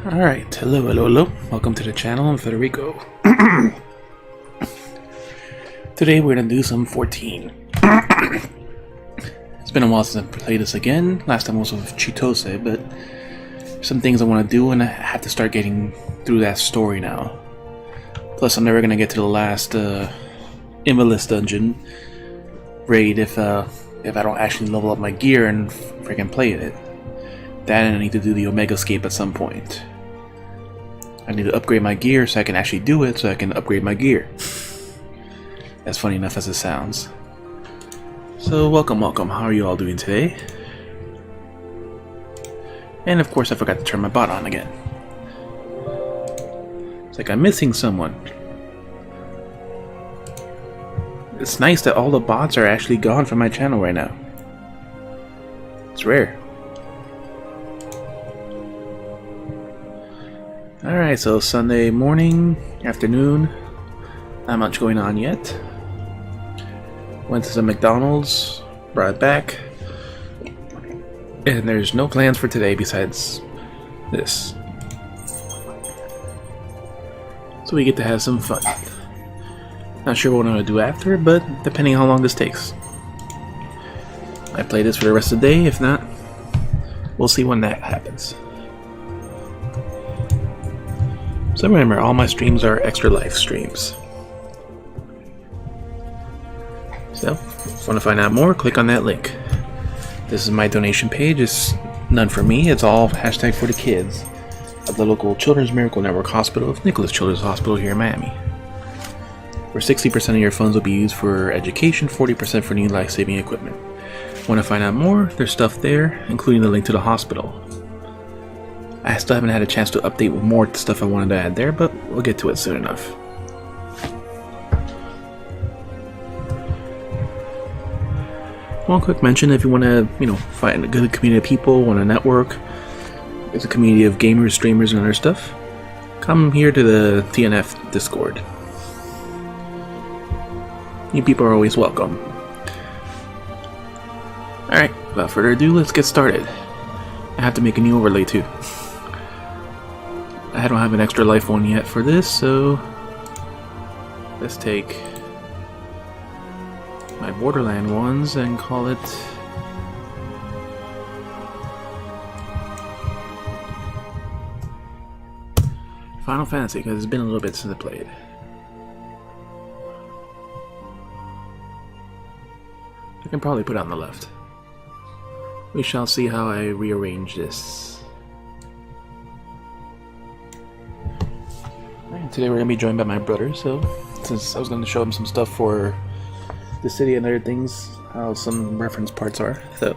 Alright, hello. Welcome to the channel. I'm Federico. Today we're gonna do some 14. It's been a while since I played this again. Last time was with Chitose, but some things I want to do and I have to start getting through that story now. Plus I'm never gonna get to the last Invalid dungeon raid if I don't actually level up my gear and freaking play it. That and I need to do the Omega Escape at some point. I need to upgrade my gear so I can actually do it, so I can upgrade my gear. As funny enough as it sounds. So welcome. How are you all doing today? And of course I forgot to turn my bot on again. It's like I'm missing someone. It's nice that all the bots are actually gone from my channel right now. It's rare. Alright, so Sunday morning, afternoon, not much going on yet. Went to some McDonald's, brought it back, and there's no plans for today besides this. So we get to have some fun. Not sure what I'm going to do after, but depending on how long this takes. I play this for the rest of the day, if not, we'll see when that happens. So remember, all my streams are extra life streams. So, if you want to find out more, click on that link. This is my donation page. It's none for me, it's all hashtag for the kids of the local Children's Miracle Network Hospital of Nicholas Children's Hospital here in Miami. Where 60% of your funds will be used for education, 40% for new life-saving equipment. Want to find out more? There's stuff there, including the link to the hospital. I still haven't had a chance to update with more stuff I wanted to add there, but we'll get to it soon enough. One quick mention, if you want to, find a good community of people, want to network, there's a community of gamers, streamers, and other stuff, come here to the TNF Discord. You people are always welcome. Alright, without further ado, let's get started. I have to make a new overlay too. I don't have an extra life one yet for this, so let's take my Borderland ones and call it Final Fantasy, because it's been a little bit since I played. I can probably put it on the left. We shall see how I rearrange this. Today we're going to be joined by my brother, so since I was going to show him some stuff for Dissidia and other things, how some reference parts are, so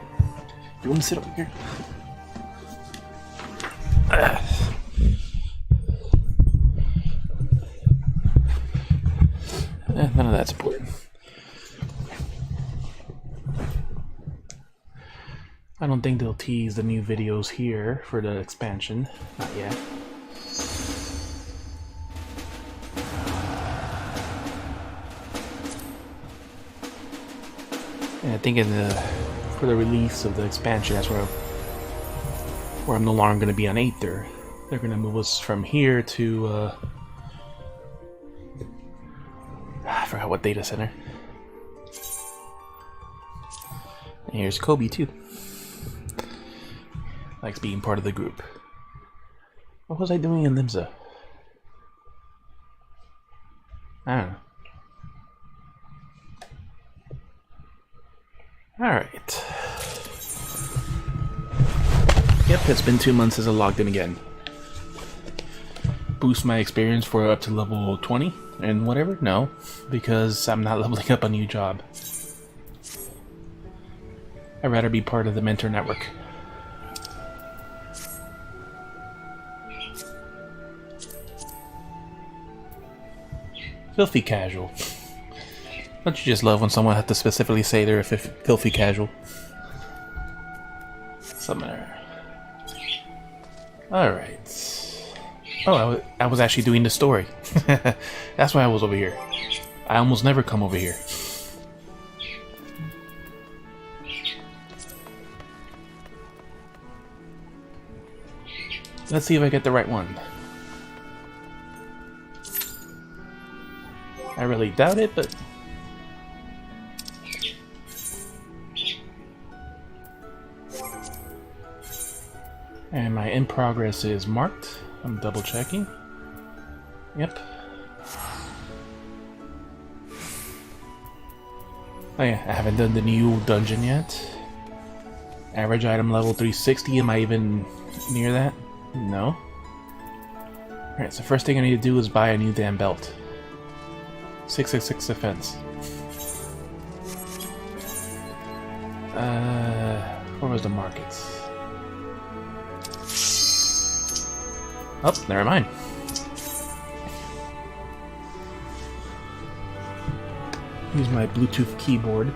you want to sit over here? None of that's important. I don't think they'll tease the new videos here for the expansion, not yet. And I think for the release of the expansion, that's where I'm no longer going to be on Aether. They're going to move us from here to I forgot what data center. And here's Kobe too. Likes being part of the group. What was I doing in Limsa? I don't know. Alright. Yep, it's been 2 months since I logged in again. Boost my experience for up to level 20 and whatever? No, because I'm not leveling up a new job. I'd rather be part of the mentor network. Filthy casual. Don't you just love when someone has to specifically say they're a filthy casual? Summoner. Alright. Oh, I was actually doing the story. That's why I was over here. I almost never come over here. Let's see if I get the right one. I really doubt it, but... And my in progress is marked. I'm double checking. Yep. Oh yeah, I haven't done the new dungeon yet. Average item level 360, am I even near that? No. Alright, so first thing I need to do is buy a new damn belt. 666 defense. Where was the markets? Oh, never mind. Use my Bluetooth keyboard.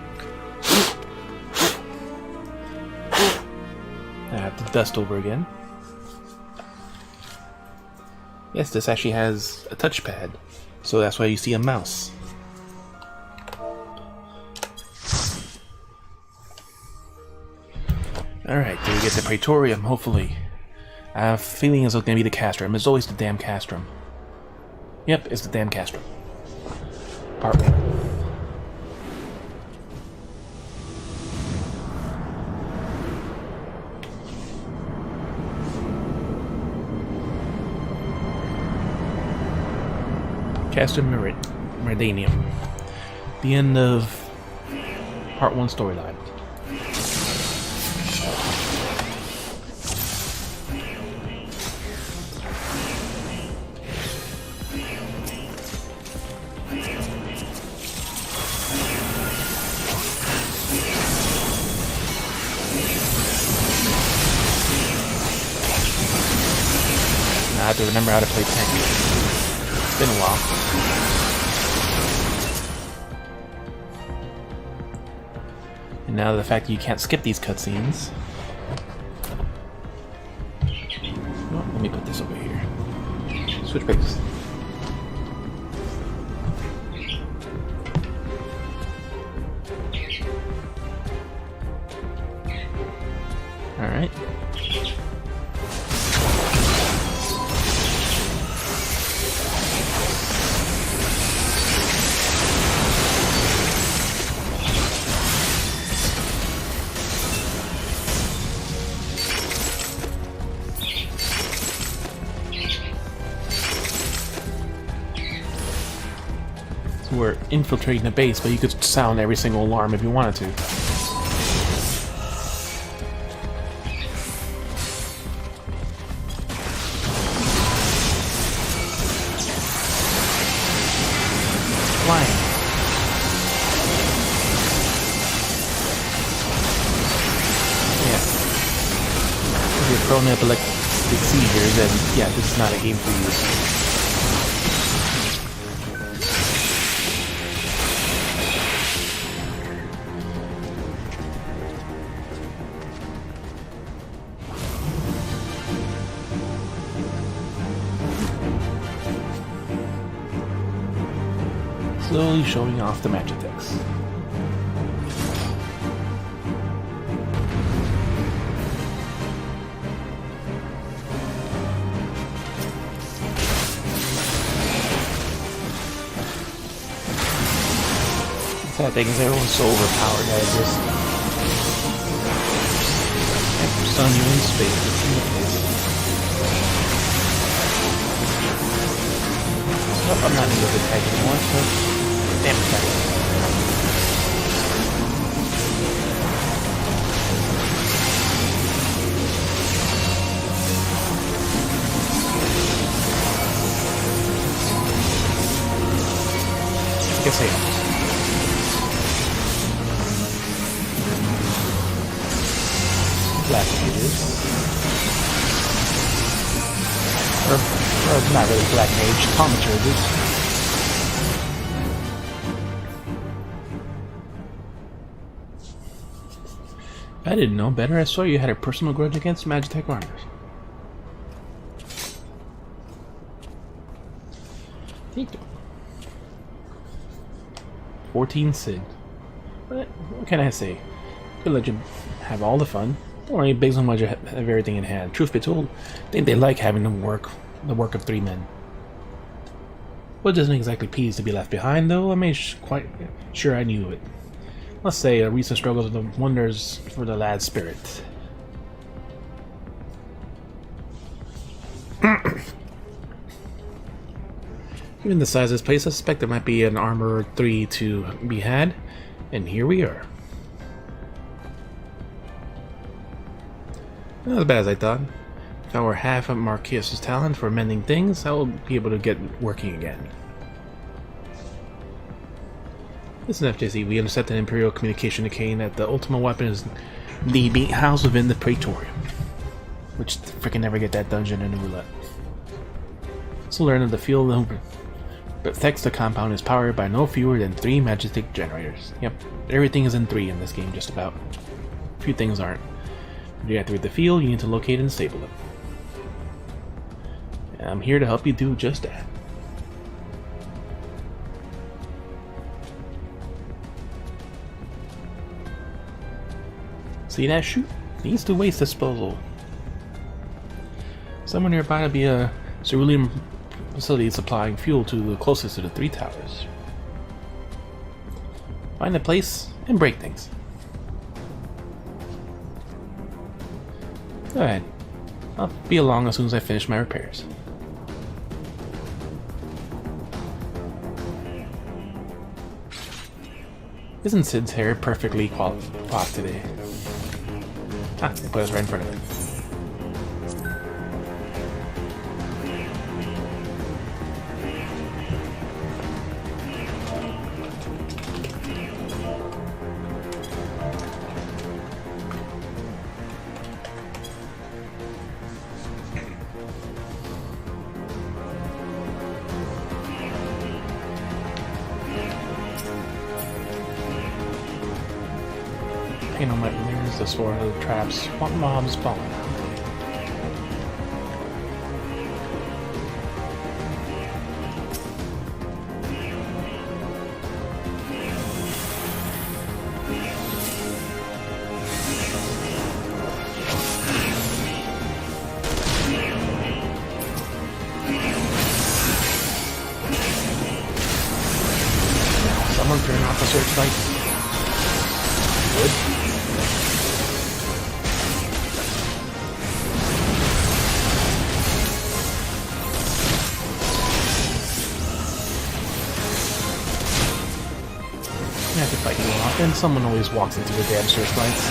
I have to dust over again. Yes, this actually has a touchpad, so that's why you see a mouse. Alright, did we get the Praetorium, hopefully. I have a feeling it's going to be the Castrum. It's always the damn Castrum. Yep, it's the damn Castrum. Part 1. Castrum Meridianum. The end of Part 1 storyline. I have to remember how to play tank. It's been a while. And now the fact that you can't skip these cutscenes. Well, let me put this over here. Switch base. Alright. We're infiltrating the base, but you could sound every single alarm if you wanted to. Flying. Yeah. If you're prone to epileptic seizures, then yeah, this is not a game for you. Slowly showing off the magic decks. The sad thing is everyone's so overpowered that it just... Stun you in space. Oh, I'm not in a good tag anymore, so damn it. I guess I am. Black Mages. Or not really Black Mage, Thaumaturges. I didn't know better. I saw you had a personal grudge against Magitech armors. Take it. 14 Sid. But what can I say? Could let you have all the fun. Don't worry, big so much of everything in hand. Truth be told, I think they like having the work of 3 men. Well, it doesn't exactly please to be left behind, though. I made quite sure I knew it. Let's say a recent struggle with the wonders for the lad's spirit. Given the size of this place, I suspect there might be an armor or 3 to be had, and here we are. Not as bad as I thought. If I were half of Marquis's talent for mending things, I would be able to get working again. Listen, FJC, we intercepted an Imperial communication decaying that the ultimate weapon is being housed within the Praetorium. Which freaking never get that dungeon in the roulette. So learn that the field that protects the compound is powered by no fewer than 3 Magitech generators. Yep, everything is in 3 in this game, just about. A few things aren't. If you activate the field, you need to locate and disable it. And I'm here to help you do just that. See that chute? Needs to waste disposal. Somewhere nearby to be a cerulean facility supplying fuel to the closest to the 3 towers. Find a place and break things. Go ahead. I'll be along as soon as I finish my repairs. Isn't Sid's hair perfectly coiffed today? Ah, they put us right in front of it. You know, there's the sword of the traps. What mobs falling out? Someone turn off the searchlight. Good. After fighting a lot, then someone always walks into the damn searchlights.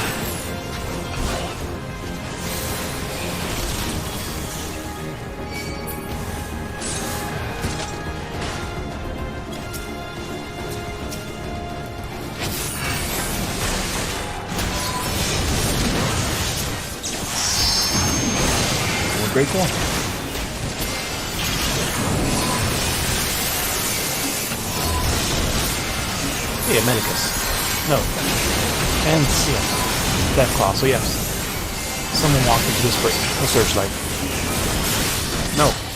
Great call. Yeah, Medicus. No. And, yeah, Deathclaw, so yes. Someone walked into this break. No searchlight.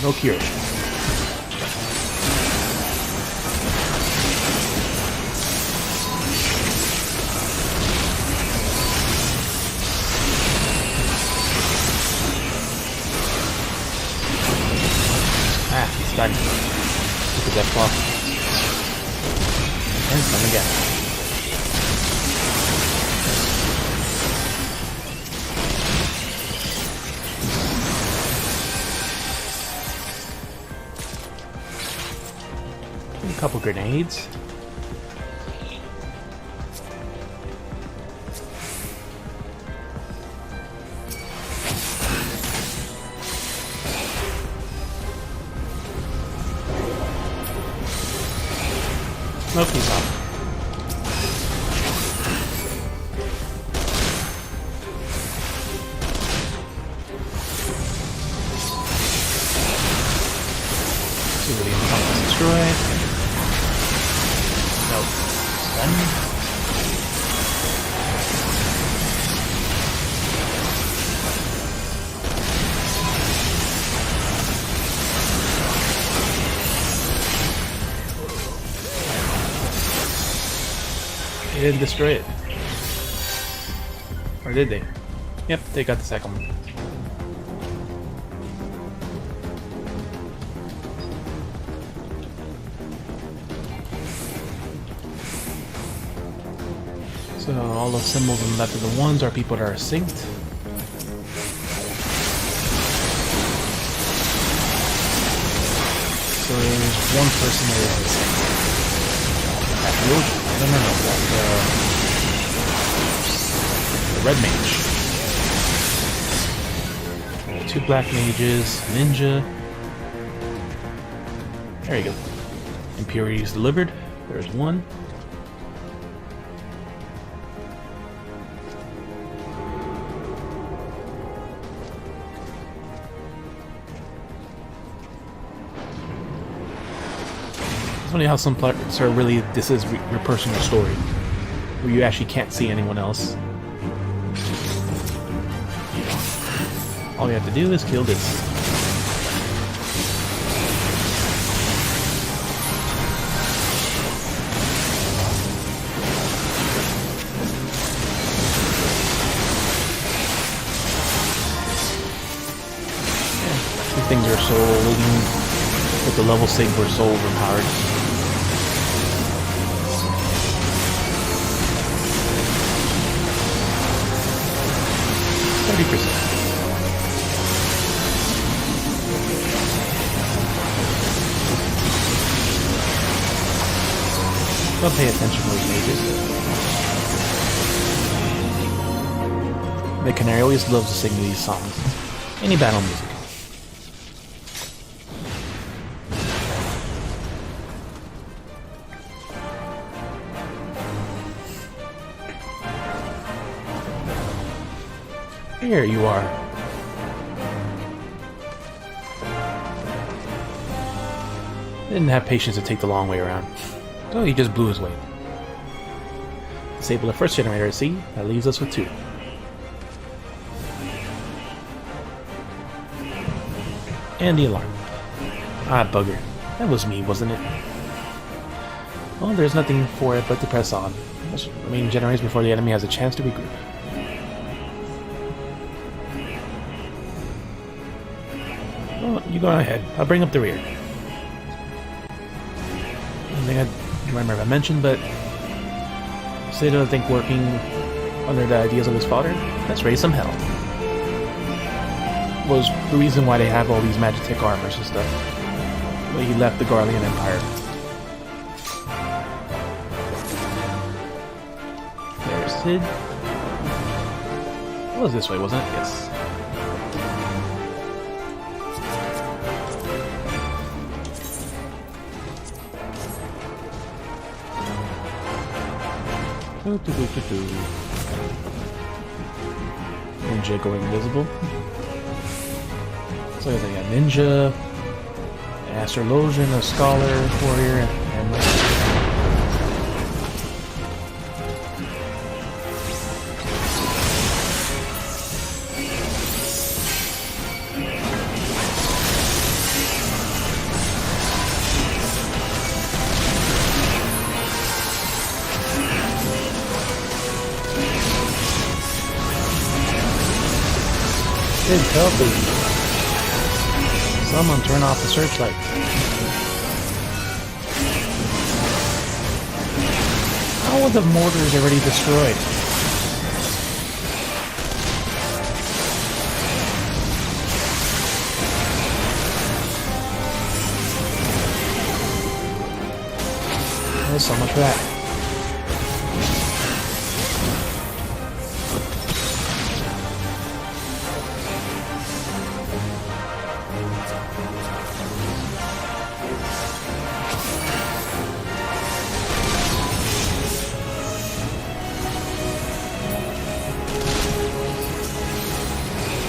No cure. Ah, he's done. Look at Deathclaw. And some again. couple grenades. Nope, he's off. Destroy. Nope. Stun. They didn't destroy it. Or did they? Yep, they got the second one. So all the symbols on the left of the ones are people that are synced. So there's one person that is synced. No, that's the red mage. Two black mages, ninja. There you go. Impurities delivered. There's one. It's funny how some parts are really, this is your personal story, where you actually can't see anyone else. All you have to do is kill this. Yeah, these things are so, with the level sync, we're so overpowered. 30%. Don't pay attention to those mages. The Canary always loves to sing these songs. Any battle music. Here you are. Didn't have patience to take the long way around. So he just blew his way. Disable the first generator, see? That leaves us with two. And the alarm. Ah, bugger. That was me, wasn't it? Well, there's nothing for it but to press on. I mean, generators before the enemy has a chance to regroup. Well, you go ahead. I'll bring up the rear. I think I remember if I mentioned, but Sid doesn't think working under the ideas of his father. Let's raise some hell. Was the reason why they have all these Magitech armors and stuff. But he left the Garlean Empire. There's Sid. It was this way, wasn't it? Yes. Ninja going invisible. So they got ninja, astrologian, a scholar, warrior, and it's healthy. Someone turn off the searchlight. How are the mortars already destroyed? So much for that.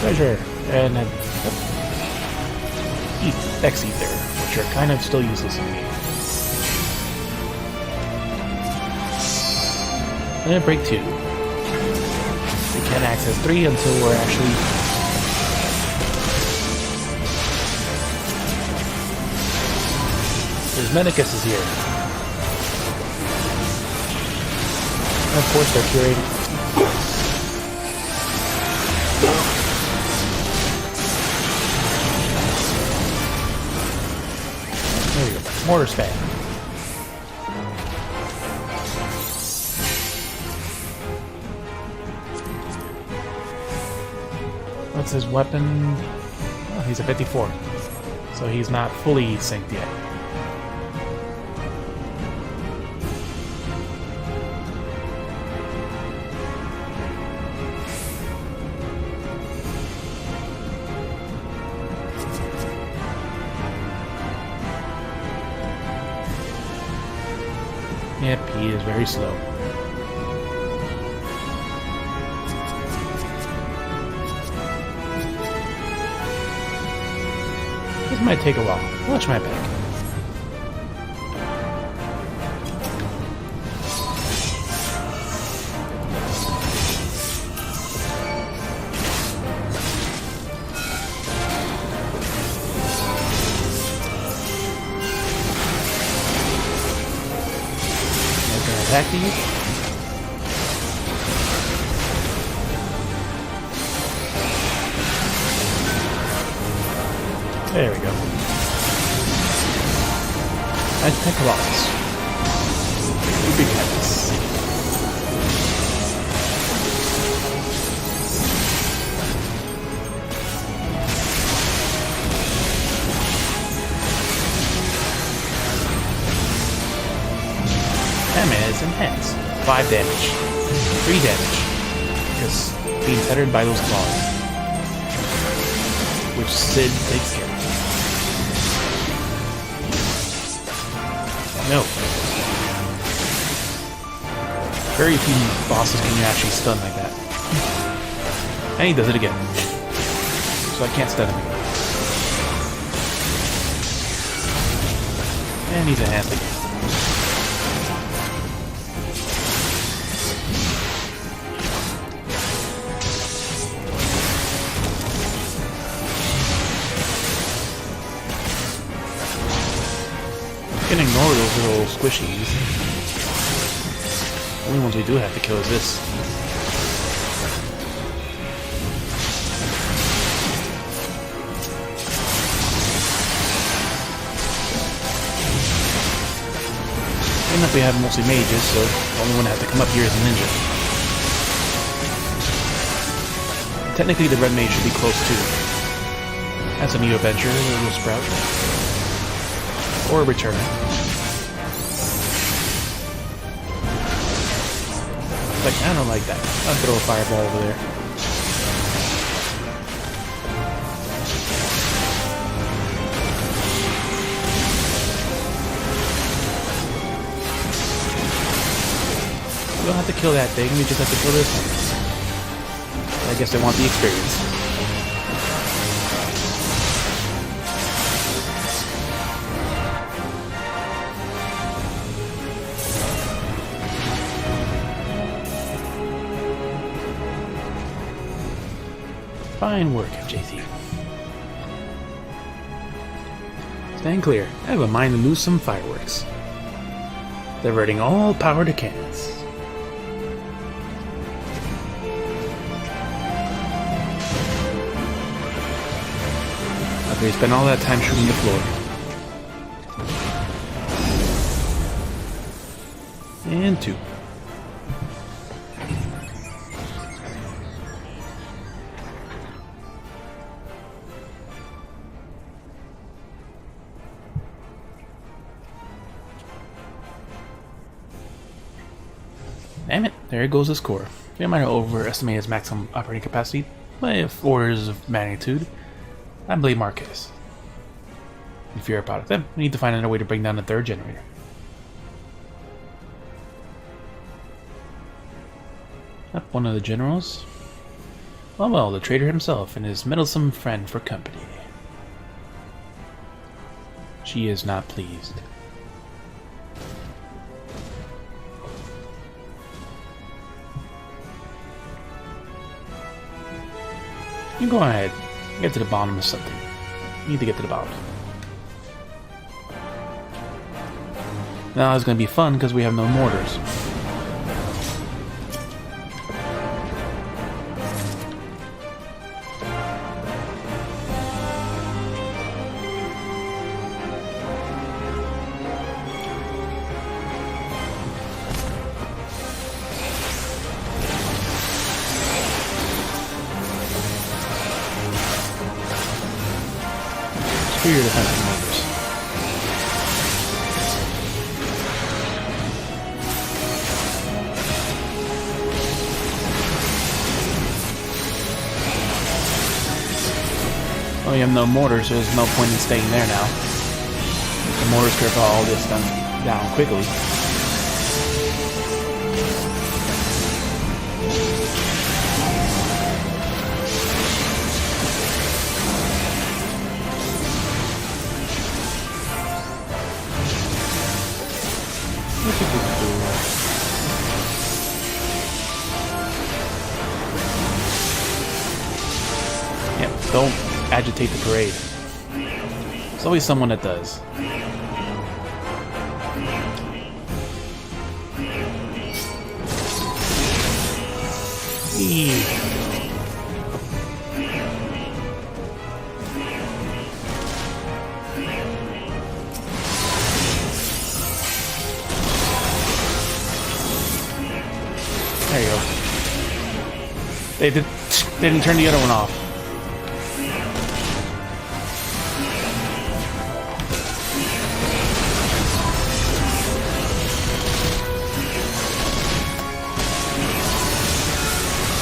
Treasure and then FFXIV, which are kind of still useless in the game. And then break 2. We can't access 3 until we're actually... There's Medicus is here. And of course they're curating. There we go. Mortar spam. What's his weapon? Oh, he's a 54. So he's not fully synced yet. Yep, he is very slow. This might take a while. Watch my back. Attack these. There we go. Let's take Colossus. Big heads. That man is intense. 5 damage. 3 damage. Because being fettered by those claws. Which Sid takes care of. No. Very few bosses can you actually stun like that. And he does it again. So I can't stun him again. And he's enhanced again. You can ignore those little squishies. The only ones we do have to kill is this. Enough we have mostly mages, so the only one that has to come up here is a ninja. Technically the red mage should be close too. That's a new adventure, a little sprout. Or a return. Like, I don't like that. I'll throw a fireball over there. We don't have to kill that thing, we just have to kill this one. I guess I want the experience. Fine work, FJC. Stand clear. I have a mind to lose some fireworks. Diverting all power to cannons. After you spend all that time shooting the floor. And 2. Damn it, there goes his core. We might overestimate his maximum operating capacity by orders of magnitude. I blame Marquez. Inferior product. Then we need to find another way to bring down the third generator. Up one of the generals. Well, the traitor himself and his meddlesome friend for company. She is not pleased. You go ahead. Get to the bottom of something. You need to get to the bottom. Now it's going to be fun because we have no mortars. Superior defensive numbers. Well, we have no mortars, so there's no point in staying there now. The mortars could have all this done down quickly. Yep, don't agitate the parade. There's always someone that does. Eee. There you go. They didn't turn the other one off.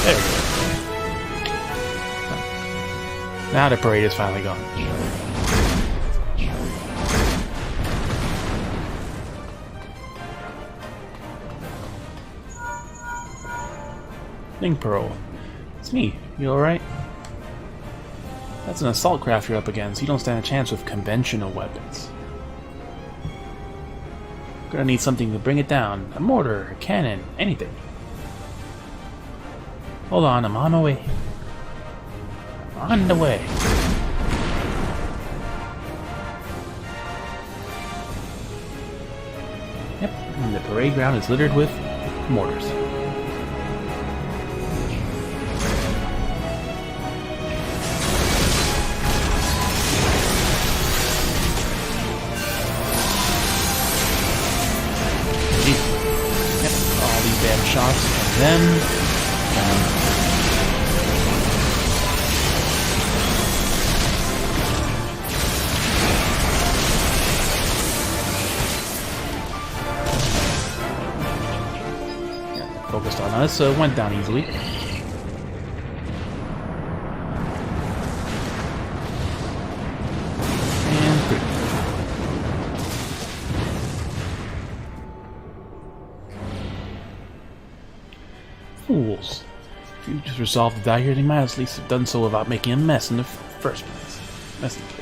There we go. Now the parade is finally gone. Link Pearl. It's me. You alright? That's an assault craft you're up against. You don't stand a chance with conventional weapons. Gonna need something to bring it down. A mortar, a cannon, anything. Hold on, I'm on my way. On the way. Yep, and the parade ground is littered with mortars. Yep, all these damn shots, and then focused on us, so it went down easily. And 3. Fools. If you just resolved to die here, they might at least have done so without making a mess in the first place. Mess in the place.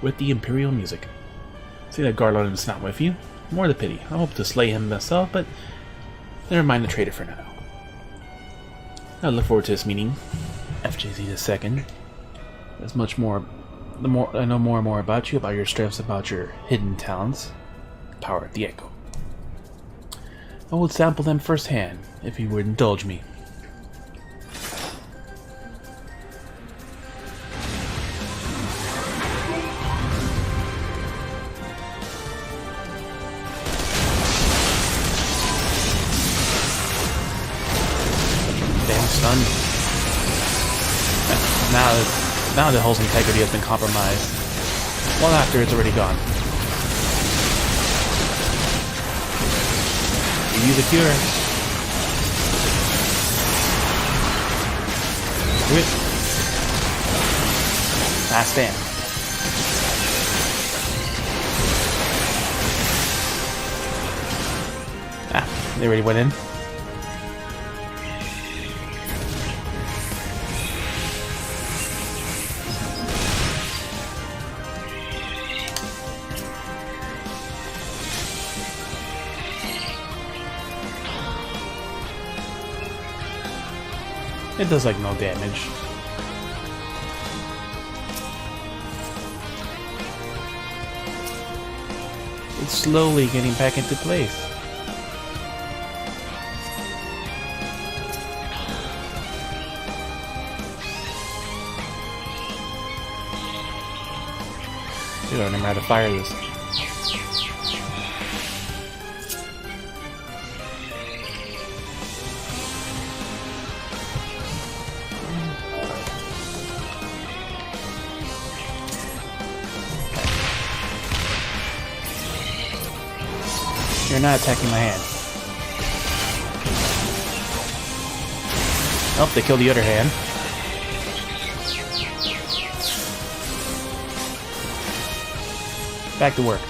With the Imperial music. See that Garland is not with you? More the pity. I hope to slay him myself, but never mind the traitor for now. I look forward to this meeting. FJZ II. There's much more. The more I know more and more about you, about your strengths, about your hidden talents. Power of the Echo. I would sample them firsthand, if you would indulge me. Now the hull's integrity has been compromised. Well, after it's already gone. You use a cure. Do it. Last stand. Ah, they already went in. It does like no damage. It's slowly getting back into place. Dude, I don't know how to fire this. You're not attacking my hand. Oh, they killed the other hand. Back to work.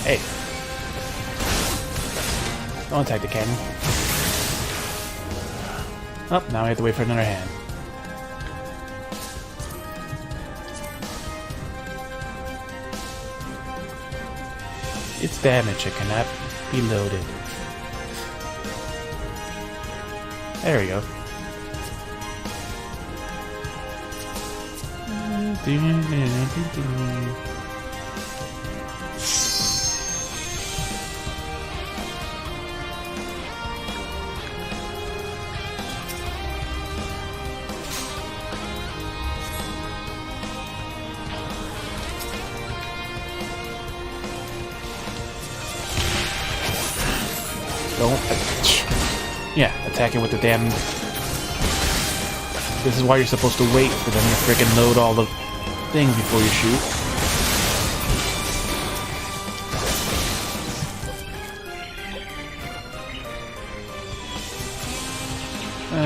Hey. Don't attack the cannon. Oh, now I have to wait for another hand. It's damage. It cannot be loaded. There we go. Yeah, attack it with the damn... This is why you're supposed to wait for them to frickin' load all the things before you shoot.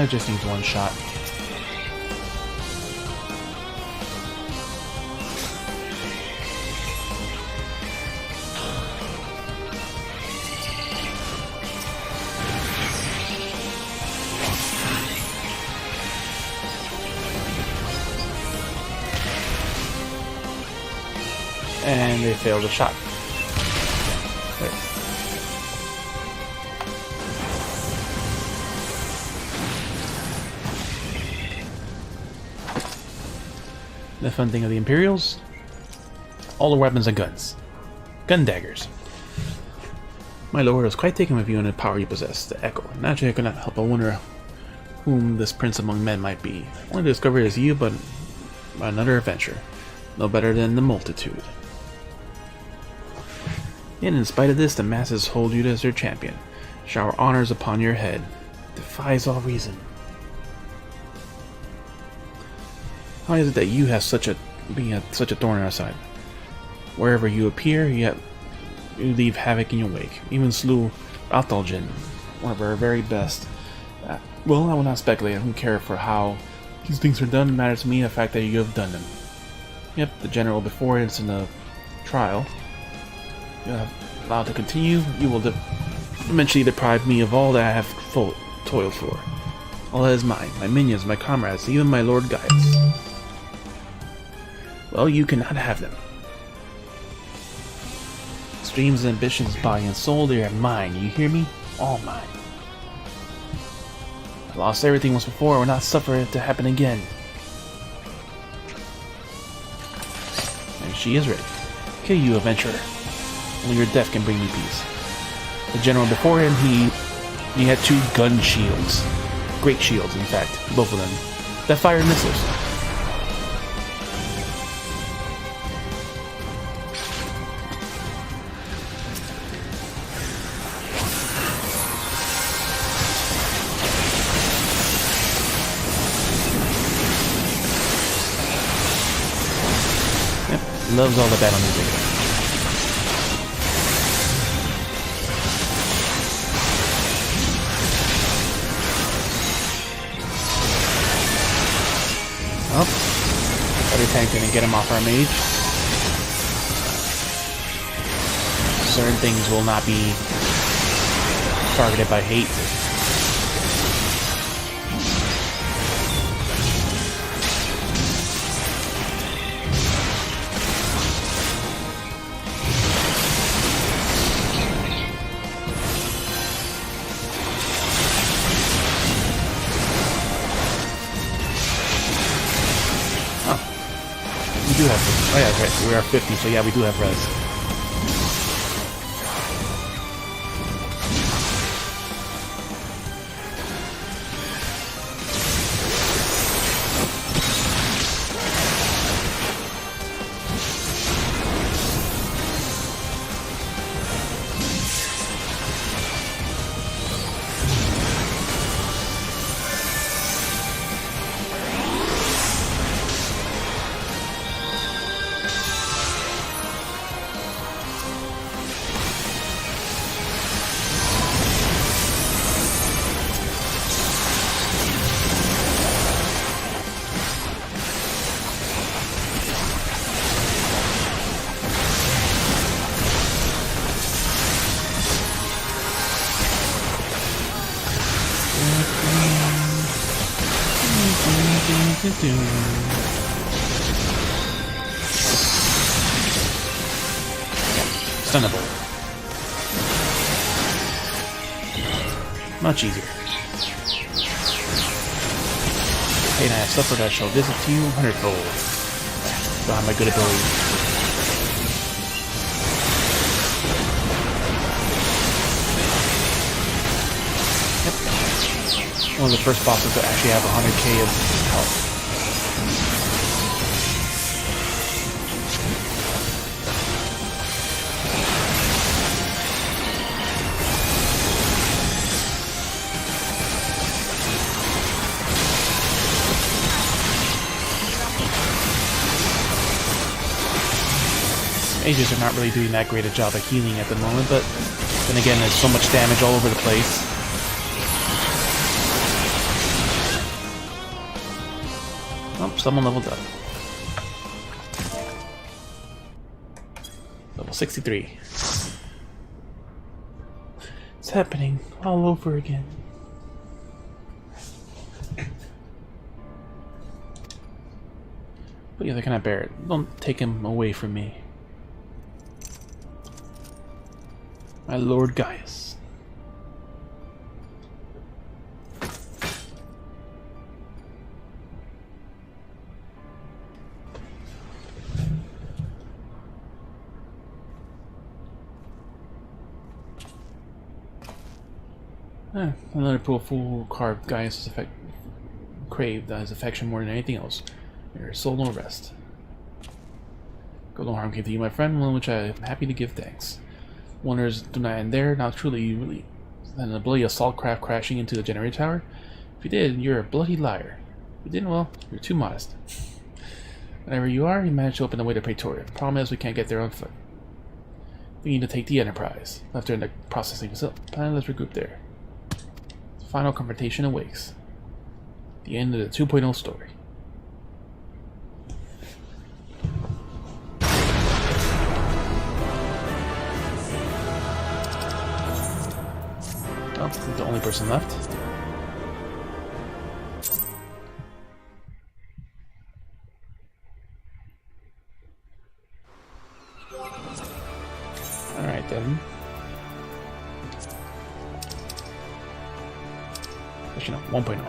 It just needs one shot. And they failed the shot. There. The fun thing of the Imperials, all the weapons and guns. Gun daggers. My lord was quite taken with you and the power you possess, the Echo. Naturally I could not help but wonder whom this prince among men might be. Only to discover it is you, but another adventure. No better than the multitude. And in spite of this, the masses hold you as their champion. Shower honors upon your head. Defies all reason. How is it that you have such a thorn in our side? Wherever you appear, you leave havoc in your wake. Even slew Altalgen, one of our very best. Well, I will not speculate. I don't care for how these things are done. It matters to me the fact that you have done them. Yep, the general before it's in the trial. Allowed to continue, you will eventually deprive me of all that I have toiled for. All that is mine, my minions, my comrades, even my Lord Gaius. Well, you cannot have them. Dreams and ambitions, body and soul, they are mine, you hear me? All mine. I lost everything once before, I will not suffer it to happen again. And she is ready. Kill you, adventurer. Only your death can bring me peace. The general before him, he had 2 gun shields. Great shields, in fact, both of them, that fired missiles. Loves all the battle music. Oh, every tank gonna get him off our mage. Certain things will not be targeted by hate. We do have, oh yeah, okay, we are 50, so yeah, we do have res. Stunnable. Much easier. Hey, and I have suffered I shall visit to you 100-fold. Behind my good ability. Yep. One of the first bosses to actually have 100k of health. Mages are not really doing that great a job of healing at the moment, but then again, there's so much damage all over the place. Oh, someone leveled up. Level 63. It's happening all over again. But yeah, they cannot bear it. Don't take him away from me. My Lord Gaius. Another full carved Gaius' craved his affection more than anything else. Your soul no rest. Go no harm came to you, my friend, one which I am happy to give thanks. Wonders do not end there. Now truly, you really then a bloody assault craft crashing into the generator tower? If you did, you're a bloody liar. If you didn't, well, you're too modest. Whenever you are, you managed to open the way to Praetorium. Problem is, we can't get there on foot. We need to take the Enterprise. Left her in the processing facility. Let's regroup there. The final confrontation awakes. The end of the 2.0 story. Oh, the only person left. Alright then. Actually no, 1.0.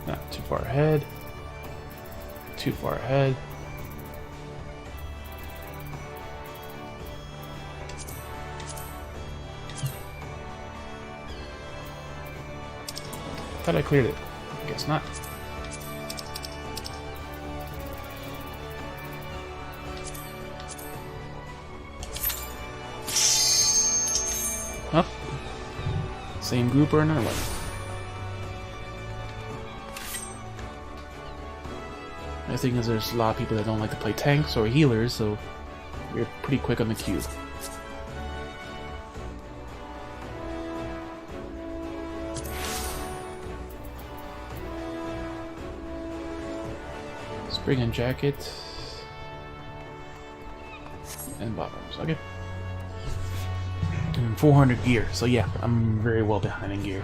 Not too far ahead. Too far ahead. Thought I cleared it. I guess not. Huh? Same group or another one? The thing is, there's a lot of people that don't like to play tanks or healers, so you're pretty quick on the queue. Spring and jacket. And bottoms, okay. And 400 gear, so yeah, I'm very well behind in gear.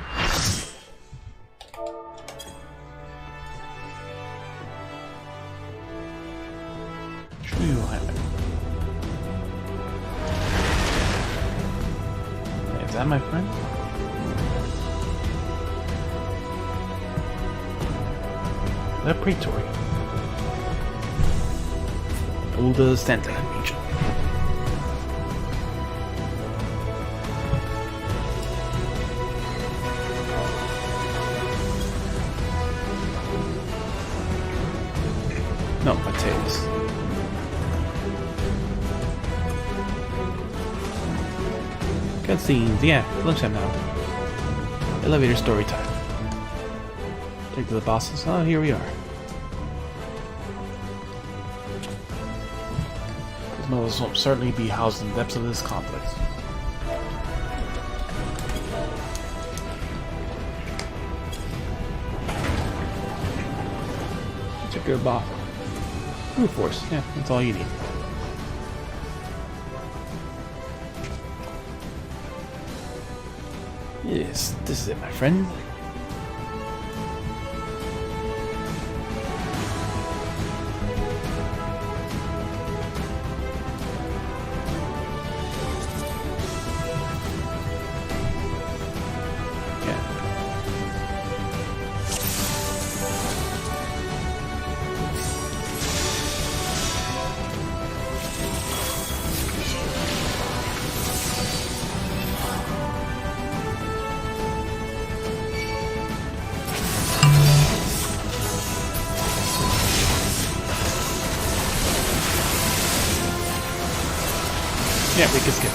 True highlight. Is that my friend? The Praetorium. Old Santa region. No, potatoes. Cutscenes, yeah, lunchtime now. Elevator story time. Take to the bosses. Oh, here we are. These models will certainly be housed in the depths of this complex. Check your boss. Brute force, yeah, that's all you need. Yes, this is it, my friend. Yeah, we can skip.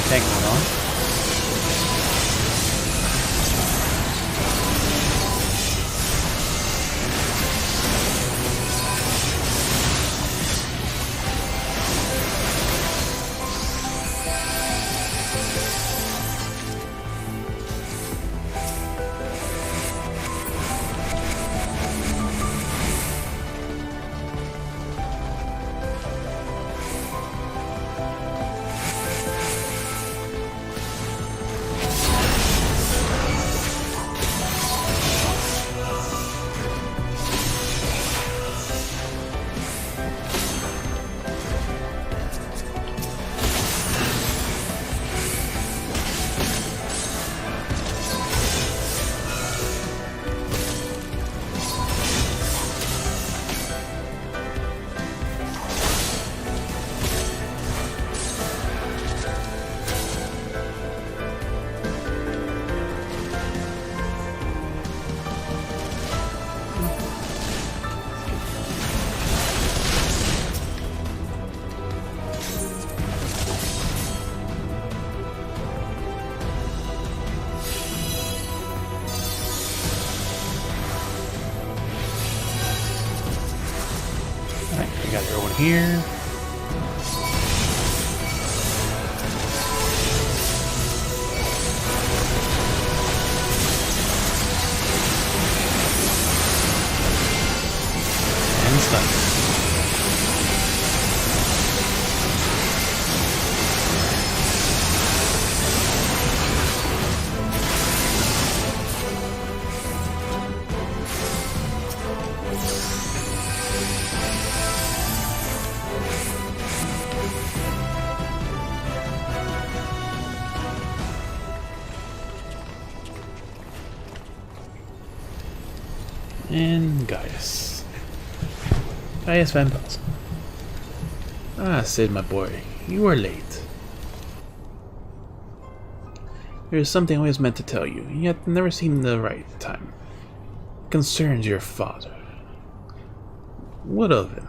Tank mode on. We got everyone here. And stun. And Gaius. Gaius Van Velzen. Ah, Sid, my boy, you are late. There is something I always meant to tell you, yet never seemed the right time. It concerns your father. What of him?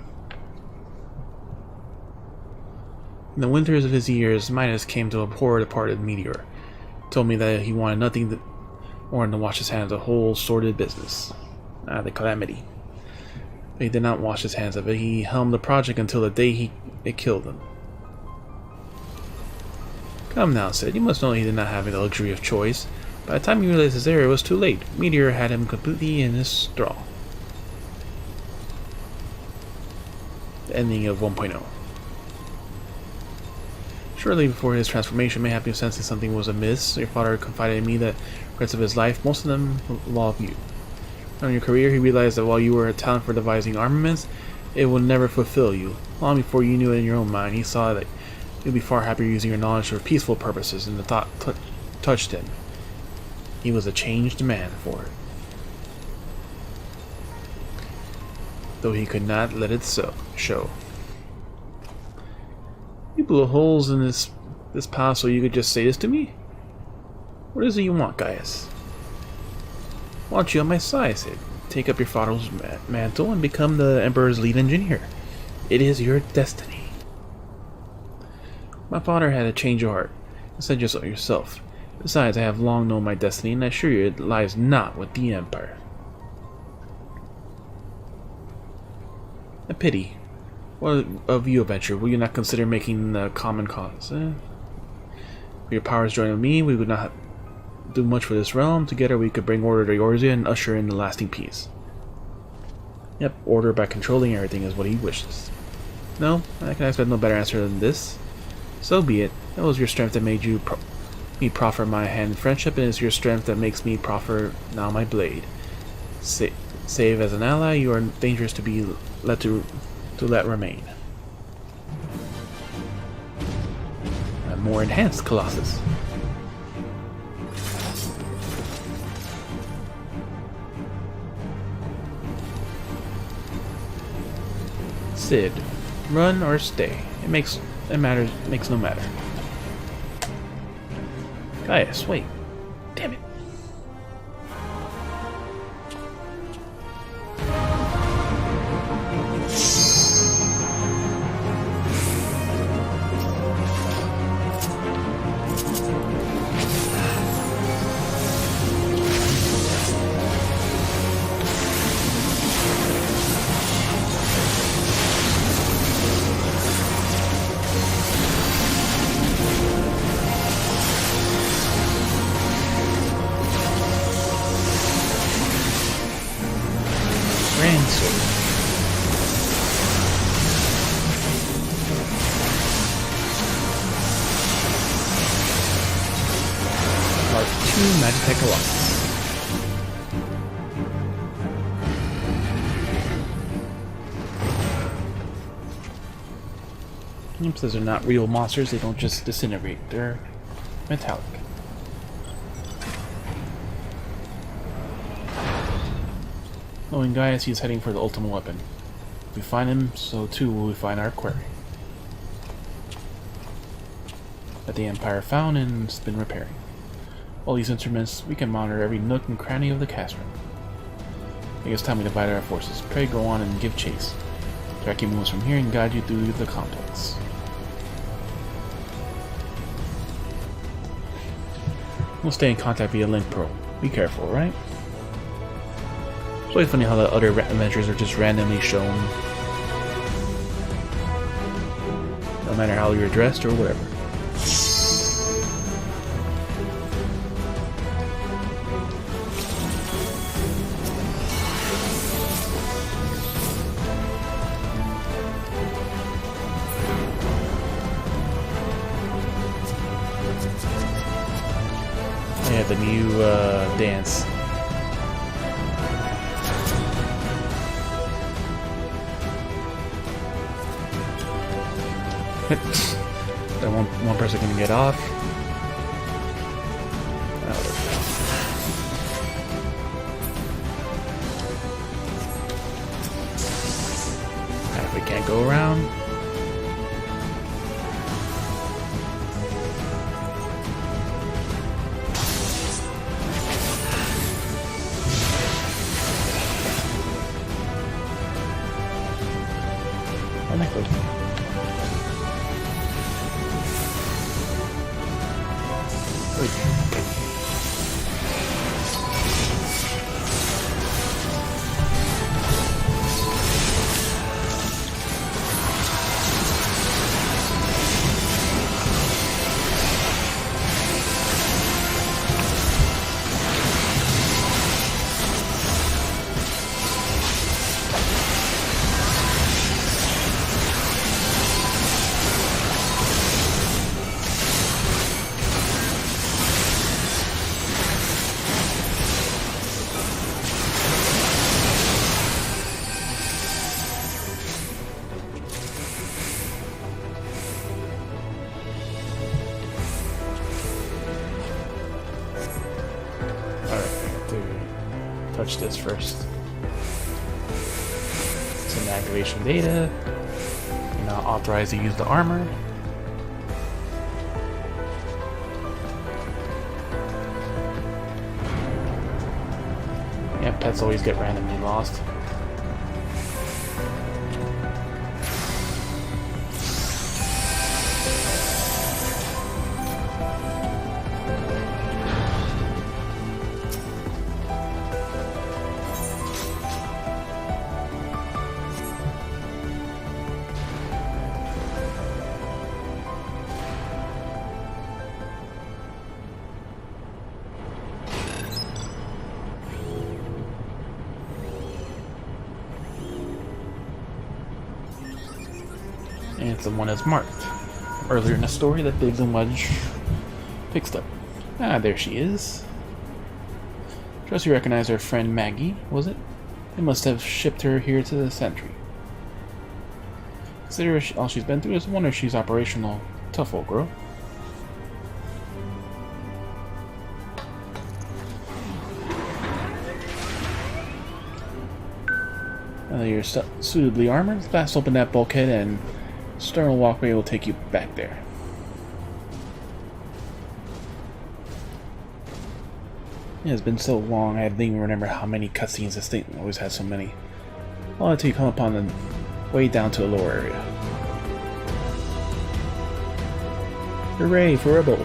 In the winters of his years, Midas came to abhor the departed meteor. Told me that he wanted nothing more than to wash his hands of the whole sordid business. Ah, the calamity. But he did not wash his hands of it. He helmed the project until the day it killed him. Come now, Sid. You must know he did not have the luxury of choice. By the time he realized his error, it was too late. Meteor had him completely in his thrall. The ending of 1.0. Shortly before his transformation, mayhap sensing something was amiss, your father confided in me that for the rest of his life, most of them love you. On your career, he realized that while you were a talent for devising armaments, it would never fulfill you. Long before you knew it in your own mind, he saw that you'd be far happier using your knowledge for peaceful purposes, and the thought touched him. He was a changed man for it. Though he could not let it show. You blew holes in this pile so you could just say this to me? What is it you want, Gaius? I want you on my side, Sid. Take up your father's mantle and become the Emperor's lead engineer. It is your destiny. My father had a change of heart. You said so yourself. Besides, I have long known my destiny, and I assure you it lies not with the Empire. A pity. What of you, adventure? Will you not consider making the common cause? With your powers joining me, we would not do much for this realm. Together we could bring order to Eorzea and usher in the lasting peace. Yep, order by controlling everything is what he wishes. No, I can expect no better answer than this. So be it. It was your strength that made me proffer my hand in friendship, and it is your strength that makes me proffer now my blade. Save as an ally, you are dangerous to be let remain. A more enhanced Colossus. Sid, run or stay. It makes no matter. Gaius, wait. Damn it. Magitech Colossus. Since they're not real monsters, they don't just disintegrate, they're metallic. Knowing Gaius, he's heading for the ultimate weapon. If we find him, so too will we find our quarry. That the Empire found and has been repairing. All these instruments, we can monitor every nook and cranny of the Castrum. I think it's time we divided our forces. Pray go on and give chase. Track your moves from here and guide you through the complex. We'll stay in contact via Link Pro. Be careful, right? It's always funny how the other adventures are just randomly shown. No matter how you're dressed or whatever. Yeah, the new dance. That one person can get off. Can't go around. And that goes. Touch this first. Some activation data. You're not authorized to use the armor. Yeah, pets always get randomly lost. And it's the one that's marked earlier in the story that Biggs and Wedge fixed up. Ah, there she is. Trust you recognize her friend Maggie, was it? They must have shipped her here to the Sentry. Consider all she's been through, is wonder if she's operational. Tough old girl. Now that you're suitably armored, blast open that bulkhead and external walkway will take you back there. Yeah, it's been so long I didn't even remember how many cutscenes this thing always has so many. All until you come upon the way down to the lower area. Hooray for a boat!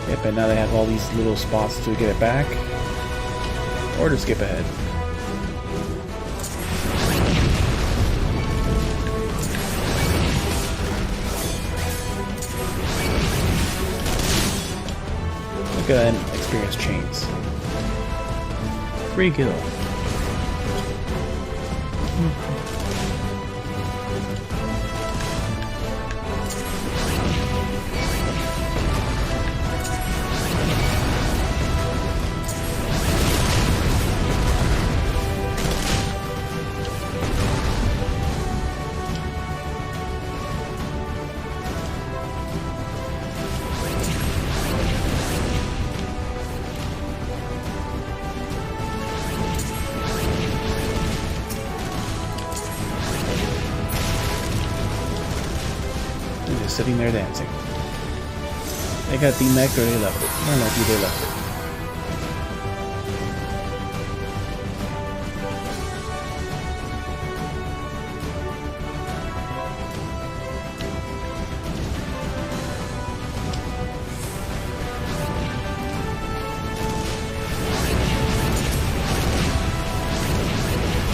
Yep, and now they have all these little spots to get it back, or to skip ahead. Look at that experience chains. Free kill. Sitting there dancing. They got the mech or they left it. I don't know if they left it.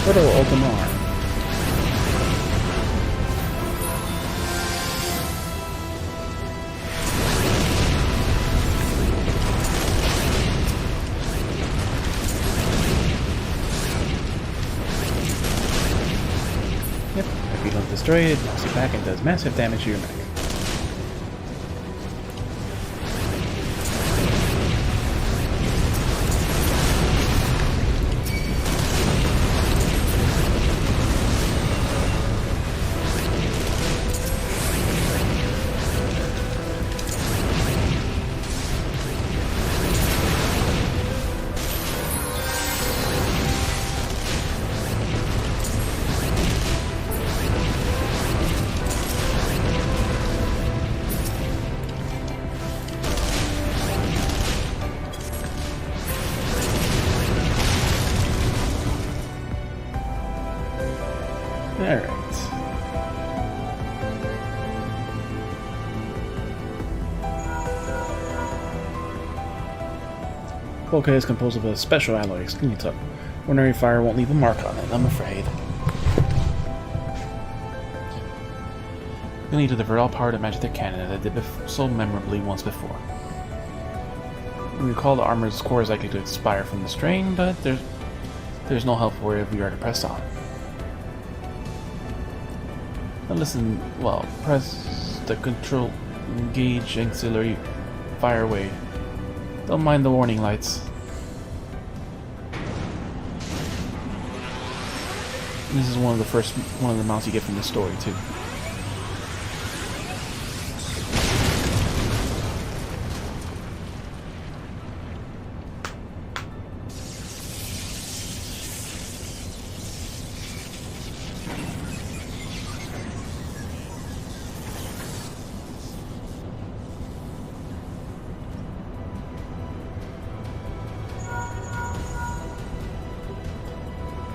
Proto Ultimar. Destroy it, knocks you back, and does massive damage to your mech. Polka is composed of a special alloy, catchup. Ordinary fire won't leave a mark on it, I'm afraid. We need to divert all power to Magitech cannon that did so memorably once before. We recall the armor's core is likely to expire from the strain, but there's no help for it if we are to press on. Now listen, well, press the control, engage auxiliary, fire away. Don't mind the warning lights. This is one of the mounts you get from the story too.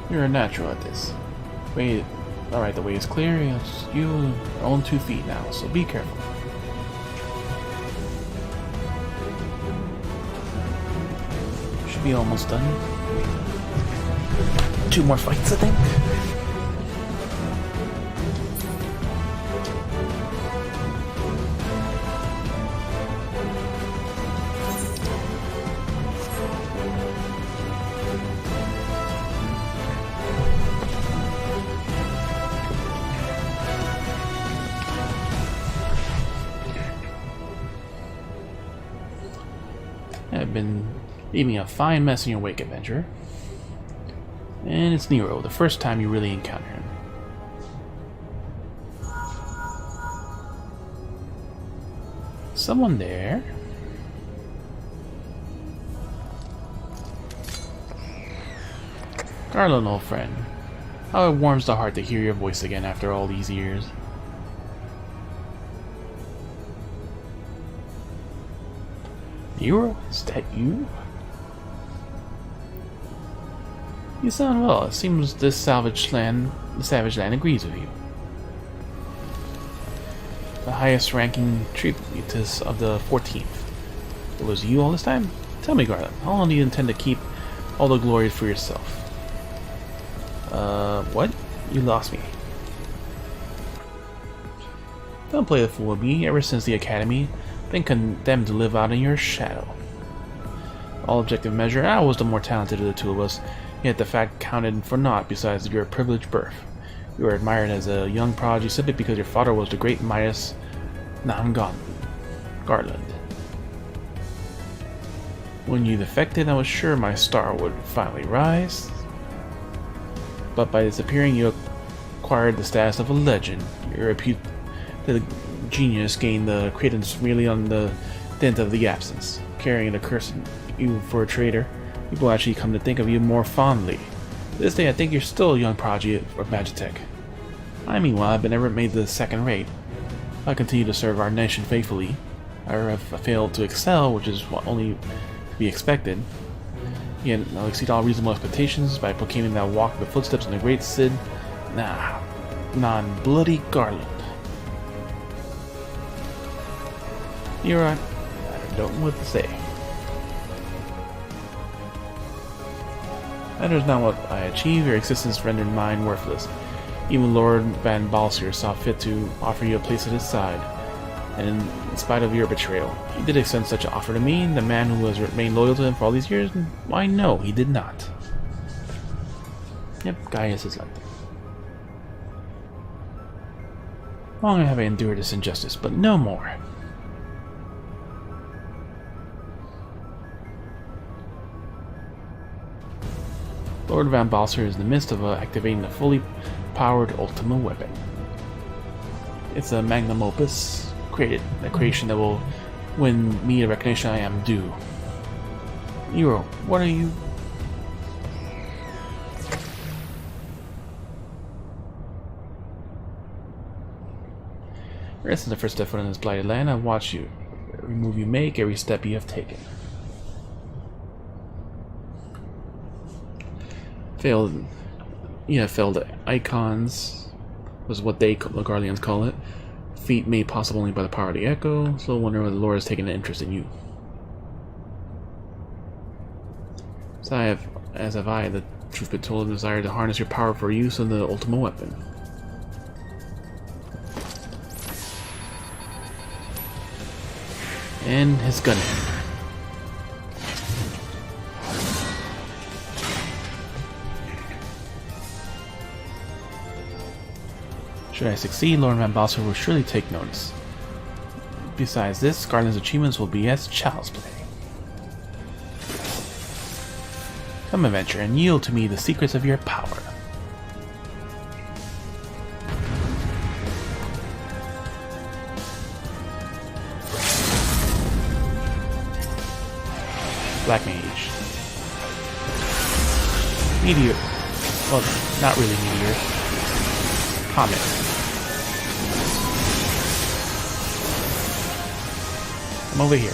You're a natural at this. Wait, alright, the way is clear. You are on 2 feet now, so be careful. Should be almost done. 2 more fights, I think. I've been leaving a fine mess in your wake, adventurer. And it's Nero, the first time you really encounter him. Someone there? Garland, old friend. How it warms the heart to hear your voice again after all these years. Nero? Is that you? You sound well. It seems the savage land agrees with you. The highest ranking tributous of the 14th. It was you all this time? Tell me, Garland, how long do you intend to keep all the glory for yourself? What? You lost me. Don't play the fool with me. Ever since the academy, I've been condemned to live out in your shadow. All objective measure, I was the more talented of the two of us, yet the fact counted for naught besides your privileged birth. You were admired as a young prodigy simply because your father was the great Midas Garland. When you defected, I was sure my star would finally rise. But by disappearing, you acquired the status of a legend. Your reputed genius gained the credence merely on the dint of the absence. Carrying the curse you for a traitor, people actually come to think of you more fondly. To this day, I think you're still a young prodigy of Magitech. I, meanwhile, have been ever made the second rate. I continue to serve our nation faithfully. I have failed to excel, which is what only to be expected. Yet I'll exceed all reasonable expectations by proclaiming that I walk the footsteps of the great Cid, non-bloody Garland. You're right. I don't know what to say. Matters not what I achieve, your existence rendered mine worthless. Even Lord Van Balsier saw fit to offer you a place at his side. And in spite of your betrayal, he did extend such an offer to me, the man who has remained loyal to him for all these years? Why, no, he did not. Yep, Gaius is like that. Long have I endured this injustice, but no more. Lord Van Balser is in the midst of activating a fully powered Ultima weapon. It's a magnum opus, a creation that will win me the recognition I am due. Nero, what are you? This is the first step in this blighted land. I've watched you. Every move you make, every step you have taken. Failed icons was what the Guardians call it. Feat made possible only by the power of the Echo. So I wonder whether the Lord has taken an interest in you. As have I, the truth be told, a desire to harness your power for use of the ultimate weapon. And his gun hammer. Should I succeed, Lord Van Bosser will surely take notice. Besides this, Garland's achievements will be as child's play. Come, adventure, and yield to me the secrets of your power. Black Mage. Meteor. Well, not really meteor. Comet. Come over here.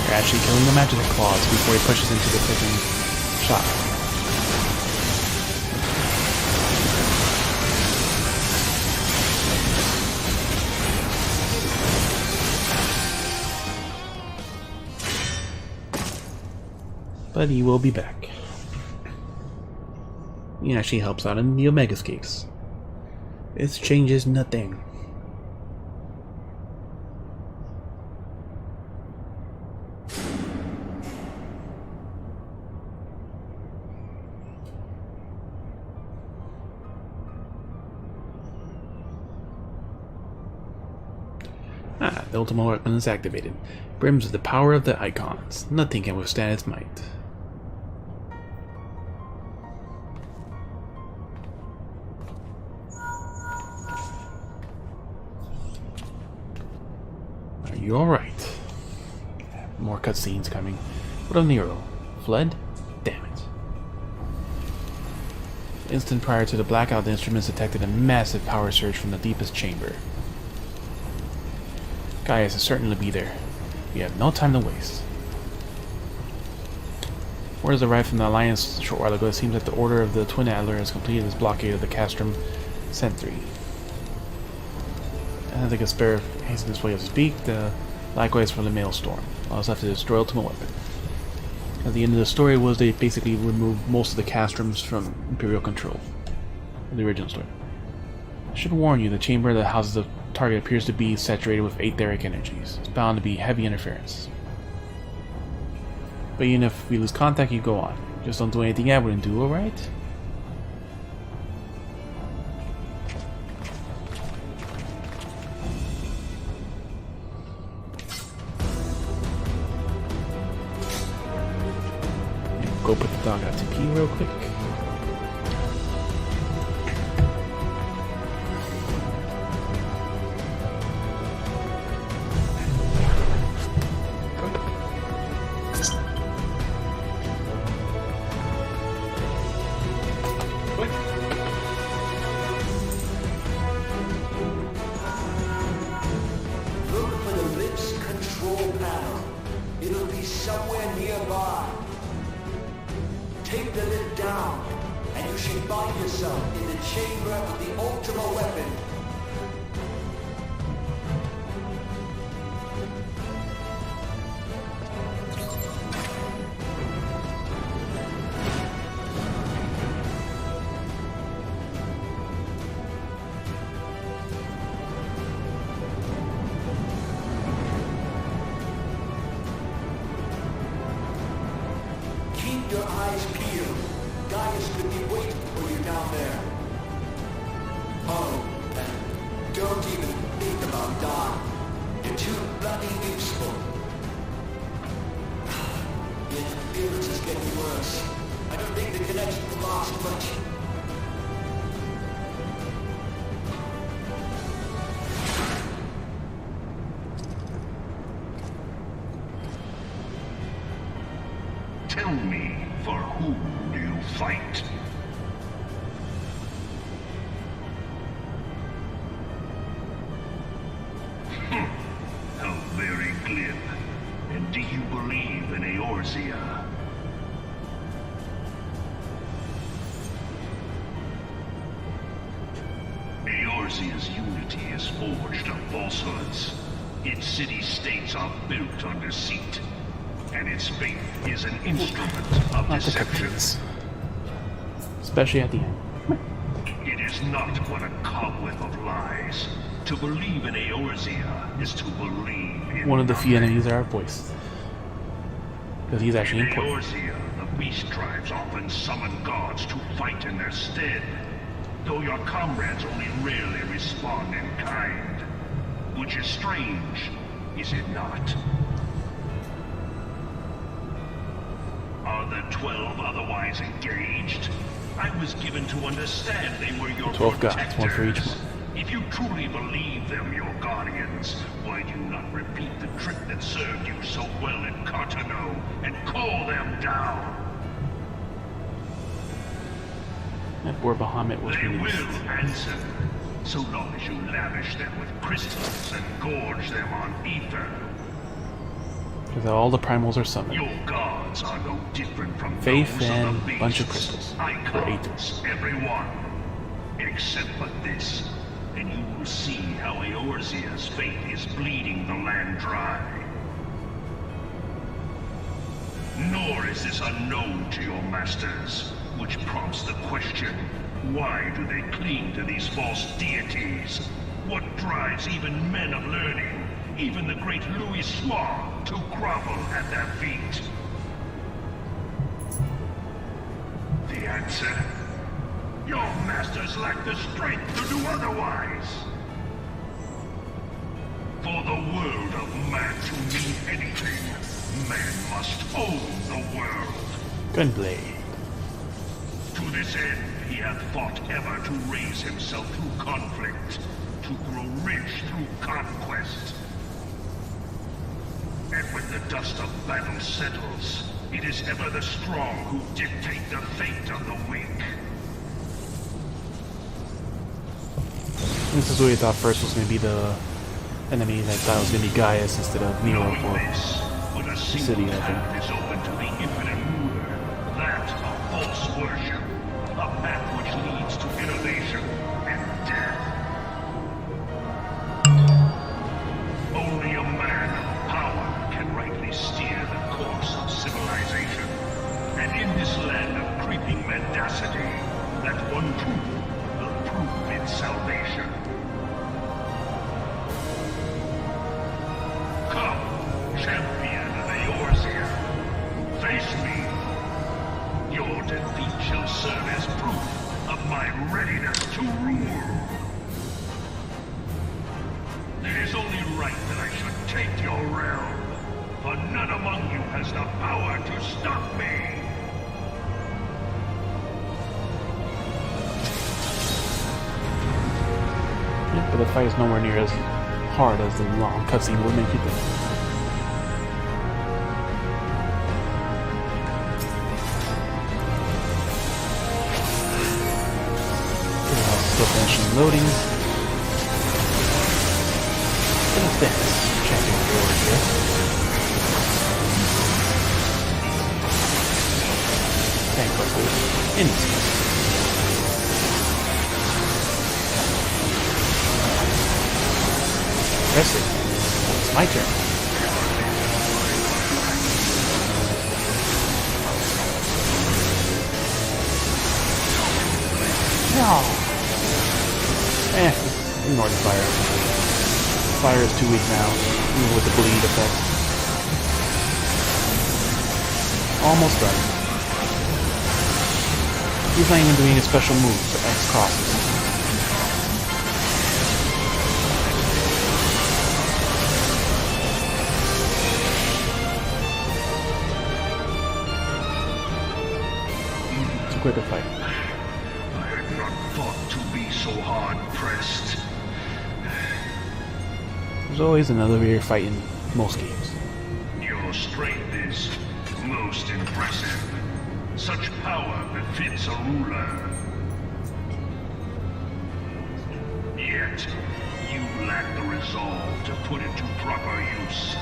Actually killing the magic claws before he pushes into the freaking shot. But he will be back. He actually helps out in the Omega Escapes. This changes nothing. The ultimate weapon is activated. Brims with the power of the icons. Nothing can withstand its might. Are you alright? More cutscenes coming. What of Nero? Fled? Damn it. Instant prior to the blackout, the instruments detected a massive power surge from the deepest chamber. Gaius is certain to be there. We have no time to waste. Orders arrived from the Alliance a short while ago. It seems that the Order of the Twin Adler has completed its blockade of the Castrum Meridianum. I don't think a spare hasten this way as to speak. Likewise for the Maelstrom. All that's left to destroy Ultimate Weapon. At the end of the story was they basically removed most of the Castrums from Imperial control. In the original story. I should warn you, the chamber that houses the target appears to be saturated with aetheric energies. It's bound to be heavy interference. But even if we lose contact, you go on. Just don't do anything I wouldn't do, alright? Go put the dog out to pee real quick. Take the lid down, and you should find yourself in the chamber of the ultimate weapon. Keep your eyes peeled. Gaius could be waiting for you down there. Oh, and don't even think about dying. You're too bloody useful. The interference is getting worse. I don't think the connection will last much. Tell me, for whom do you fight? in Eorzea. Eorzea's unity is forged of falsehoods. Its city-states are built on deceit, and its faith is an instrument of Not the deception. cookies. Especially at the end. It is not but a cobweb of lies. To believe in Eorzea is to believe in One of the few nothing. enemies that are voiced. Because he's actually In important. Eorzea, the beast tribes often summon gods to fight in their stead, though your comrades only rarely respond in kind. Which is strange, is it not? Are the 12 otherwise engaged? I was given to understand they were your 12 gods, one for each protectors. one. If you truly believe them your guardians, why do you not repeat the trick that served you so well in Cartano and call them down? That poor Bahamut was They released. will answer, so long as you lavish them with crystals and gorge them on ether. Because all the primals are summoned. Your gods are no different from Faith those and of the beasts. bunch of crystals. Icons, everyone. Except for this, and you will see how Eorzea's faith is bleeding the land dry. Nor is this unknown to your masters, which prompts the question, why do they cling to these false deities? What drives even men of learning, even the great Louis Soir, to grovel at their feet? The answer? Your masters lack the strength to do otherwise. For the world of man to mean anything, man must own the world. Gunblade. To this end, he hath fought ever to raise himself through conflict, to grow rich through conquest. And when the dust of battle settles, it is ever the strong who dictate the fate of the weak. This is what we thought first was going to be the enemy. I thought it was going to be Gaius instead of Nero Knowing for this, but a single Dissidia, I path is open to the infinite ruler, that of false worship, a path which leads to innovation and death. Only a man of power can rightly steer the course of civilization, and in this land of creeping mendacity, that one truth will prove its salvation. Come, champion of Eorzea, face me. Your defeat shall serve as proof of my readiness to rule. It is only right that I should take your realm, for none among you has the power to stop me. Yeah, but the fight is nowhere near as hard as the long cutscene would make you think. Still finishing loading. Gonna finish checking the order here. Tank buckles in this case. Impressive. It's my turn. No. Ignore the fire. Fire is too weak now, even with the bleed effect. Almost done. He's not even doing a special move for X crosses. It's quite a fight. I had not thought to be so hard-pressed. There's always another weird fight in most games. Your strength is most impressive. Such power befits a ruler. Yet, you lack the resolve to put it to proper use.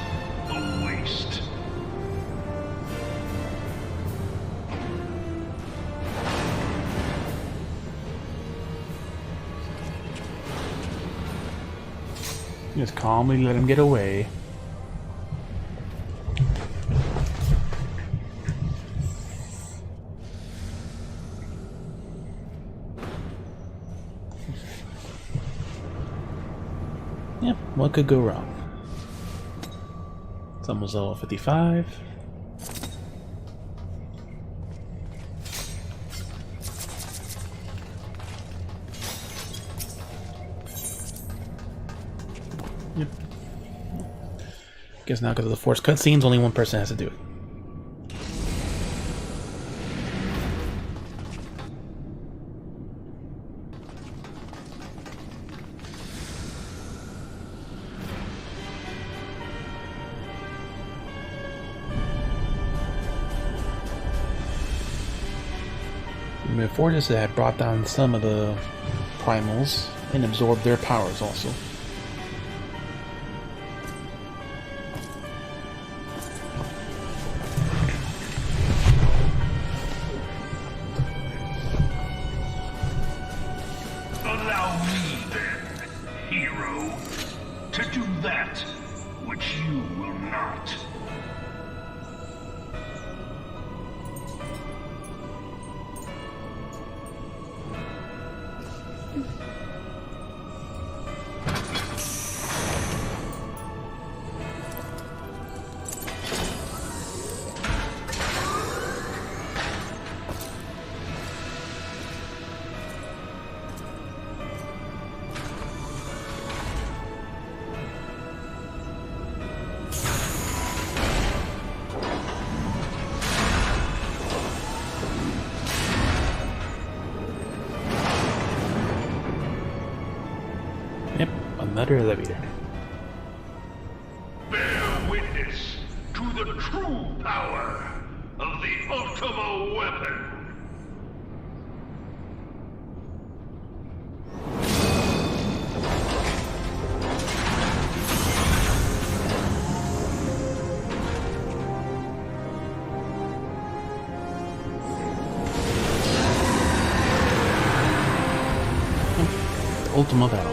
A waste. Just calmly let him get away. Yeah, what could go wrong? It's almost level 55. Yep. Guess now because of the forced cutscenes, only one person has to do it. Before this, it had brought down some of the primals and absorbed their powers also. Allow me then, hero, to do that which you will not. Yep, another elevator. Bear witness to the true power of the Ultima weapon. Ultima battle.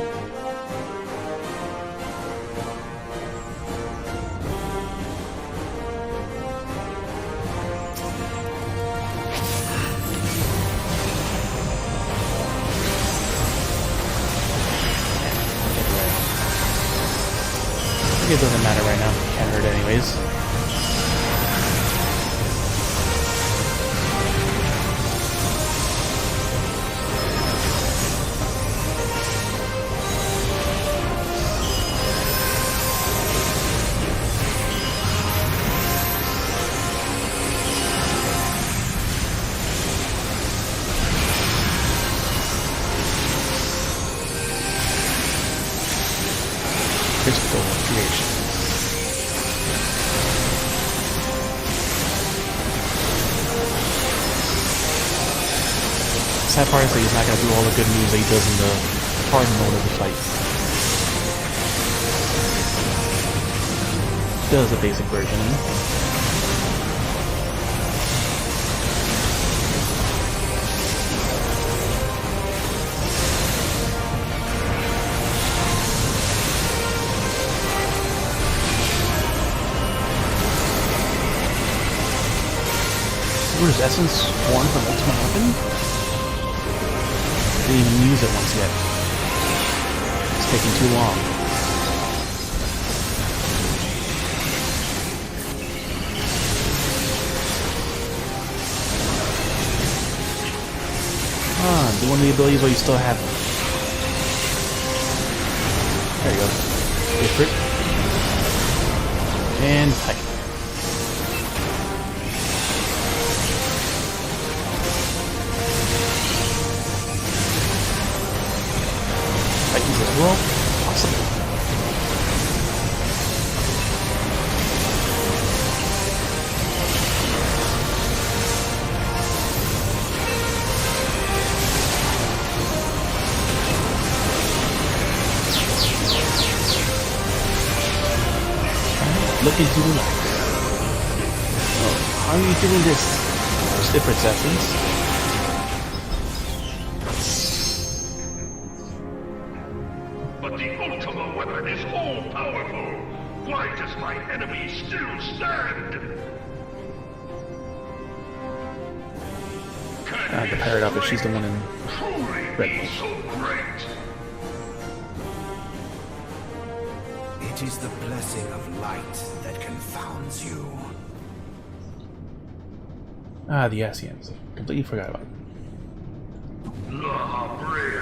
It doesn't matter right now. Can't hurt anyways. Crystal creation. Sad part is that he's not going to do all the good moves that he does in the hard mode of the fight. Does the basic version. Where's Essence born from Ultimate Weapon? Didn't even use it once yet. It's taking too long. Do one of the abilities while you still have them. There you go. Wait for it. And fight. As well? Awesome. Look into the light. Oh, how are you doing this? There's different sessions. But the Ultima weapon is all The pirate outfit, she's the one in red. So great. It is the blessing of light that confounds you. Ah, the Asians. Completely forgot about it. La Brea.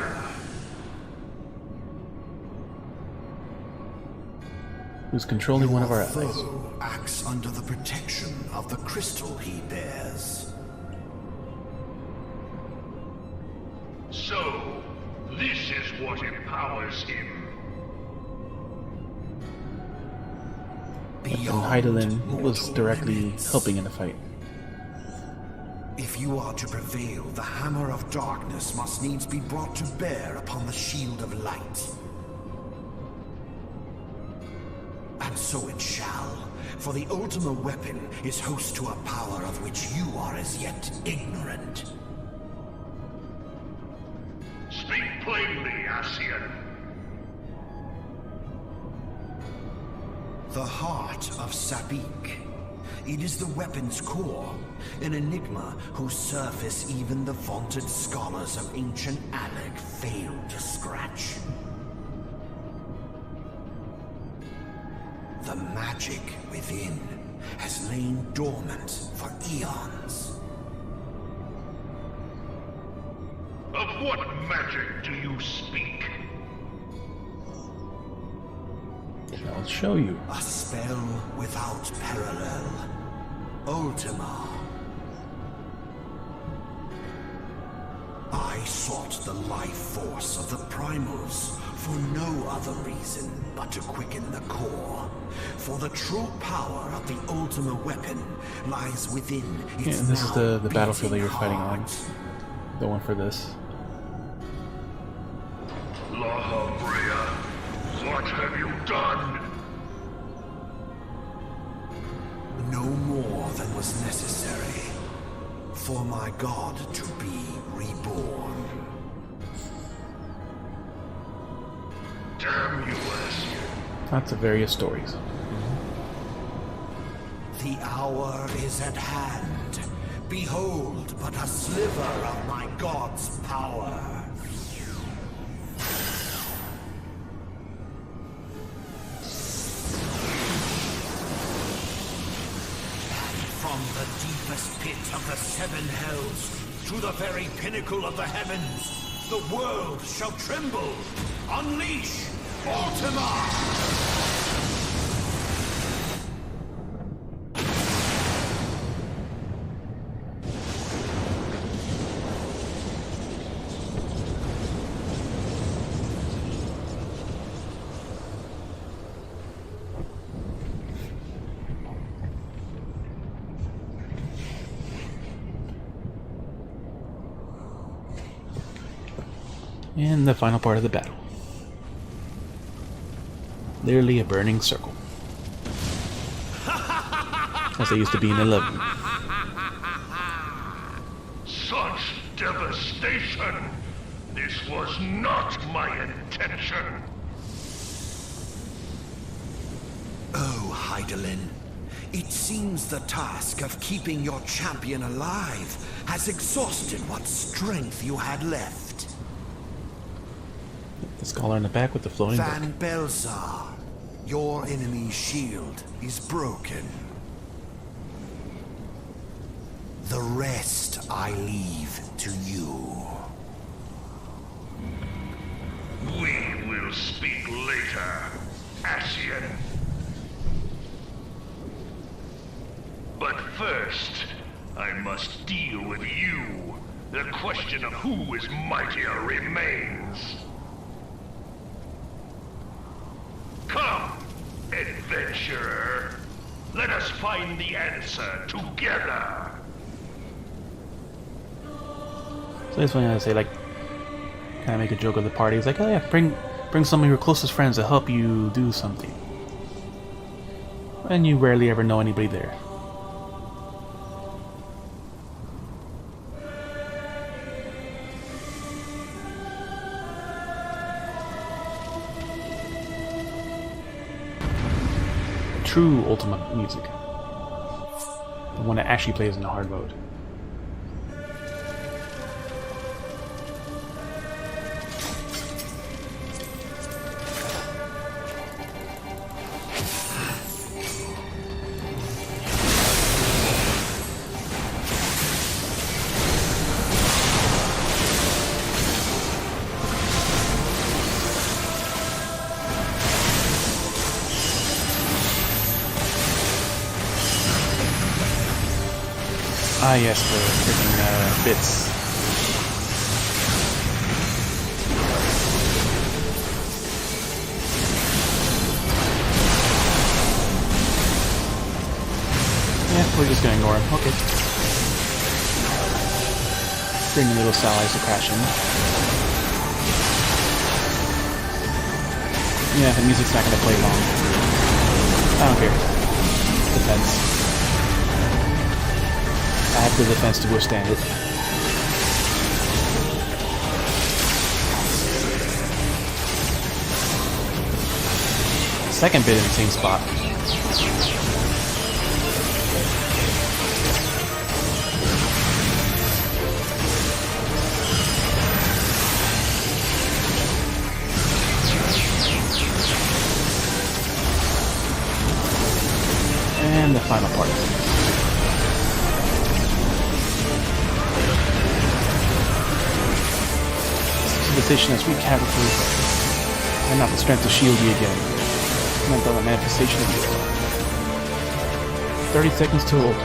Who's controlling one of our Your allies. foe acts under the protection of the crystal he bears. So, this is what empowers him. And Heidelin was directly helping in the fight. If you are to prevail, the hammer of darkness must needs be brought to bear upon the shield of light. And so it shall, for the Ultima weapon is host to a power of which you are as yet ignorant. Speak plainly, Asian. The heart of Sabik. It is the weapon's core, an enigma whose surface even the vaunted scholars of ancient Alec failed to scratch. The magic within has lain dormant for eons. Of what magic do you speak? I'll show you. A spell without parallel. Ultima. I sought the life force of the primals for no other reason but to quicken the core. For the true power of the Ultima weapon lies within its Yeah, and this is now the battlefield that you're beating fighting on. heart. The one for this. La Brea, what have you done? No more than was necessary for my god to be reborn. Damn you, Asian. Lots of various stories. The hour is at hand. Behold but a sliver of my god's power. From the deepest pit of the seven hells to the very pinnacle of the heavens, the world shall tremble. Unleash Ultima! And the final part of the battle. Literally a burning circle. As they used to be in 11. Such devastation! This was not my intention! Oh, Heidelin. It seems the task of keeping your champion alive has exhausted what strength you had left. The scholar in the back with the floating book. Van Belzar, your enemy's shield is broken. The rest I leave to you. We will speak later, Asian. But first, I must deal with you. The question of who is mightier remains. Come, adventurer. Let us find the answer together. So that's when I say, like, kind of make a joke of the party. It's like, oh yeah, bring some of your closest friends to help you do something. And you rarely ever know anybody there. True Ultima music. The one that actually plays in the hard mode. Ah, yes, the freaking bits. Yeah, we're just gonna ignore him. Okay. Bring the little allies to crash in. Yeah, the music's not gonna play long. I don't care. Defense. I have the defense to withstand it. Second bit in the same spot. And the final part. Manifestation as weak habit for and not the strength to shield you again. Meant on the manifestation of you. 30 seconds to ult.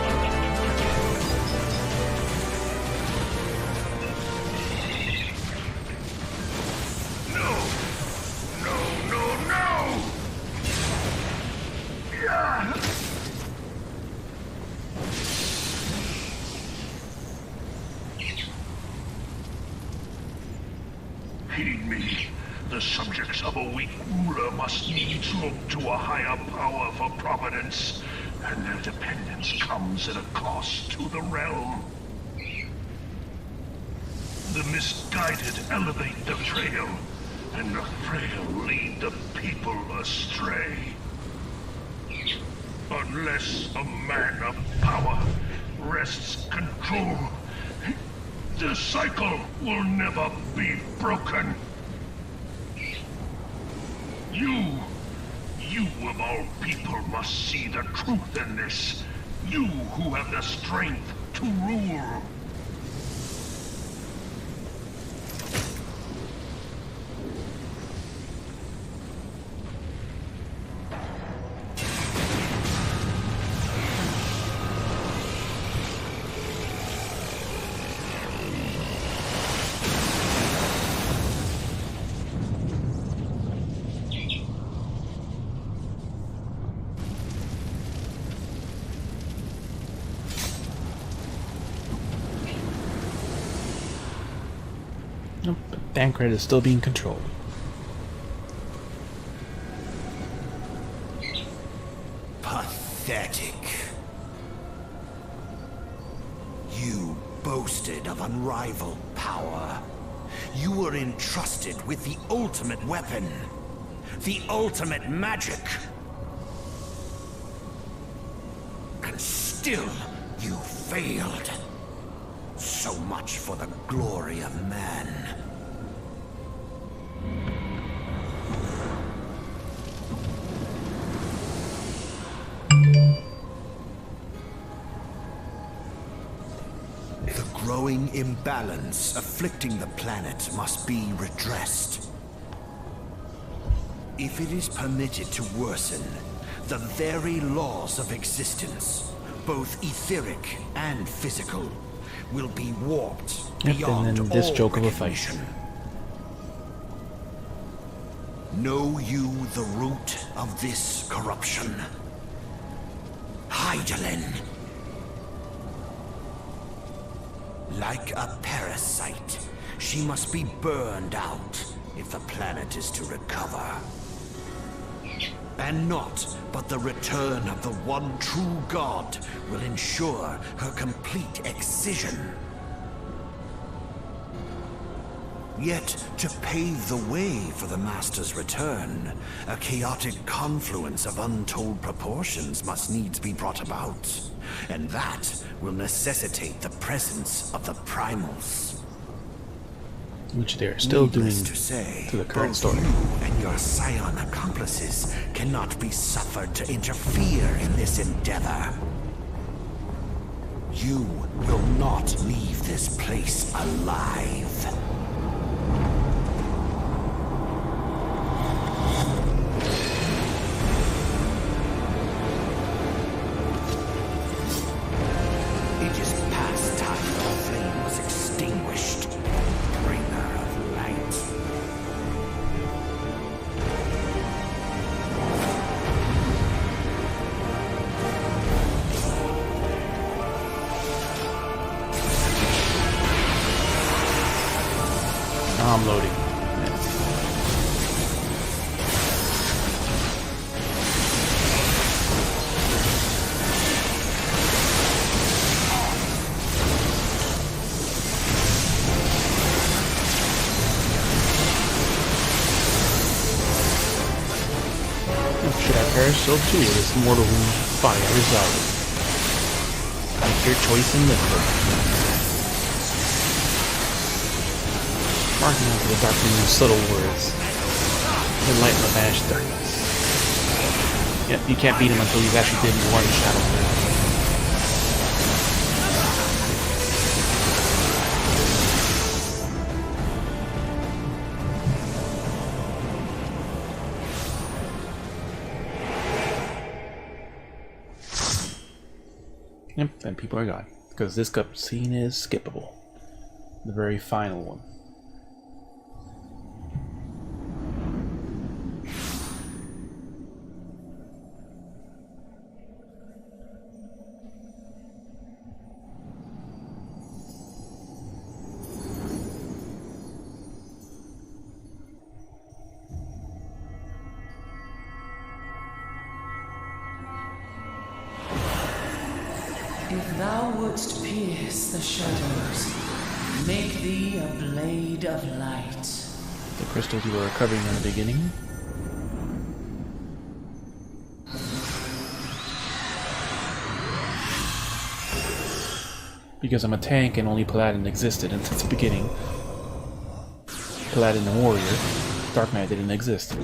Heed me. The subjects of a weak ruler must needs look to a higher power for providence, and their dependence comes at a cost to the realm. The misguided elevate the frail, and the frail lead the people astray. Unless a man of power wrests control, the cycle will never be broken. You of all people must see the truth in this. You who have the strength to rule. Nope, but Thancred is still being controlled. Pathetic. You boasted of unrivaled power. You were entrusted with the ultimate weapon. The ultimate magic. And still, you failed. So much for the glory of man. The growing imbalance afflicting the planet must be redressed. If it is permitted to worsen, the very laws of existence, both etheric and physical, will be warped beyond and then this all joke of a fight. recognition. Know you the root of this corruption? Hydaelyn. Like a parasite, she must be burned out if the planet is to recover. And naught but the return of the one true god will ensure her complete excision. Yet, to pave the way for the Master's return, a chaotic confluence of untold proportions must needs be brought about. And that will necessitate the presence of the primals. Which they're still doing Needless to say, to the current both story. you and your scion accomplices cannot be suffered to interfere in this endeavor. You will not leave this place alive. It is past time the flame was extinguished. Bringer of light. I'm loading. Should I perish so too with this mortal fire resolved? Make your choice in limbo. Marking out the dark meaning subtle words. Enlighten the banished darkness. Yep, you can't beat him until you've actually did one shadow burn. Yep, and people are gone. Because this cutscene is skippable. The very final one. If thou wouldst pierce the shadows, make thee a blade of light. The crystals you were recovering in the beginning. Because I'm a tank and only Paladin existed since the beginning. Paladin and Warrior. Dark Knight didn't exist.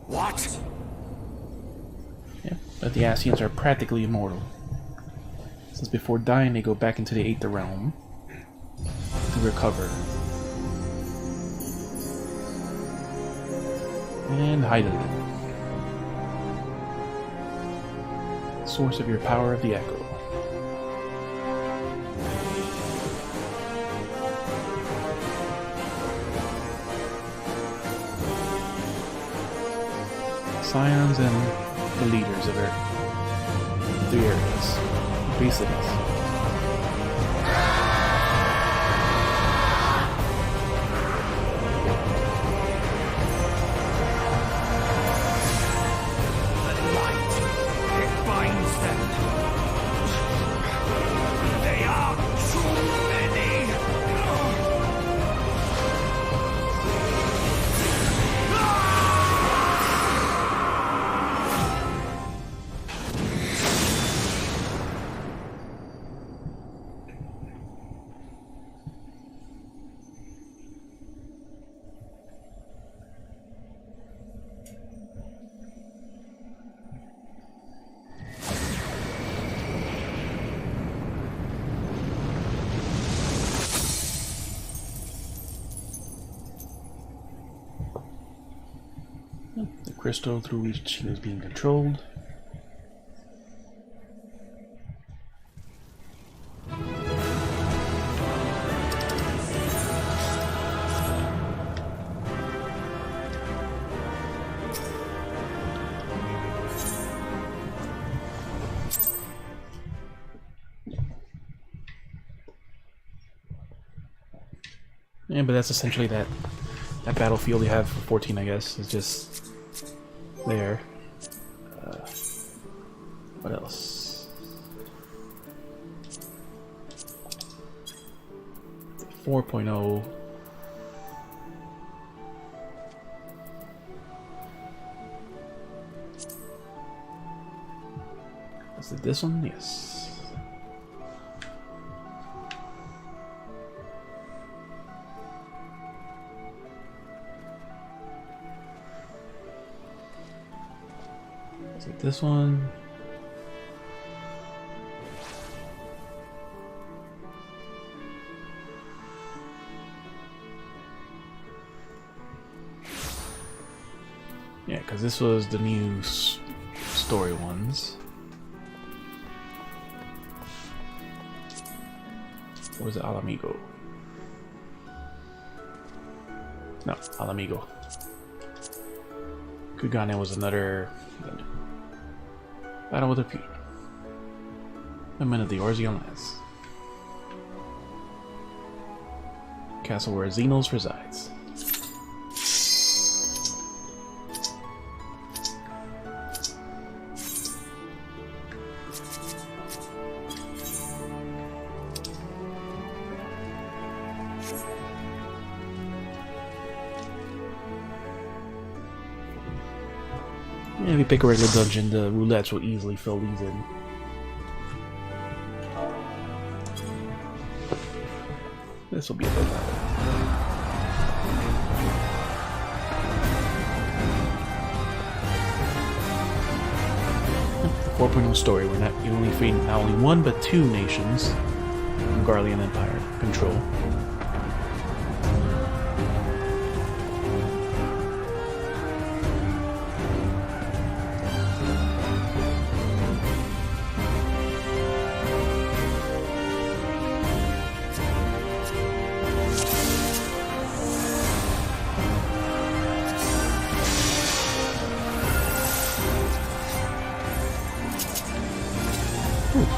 What? Yeah, but the Ascians are practically immortal. Since before dying they go back into the Aether Realm to recover. And hide it. Source of your power of the Echo. Scions and the leaders of Earth. 3 areas. 3 cities. The light, it binds them. They are too many. The crystal through which she was being controlled. Yeah, but that's essentially that battlefield you have for 14, I guess. It's just there. What else? 4.0. Is it this one? Yes. Is it this one? Yeah, because this was the new story ones. Or was it Alamigo? No, Alamigo. Kugane was another battle with repute. The men of the Orzion lands. Castle where Zenos resides. Yeah, if you pick a regular dungeon, the roulettes will easily fill these in. This will be a bit better. 4.0 story. We're not only freeing not only one but two nations from Garlean Empire control.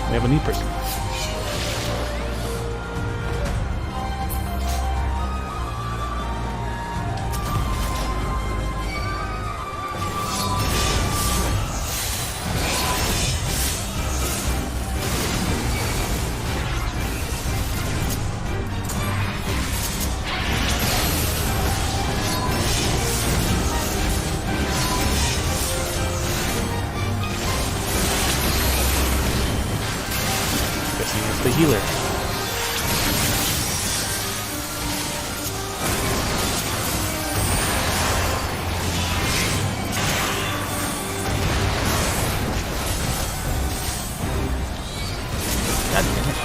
We have a new person. The healer. God damn it.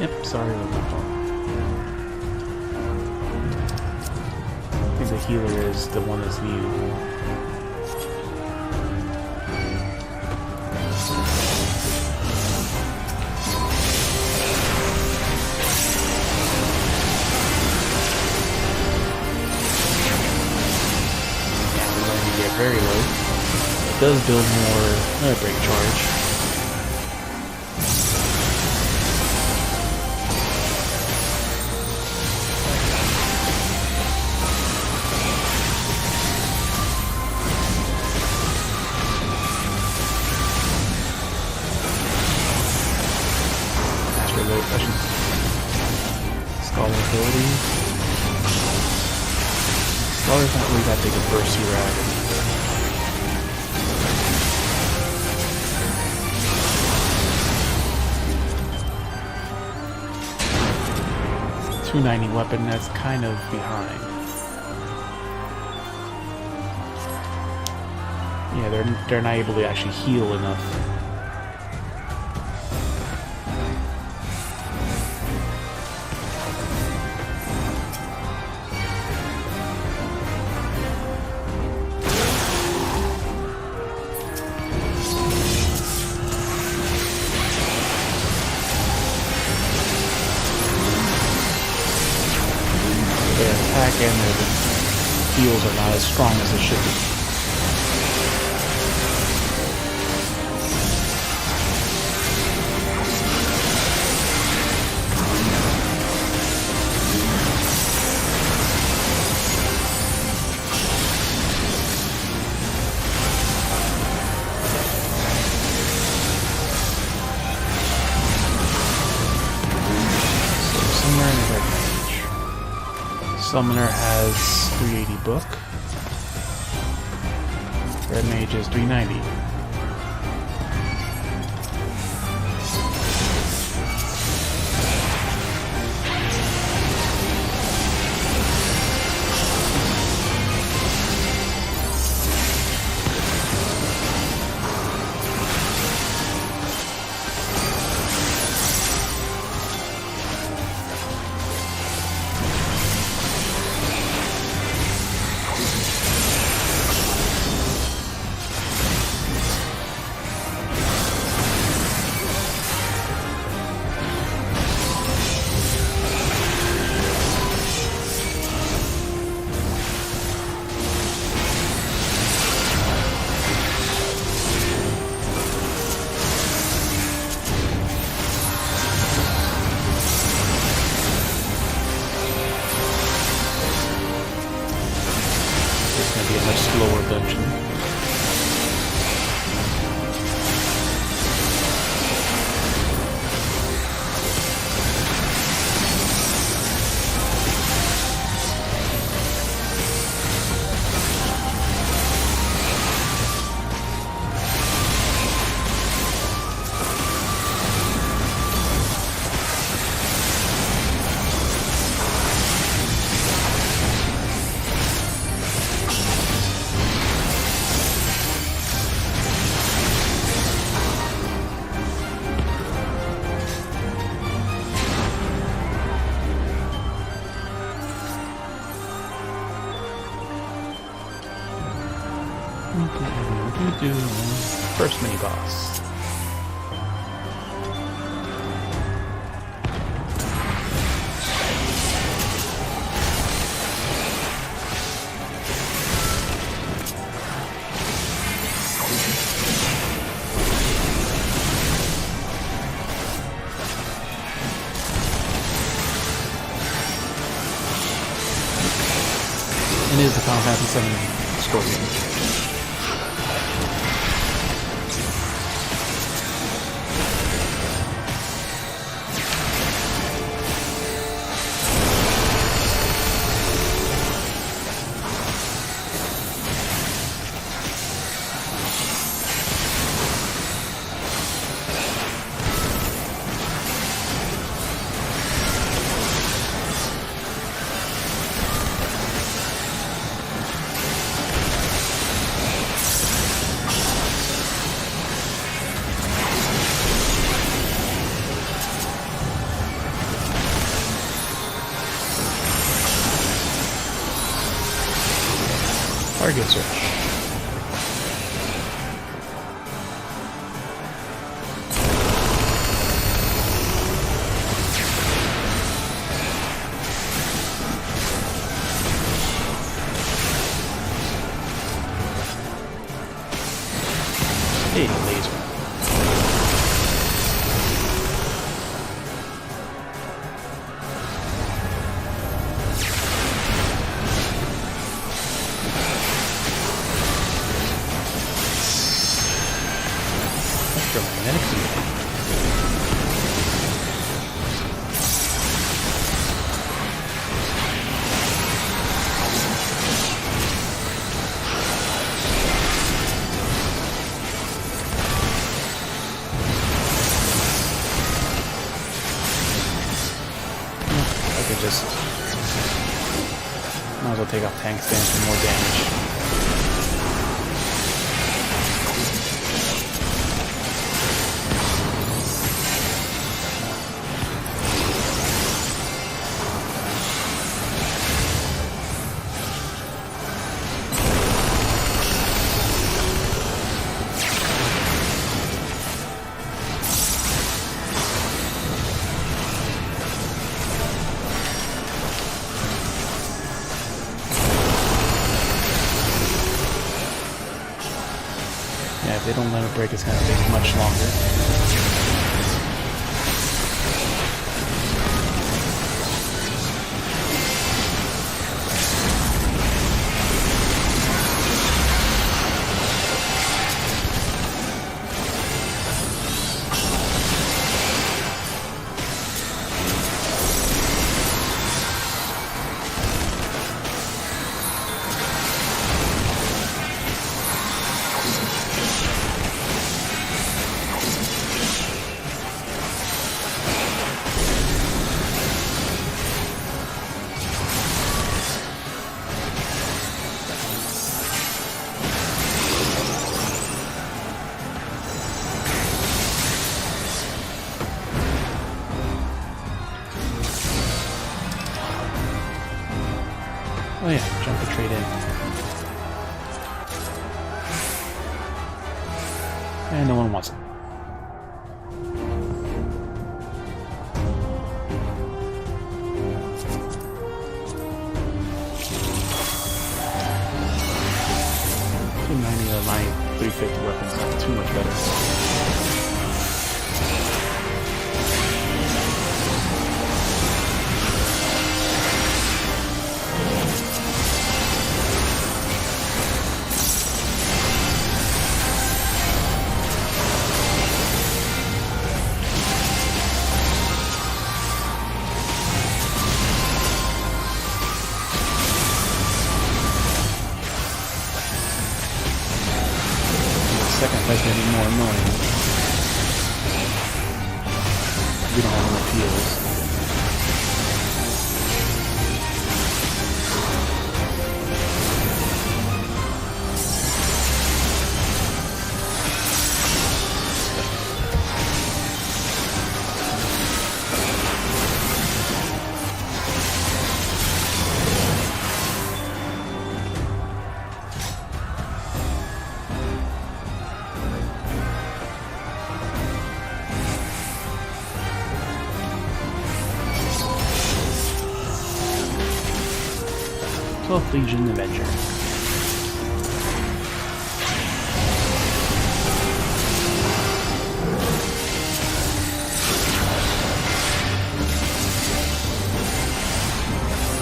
Yep, sorry about my fault. I think the healer is the one that's new. does build more break charge. Scholar ability. Scholar's not really that big a burst here either. .290 weapon, that's kind of behind. Yeah, they're not able to actually heal enough. And their heals are not as strong as they should be. So somewhere in the Summoner has 380 book. Red Mage is 390. Slower dungeon. First mini boss. It is the Final Fantasy VII Scorpion. Target search. Hey, laser. Might as well take off tank stance for more damage. Yeah, if they don't let it break, it's going to take much longer. Oh yeah, jump the trade in. And no one wants it. $290 of my 350 weapons not too much better. Second fight gonna be more annoying. We don't have enough heals. Legion Avenger.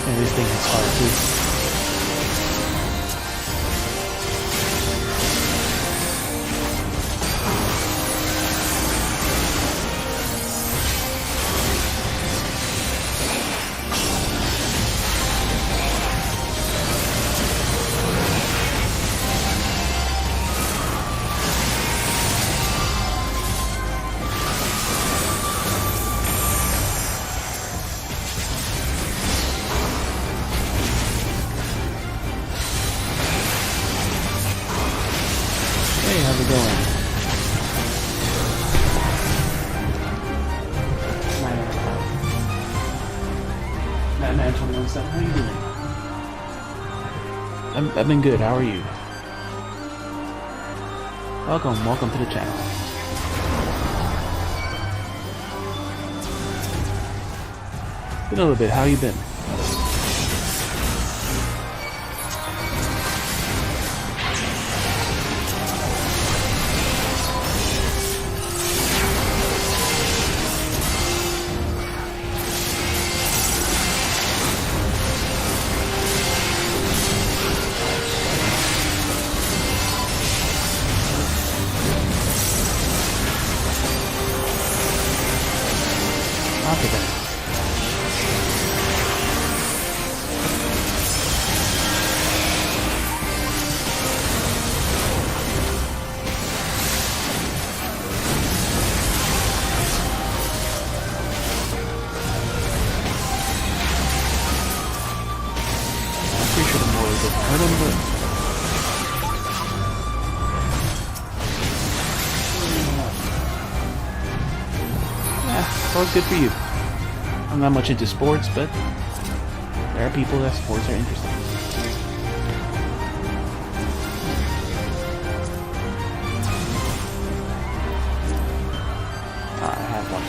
And this thing is hard too. How's it going? Man, 21-7, how you doing? I've been good, how are you? Welcome to the channel. Been a little bit, how you been? Pretty sure the mortars doesn't hurt him, but... Well, good for you. I'm not much into sports, but there are people that sports are interesting. I have one.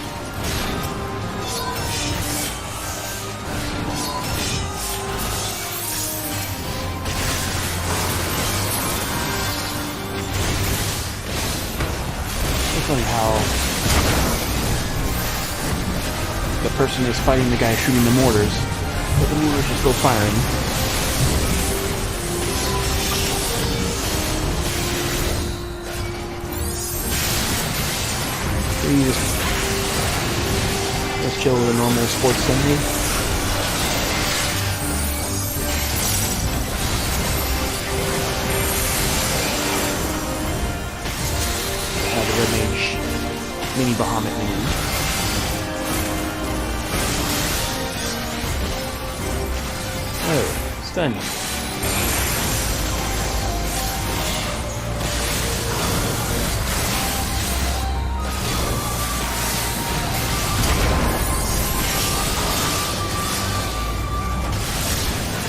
It's funny how the person is fighting the guy shooting the mortars, but the mortars are still firing. So you just chill with a normal sports scenery. The Red Mage mini Bahamut man. Oh, stun.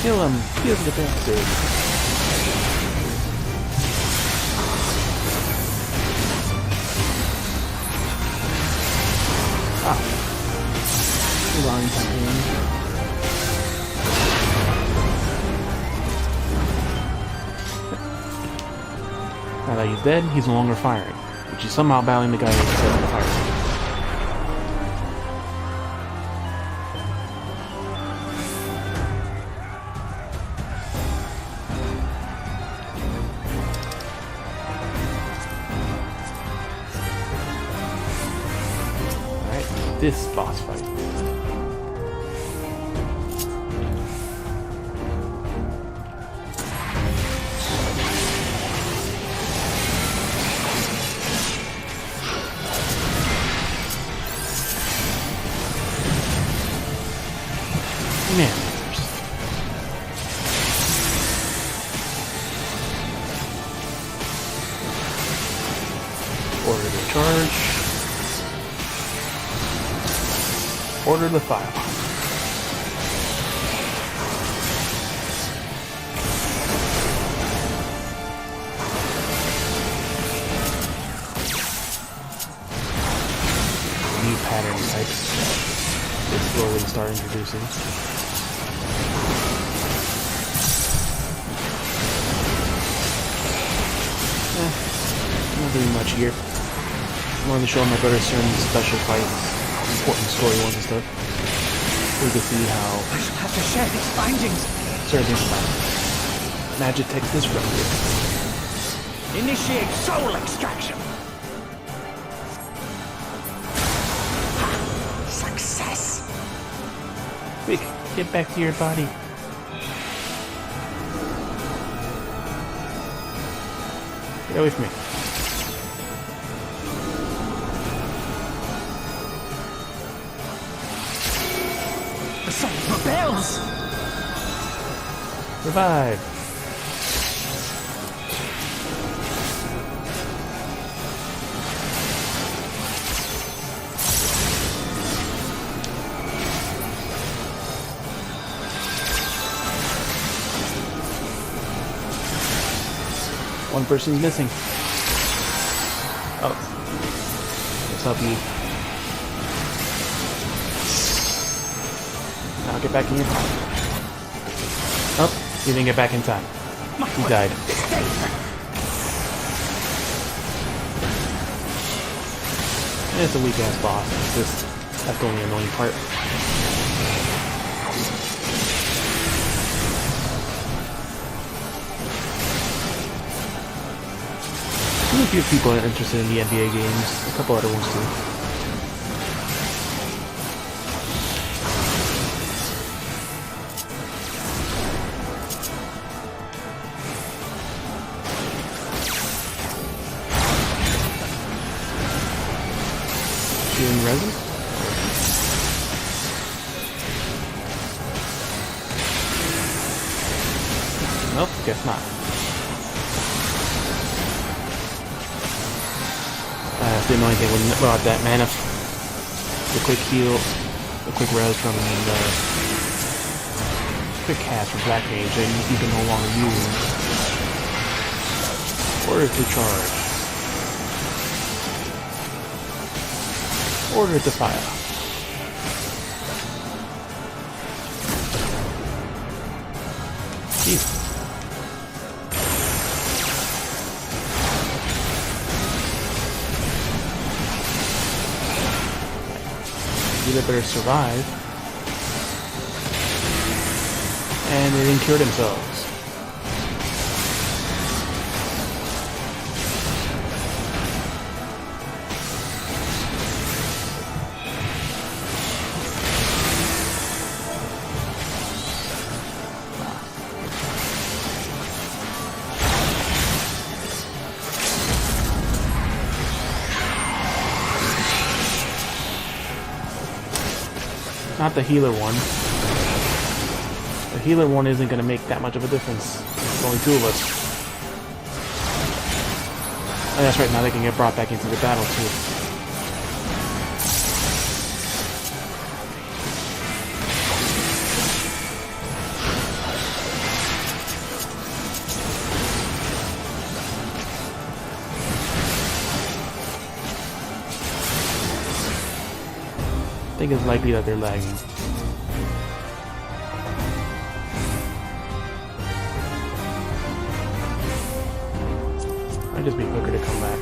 Kill him! Kill the bastard! Ah. Wrong time. Now that he's dead, he's no longer firing, which is somehow battling the guy who's setting the fire. Alright, this boss fight. Order the charge. Order the file. New pattern types they slowly start introducing. Not doing much here. I wanted to show my brother certain special fights, important story ones and stuff. So you can see how I shall have to share these findings. certain things about Magitech disrupted. Initiate soul extraction. Success. Quick, get back to your body. Get away from me. The soul rebels. Revive. One person's missing. Oh. Let's help you. Now get back in your car. Oh, you didn't get back in time. He died. And it's a weak ass boss. That's the only annoying part. There's a few people are interested in the NBA games, a couple other ones too. Shooting resin? Nope, guess not. That's the annoying thing about that, man. If the quick heal, the quick res from the quick cast from Black Mage, and you can no longer use. Order to charge. Order to fire. Jesus. You better survive. And they didn't cure themselves. Not the healer one. The healer one isn't going to make that much of a difference. There's only two of us. Oh, that's right, now they can get brought back into the battle too. I think it's likely that they're lagging. Might just be quicker to come back.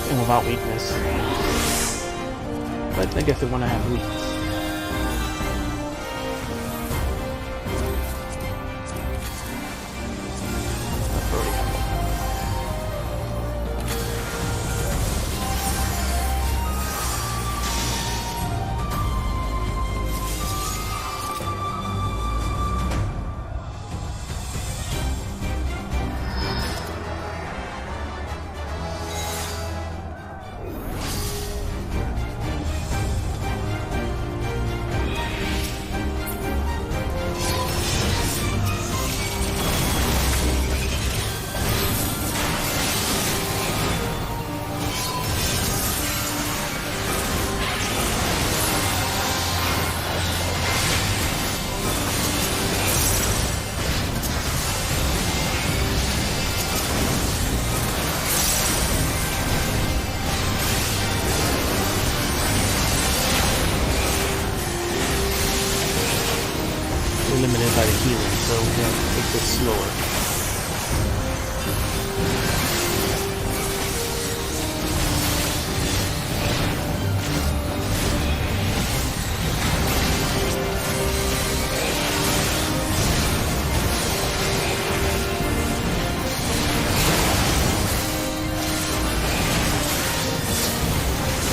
And without weakness. But I guess they want to have weakness. Limited by the healing, so we have to take this slower.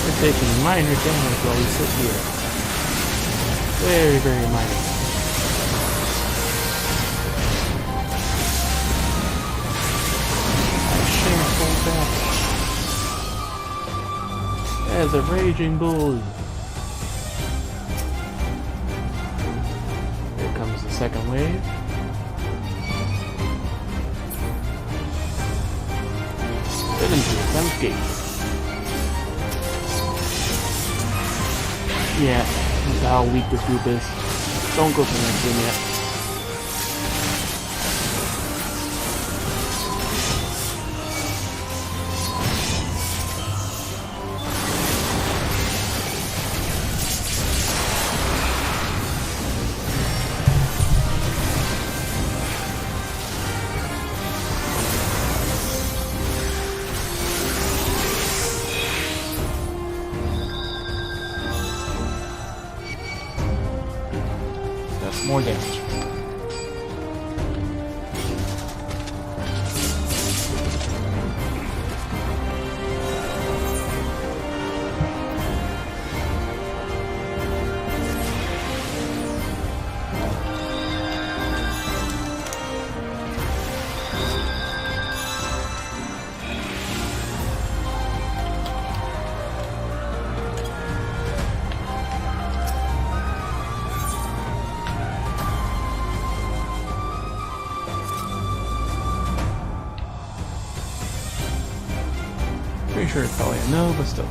We're taking minor damage while we sit here. Very, very minor. As a raging bull. Here comes the second wave. Get into the 10th gate. Yeah, look how weak this group is. Don't go to the next room yet. More damage. sure it's probably a no, but still.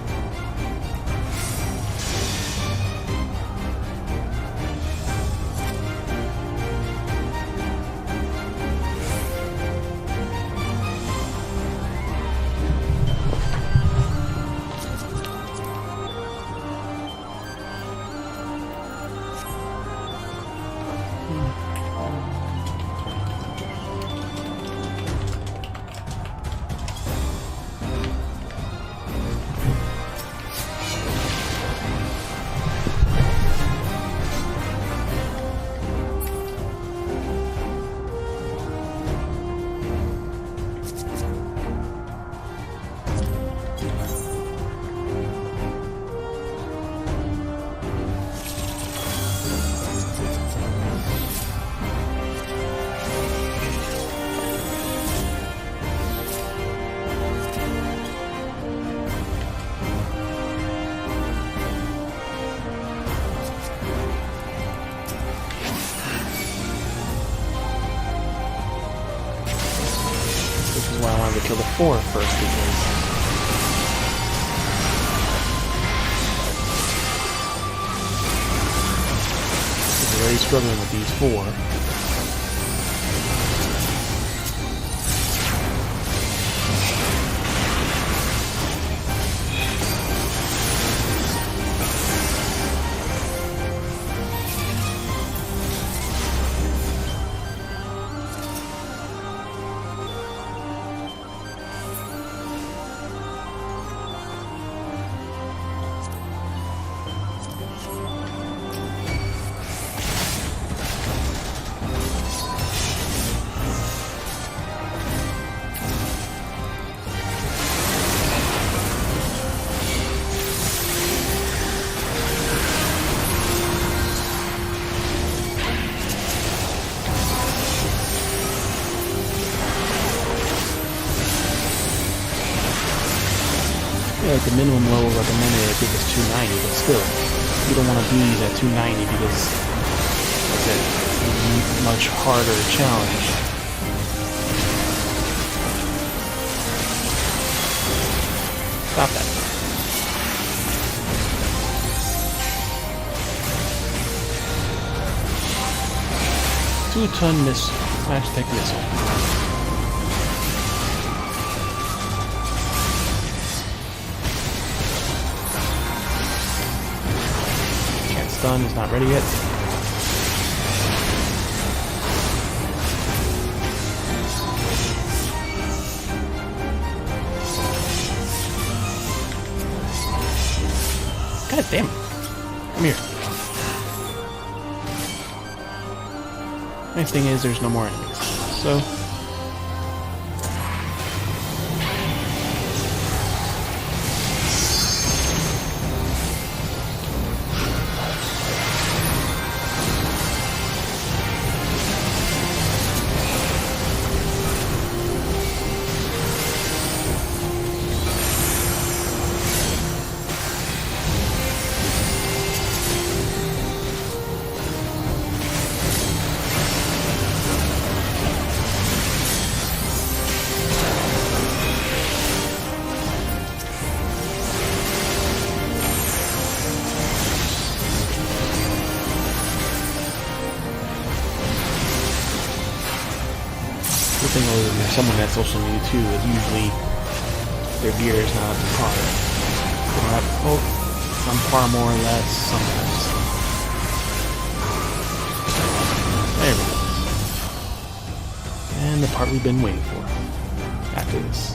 Why I wanted to kill the 4 first, because he's already struggling with these 4. Yeah, like the minimum level recommended I think is 290, but still, you don't want to be at 290 because it's a much harder challenge. Stop that. 2-ton missile, smash tech missile. Stun is not ready yet. God damn it. Come here. Nice thing is there's no more enemies. So the thing with there's someone that's also new too is usually their gear is not up to par. They don't have, oh, on par more or less sometimes. There we go. And the part we've been waiting for after this.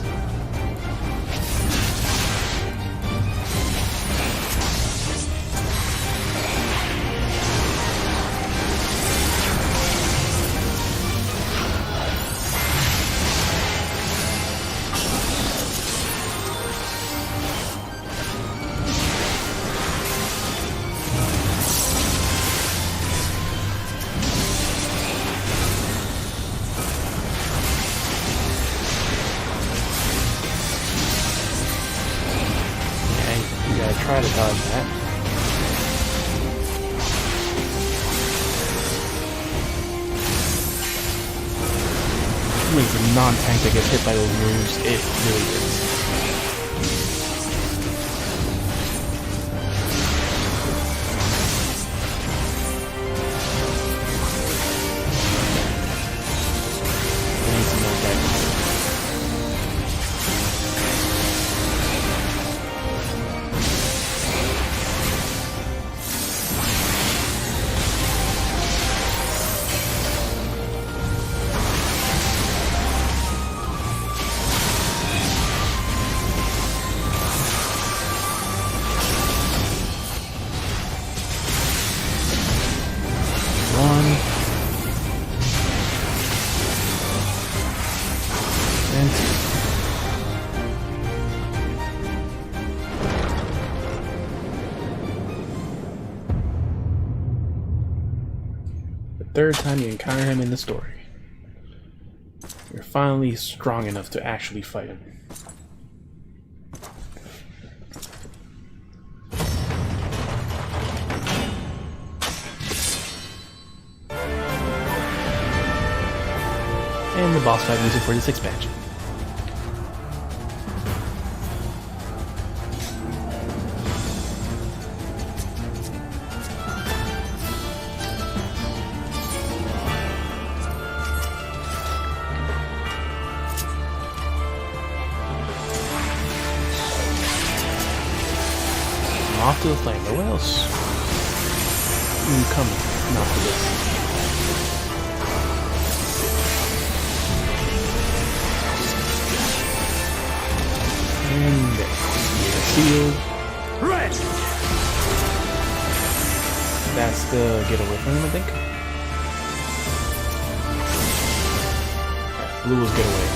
Try to dodge that. I mean, it's a non-tank that gets hit by those moves. It really is. third time you encounter him in the story. You're finally strong enough to actually fight him. And the boss fight music for this expansion. Off to the flame, but what else? Coming, not for this. And sealed. Red! That's the get away from him, I think. Right, blue was get away.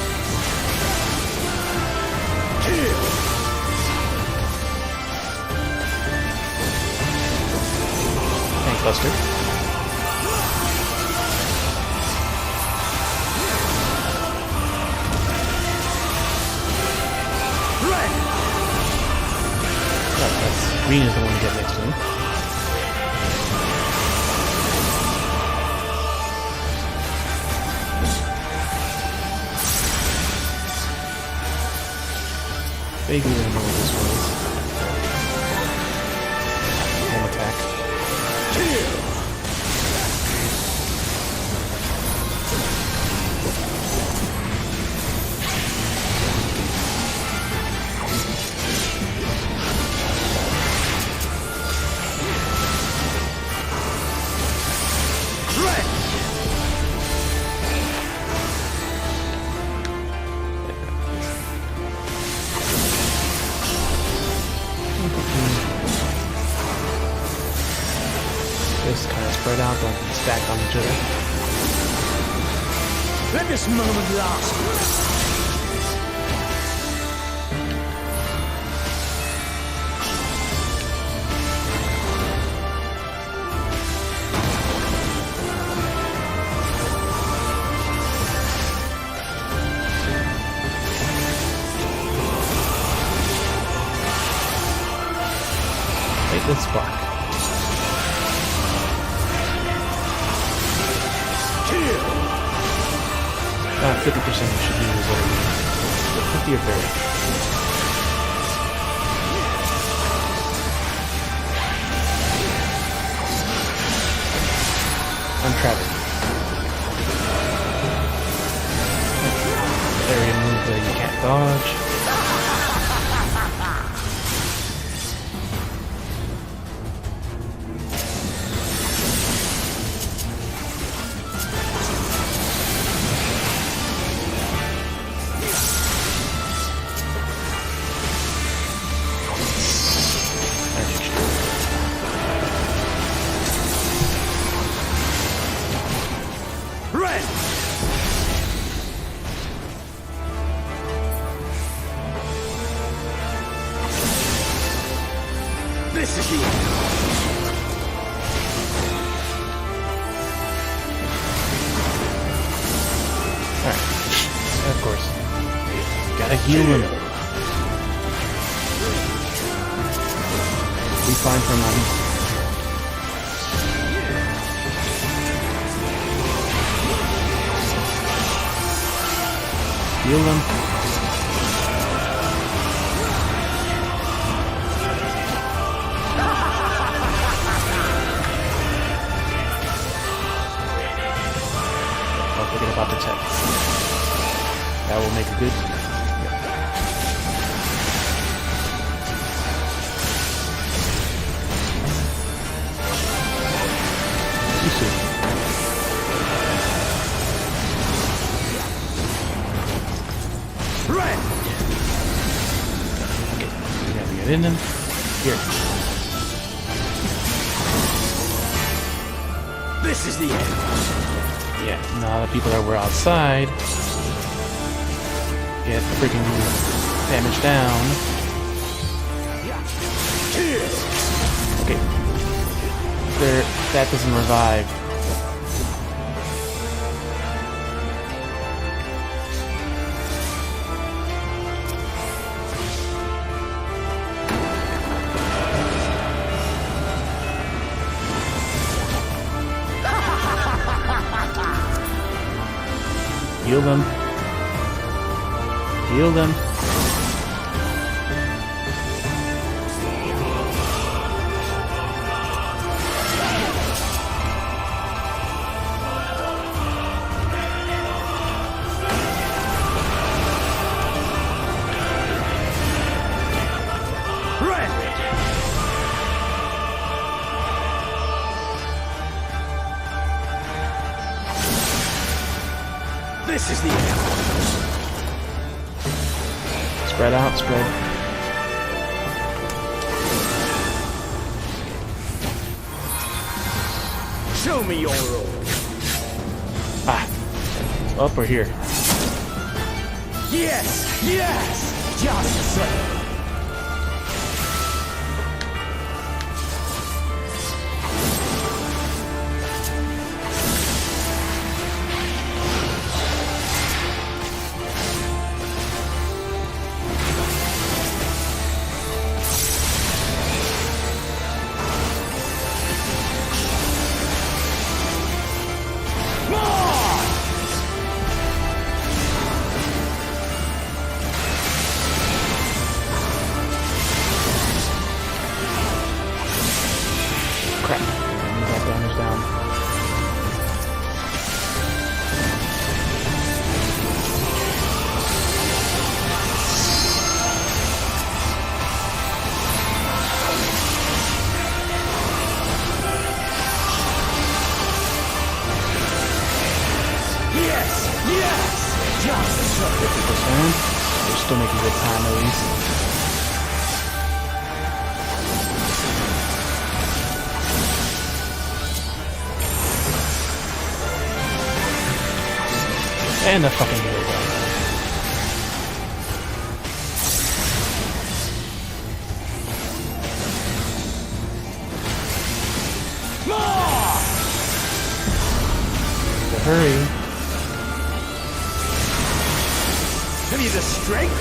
Thanks, Buster. Green is the one to get next to him. Vaguely remember what this was. Home attack. Just kind of spread out, don't be stacked on each other. Let this moment last. Wait, let's spark. 50% you should use whatever you need. 50 or 30. Untrapped. Area move that you can't dodge. This is the end. Alright. Of course. Gotta heal him. Be fine for a moment. Heal him. Don't forget about the tech. That will make a good... You see. Red! Okay, we gotta get in them. Here. This is the end. Yeah, now the people that were outside get freaking damage down. Okay. That doesn't revive Heal them. Heal them. This is the end. Spread out, spread. Show me your role. Ah. Up or here? Yes, yes, just so. Crap. Move that damage down. Yes, yes, just so. 50%. We're still making good time at least. And a fucking hero gun. So hurry. Have you the strength?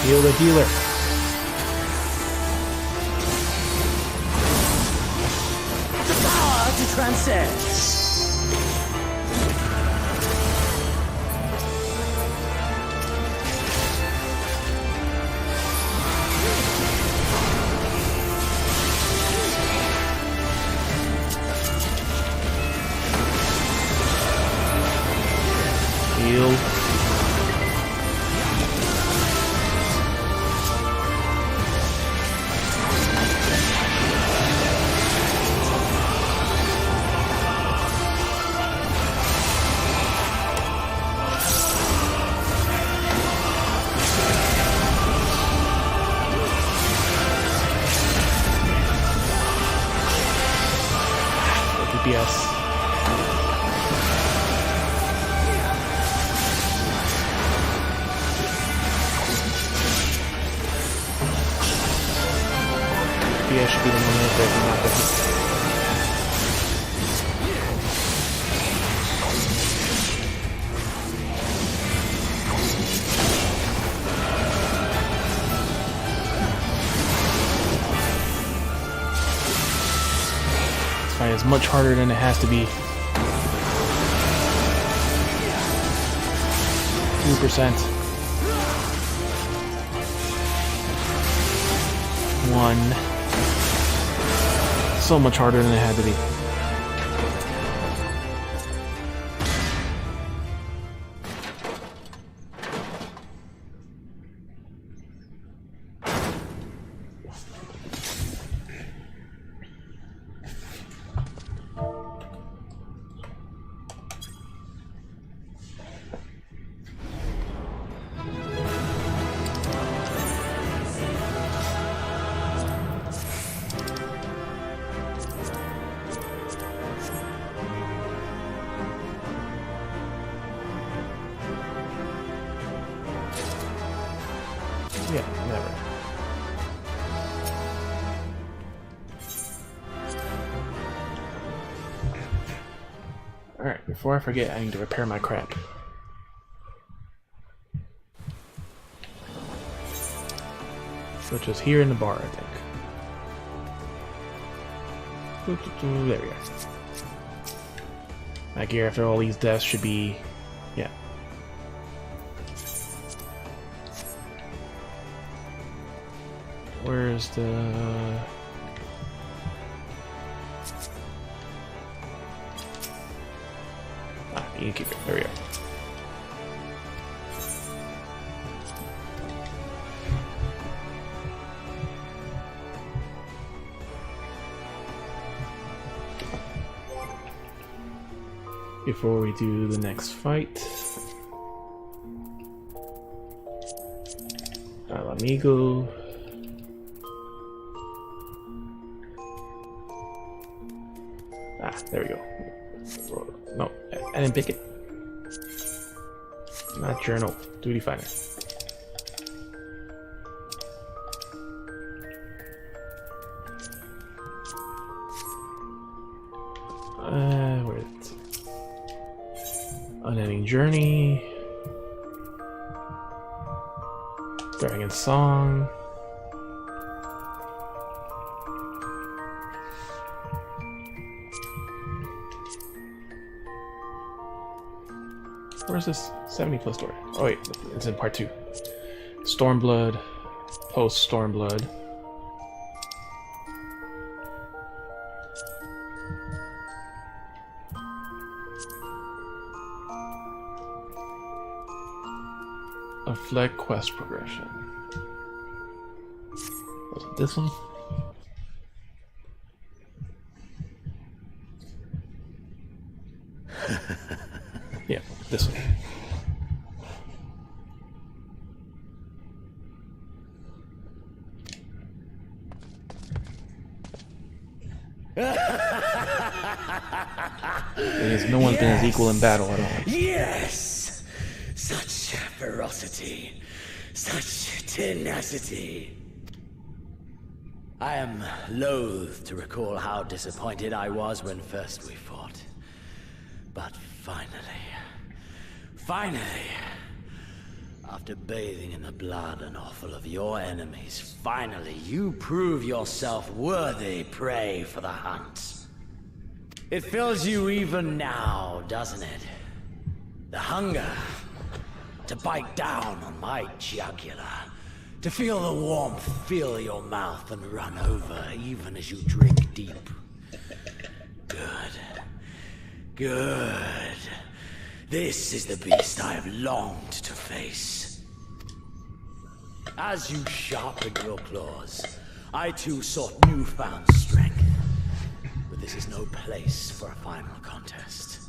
Heal the healer. The power to transcend. Heal. DPS. DPS should be the one that's breaking out the It's much harder than it has to be. 2%. 1. So much harder than it had to be. Yeah, never. Alright, before I forget, I need to repair my crap. Which is here in the bar, I think. There we go. My gear after all these deaths should be Where's the... the innkeeper. There we go. Before we do the next fight, Mihgo. There we go. No, I didn't pick it. Not journal. Duty finder. Where is it? Unending Journey. Dragon Song. Where's this 70+ story? Oh wait, it's in part 2. Stormblood, post Stormblood. A flag quest progression. Was it this one? Yeah, this one. Because no one's been as equal in battle at all. Yes! Such ferocity, such tenacity. I am loath to recall how disappointed I was when first we fought. But finally, after bathing in the blood and offal of your enemies, finally you prove yourself worthy prey for the hunt. It fills you even now, doesn't it? The hunger to bite down on my jugular, to feel the warmth fill your mouth and run over even as you drink deep. Good. This is the beast I have longed to face. As you sharpened your claws, I too sought newfound strength. But this is no place for a final contest.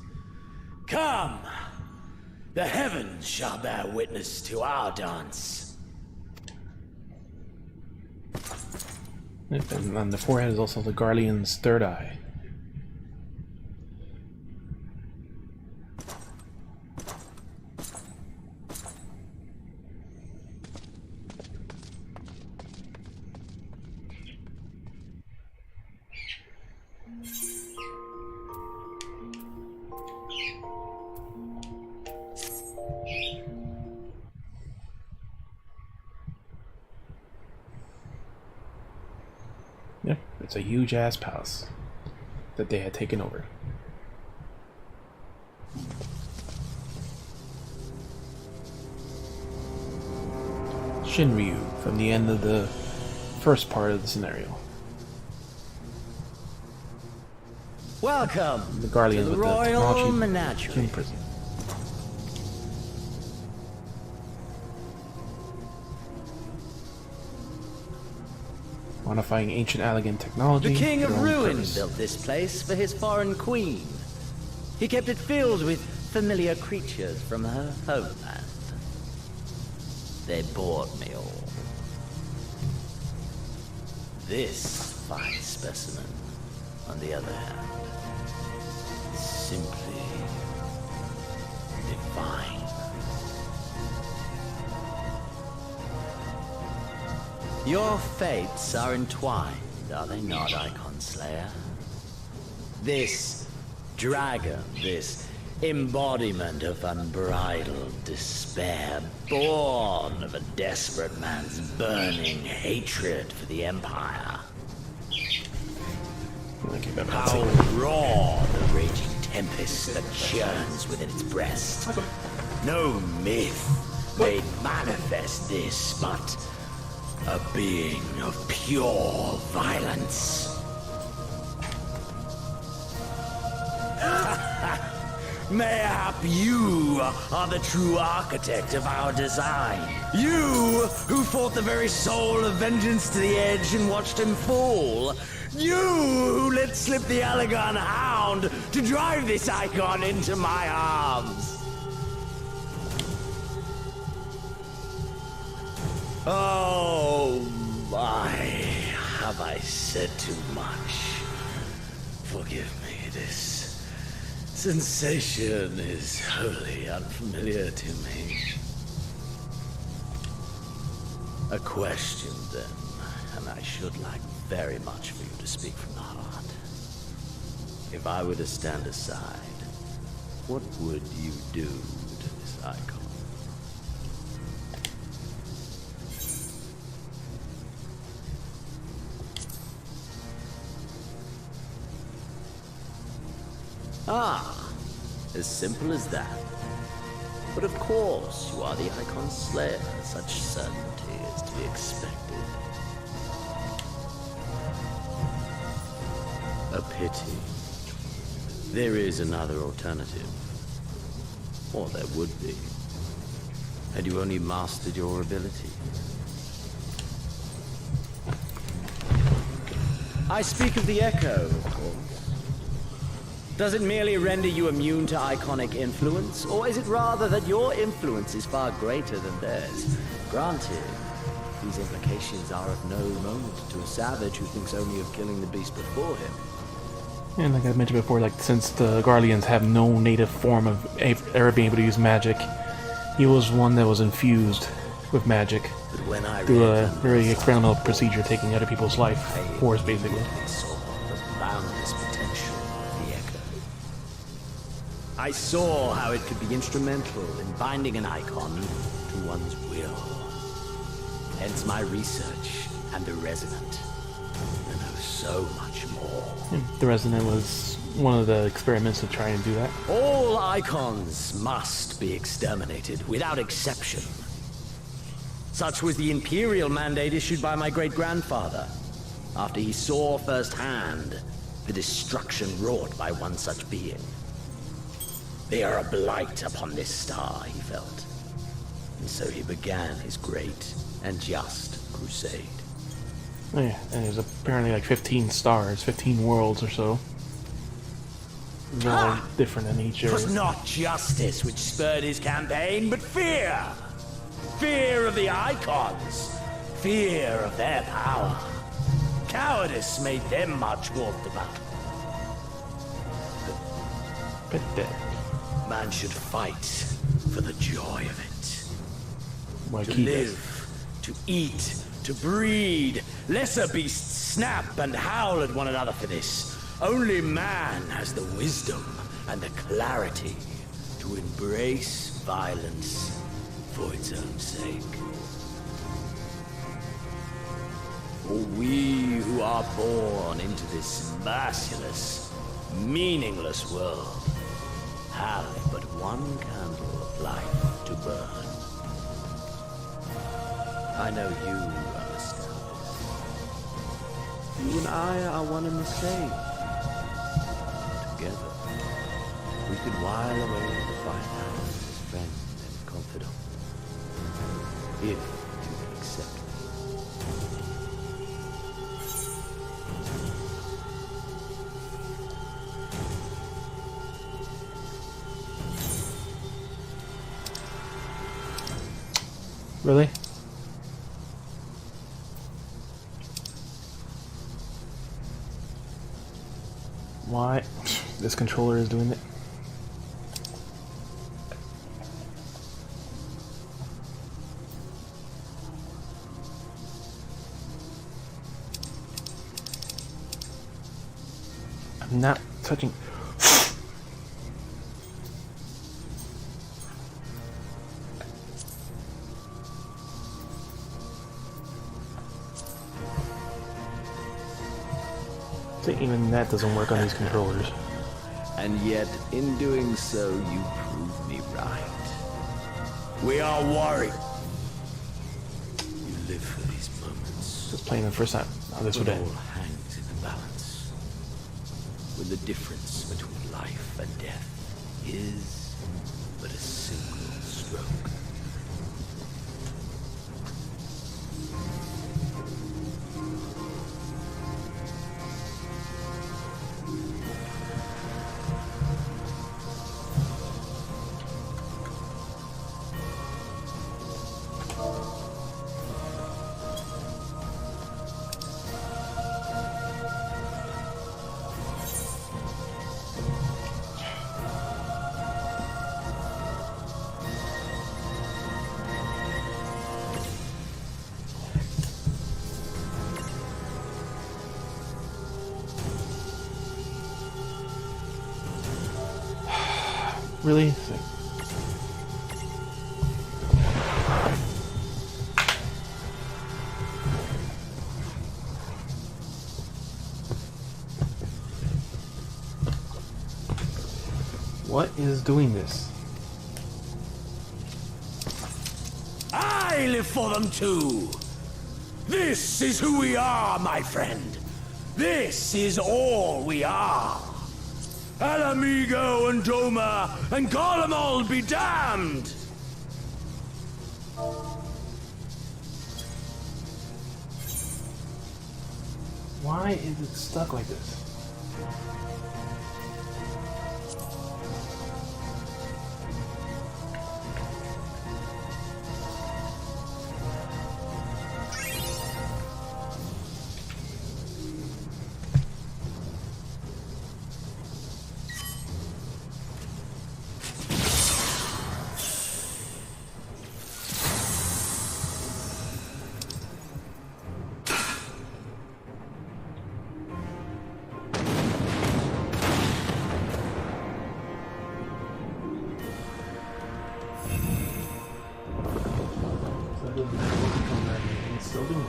Come! The heavens shall bear witness to our dance. And on the forehead is also the Guardian's third eye. Yep, it's a huge ass palace that they had taken over. Shinryu from the end of the first part of the scenario. Welcome The Guardians to the with the Royal technology Menagerie. in prison. Modifying ancient elegant technology. The King for of their own Ruin purpose. built this place for his foreign queen. He kept it filled with familiar creatures from her homeland. They bored me all. This fine specimen, on the other hand, is simply divine. Your fates are entwined, are they not, Icon Slayer? This dragon, this embodiment of unbridled despair, born of a desperate man's burning hatred for the Empire. How raw the raging tempest that churns within its breast. No myth made manifest this, but A being of pure violence. Mayhap you are the true architect of our design. You who fought the very soul of vengeance to the edge and watched him fall. You who let slip the Allegan hound to drive this icon into my arms. Oh my, have I said too much? Forgive me, this sensation is wholly unfamiliar to me. A question then, and I should like very much for you to speak from the heart. If I were to stand aside, what would you do to this icon? Ah, as simple as that. But of course, you are the icon slayer. Such certainty is to be expected. A pity. There is another alternative. Or there would be. Had you only mastered your ability. I speak of the Echo, of course. Does it merely render you immune to iconic influence, or is it rather that your influence is far greater than theirs? Granted, these implications are of no moment to a savage who thinks only of killing the beast before him. And like I mentioned before, like since the Guardians have no native form of ever being able to use magic, he was one that was infused with magic through a very experimental procedure, taking other people's life force, basically. I saw how it could be instrumental in binding an icon to one's will. Hence my research and the Resonant. I know so much more. The Resonant was one of the experiments to try and do that. All icons must be exterminated, without exception. Such was the imperial mandate issued by my great-grandfather, after he saw firsthand the destruction wrought by one such being. They are a blight upon this star, he felt. And so he began his great and just crusade. Oh yeah, and there's apparently like 15 stars, 15 worlds or so. They're all different in each It area. was not justice which spurred his campaign, but fear. Fear of the icons. Fear of their power. Cowardice made them march forth to battle. But Man should fight for the joy of it. like To he live, to eat, to breed. Lesser beasts snap and howl at one another for this. Only man has the wisdom and the clarity to embrace violence for its own sake. For we who are born into this merciless, meaningless world have but one candle of life to burn. I know you understand this. You and I are one and the same. Together, we could while away the 5 hours as friend and confidant. If you would accept me. Really? Why? This controller is doing it. I'm not touching. So even that doesn't work on these controllers. And yet, in doing so, you prove me right. We are warriors. You live for these moments. Just playing the first time. How this would It all end. hangs in the balance. When the difference between life and death is but a single stroke. Really? What is doing this? I live for them too. This is who we are, my friend. This is all we are. Alamigo and Doma and Garlemald be damned! Why is it stuck like this? Still doing it.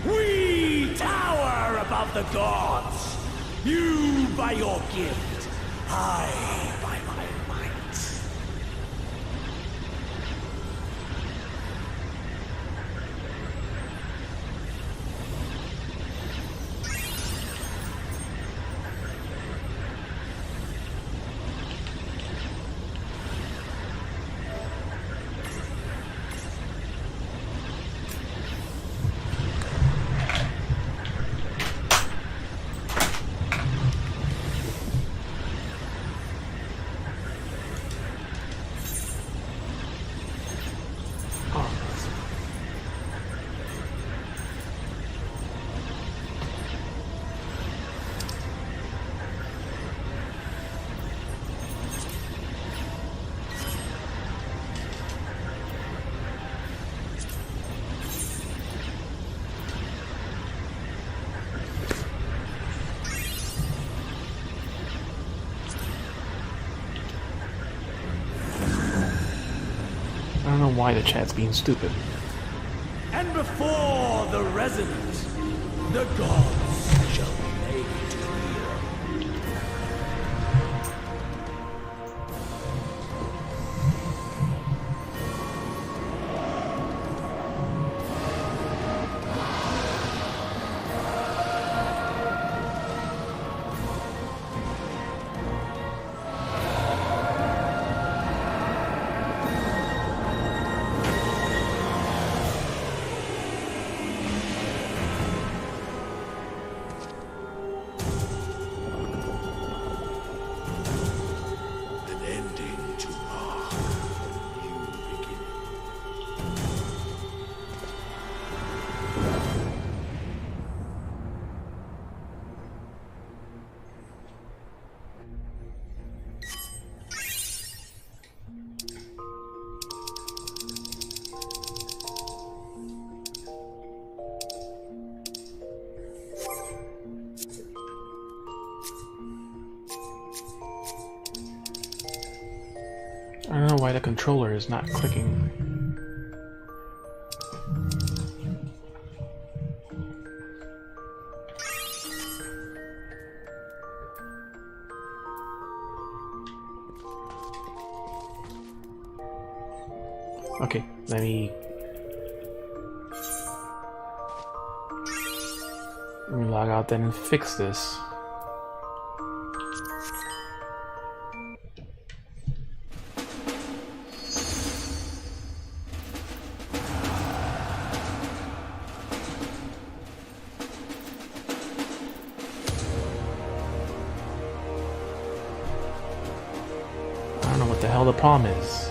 We tower above the gods. You by your gift, I by my might. I don't know why the chat's being stupid. And before the resonant, the gods shall be made clear. why the controller is not clicking. Okay, let me log out then and fix this. I don't know what the hell the problem is.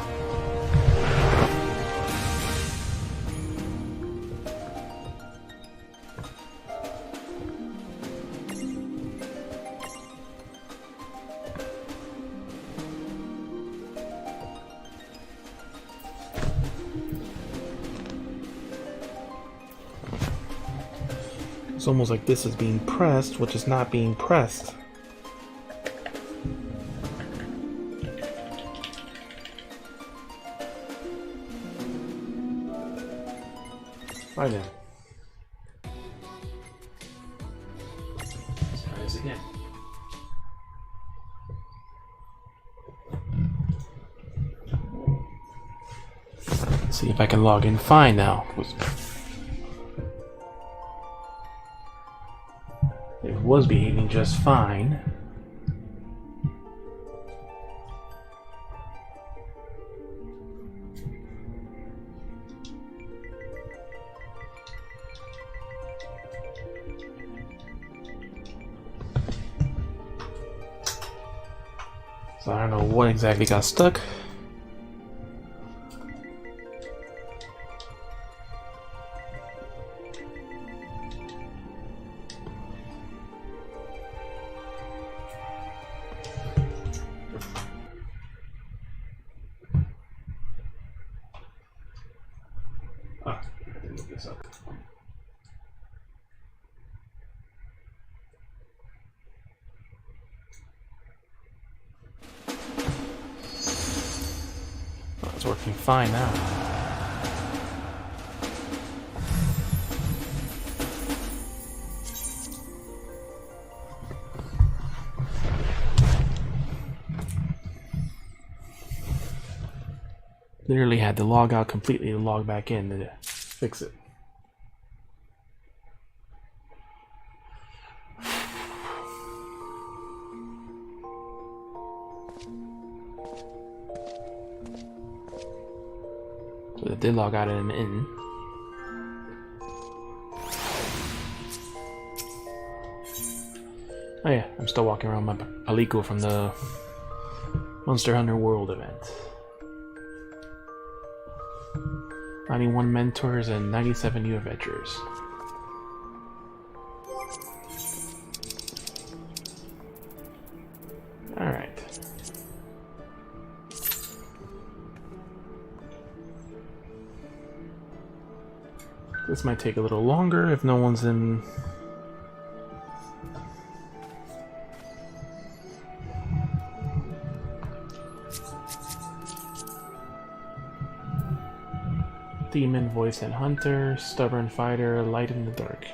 It's almost like this is being pressed, which is not being pressed. Right then. Let's try this again. Let's see if I can log in fine now. It was behaving just fine. So I don't know what exactly got stuck. Ah, I didn't look this up. It's working fine now. Literally had to log out completely to log back in to fix it. So it did log out and in. Oh yeah, I'm still walking around my Alico from the Monster Hunter World event. 91 mentors and 97 new adventurers. Alright. This might take a little longer if no one's in. Demon, voice, and hunter, stubborn fighter, light in the dark.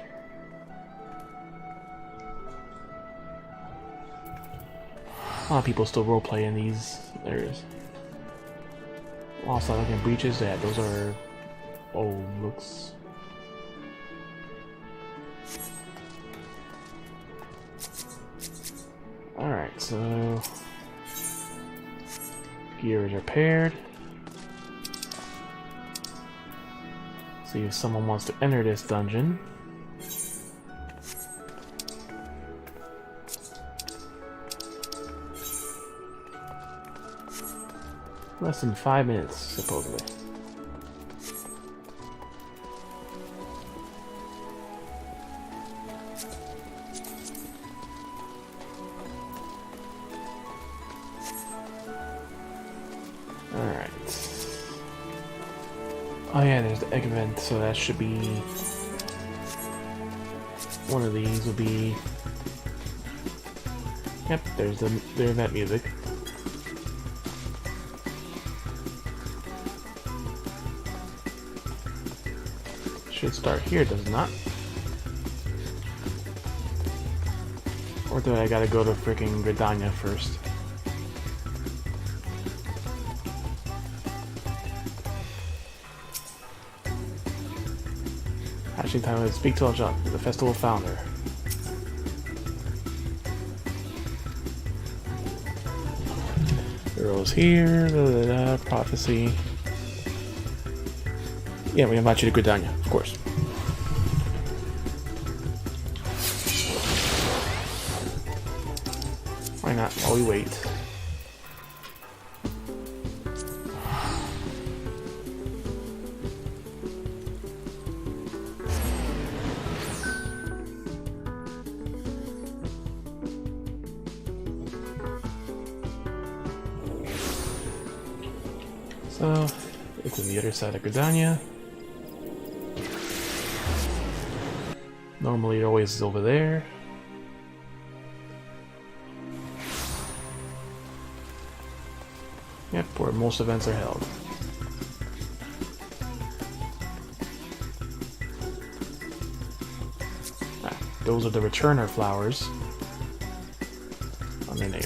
A lot of people still roleplay in these. There's Lost Elegant Breaches. Yeah, those are old looks. Alright, so gear is repaired. See if someone wants to enter this dungeon. Less than 5 minutes, supposedly. Oh yeah, there's the egg event, so that should be... one of these will be... Yep, there's the event music. should start here, does it not? Or do I gotta go to freaking Gridania first? Hatching time to speak to the festival founder. Girls here, prophecy. Yeah, we invite you to Gridania, of course. Why not, while we wait. So, it's on the other side of Gridania. Normally it always is over there. Yep, where most events are held. Those are the returner flowers on their name.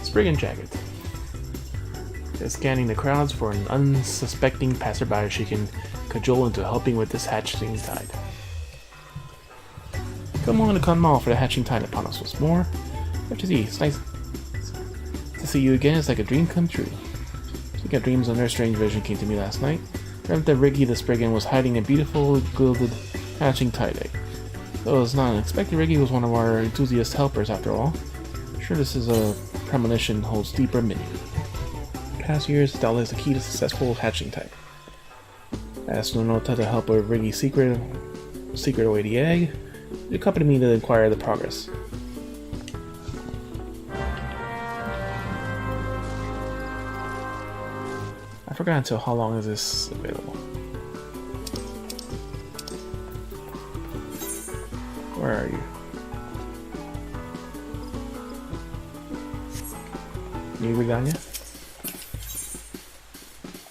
Spriggan jacket. Is scanning the crowds for an unsuspecting passerby she can cajole into helping with this hatching tide. Come on for the hatching tide upon us once more. FFXIV, it's nice to see you again. It's like a dream come true. Speaking of dreams, another strange vision came to me last night. Dreamt that Riggy the Spriggan was hiding a beautiful gilded hatching tide egg. Though it was not unexpected, Riggy was one of our enthusiast helpers after all. I'm sure this is a premonition holds deeper meaning. Past years, Dala is the key to successful hatching tide. I asked Nonota to help with Riggy's secret away the egg. He accompanied me to inquire the progress. I forgot until how long is this available. Where are you? New Gridania?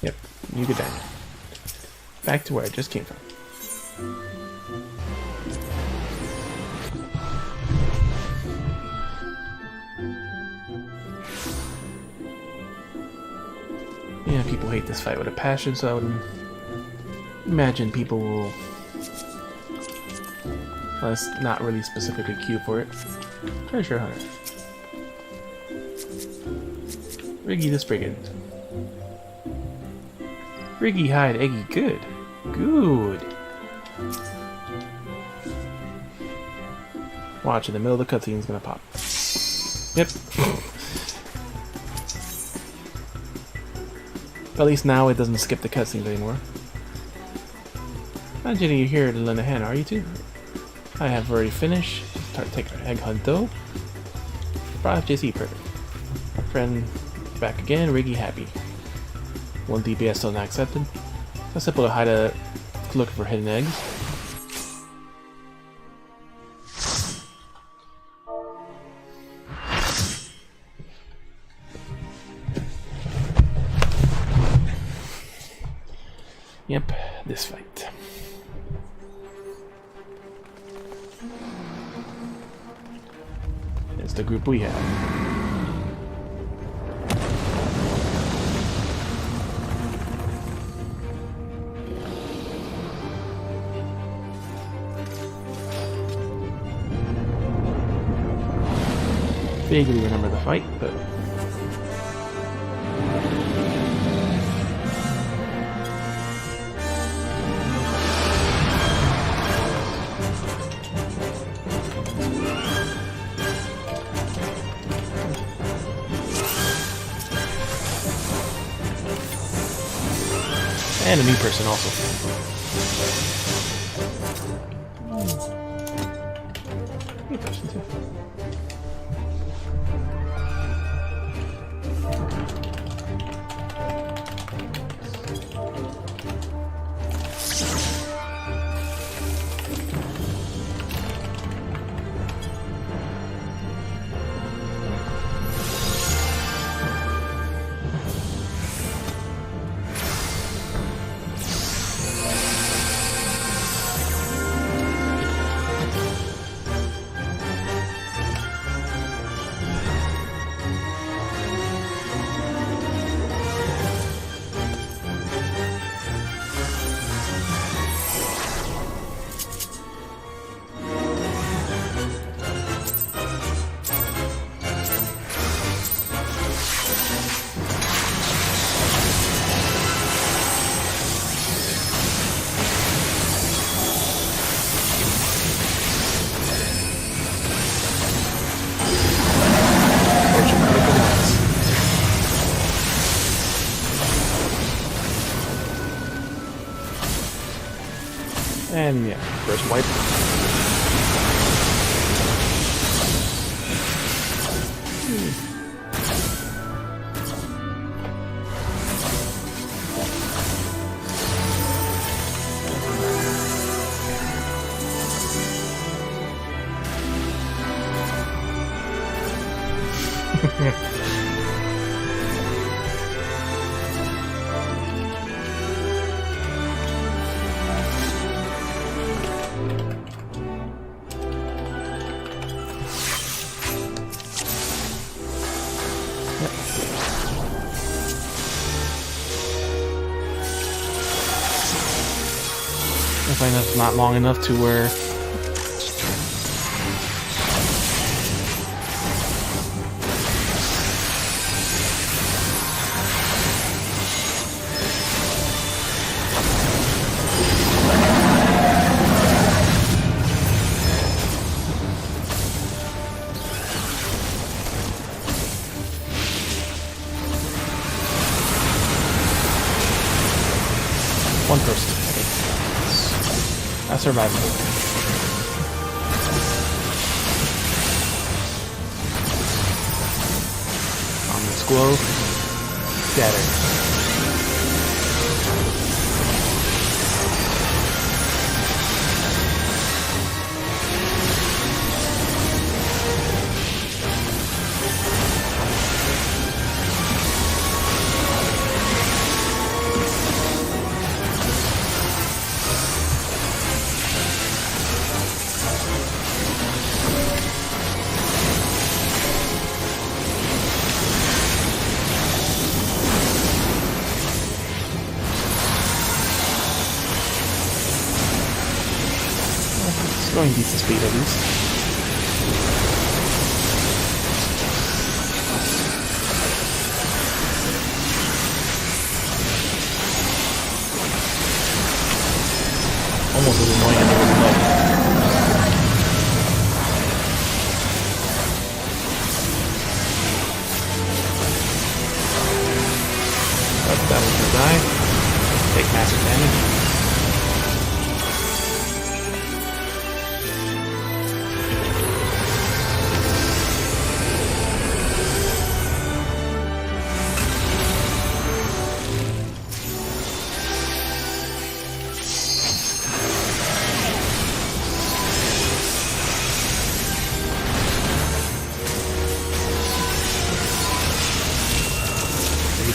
Yep, New Gridania. Back to where I just came from. Yeah, people hate this fight with a passion, so I would imagine people will... Well, it's not really specifically queue for it. Treasure Hunter. Riggy the Spriggan. Riggy hide Eggy, good. Good. Watch, in the middle of the cutscene, it's gonna pop. Yep. At least now it doesn't skip the cutscenes anymore. Imagine you're here to lend a hand, are you too? I have already finished. Start taking our egg hunt though. 5 JC, perfect. My friend back again, Riggy happy. 1 DPS still not accepted. It's simple to hide a look for hidden eggs. Yep, this fight. It's the group we have. Vaguely remember the fight, but and a new person also. New person too. And yeah, first wipe. Definitely that's not long enough to where one person. I survived it. Let's glow. Scatter. Going decent speed at least. Almost as annoying as it was low. That one's gonna die. Take massive damage.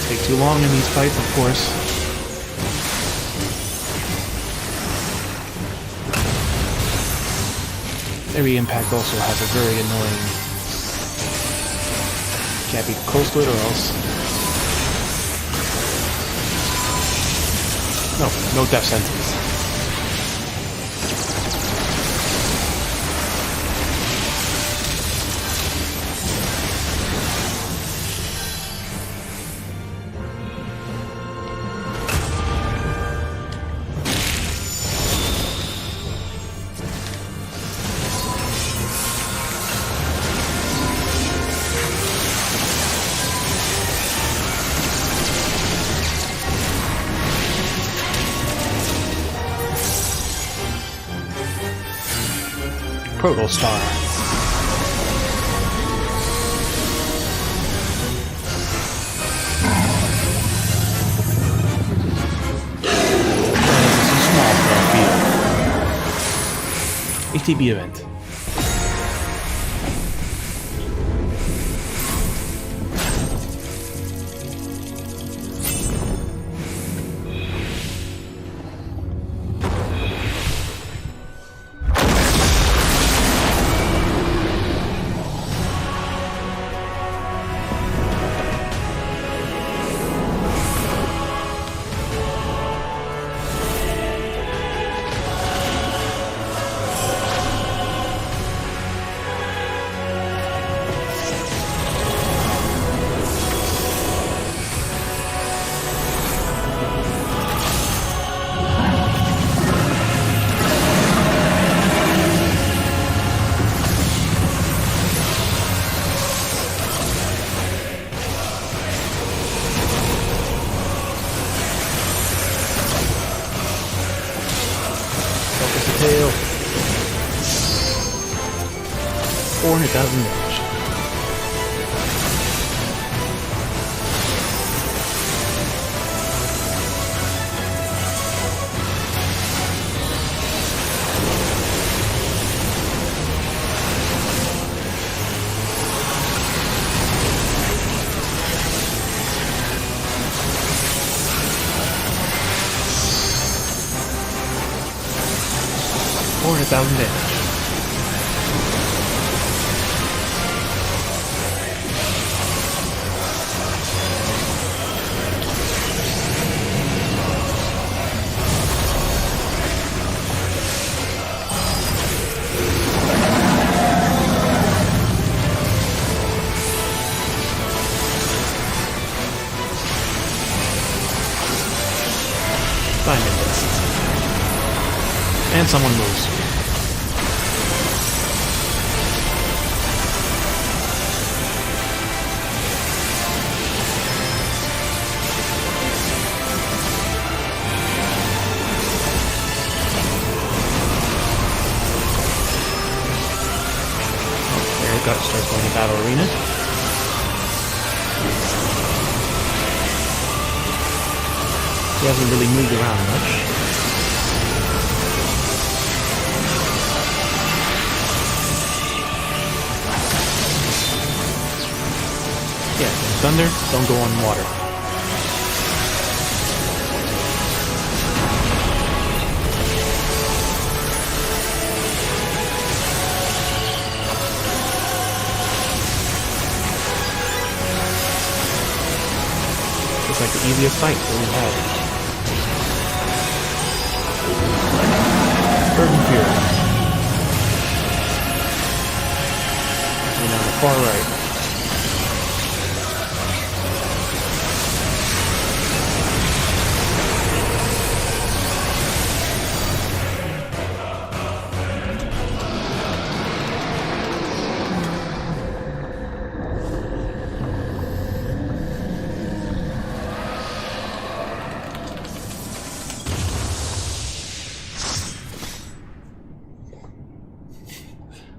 Take too long in these fights, of course. Every impact also has a very annoying... Can't be close to it or else... No death sentence. Proto Star. Small field. ATB event. tail. 400,000 damage. $400,000 damage. And someone moves. There it goes, starts going to battle arena. He hasn't really moved around much. Yeah, thunder, don't go on water. It's like the easiest fight that we've had. Burden Fury. And on the far right.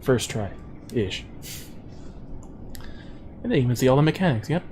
First try, ish. And then you can see all the mechanics, yep.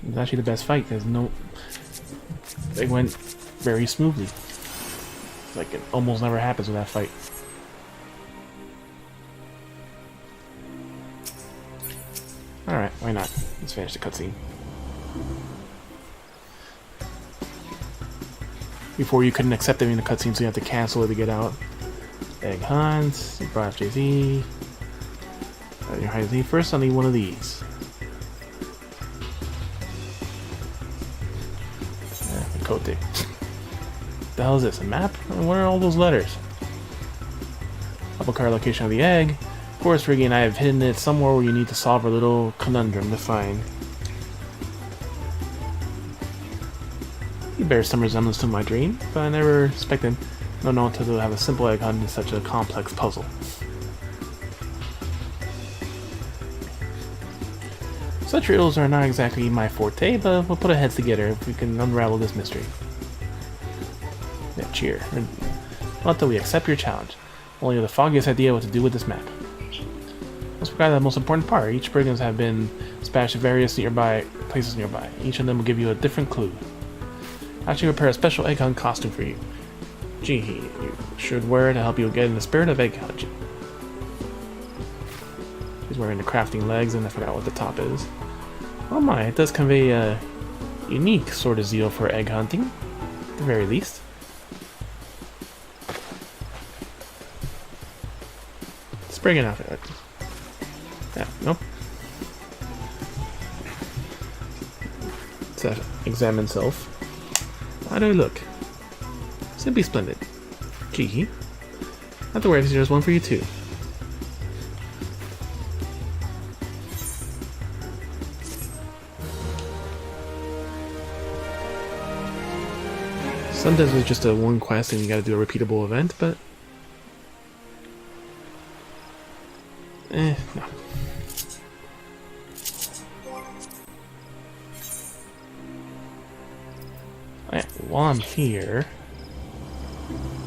It was actually the best fight. There's no... It went very smoothly. Like, it almost never happens with that fight. Alright, why not? Let's finish the cutscene. Before you couldn't accept any of the cutscenes, so you have to cancel it to get out. Egg Hunt, you brought FJZ. Your high Z. First, I'll need one of these. Cote. The hell is this? A map? What are all those letters? Upper card location of the egg. Of course, Riggy and I have hidden it somewhere where you need to solve a little conundrum to find. It bears some resemblance to my dream, but I never expected no to have a simple egg hunt in such a complex puzzle. Such riddles are not exactly my forte, but we'll put our heads together if we can unravel this mystery. Yeah, cheer. Not that we accept your challenge. Only the foggiest idea what to do with this map. Let's forget the most important part. Each brigands have been dispatched to various places nearby. Each of them will give you a different clue. I actually prepare a special egg hunt costume for you. Gee, you should wear it to help you get in the spirit of egg hunting. He's wearing the crafting legs, and I forgot what the top is. Oh my, it does convey a unique sort of zeal for egg hunting, at the very least. Spriggan outfit. Yeah, nope. Let's examine self. How do I look? Simply splendid. Gee. Not to worry, there's one for you too. Sometimes it's just a one quest and you gotta do a repeatable event, but... no. Alright, while I'm here...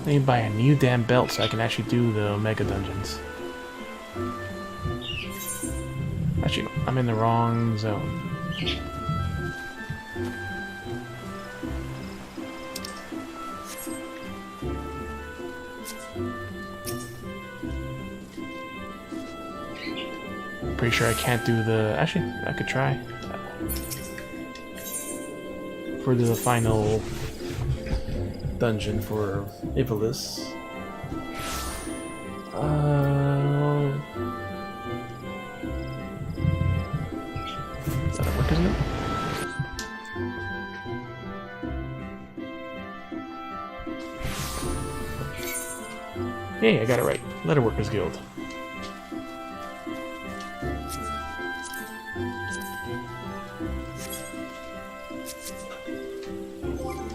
I need to buy a new damn belt so I can actually do the Omega dungeons. Actually, I'm in the wrong zone. Pretty sure I can't do the... Actually, I could try. For the final dungeon for Ivalis. Is that a work, isn't it? Hey, I got it right. Letterworkers Guild.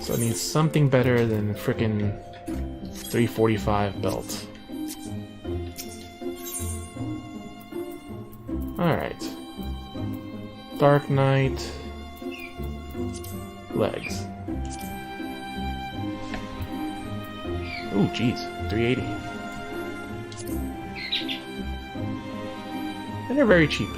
So it needs something better than frickin' 345 belt. Alright. Dark Knight. Legs. Ooh, jeez. 380. And they're very cheap.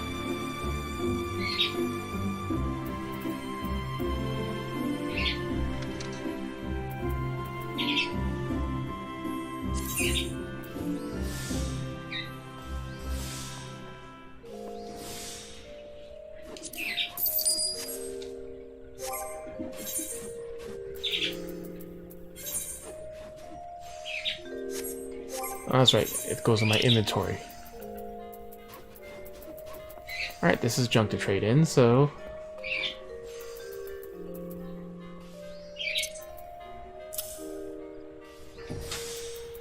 Oh, that's right, it goes in my inventory. Alright, this is junk to trade in, so...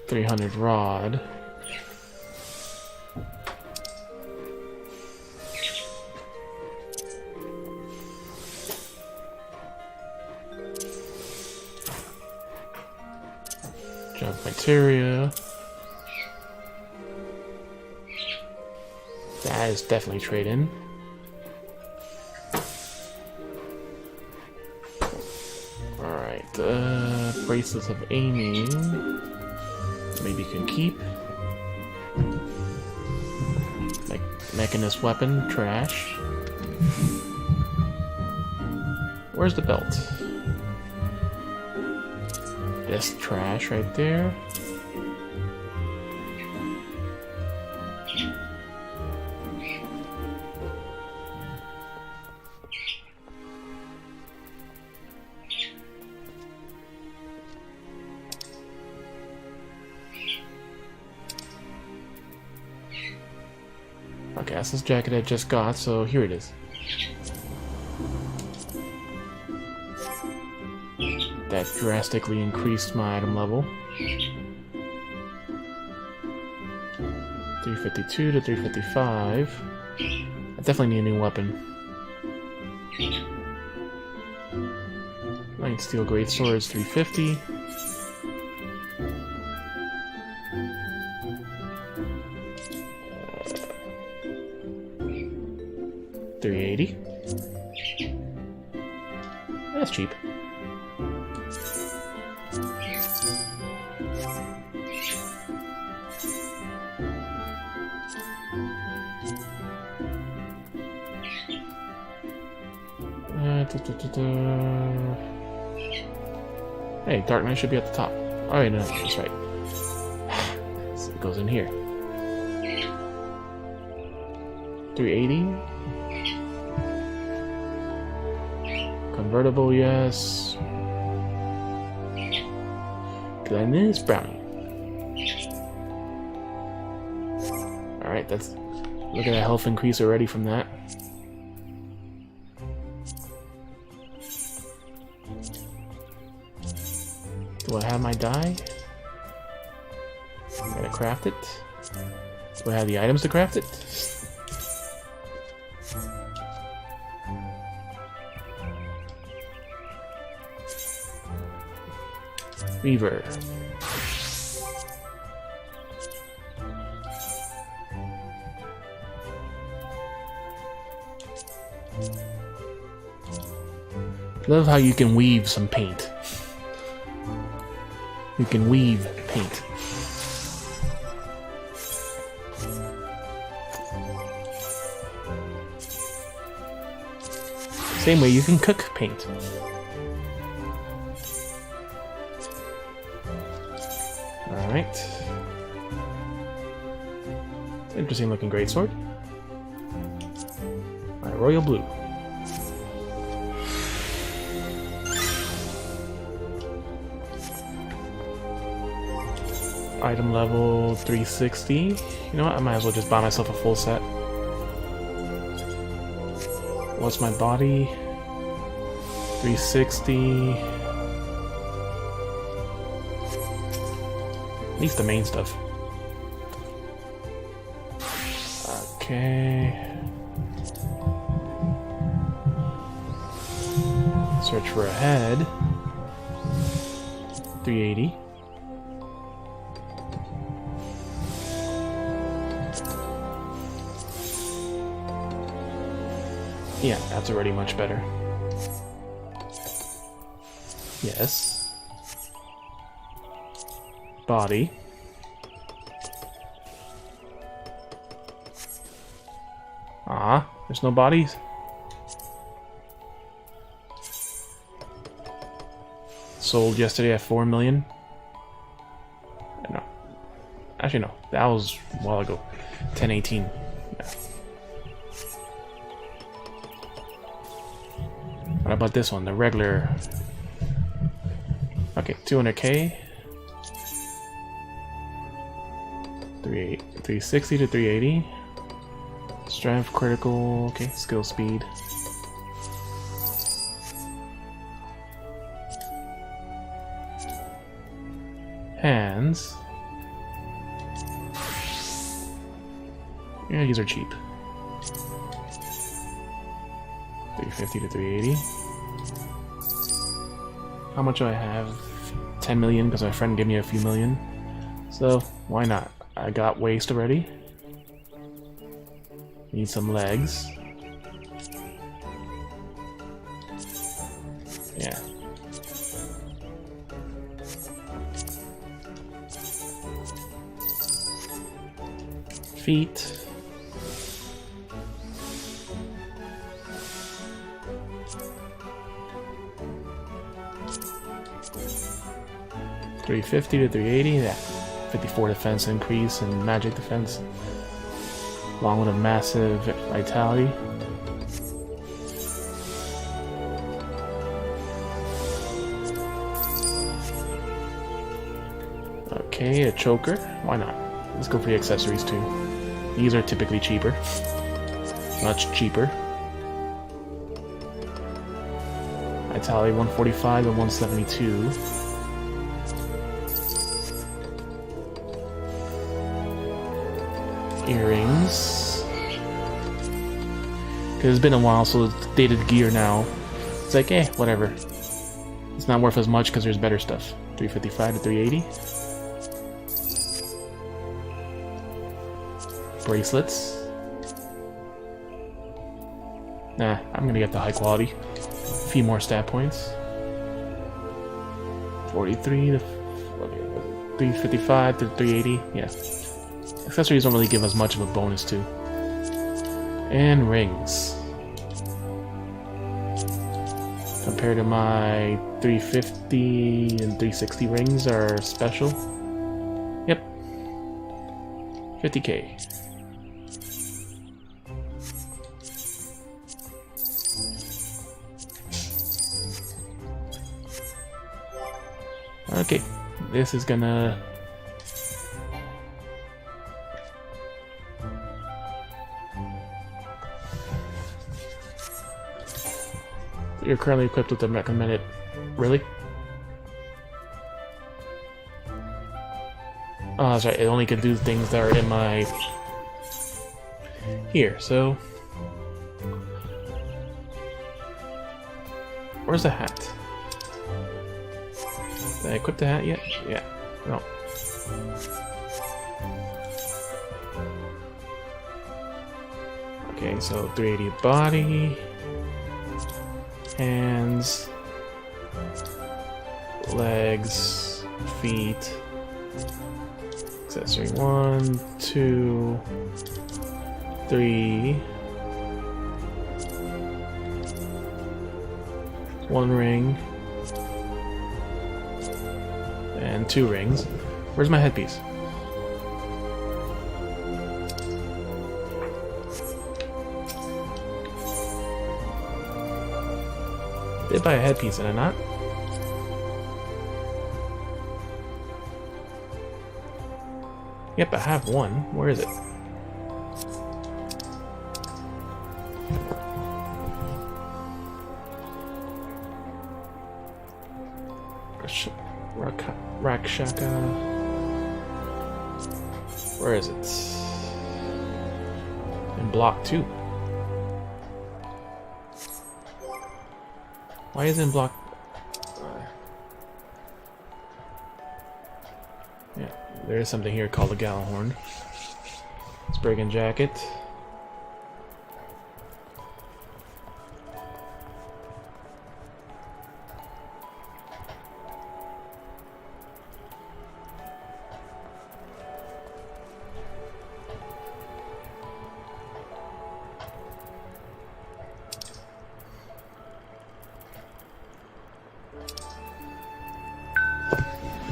$300 rod. Junk materia. That is definitely trade-in. Alright, bracelets of aiming. Maybe you can keep. Mechanist weapon, trash. Where's the belt? This trash right there. Okay, that's this jacket I just got, so here it is. That drastically increased my item level. 352 to 355. I definitely need a new weapon. Light steel great swords 350. $380. That's cheap. Hey, Dark Knight should be at the top. Oh, wait, no, that's right. So it goes in here. 380. Convertible, yes. Glennis Brownie. Alright, that's... Look at that health increase already from that. Do I have my dye? I'm gonna craft it. Do I have the items to craft it? Weaver. Love how you can weave some paint. You can weave paint. Same way you can cook paint. Alright. Interesting looking greatsword. Alright, royal blue. Item level 360. You know what? I might as well just buy myself a full set. What's my body? 360. At least the main stuff. Okay. Search for a head. 380. Yeah, that's already much better. Yes. Body. Ah, there's no bodies. Sold yesterday at 4 million. No. Actually, no. That was a while ago. 1018. Yeah. What about this one? The regular. Okay, 200k. 360 to 380. Strength, critical. Okay, skill, speed. Hands. Yeah, these are cheap. 350 to 380. How much do I have? 10 million because my friend gave me a few million. So, why not? I got waist already. Need some legs. Yeah. Feet. $350 to $380, yeah. 54 defense increase and magic defense. Along with a massive vitality. Okay, a choker. Why not? Let's go for the accessories too. These are typically cheaper. Much cheaper. Vitality 145 and 172. Earrings. Because it's been a while, so it's dated gear now. It's like, eh, whatever. It's not worth as much because there's better stuff. 355 to 380. Bracelets. Nah, I'm gonna get the high quality. A few more stat points. 43 to 355 to 380. Yeah. Accessories don't really give us much of a bonus too. And rings. Compared to my 350 and 360 rings are special. Yep. 50k. Okay, this is gonna... You're currently equipped with the recommended... Really? Oh, that's right. It only can do things that are in my... Here, so... Where's the hat? Did I equip the hat yet? Yeah. No. Okay, so 380 body... Hands... Legs... Feet... Accessory 1, 2, 3, 1 ring, and 2 rings. Where's my headpiece? Did buy a headpiece, did I not? Yep, I have one. Where is it? Rakshaka. Where is it? In block 2. Why is it in block... Yeah, there is something here called a Gallahorn. Spriggan jacket.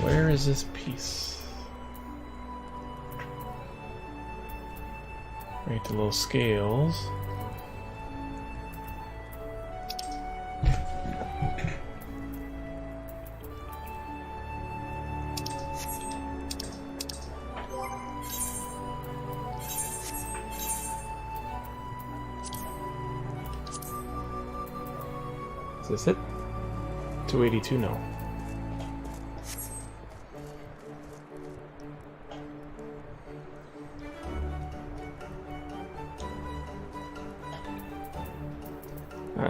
Where is this piece? Right, the little scales. Is this it? 282, no.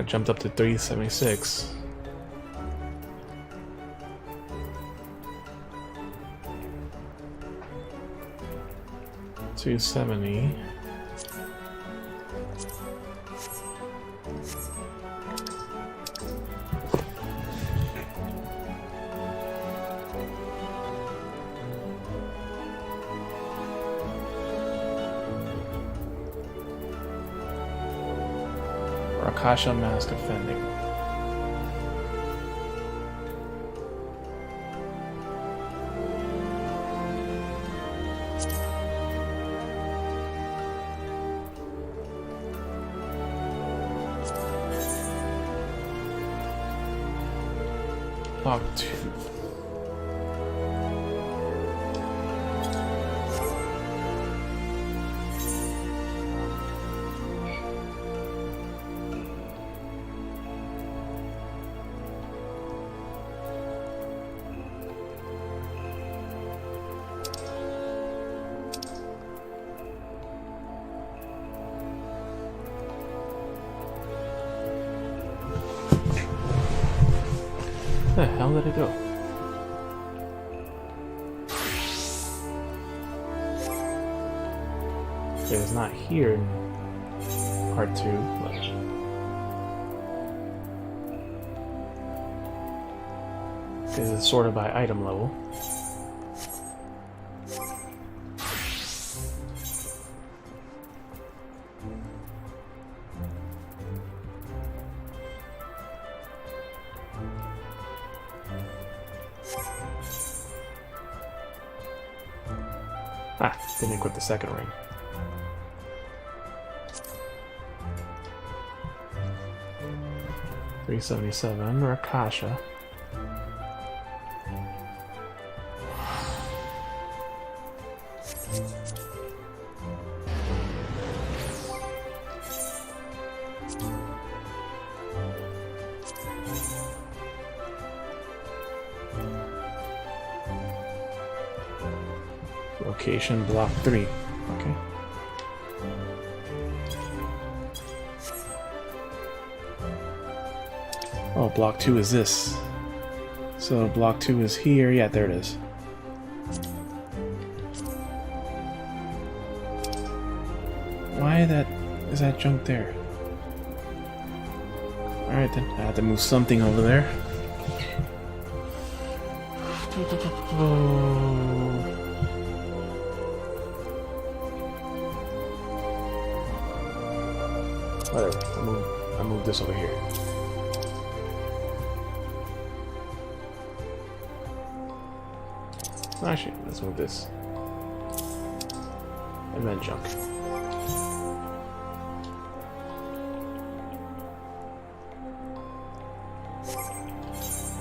Jumped up to 376. $270. Rakasha Mask Offending. Block 2. Where the hell did it go? Okay, it's not here in part 2, but because it's sorted by item level. Ah, didn't equip the second ring. $377, Rakasha. Location block 3. Okay. Oh, block 2 is this. So block 2 is here. Yeah, there it is. Why is that junk there? Alright then, I have to move something over there. Whatever, I'll move this over here. Actually, let's move this. And then junk.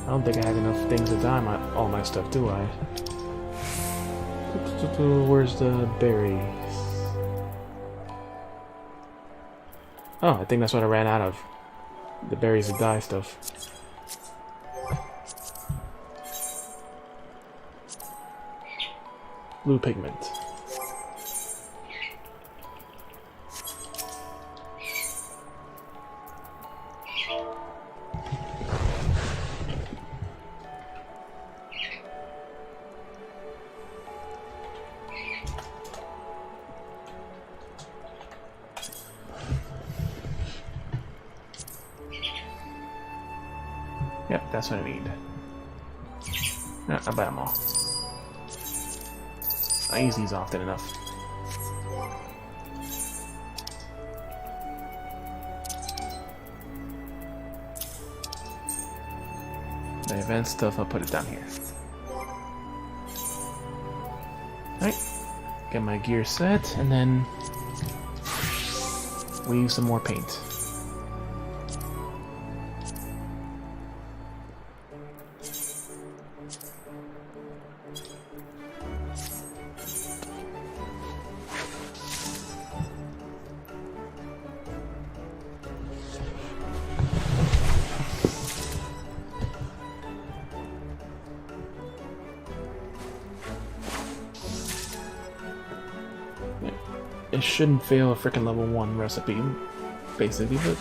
I don't think I have enough things to dye all my stuff, do I? Where's the berries? Oh, I think that's what I ran out of. The berries to dye stuff. Blue pigment. Yep, that's what I need. No, I'll buy them all. I use these often enough. The event stuff, I'll put it down here. Alright, get my gear set, and then we use some more paint. It shouldn't fail a freaking level 1 recipe, basically, but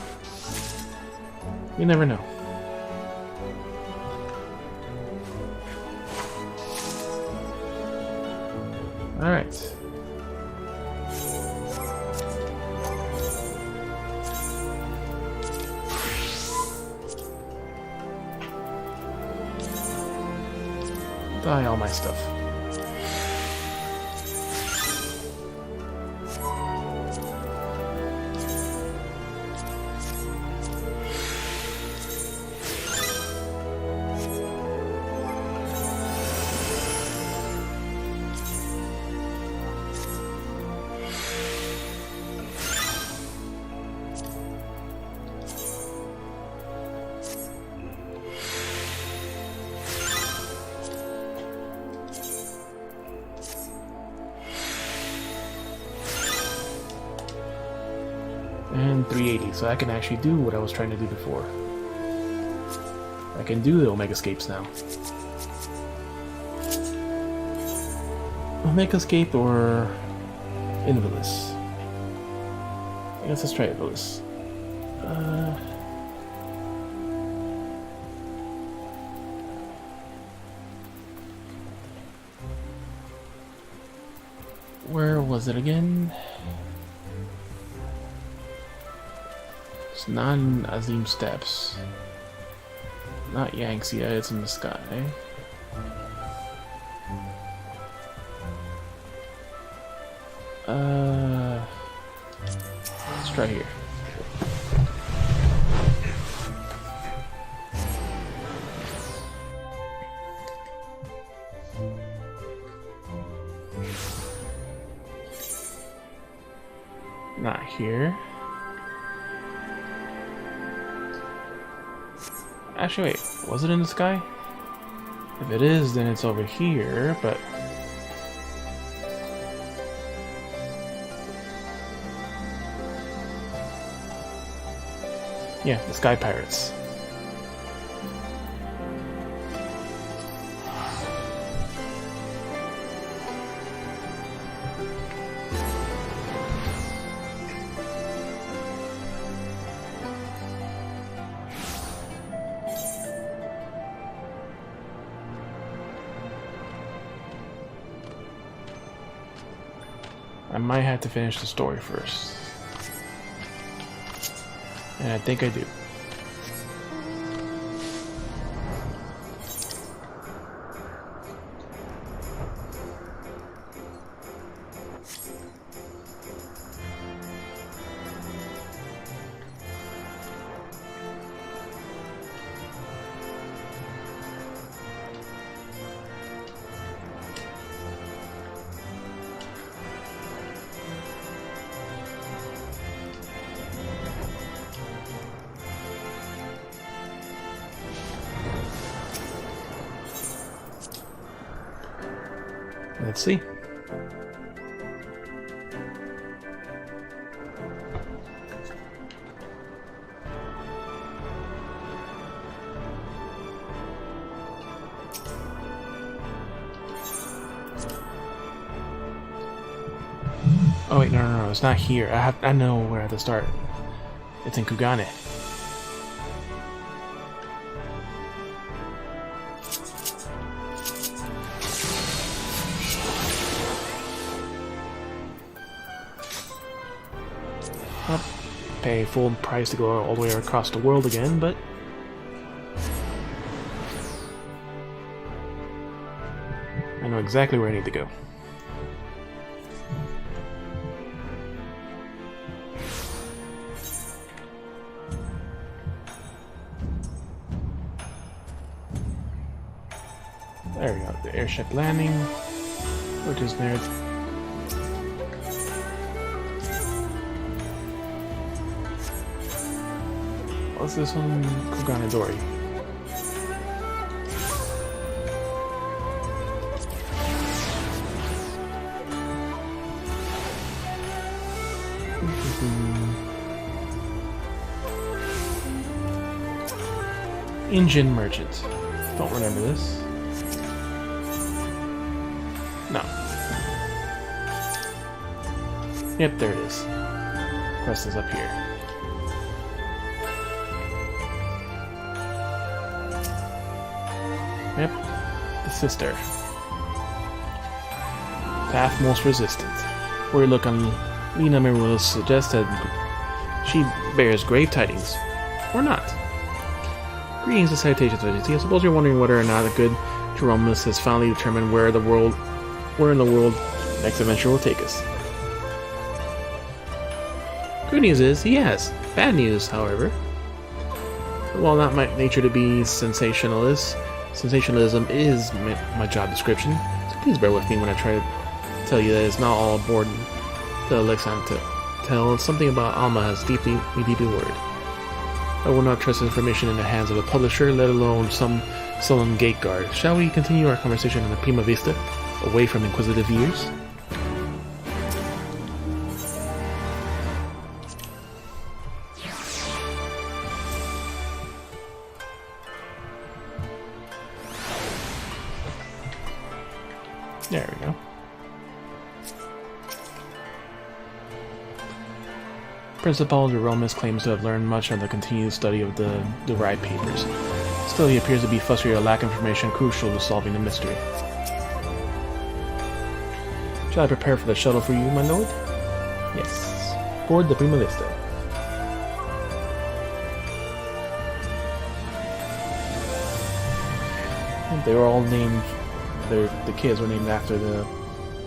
you never know. Alright. Dye all my stuff. And 380, so I can actually do what I was trying to do before. I can do the Omega Scapes now. Omega Scape or Invalus? I guess let's try Invalus. Where was it again? It's not in Azim Steppes. Not Yangtze, it's in the sky. Let's try here. Not here. Actually, wait, was it in the sky? If it is, then it's over here, but... yeah, the Sky Pirates. I might have to finish the story first. And I think I do. Let's see. Oh wait, no, it's not here. I know where I have to start. It's in Kugane. Pay full price to go all the way across the world again, but I know exactly where I need to go. There we go, the airship landing, which is near. What's this one? Kuganadori. Engine Merchant. Don't remember this. No. Yep, there it is. Quest is up here. Yep, the sister. Path most resistant. Where you look on Lena will suggest that she bears grave tidings. Or not. Greetings and salutations, Veggie. I suppose you're wondering whether or not a good Jeromus has finally determined where in the world next adventure will take us. Good news is, he has. Bad news, however. While not my nature to be sensationalism is my job description, so please bear with me when I try to tell you that it's not all aboard the Alexan to tell. Something about Alma has me deeply worried. I will not trust information in the hands of a publisher, let alone some sullen gate guard. Shall we continue our conversation in the Prima Vista, away from inquisitive ears? There we go. Principal Jeromus claims to have learned much on the continued study of the derived papers. Still, he appears to be frustrated or lack information crucial to solving the mystery. Shall I prepare for the shuttle for you, my lord? Yes. Board the Prima Vista. And they were all named. The kids were named after the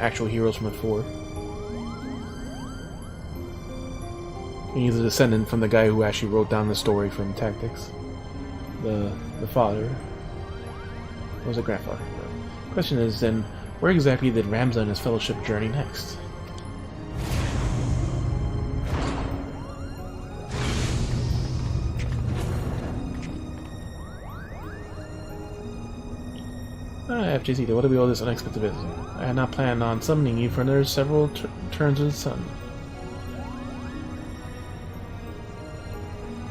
actual heroes from the 4. And he's a descendant from the guy who actually wrote down the story from Tactics. The father was a grandfather. The question is then, where exactly did Ramza and his fellowship journey next? FJC, what do we owe this unexpected visit? I had not planned on summoning you for another several turns of the sun.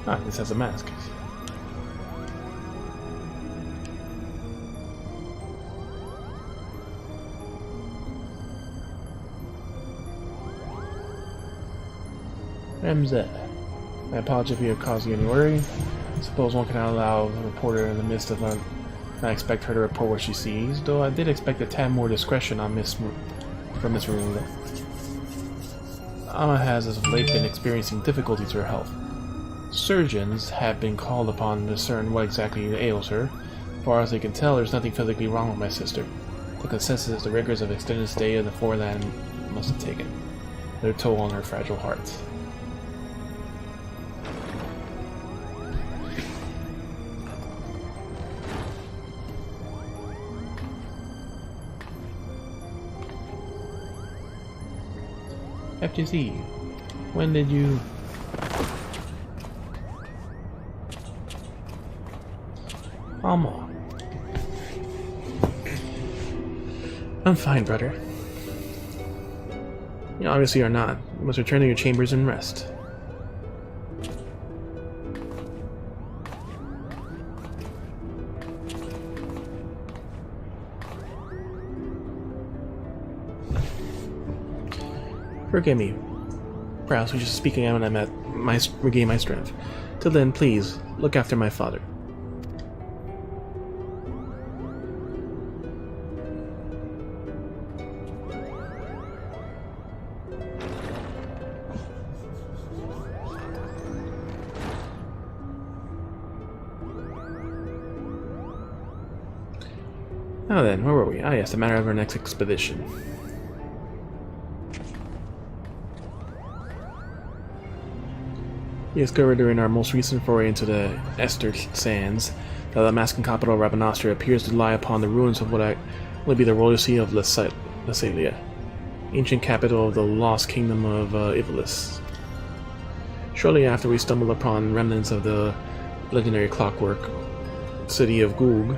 Ah, this has a mask. MZ. I apologize if we have caused you any worry. I suppose one cannot allow a reporter in the midst of not expect her to report what she sees, though I did expect a tad more discretion on from Miss Marula. Amma has as of late been experiencing difficulties with her health. Surgeons have been called upon to discern what exactly ails her. As far as they can tell, there's nothing physically wrong with my sister. The consensus is the rigors of extended stay in the foreland must have taken their toll on her fragile heart. FGC, when did you... Alma. I'm fine, brother. You obviously are not. You must return to your chambers and rest. Forgive me. Perhaps we should speak again when I'm at regain my strength. Till then, please, look after my father. Now then, where were we? Ah yes, the matter of our next expedition. We discovered during our most recent foray into the Ester Sands that the Mascan capital of Royal Menagerie appears to lie upon the ruins of what would be the royalty of Lassalia, ancient capital of the lost kingdom of Ivalis. Shortly after, we stumbled upon remnants of the legendary clockwork city of Gug,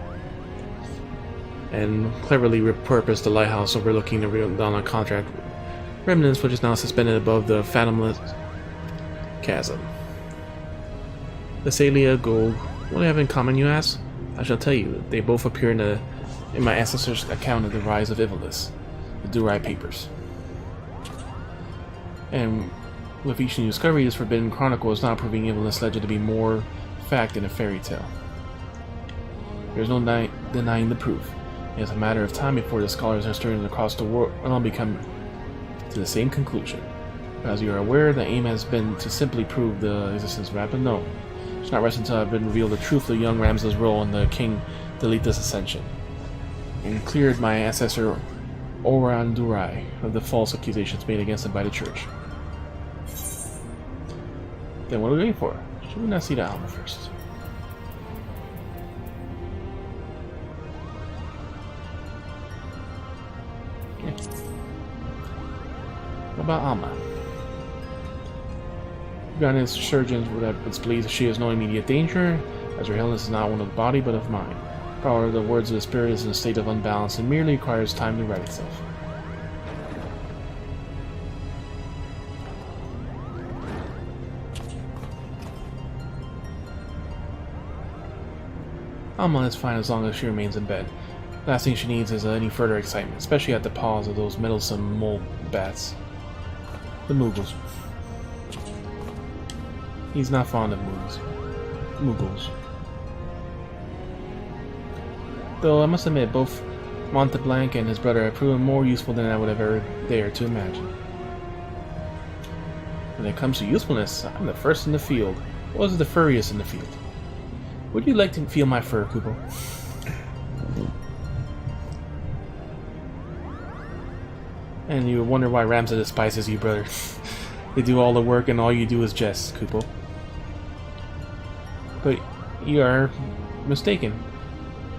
and cleverly repurposed the lighthouse overlooking the Riodana contract remnants, which is now suspended above the fathomless chasm. Lassalia, Gug, what do they have in common, you ask? I shall tell you, they both appear in my ancestors' account of the rise of Ivalis, the Durai Papers. And with each new discovery, this forbidden chronicle is now proving Ivalis legend to be more fact than a fairy tale. There is no denying the proof. It is a matter of time before the scholars are stirring across the world and all become to the same conclusion. As you are aware, the aim has been to simply prove the existence of Ram, but no. It's not rest until I've been revealed the truth of young Ramses' role in the King Delita's ascension, and cleared my ancestor Orbornne Durai of the false accusations made against him by the church. Then what are we waiting for? Should we not see the Alma first? Okay. What about Alma? His surgeons would believe she is no immediate danger, as her illness is not one of the body but of mind. However, the words of the spirit is in a state of unbalance and merely requires time to right itself. Alma is fine as long as she remains in bed. The last thing she needs is any further excitement, especially at the paws of those meddlesome mole bats. The Muggles. He's not fond of Muggles. Though I must admit, both Monteblanc and his brother have proven more useful than I would have ever dared to imagine. When it comes to usefulness, I'm the first in the field. Was the furriest in the field. Would you like to feel my fur, Kupo? And you wonder why Ramses despises you, brother. They do all the work and all you do is jest, Kupo. But you are mistaken.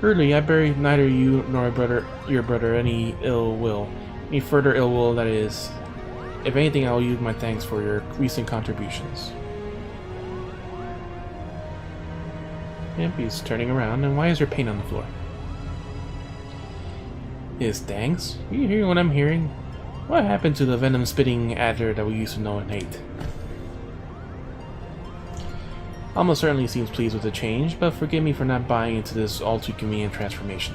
Early, I bear neither you nor your brother any ill will. Any further ill will, that is. If anything, I will use my thanks for your recent contributions. Yep, he's turning around, and why is there paint on the floor? His thanks? Are you hearing what I'm hearing? What happened to the venom-spitting adder that we used to know and hate? Alma certainly seems pleased with the change, but forgive me for not buying into this all-too-convenient transformation.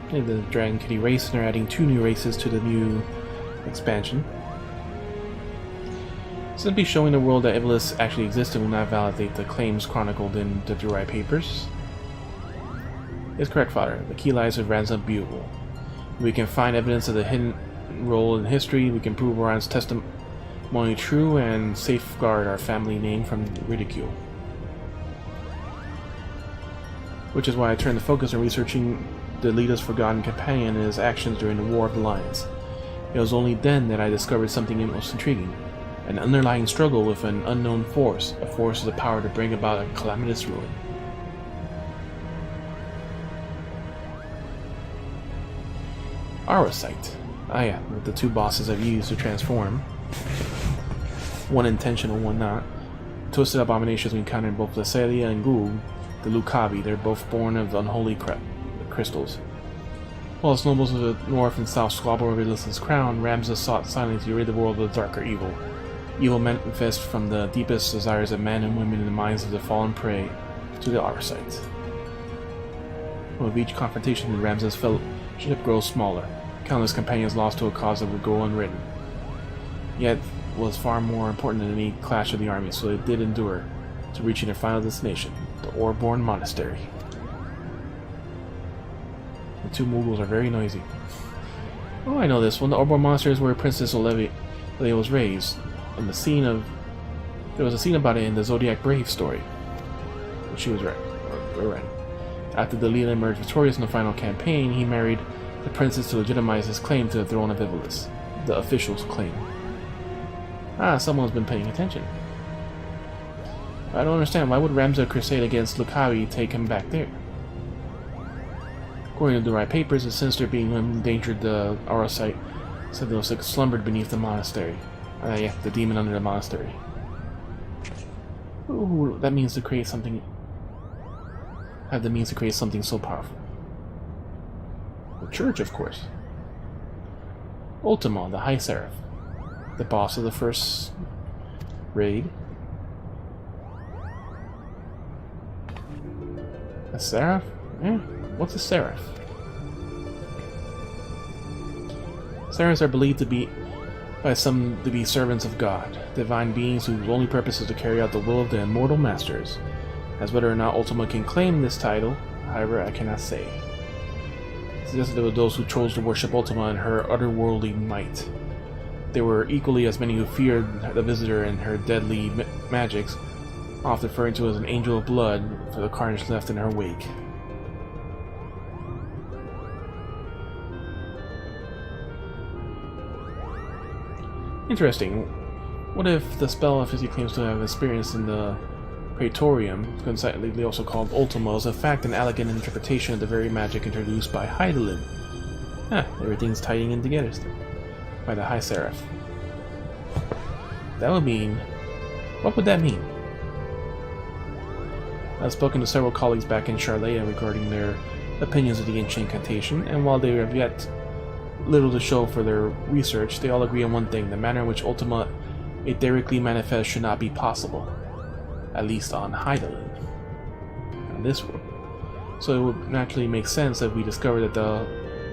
And the Dragon Kitty race, and they're adding 2 new races to the new expansion. Simply showing the world that Ivalis actually existed will not validate the claims chronicled in the Durai Papers. Is correct, Father. The key lies with Ransom Bugle. We can find evidence of the hidden role in history. We can prove Orion's testimony true and safeguard our family name from ridicule. Which is why I turned the focus on researching the leader's forgotten companion and his actions during the War of the Lions. It was only then that I discovered something most intriguing. An underlying struggle with an unknown force, a force with the power to bring about a calamitous ruin. Arosite. Ah yeah, with the two bosses I've used to transform. One intentional, one not. Twisted abominations we encountered in both Leselia and Gould, the Lucavi. They're both born of unholy crystals. While as nobles of the north and south squabble over Listen's crown, Ramses sought silently to rid the world of the darker evil. Evil manifest from the deepest desires of men and women in the minds of the fallen prey to the Arosite. With each confrontation, Ramses' fellowship grows smaller. Countless companions lost to a cause that would go unwritten. Yet was far more important than any clash of the armies, so they did endure to reaching their final destination, the Orbornne Monastery. The two Mughals are very noisy. Oh, I know this one. The Orbornne Monastery is where Princess Olivia was raised. And there was a scene about it in the Zodiac Brave story. She was right. After Delila emerged victorious in the final campaign, he married the princess to legitimize his claim to the throne of Ivalis. The official's claim. Ah, someone's been paying attention. I don't understand. Why would Ramza crusade against Lucavi take him back there? According to the right papers, a sinister being who endangered the Arosite Zenos slumbered beneath the monastery. Yeah, the demon under the monastery. Ooh, that means to create something. Have the means to create something so powerful. The church, of course. Ultima, the High Seraph, the boss of the first raid. A seraph? Eh? What's a seraph? Seraphs are believed to be by some to be servants of God, divine beings whose only purpose is to carry out the will of the immortal masters. As whether or not Ultima can claim this title, however, I cannot say. It suggests there were those who chose to worship Ultima and her otherworldly might. There were equally as many who feared the visitor and her deadly magics, often referring to as an angel of blood for the carnage left in her wake. Interesting. What if the spell FFXII claims to have experienced in the Praetorium, coincidentally also called Ultima, is in fact an elegant interpretation of the very magic introduced by Hydaelyn? Everything's tying in together still. By the High Seraph. That would mean... What would that mean? I've spoken to several colleagues back in Charlea regarding their opinions of the ancient incantation, and while they have yet little to show for their research, they all agree on one thing: the manner in which Ultima etherically manifests should not be possible. At least on Hydaelyn. On this world. So it would naturally make sense if we discover that the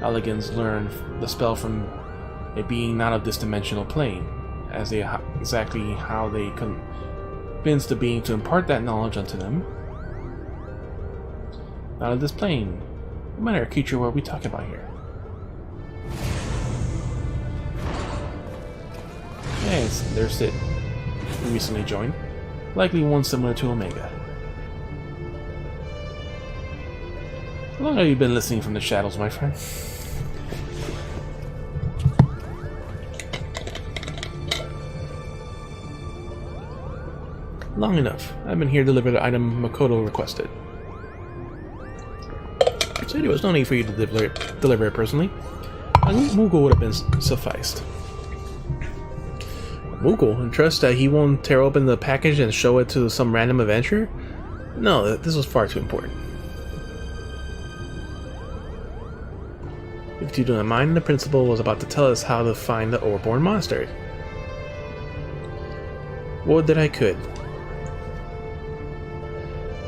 Elegans learned the spell from a being not of this dimensional plane, as they exactly how they convinced the being to impart that knowledge unto them. Not of this plane. What manner of creature were we talking about here? Yes, there's Sid, who recently joined. Likely one similar to Omega. How long have you been listening from the shadows, my friend? Long enough. I've been here to deliver the item Makoto requested. So there was no need for you to deliver it personally. A Mihgo would have been sufficed. Mihgo, and trust that he won't tear open the package and show it to some random adventurer? No, this was far too important. If you do not mind, the principal was about to tell us how to find the Orbornne Monastery. Would that I could.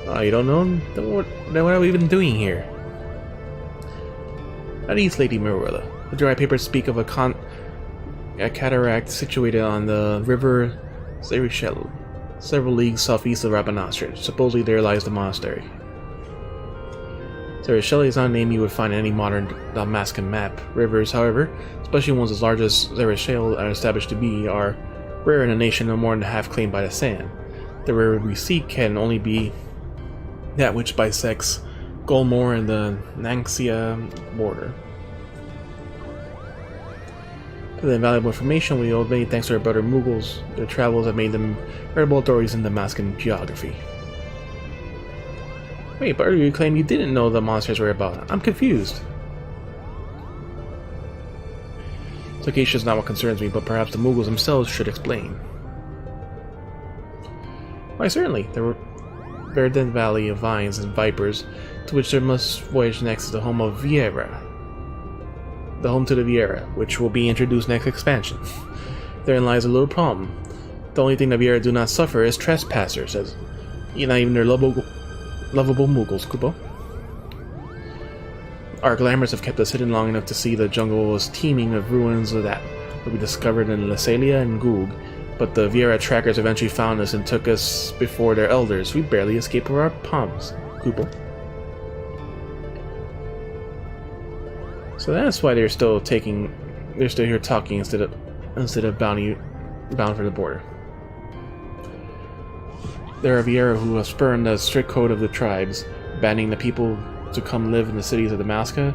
Oh, you don't know? Then what are we even doing here? At ease, Lady Marilla. The dry papers speak of a cataract situated on the river Zerichel, several leagues southeast of Rabanastre. Supposedly there lies the monastery. Zeresheli is not a name you would find in any modern Dalmascan map. Rivers, however, especially ones as large as Zereshel are established to be, are rare in a nation no more than half claimed by the sand. The river we seek can only be that which bisects Golmore and the Nangxia border. For the invaluable information we owe many thanks to our brother Mughals. Their travels have made them veritable authorities in Damascan geography. Wait, but earlier you claimed you didn't know the monsters were about. I'm confused. This location is not what concerns me, but perhaps the Mughals themselves should explain. Why, certainly. The verdant valley of vines and vipers, to which there must voyage next, is the home of Viera. The home to the Viera, which will be introduced next expansion. Therein lies a little problem. The only thing the Viera do not suffer is trespassers, as not even their lovable Mughals, Kupo. Our glamours have kept us hidden long enough to see the jungle was teeming of ruins that would be discovered in Lasalia and Goog, but the Viera trackers eventually found us and took us before their elders. We barely escaped with our palms, Kupo. So that's why they're still here talking instead of bound for the border. There are Viera who have spurned the strict code of the tribes, banning the people to come live in the cities of Damascus,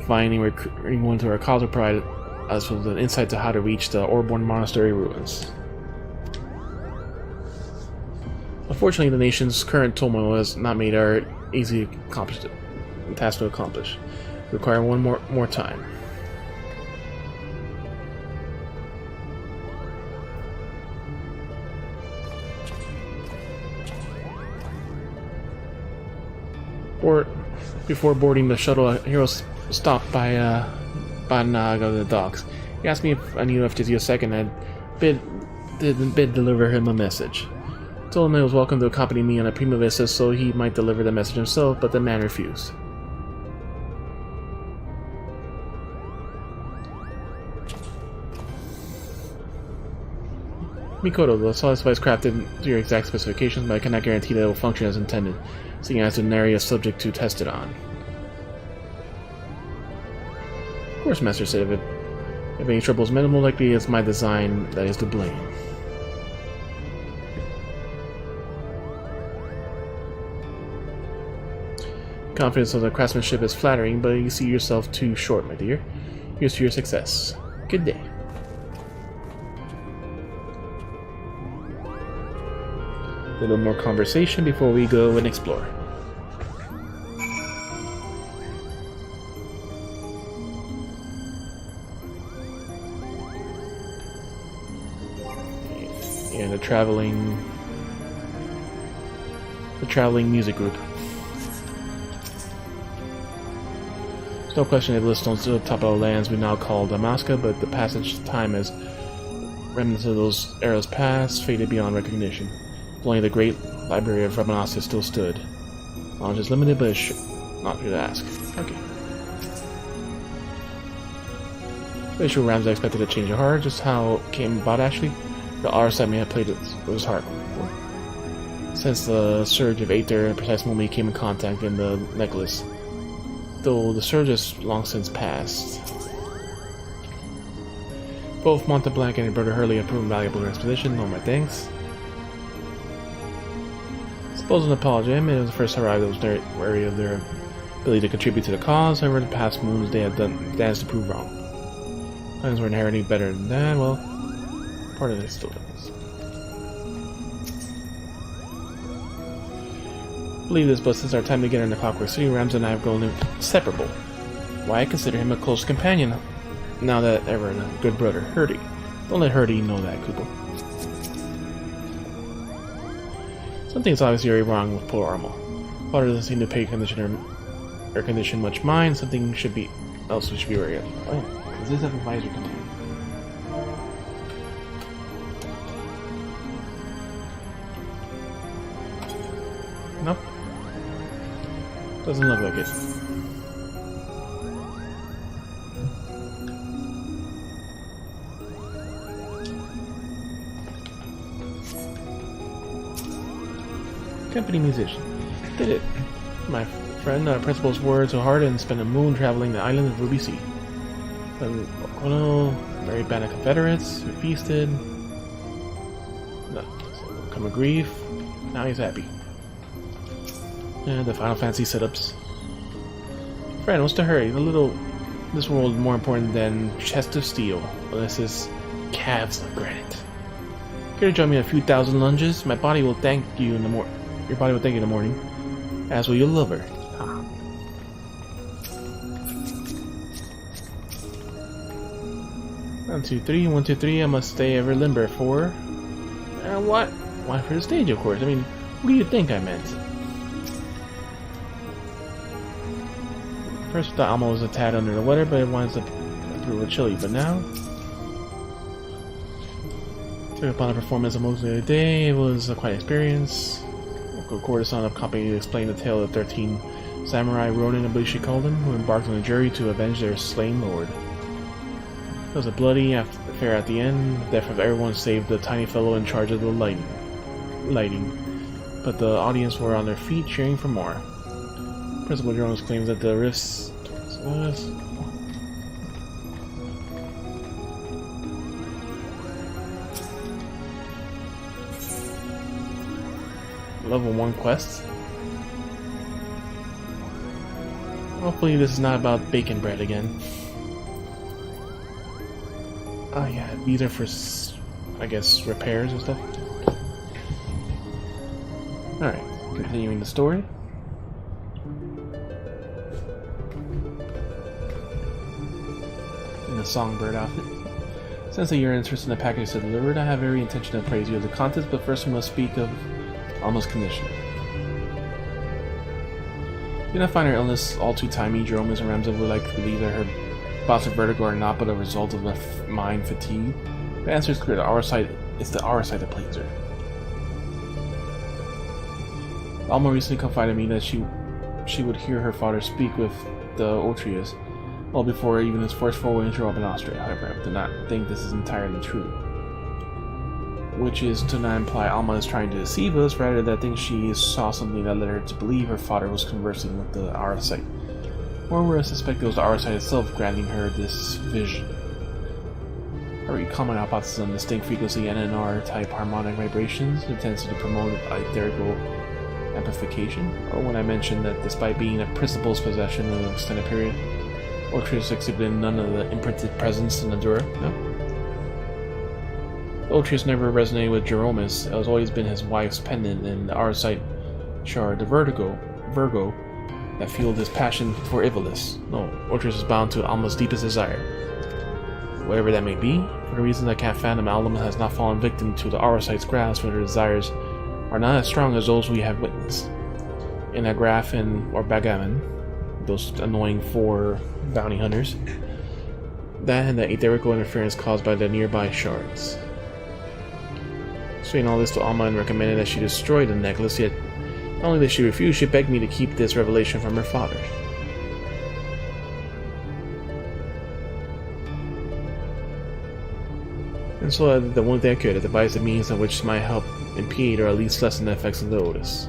finding recruiting one to our cause of pride as well as an insight to how to reach the Orbornne Monastery ruins. Unfortunately, the nation's current turmoil has not made our easy task to accomplish. We require one more time. Before boarding the shuttle, a hero stopped by Nag of the docks. He asked me if I knew FFXII, I'd bid deliver him a message. I told him he was welcome to accompany me on a prima vista so he might deliver the message himself, but the man refused. Mikoto, the solid device crafted to your exact specifications, but I cannot guarantee that it will function as intended, seeing as an area subject to test it on. Of course, Master said, if any trouble is minimal, likely it's my design that is to blame. Confidence of the craftsmanship is flattering, but you see yourself too short, my dear. Here's to your success. Good day. A little more conversation before we go and explore. And the traveling music group. There's no question that lists on the top of the lands we now call Damascus, but the passage of time as remnants of those eras past faded beyond recognition. Only the great library of Ramanasya still stood. Knowledge is limited, but it's not here to ask. Okay. Pretty sure Ramsay expected a change of heart. Just how it came about, actually. The R side may have played it with his heart. Since the surge of Aether and precise moment he came in contact in the necklace. Though the surge has long since passed. Both Monteblanc and your brother Hurley have proven valuable in expedition. No, my thanks. Suppose an apology. I admit it was the first arrival that was wary of their ability to contribute to the cause. However, in the past moons they have done damage to prove wrong. Plans were inherently better than that. Well, part of it still does. Believe this, but since our time together in the Clockwork City, Rams and I have grown inseparable. Why, I consider him a close companion now that ever and a good brother. Hurdy. Don't let Hurdy know that, Kupo. Something's obviously very wrong with poor Armo. Father doesn't seem to pay air condition much mind. Something else we should be wary of. Oh, does this have a visor container? Nope. Doesn't look like it. Company musician. Did it. My Friend, our principal's words so hard and spent a moon traveling the island of Ruby Sea. Oh no, merry band of Confederates, we feasted. No, come a grief. Now he's happy. And the Final Fantasy setups. Friend, what's the hurry? This world is more important than chest of steel, unless it's calves of granite. Care to join me in a few thousand lunges? My body will thank you in the Your body will thank you in the morning, as will your lover. Ah. 1, 2, 3, 1, 2, 3. I must stay ever limber for. What? Why for the stage, of course. I mean, what do you think I meant? First, I thought Alma was a tad under the weather, but it winds up a little chilly. But now, took upon a performance of most of the day. It was quite an experience. A courtesan of company to explain the tale of 13 samurai ronin, I believe she called them, who embarked on a journey to avenge their slain lord. It was a bloody affair at the end. The death of everyone save the tiny fellow in charge of the lighting. But the audience were on their feet cheering for more. Principal Jones claims that the rifts Level 1 quests. Hopefully this is not about bacon bread again. Oh yeah, these are for, I guess, repairs and stuff. Alright, continuing the story. In the songbird outfit. Since you're interested in the package to delivered, I have every intention to praise you of the contents, but first we must speak of Alma's condition. Do not find her illness all too timely. Jeromus and Ramza would like to believe that her bouts of vertigo are not but a result of mind fatigue. The answer is clear. It's the our side that plagues her. Alma recently confided me that she would hear her father speak with the Otrius well before even his first foray into Royal Menagerie. However, I do not think this is entirely true. Which is to not imply Alma is trying to deceive us, rather that I think she saw something that led her to believe her father was conversing with the Arasite. Or where I suspect it was the Arasite itself granting her this vision. I read common hypothesis on distinct frequency NNR type harmonic vibrations, intended to promote etherical amplification, or when I mentioned that despite being a principal's possession in an extended period, Otrius exhibited none of the imprinted presence in the Dura. No. Otrius never resonated with Jeromus. It has always been his wife's pendant and the Arasite shard, the Virgo, that fueled his passion for Ivalis. No, Otrius is bound to Alma's deepest desire. Whatever that may be, for the reasons I can't fathom, Alma has not fallen victim to the Arasite's grasp when her desires are not as strong as those we have witnessed. In Agraf or Bagaman, those annoying 4 bounty hunters, that and the etherical interference caused by the nearby shards. Explaining all this to Alma and recommended that she destroy the necklace, yet not only did she refuse, she begged me to keep this revelation from her father. And so I did the one thing I could, I devised a means of which might help impede or at least lessen the effects of the Otis.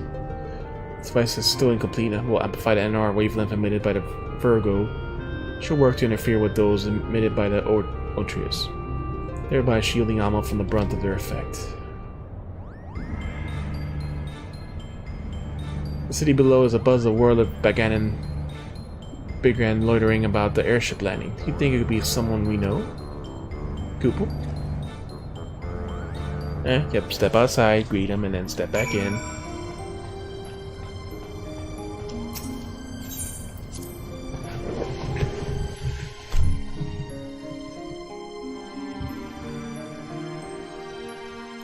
This device is still incomplete and will amplify the NR wavelength emitted by the Virgo. She'll work to interfere with those emitted by the Otrius, thereby shielding Alma from the brunt of their effect. The city below is abuzz the world of Baganan, big and loitering about the airship landing. Do you think it could be someone we know? Kupo? Yep, step outside, greet him, and then step back in.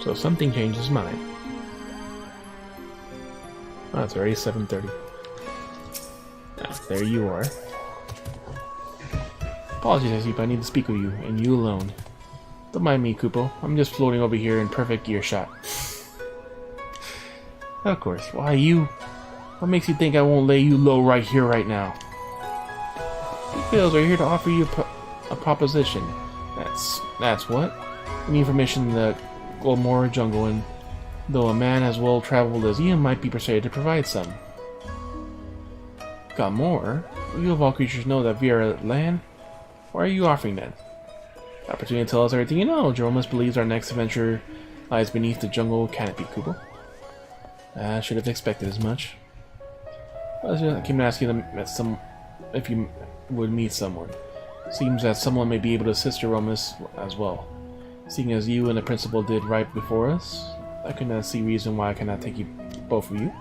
So something changed his mind. Oh, it's already 7:30. Ah, there you are. Apologies, I see, but I need to speak with you, and you alone. Don't mind me, Kupo. I'm just floating over here in perfect earshot. Of course. Why, you? What makes you think I won't lay you low right here, right now? You Phils are here to offer you a proposition. That's what? We need permission in the Glomora jungle, and though a man as well traveled as you might be persuaded to provide some. Got more? You of all creatures know that Viera land? Why are you offering that? Opportunity to tell us everything you know. Jeromus believes our next adventure lies beneath the jungle canopy, Kubo. I should have expected as much. I came to ask you if you would meet someone. Seems that someone may be able to assist Jeromus as well. Seeing as you and the principal did right before us, I could not see reason why I cannot take you, both of you.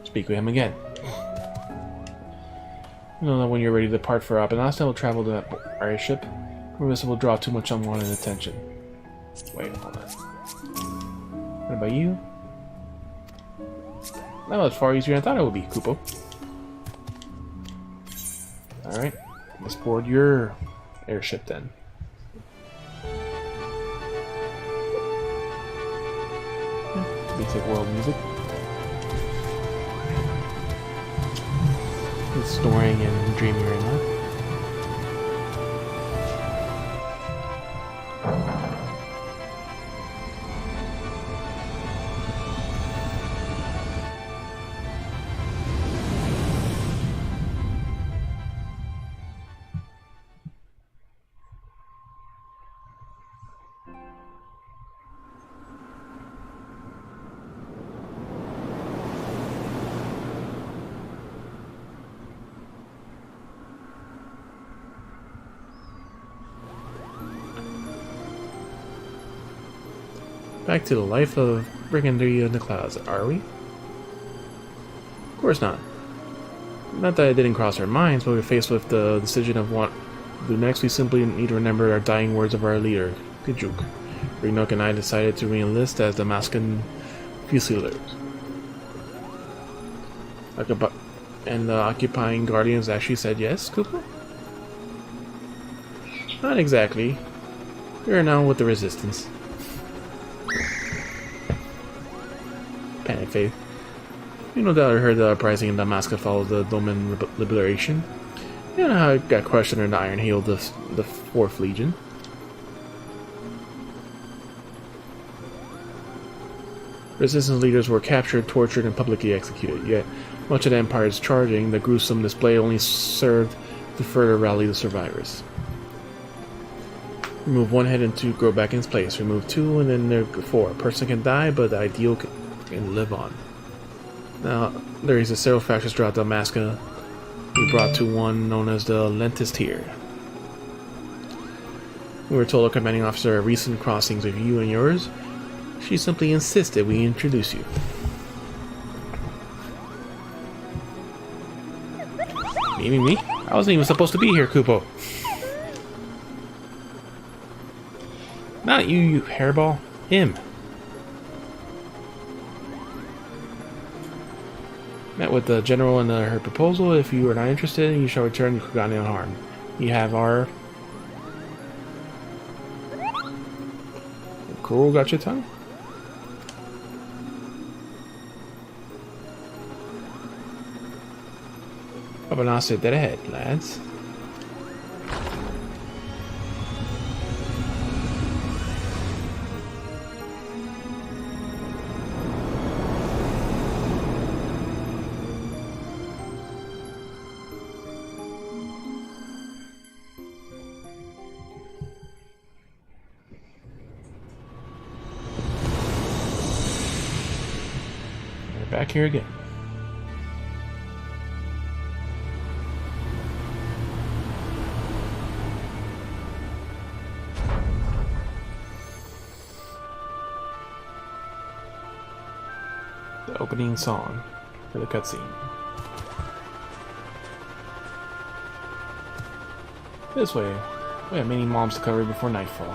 Speak with him again. You know that when you're ready to depart for Abanasta, we'll travel to our airship. This will draw too much unwanted attention. Wait, hold on. What about you? That was far easier than I thought it would be, Kupo. Alright, let's board your airship then. Basic world music. It's snoring and dreaming right now. Back to the life of Brigandria in the clouds, are we? Of course not. Not that it didn't cross our minds, but we're faced with the decision of what to do next. We simply need to remember our dying words of our leader, Gijuk. Rignok and I decided to re-enlist as the Mascan Fusiliers. And the occupying guardians actually said yes, Cooper? Not exactly. We are now with the resistance. Panic Faith. You no doubt heard the uprising in Damascus followed the Doman liberation. You know how it got crushed under the Iron Heel of the 4th Legion. Resistance leaders were captured, tortured, and publicly executed, yet much of the Empire's charging, the gruesome display only served to further rally the survivors. Remove one head and 2 grow back in its place. Remove 2 and then there 4. A person can die, but the ideal can live on. Now, there is several factions throughout Damascus. We brought to one known as the Lentis Tier. We were told our commanding officer at recent crossings with you and yours. She simply insisted we introduce you. Me? I wasn't even supposed to be here, Kupo. Not you, you hairball. Him. Met with the general and her proposal. If you are not interested, you shall return to Kugani unharmed. You have our... Cool, got your tongue? Abanasta dead ahead, lads. Back here again. The opening song for the cutscene. This way. We have many mobs to cover before nightfall.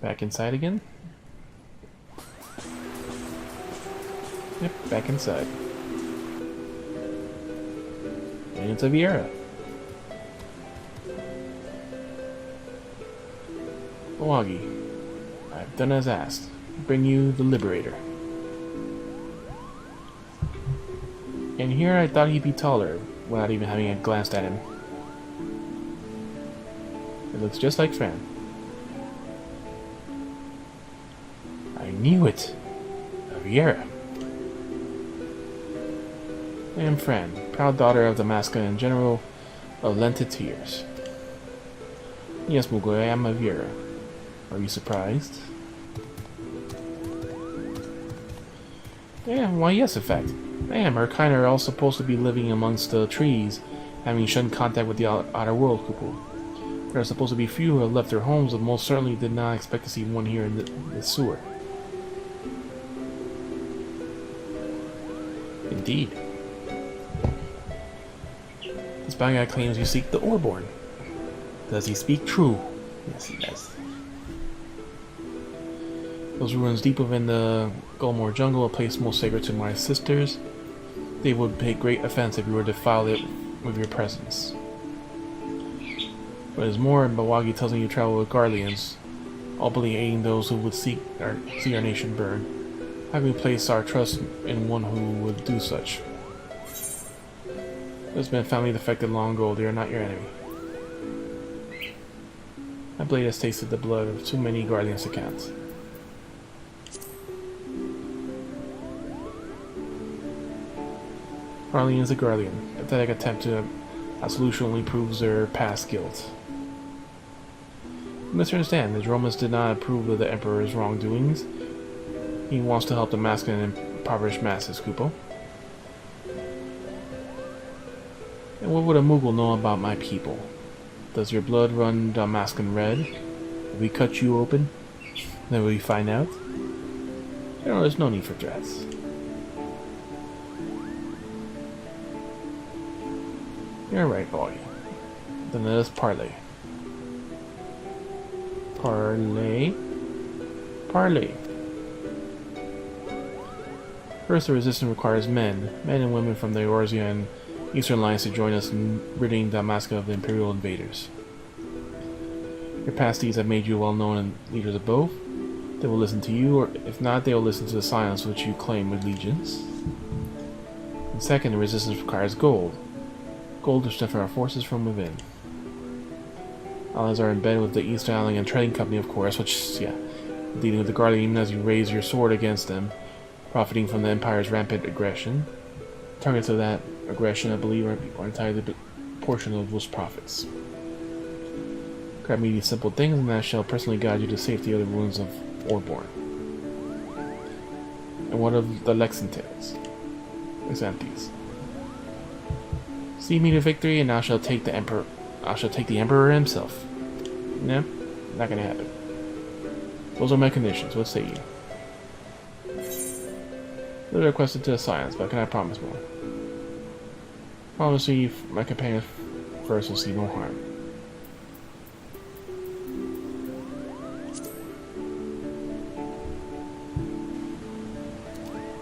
Back inside again? Yep, back inside. And it's a Viera. Owagi, I've done as asked. Bring you the Liberator. And here I thought he'd be taller, without even having glanced at him. It looks just like Fran. I knew it! Riera. I am Fran, proud daughter of the masculine general of Lentitiers. Yes, Mihgo, I am a Viera. Are you surprised? Yeah, why yes, in fact. I am. Our kind are all supposed to be living amongst the trees, having shunned contact with the outer world, Kupo. There are supposed to be few who have left their homes, and most certainly did not expect to see one here in the sewer. Indeed. This bad guy claims you seek the Orbornne. Does he speak true? Yes, he does. Those ruins deep within the Gulmore jungle, a place most sacred to my sisters. They would take great offense if you were to defile it with your presence. What is more, Bawagi tells me you travel with guardians, openly aiding those who would see our nation burn. How can we place our trust in one who would do such? There's been a family defected long ago. They are not your enemy. My blade has tasted the blood of too many guardians to count. Guardian is a guardian. Pathetic attempt to absolution only proves their past guilt. You must understand, the Romans did not approve of the Emperor's wrongdoings. He wants to help the masculine and impoverished masses, Kupo. And what would a Moogle know about my people? Does your blood run Damascus red? If we cut you open, then will we find out? You know, there's no need for threats. You're right, boy. Then let us parley. Parley? Parley. First, the resistance requires men and women from the Eorzea and Eastern Alliance to join us in ridding Damascus of the Imperial invaders. Your past deeds have made you well known and leaders of both. They will listen to you, or if not, they will listen to the silence which you claim allegiance. And second, the resistance requires gold. Gold to strengthen our forces from within. Allies are in bed with the East Island and Trading Company, of course, which, yeah, dealing with the Guardian even as you raise your sword against them, profiting from the Empire's rampant aggression. Targets of that aggression, I believe, are entitled to a portion of those profits. Grab me these simple things, and I shall personally guide you to safety of the ruins of Orbornne. And what of the Lexingtons? Exantes. See me to victory, and I shall take the Emperor. I shall take the Emperor himself. No, not gonna happen. Those are my conditions. What say you? They're requested to science, but can I promise more? Promise me my companions first will see no harm.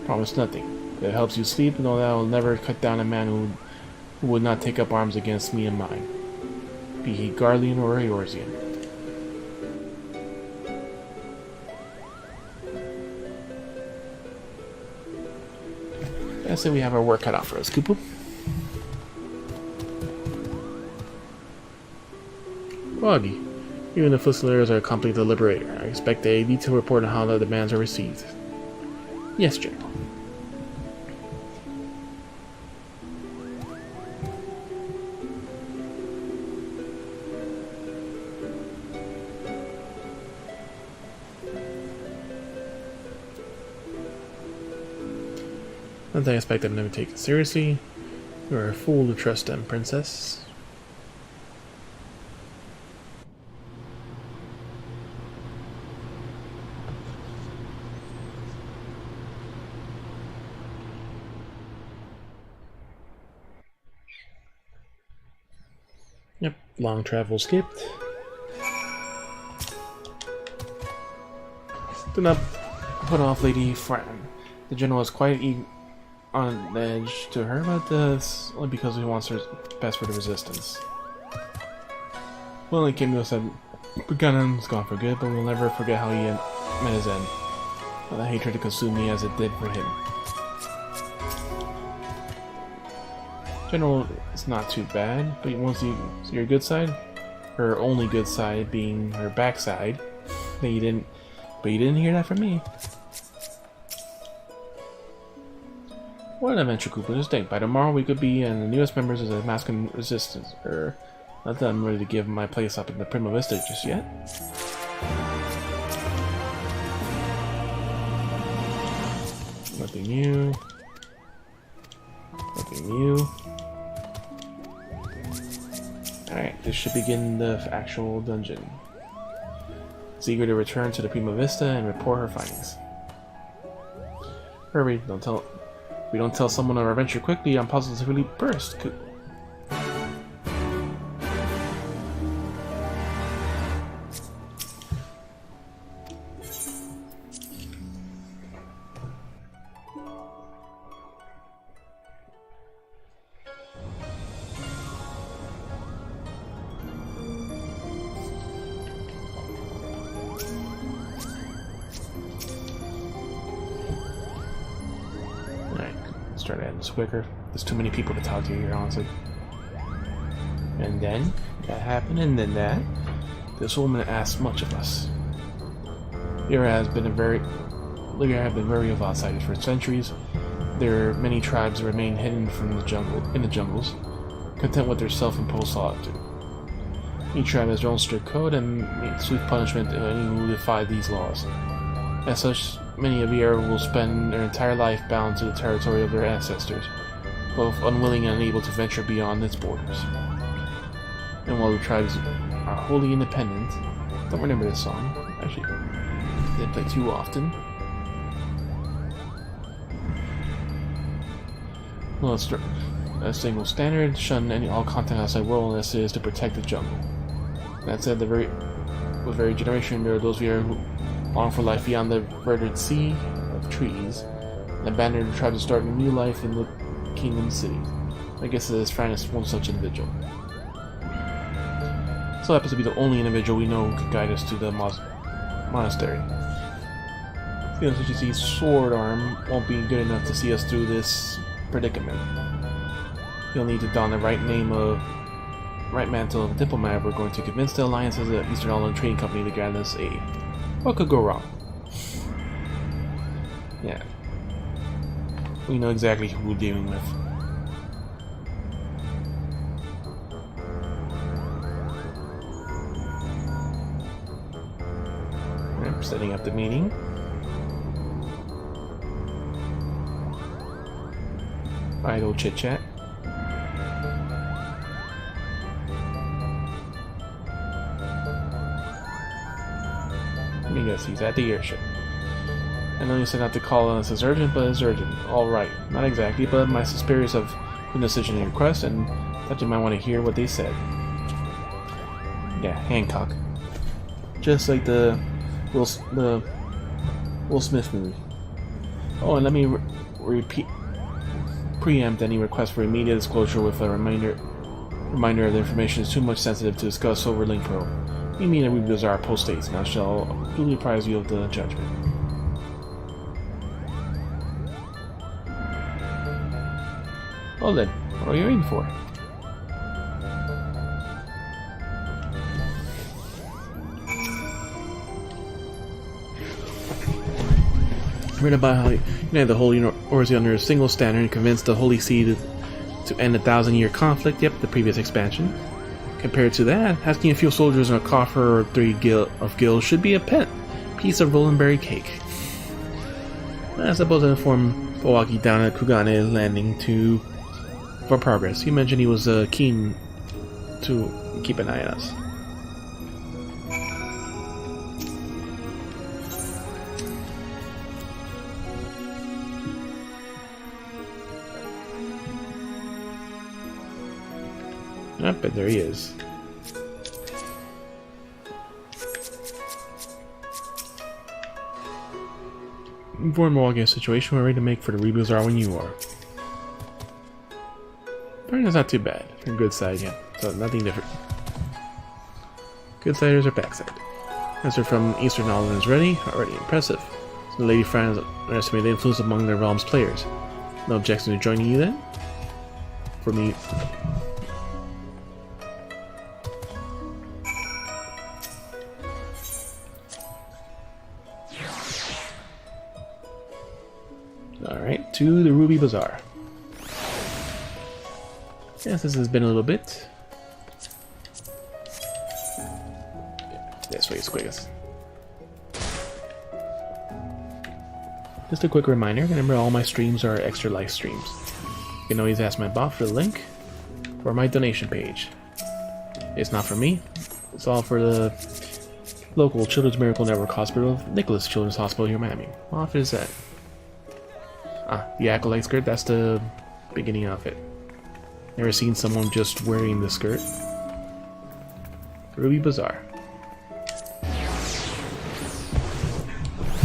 Promise nothing. If it helps you sleep, know that I will never cut down a man who would not take up arms against me and mine, be he Guardian or Eorzean. I say we have our work cut out for us, Kupo. Boggy, even the Fusiliers are accompanying the Liberator. I expect a detailed report on how the demands are received. Yes, General. Not that I expect them to never take it seriously. You're a fool to trust them, Princess. Yep, long travel skipped. Do not put off Lady Fran. The General is quite on edge to her about this, only because he wants her best for the Resistance. Well, he came to us at Buchanan's gone for good, but we'll never forget how he met his end. Not that hatred to consume me as it did for him. General, it's not too bad, but once you see your good side, her only good side being her backside, then you didn't. But you didn't hear that from me. What an adventure, Cooper. Just think, by tomorrow we could be the newest members of the Masculine Resistance. Not that I'm ready to give my place up in the Prima Vista just yet. Nothing new. Nothing new. Alright, this should begin the actual dungeon. It's eager to return to the Prima Vista and report her findings. Hurry, if we don't tell someone of our adventure quickly, I'm positively burst. Try to end this quicker. There's too many people to talk to here, honestly. And then that happened, and then that. This woman asked much of us. Lyra have been very of outsiders for centuries. There are many tribes that remain hidden from the jungles, content with their self-imposed solitude. Each tribe has their own strict code and swift punishment to anyone who defy these laws. As such, many of you will spend their entire life bound to the territory of their ancestors, both unwilling and unable to venture beyond its borders. And while the tribes are wholly independent, don't remember this song, actually, they play too often. Well, it's a single standard, shun all contact outside world unless it is to protect the jungle. That said, with every generation there are those of you who long for life beyond the verdant sea of trees, and abandon the tribe to start a new life in the Kingdom City. I guess it is Fran is one such individual. So happens to be the only individual we know who could guide us to the monastery. You know, as you see, sword arm won't be good enough to see us through this predicament. You'll need to don the right mantle of a diplomat if we're going to convince the Alliance as the Eastern Island Trading Company to grant us aid. What could go wrong? Yeah. We know exactly who we're dealing with. Right, setting up the meeting. Idle chit chat. Yes, he's at the airship. I know you said not to call us as urgent, but it's urgent. Alright, not exactly, but my superiors have put a decision in your request, and thought you might want to hear what they said. Yeah, Hancock. Just like the Will Smith movie. Oh, and let me preempt any request for immediate disclosure with a reminder of the information is too much sensitive to discuss over Link Pro. We mean that we desire post-haste, and I shall duly apprise you of the judgment. Well then, what are you waiting for? Read about how united the Holy Orzi under a single standard and convinced the Holy See to end a 1,000-year conflict. Yep, the previous expansion. Compared to that, asking a few soldiers in a coffer or 3 of gills should be a piece of Rolandberry cake. I suppose I informed Bowaki down at Kugane landing for progress. He mentioned he was keen to keep an eye on us. I bet there he is. Inform Milwaukee of the situation. We're ready to make for the Rebazaar when you are. Apparently it's not too bad. You're good side, yeah. So nothing different. Good siders are backside. Answer from Eastern Island is ready. Already impressive. So the Lady Fran has underestimated the influence among their realm's players. No objection to joining you then? for me. Alright, to the Ruby Bazaar. Yes, this has been a little bit. This way is quickest. Just a quick reminder, remember all my streams are extra live streams. You can always ask my bot for the link or my donation page. It's not for me, it's all for the local Children's Miracle Network Hospital, Nicholas Children's Hospital here in Miami. How often is that? Ah, the acolyte skirt, that's the beginning of it. Never seen someone just wearing the skirt. Ruby Bazaar.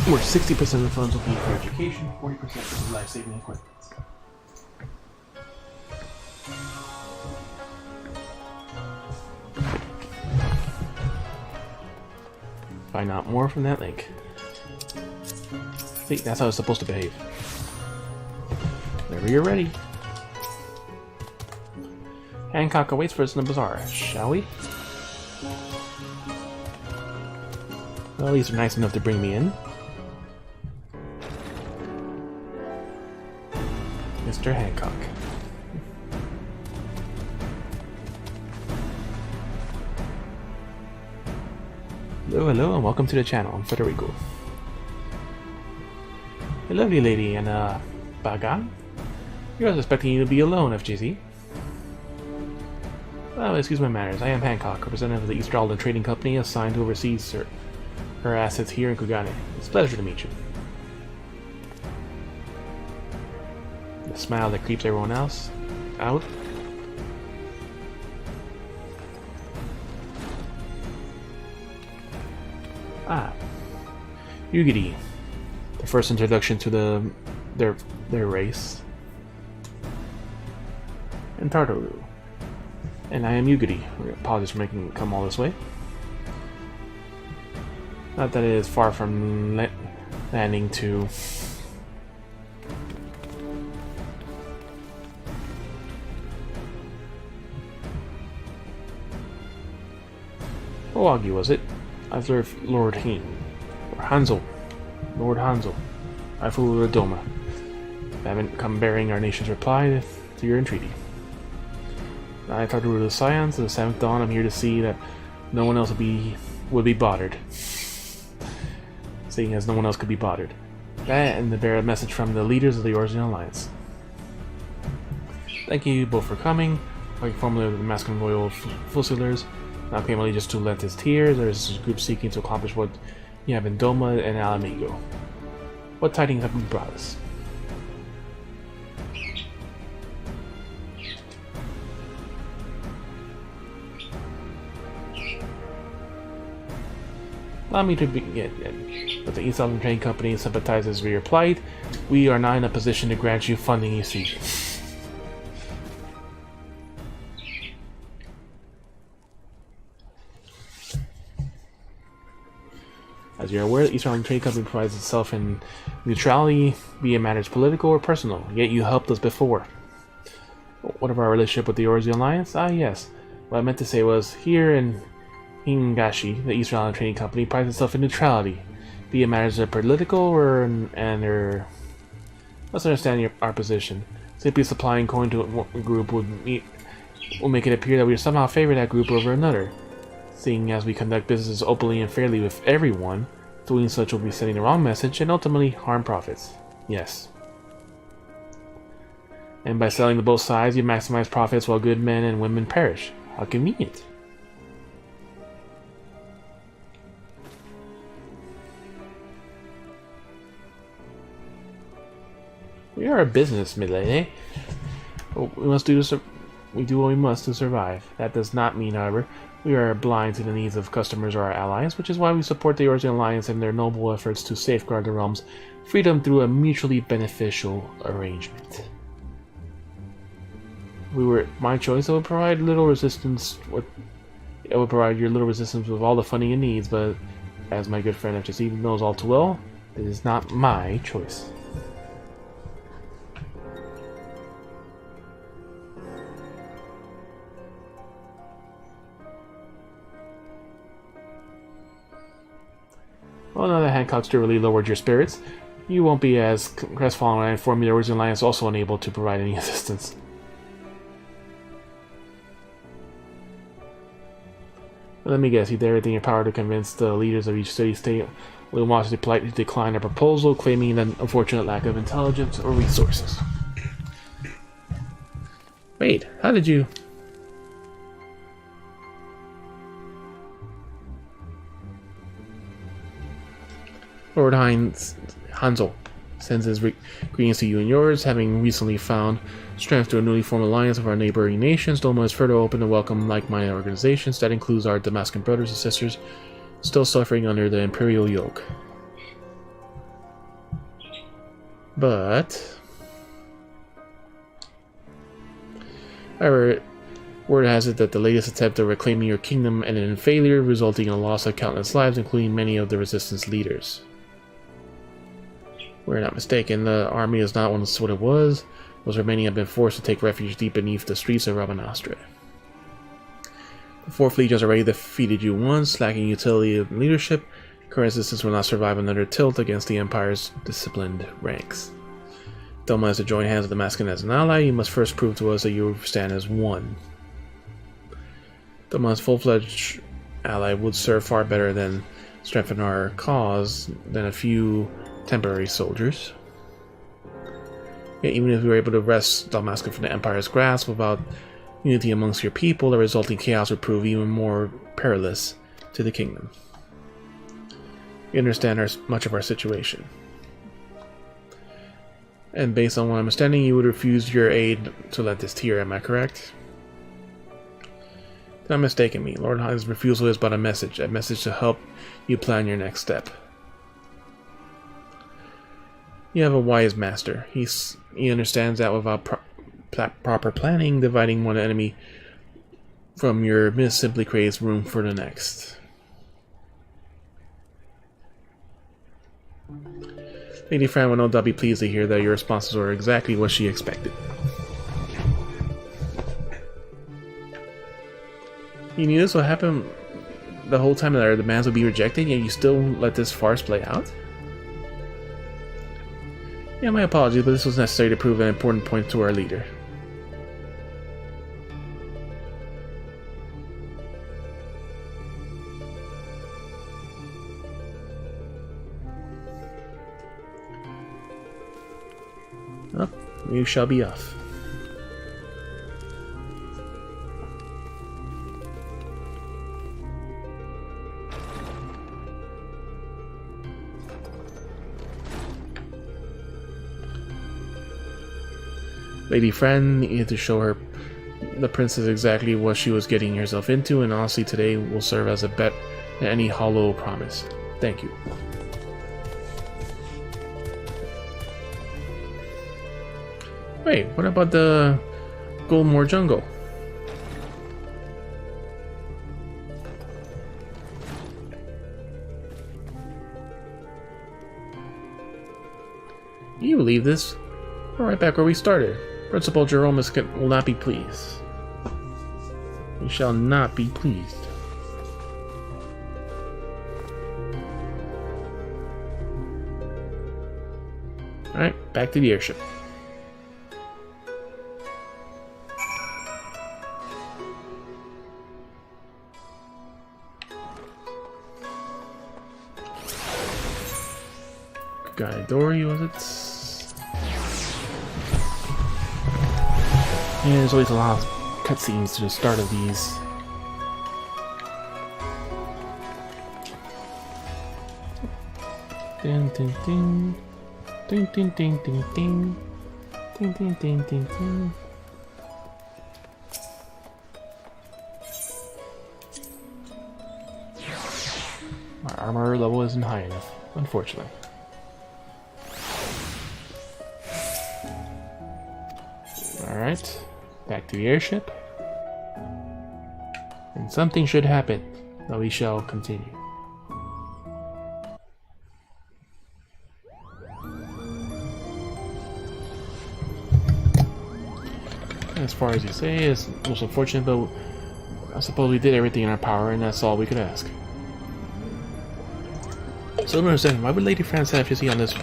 Where 60% of the funds will be for education, 40% for life-saving equipment. Find out more from that link. See, that's how it's supposed to behave. Whenever you're ready. Hancock awaits for us in the bazaar, shall we? Well, at least they're nice enough to bring me in. Mr. Hancock. Hello, hello, and welcome to the channel. I'm Federico. A lovely lady and Bagan. I was expecting you to be alone, FGZ. Well, excuse my manners. I am Hancock, representative of the East Alden Trading Company, assigned to oversee her assets here in Kugane. It's a pleasure to meet you. The smile that creeps everyone else out. Ah, Yugiri. The first introduction to their race. And Tartaru. And I am Yugiri. Apologies for making it come all this way. Not that it is far from landing to... Owagi, was it? I observed Lord Heen. Or Hanzo. Lord Hanzo. I flew to Doma. I haven't come bearing our nation's reply to your entreaty. I talked to the Scions of the 7th Dawn. I'm here to see that no one else would be bothered. Seeing as no one else could be bothered. That and to bear a message from the leaders of the Origin Alliance. Thank you both for coming. Like formerly of the masculine royal fusiliers. Not primarily just to let his tears, or is this group seeking to accomplish what you have in Doma and Alamigo? What tidings have you brought us? Allow me to begin. With the East Alden Trading Company sympathizes with your plight, we are not in a position to grant you funding you seek. As you're aware, the East Alden Trading Company provides itself in neutrality, be it matters political or personal, yet you helped us before. What of our relationship with the Origin Alliance? Ah, yes. What I meant to say was, here in Hingashi, the East Alden Trading Company prides itself in neutrality, be it matters of political or let's understand our position. Simply supplying coin to a group will make it appear that we somehow favor that group over another. Seeing as we conduct business openly and fairly with everyone, doing such will be sending the wrong message and ultimately harm profits. Yes. And by selling to both sides, you maximize profits while good men and women perish. How convenient. We are a business, milady. We do what we must to survive. That does not mean, however, we are blind to the needs of customers or our allies, which is why we support the Origin Alliance in their noble efforts to safeguard the realm's freedom through a mutually beneficial arrangement. My choice, I would provide little resistance. It would provide your little resistance with all the funding it needs, but as my good friend FFXIV knows all too well, it is not my choice. Hancock's really lowered your spirits. You won't be as crestfallen when I inform you the Origin Alliance is also unable to provide any assistance. Let me guess, you did everything in your power to convince the leaders of each city-state Lumos to politely decline their proposal, claiming an unfortunate lack of intelligence or resources. Wait, how did you... Lord Hanzo sends his greetings to you and yours. Having recently found strength through a newly formed alliance of our neighboring nations, Doma is further open to welcome like-minded organizations. That includes our Damascan brothers and sisters still suffering under the Imperial yoke. But... however, word has it that the latest attempt at reclaiming your kingdom ended in failure, resulting in the loss of countless lives, including many of the resistance leaders. We're not mistaken, the army is not once what it was. Those remaining have been forced to take refuge deep beneath the streets of Royal Menagerie. The Fourth Legion has already defeated you once, lacking utility and leadership. Current resistance will not survive another tilt against the Empire's disciplined ranks. Doma has to join hands with Damascus as an ally. You must first prove to us that you stand as one. Doma's full-fledged ally would serve far better than strengthen our cause than a few temporary soldiers. Yet even if we were able to wrest Damascus from the Empire's grasp without unity amongst your people, the resulting chaos would prove even more perilous to the kingdom. You understand much of our situation. And based on what I'm understanding, you would refuse your aid to let this tier, am I correct? Don't mistake me. Lord Han's refusal is but a message to help you plan your next step. You have a wise master. He understands that without proper planning, dividing one enemy from your midst simply creates room for the next. Lady Fran will no doubt be pleased to hear that your responses were exactly what she expected. You knew this would happen the whole time that our demands would be rejected, yet you still let this farce play out? Yeah, my apologies, but this was necessary to prove an important point to our leader. Well, you shall be off. Lady Fran needed to show her the princess exactly what she was getting herself into, and honestly today will serve as a bet than any hollow promise. Thank you. Wait, what about the Goldmoor jungle? Can you believe this? We're right back where we started. Principal Jerome will not be pleased. We shall not be pleased. Alright, back to the airship. Gaidori, was it? Yeah, there's always a lot of cutscenes to the start of these. Ding ding ding. Ding ding ding ding ding. Ding ding ding ding ding. My armor level isn't high enough, unfortunately. Alright, back to the airship. And something should happen, though we shall continue. As far as you say, it's most unfortunate, but I suppose we did everything in our power, and that's all we could ask. So don't understand, why would Lady Fran set FFXIV on this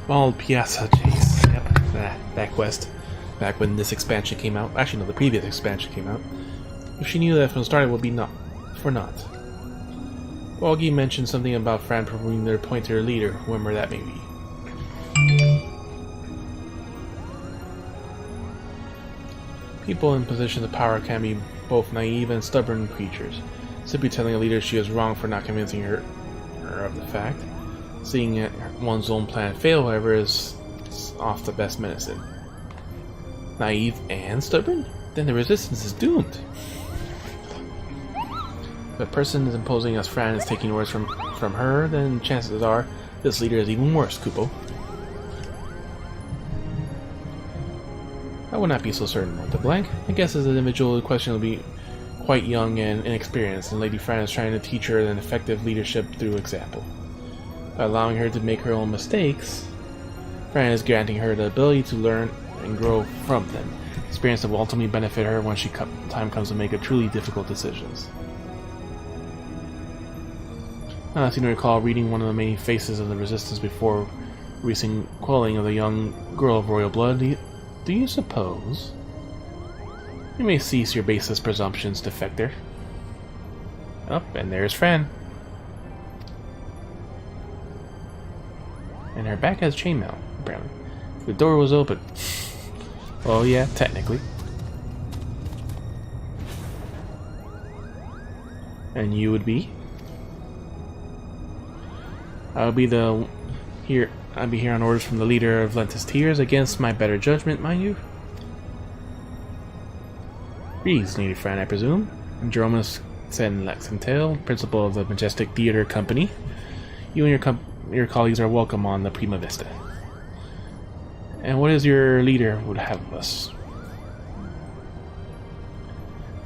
walled piazza? Jeez. Yep. That quest. Back when this expansion came out. Actually, no, the previous expansion came out. If she knew that from the start, it would be not. For naught. Augie mentioned something about Fran proving their point to her leader, whoever that may be. People in positions of power can be both naive and stubborn creatures. Simply telling a leader she is wrong for not convincing her of the fact. Seeing one's own plan fail, however, is oft the best medicine. Naive and stubborn? Then the resistance is doomed. If a person is imposing as Fran is taking orders from her, then chances are this leader is even worse, Kupo. I would not be so certain about the blank. I guess as an individual, the question will be quite young and inexperienced, and Lady Fran is trying to teach her an effective leadership through example. By allowing her to make her own mistakes, Fran is granting her the ability to learn and grow from them. Experience that will ultimately benefit her when time comes to make a truly difficult decisions. I seem to recall reading one of the many faces of the resistance before recent quelling of the young girl of royal blood. Do you suppose? You may cease your baseless presumptions, defector. Oh, and there's Fran. And her back has chainmail, apparently. The door was open. Oh yeah, technically. And you would be? I'd be here on orders from the leader of Lentus Tears, against my better judgment, mind you. Greetings, Lady Fran, I presume. I'm Jeromus Sen Lexentel, principal of the Majestic Theater Company. You and your colleagues are welcome on the Prima Vista. And what is your leader would have of us?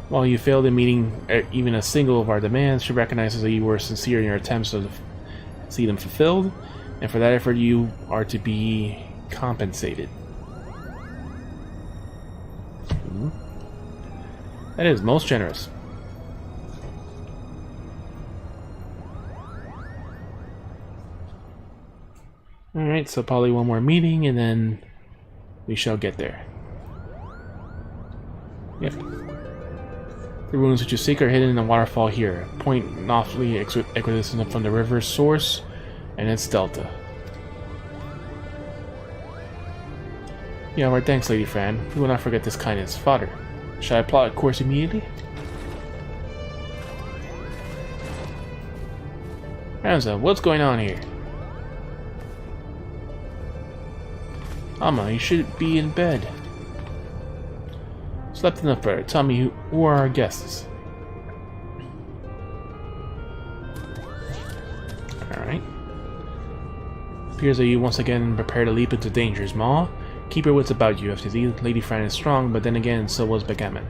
While you failed in meeting even a single of our demands, she recognizes that you were sincere in your attempts to see them fulfilled, and for that effort you are to be compensated. That is most generous. Alright, so probably one more meeting and then we shall get there. Yep. The ruins which you seek are hidden in the waterfall here. Point northly equidistant from the river's source and its delta. Yeah, our thanks, Lady Fran. We will not forget this kindness. Father, shall I plot a course immediately? Hamza, what's going on here? Amma, you should be in bed. Slept enough, brother. Tell me, who are our guests? Alright. Appears that you once again prepare to leap into dangers, Ma. Keep your wits about you, FFXIV. Lady Fran is strong, but then again, so was Backgammon.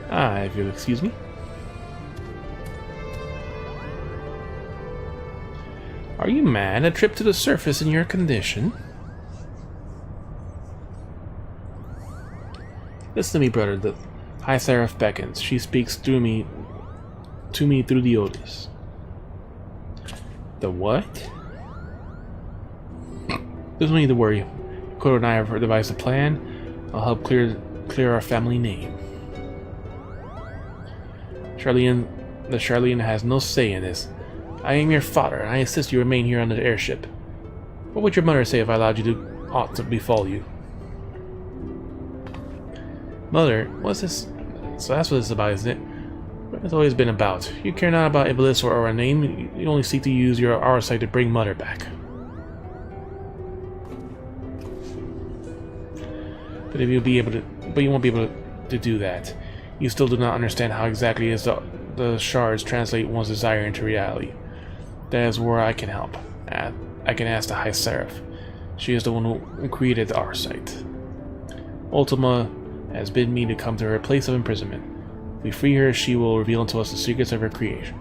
Ah, if you'll excuse me. Are you mad? A trip to the surface in your condition? Listen to me, brother. The High Seraph beckons. She speaks to me through the Otis. The what? There's no need to worry. Kodo and I have devised a plan. I'll help clear our family name. The Charlene has no say in this. I am your father, and I insist you remain here on the airship. What would your mother say if I allowed you to aught to befall you? Mother, what's this? So that's what it's about, isn't it? What it's always been about. You care not about Iblis or our name. You only seek to use our side to bring Mother back. But you won't be able to do that. You still do not understand how exactly is the shards translate one's desire into reality. That is where I can help. I can ask the High Seraph. She is the one who created our site. Ultima has bidden me to come to her place of imprisonment. If we free her, she will reveal unto us the secrets of her creations.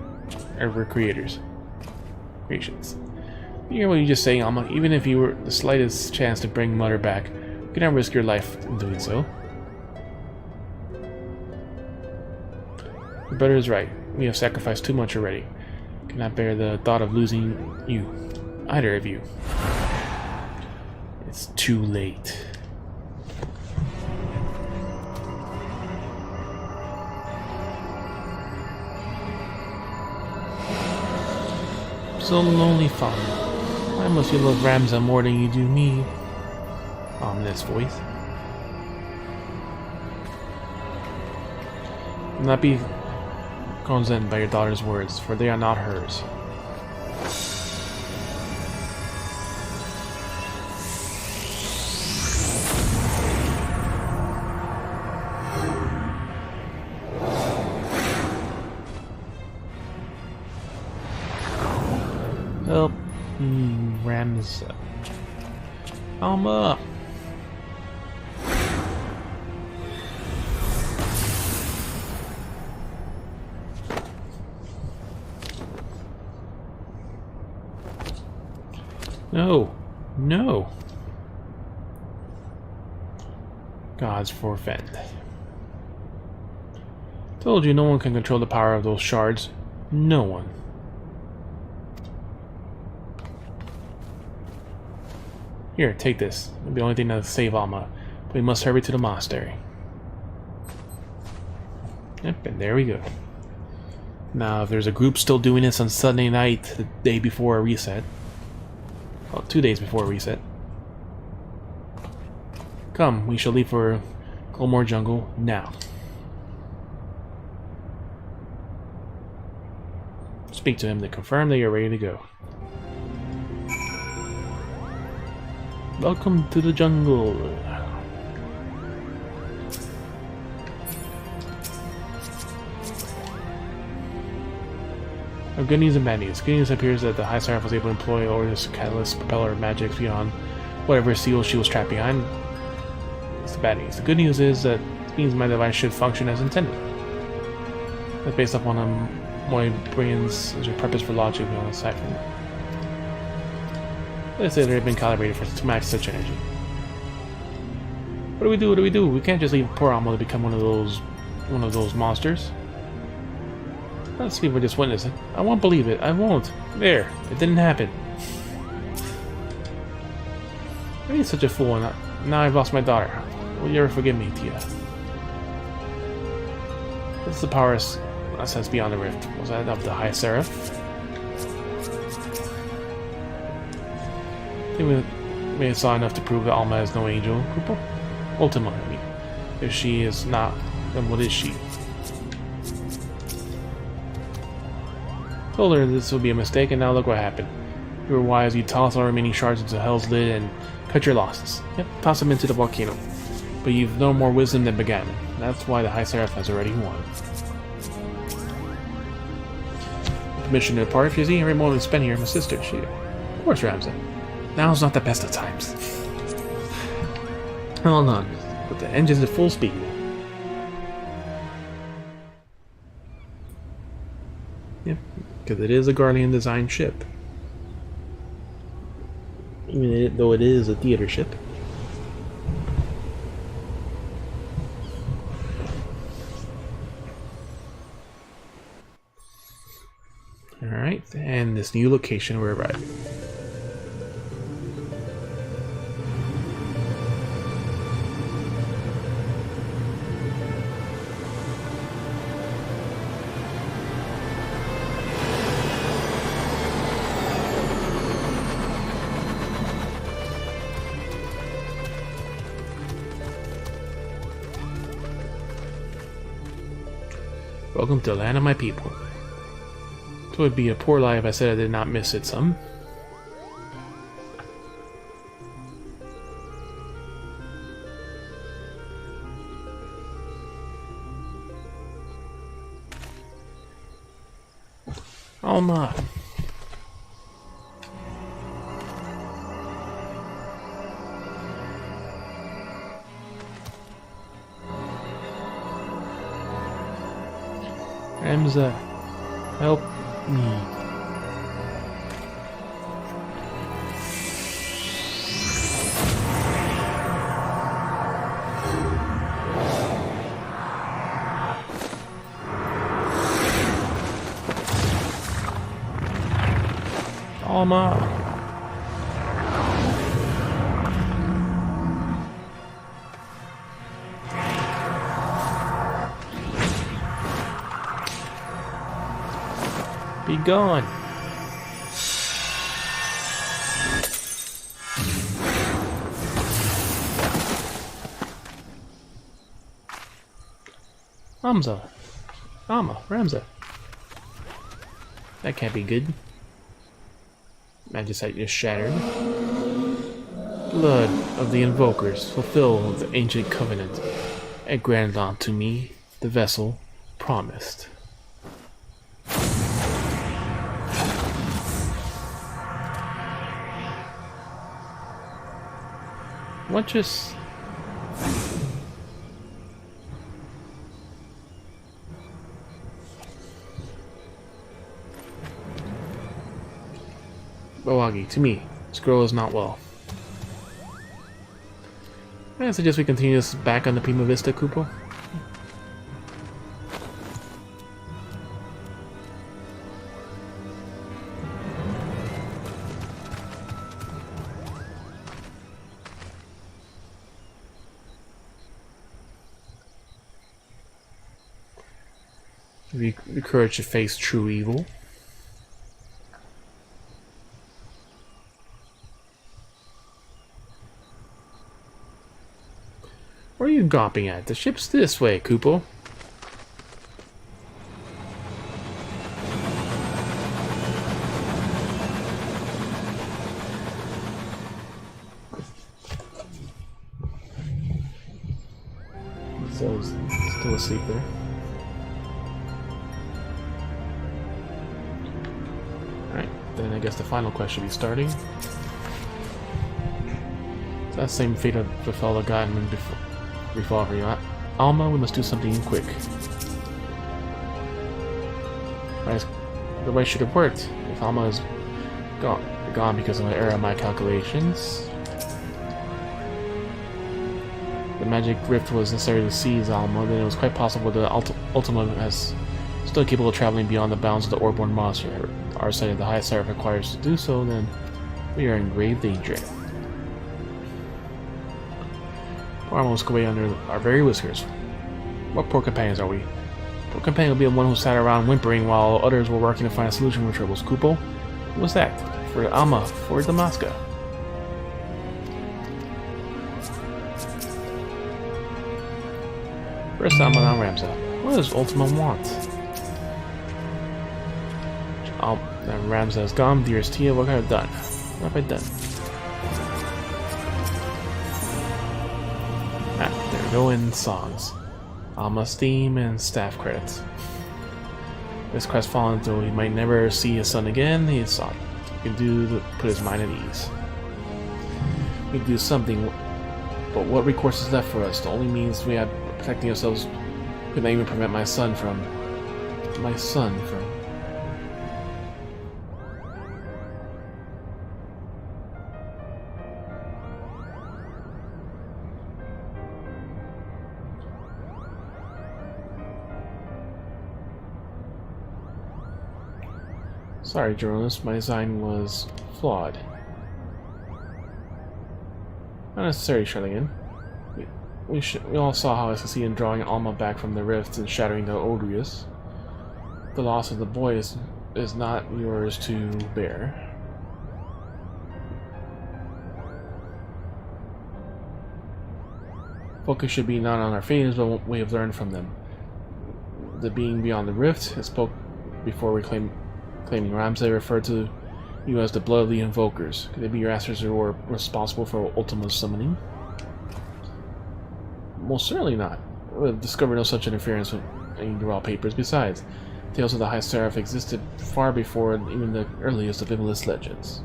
You hear what you just saying, Alma? Even if you were the slightest chance to bring Mother back, you cannot risk your life in doing so. Your brother is right. We have sacrificed too much already. Cannot bear the thought of losing you. Either of you. It's too late. So lonely, father. Why must you love Ramza more than you do me? Ominous voice. Do not be concerned by your daughter's words, for they are not hers. Help me, Ramza. Alma! No! No! Gods forfend. Told you no one can control the power of those shards. No one. Here, take this. It'll be the only thing that'll save Alma. But we must hurry to the monastery. Yep, and there we go. Now, if there's a group still doing this on Sunday night, the day before a reset. Well, 2 days before a reset. Come, we shall leave for Colmore Jungle now. Speak to him to confirm that you're ready to go. Welcome to the jungle. Good news and bad news. Good news appears that the High Seraph was able to employ Order's catalyst propeller magic beyond whatever seal she was trapped behind. That's the bad news. The good news is that it means my device should function as intended. That's based upon my brain's purpose for logic on aside from it. Let's say they've been calibrated to match such energy. What do we do? What do we do? We can't just leave poor Alma to become one of those monsters. Let's see if we're just witnessing. I won't believe it. I won't. There. It didn't happen. I'm such a fool, and now I've lost my daughter. Will you ever forgive me, Tia? What's the power assets beyond the rift? Was that of the High Seraph? I think we may have saw enough to prove that Alma is no angel. Ultimately, if she is not, then what is she? Told her this would be a mistake, and now look what happened. You were wise, you toss all remaining shards into Hell's Lid and cut your losses. Yep, toss them into the volcano. But you've no more wisdom than Begammon. That's why the High Seraph has already won. Permission to depart, Fizzy. Every moment spent here, my sister. She, of course, Ramza. Now's not the best of times. Hold on. Put the engines at full speed. Yep, because it is a Guardian design ship. Even though it is a theater ship. Alright, and this new location we're arriving. Welcome to the land of my people. It would be a poor lie if I said I did not miss it some. Alma. Ramza, help me. Alma! Be gone! Ramza. That can't be good. Magic sight just shattered. Blood of the invokers, fulfill the ancient covenant, and grant unto me the vessel promised. What just... Bawagi, to me, this girl is not well. I suggest we continue this back on the Prima Vista, Kupo. The courage to face true evil. Where are you gawping at? The ship's this way, Kupo. So still asleep there. Alright, then I guess the final quest should be starting. It's that same fate that befell the Godman before you. Alma, we must do something quick. The way should have worked. If Alma is gone because of an error in my calculations. The magic rift was necessary to seize Alma, then it was quite possible that Ultima is still capable of traveling beyond the bounds of the Orbornne Monastery. Our side of the High Seraph requires to do so, then we are in grave danger. Almost go away under our very whiskers. What poor companions are we? Poor companion will be the one who sat around whimpering while others were working to find a solution for troubles. Kupo, what's that? For Alma, for Damaska. First Alma, now Ramza. What does Ultima want? Ramza is gone, dearest Tia, what have I done? What have I done? Go in songs. Alma's theme and staff credits. This crestfallen, though he might never see his son again, he sought he could do to put his mind at ease. We could do something, but what recourse is left for us? The only means we have protecting ourselves could not even prevent my son from. Sorry, journalist, my design was flawed. Not necessary, Charlene. We all saw how I succeeded in drawing Alma back from the rift and shattering the Odrius. The loss of the boy is not yours to bear. Focus should be not on our failures, but what we have learned from them. The being beyond the rift, it spoke before claiming Ramza referred to you as the blood of the invokers. Could they be your ancestors who were responsible for Ultima's summoning? Most certainly not. We have discovered no such interference with any raw papers. Besides, tales of the High Seraph existed far before even the earliest of Iblis legends.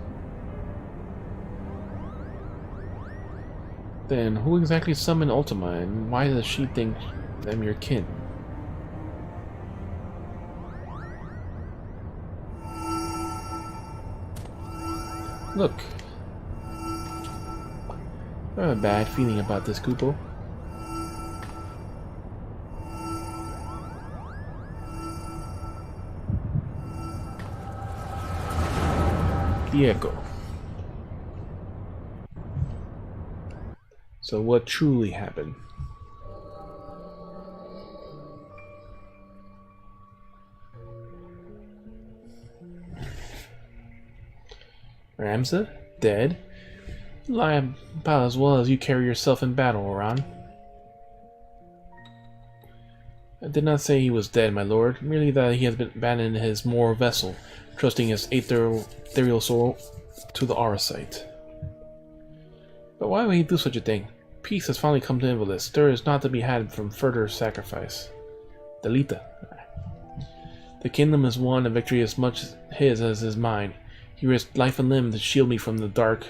Then, who exactly summoned Ultima, and why does she think them your kin? Look. I have a bad feeling about this, Kupo. The echo. So what truly happened? Ramza? Dead? Lie about as well as you carry yourself in battle, Oran. I did not say he was dead, my lord, merely that he has been abandoned his moral vessel, trusting his ethereal soul to the Arasite. But why would he do such a thing? Peace has finally come to Invalus. There is not to be had from further sacrifice. Delita. The kingdom is won, and victory is much his as is mine. He risked life and limb to shield me from the dark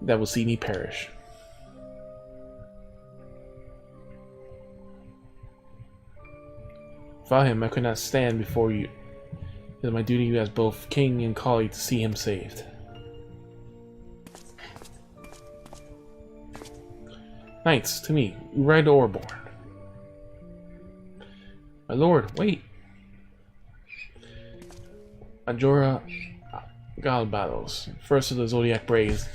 that will see me perish. Without him, I could not stand before you. It is my duty as both king and colleague to see him saved. Knights, to me, we ride to Orbornne. My lord, wait! Majora Galbados, first of the Zodiac Braves,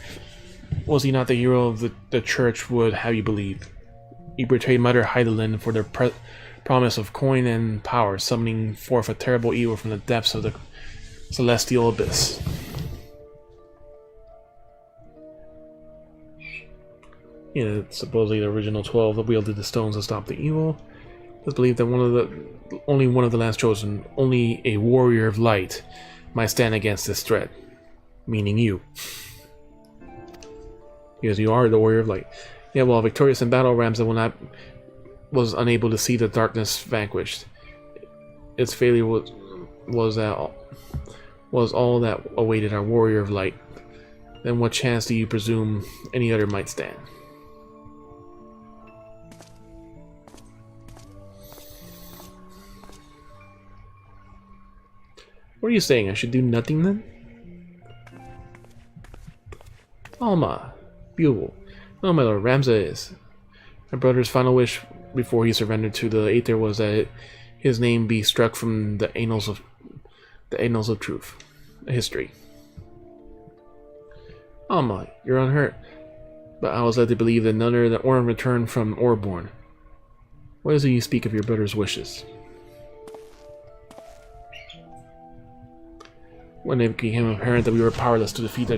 was he not the hero of the church would have you believe? He betrayed Mother Heidelin for the promise of coin and power, summoning forth a terrible evil from the depths of the celestial abyss. Supposedly the original 12 that wielded the stones to stop the evil. It's believed that only one of the last chosen, only a warrior of light, might stand against this threat. Meaning you. Because you are the warrior of light. Yet while victorious in battle, Ramza was unable to see the darkness vanquished. Its failure was all that awaited our warrior of light. Then what chance do you presume any other might stand? What are you saying? I should do nothing then? Alma, Buell. No, my lord, Ramza is. My brother's final wish before he surrendered to the Aether was that his name be struck from the annals of truth, history. Alma, you're unhurt, but I was led to believe that none other than Orm returned from Orbornne. What is it you speak of your brother's wishes? When it became apparent that we were powerless to defeat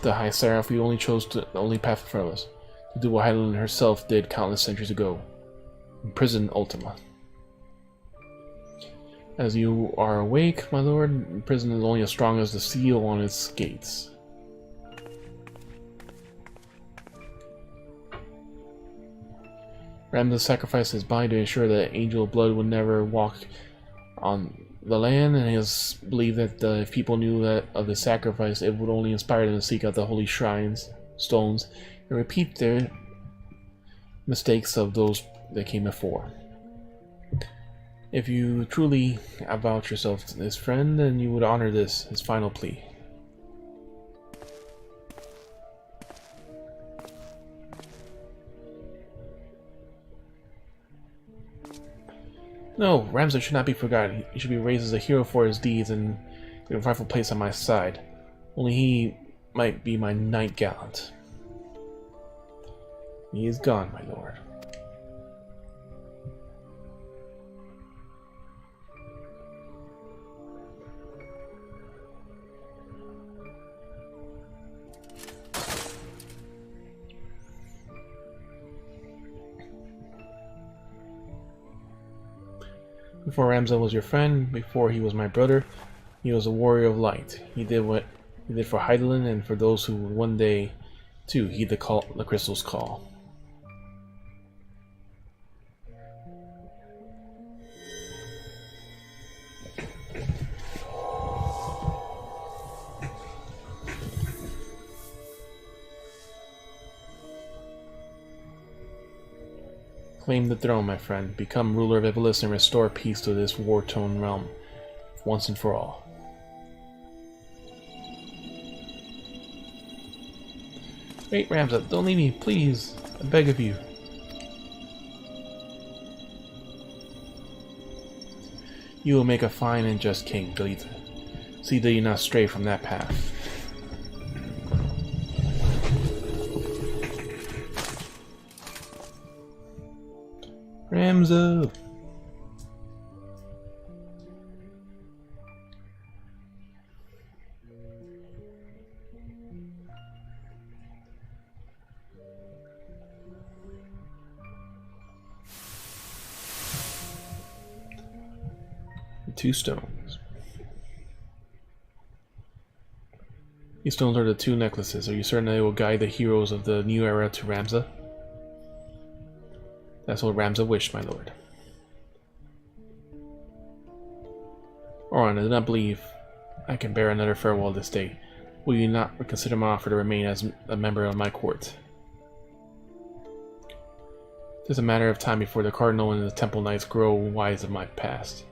the High Seraph, we only chose the only path in front of us, to do what Heidelin herself did countless centuries ago. Imprison Ultima. As you are awake, my lord, prison is only as strong as the seal on its gates. Ramza sacrificed his body to ensure that angel blood would never walk on the land, and it is believed that if people knew that of the sacrifice, it would only inspire them to seek out the holy shrines, stones, and repeat their mistakes of those that came before. If you truly avouch yourself to his friend, then you would honor his final plea. No, Ramza should not be forgotten. He should be raised as a hero for his deeds and given a rightful place on my side. Only he might be my knight gallant. He is gone, my lord. Before Ramza was your friend, before he was my brother, he was a warrior of light. He did what he did for Heidelin and for those who would one day, too, heed the crystal's call. Claim the throne, my friend. Become ruler of Invalus and restore peace to this war-torn realm, once and for all. Wait, Ramza, don't leave me, please. I beg of you. You will make a fine and just king, Delita. See that you not stray from that path. Ramza! Two stones. These stones are the two necklaces. Are you certain they will guide the heroes of the new era to Ramza? That's what Ramza wished, my lord. Orbornne, I do not believe I can bear another farewell this day. Will you not reconsider my offer to remain as a member of my court? It is a matter of time before the Cardinal and the Temple Knights grow wise of my past.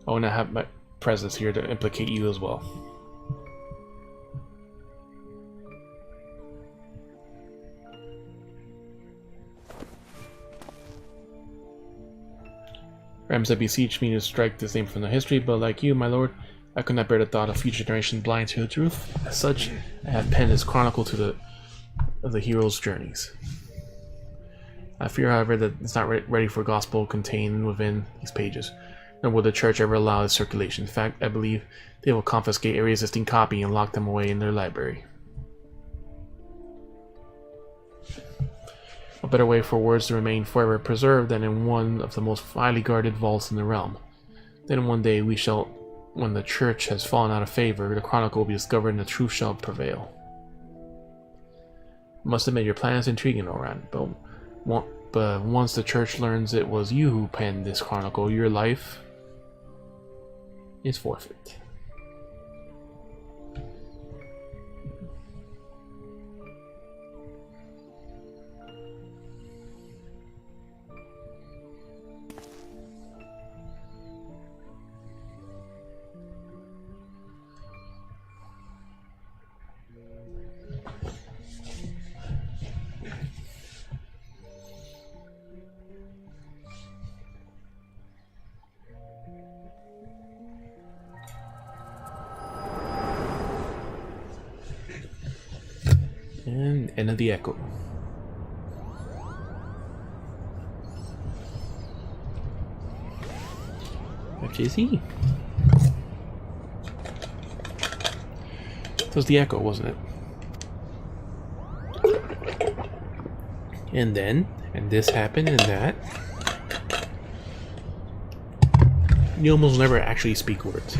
I will not have my presence here to implicate you as well. Ramza beseeched me to strike this name from the history, but like you, my lord, I could not bear the thought of future generations blind to the truth. As such, I have penned this chronicle of the heroes' journeys. I fear, however, that it's not ready for gospel contained within these pages, nor will the church ever allow its circulation. In fact, I believe they will confiscate every existing copy and lock them away in their library. A better way for words to remain forever preserved than in one of the most highly guarded vaults in the realm. Then one day when the church has fallen out of favor, the chronicle will be discovered and the truth shall prevail. I must admit, your plan is intriguing, Orbornne, but once the church learns it was you who penned this chronicle, your life is forfeit. And end of the echo. FJC. That was the echo, wasn't it? And then, and this happened, and that. You almost never actually speak words.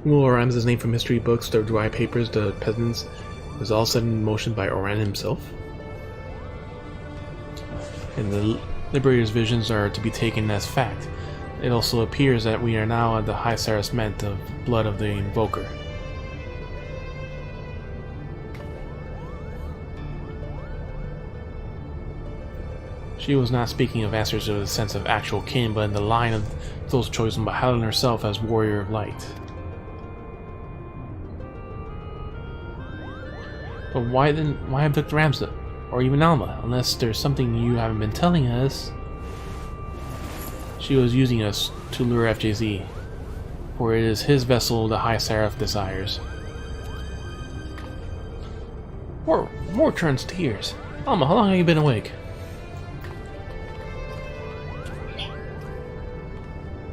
Ramza's name from history books, the dry papers, the peasants, was all set in motion by Orbornne himself. And the Liberator's visions are to be taken as fact. It also appears that we are now at the High Sarasment of blood of the Invoker. She was not speaking of ancestors in the sense of actual kin, but in the line of those chosen by Helen herself as Warrior of Light. But why abduct Ramza? Or even Alma? Unless there's something you haven't been telling us. She was using us to lure FJZ, for it is his vessel the High Seraph desires. More turns tears. Alma, how long have you been awake?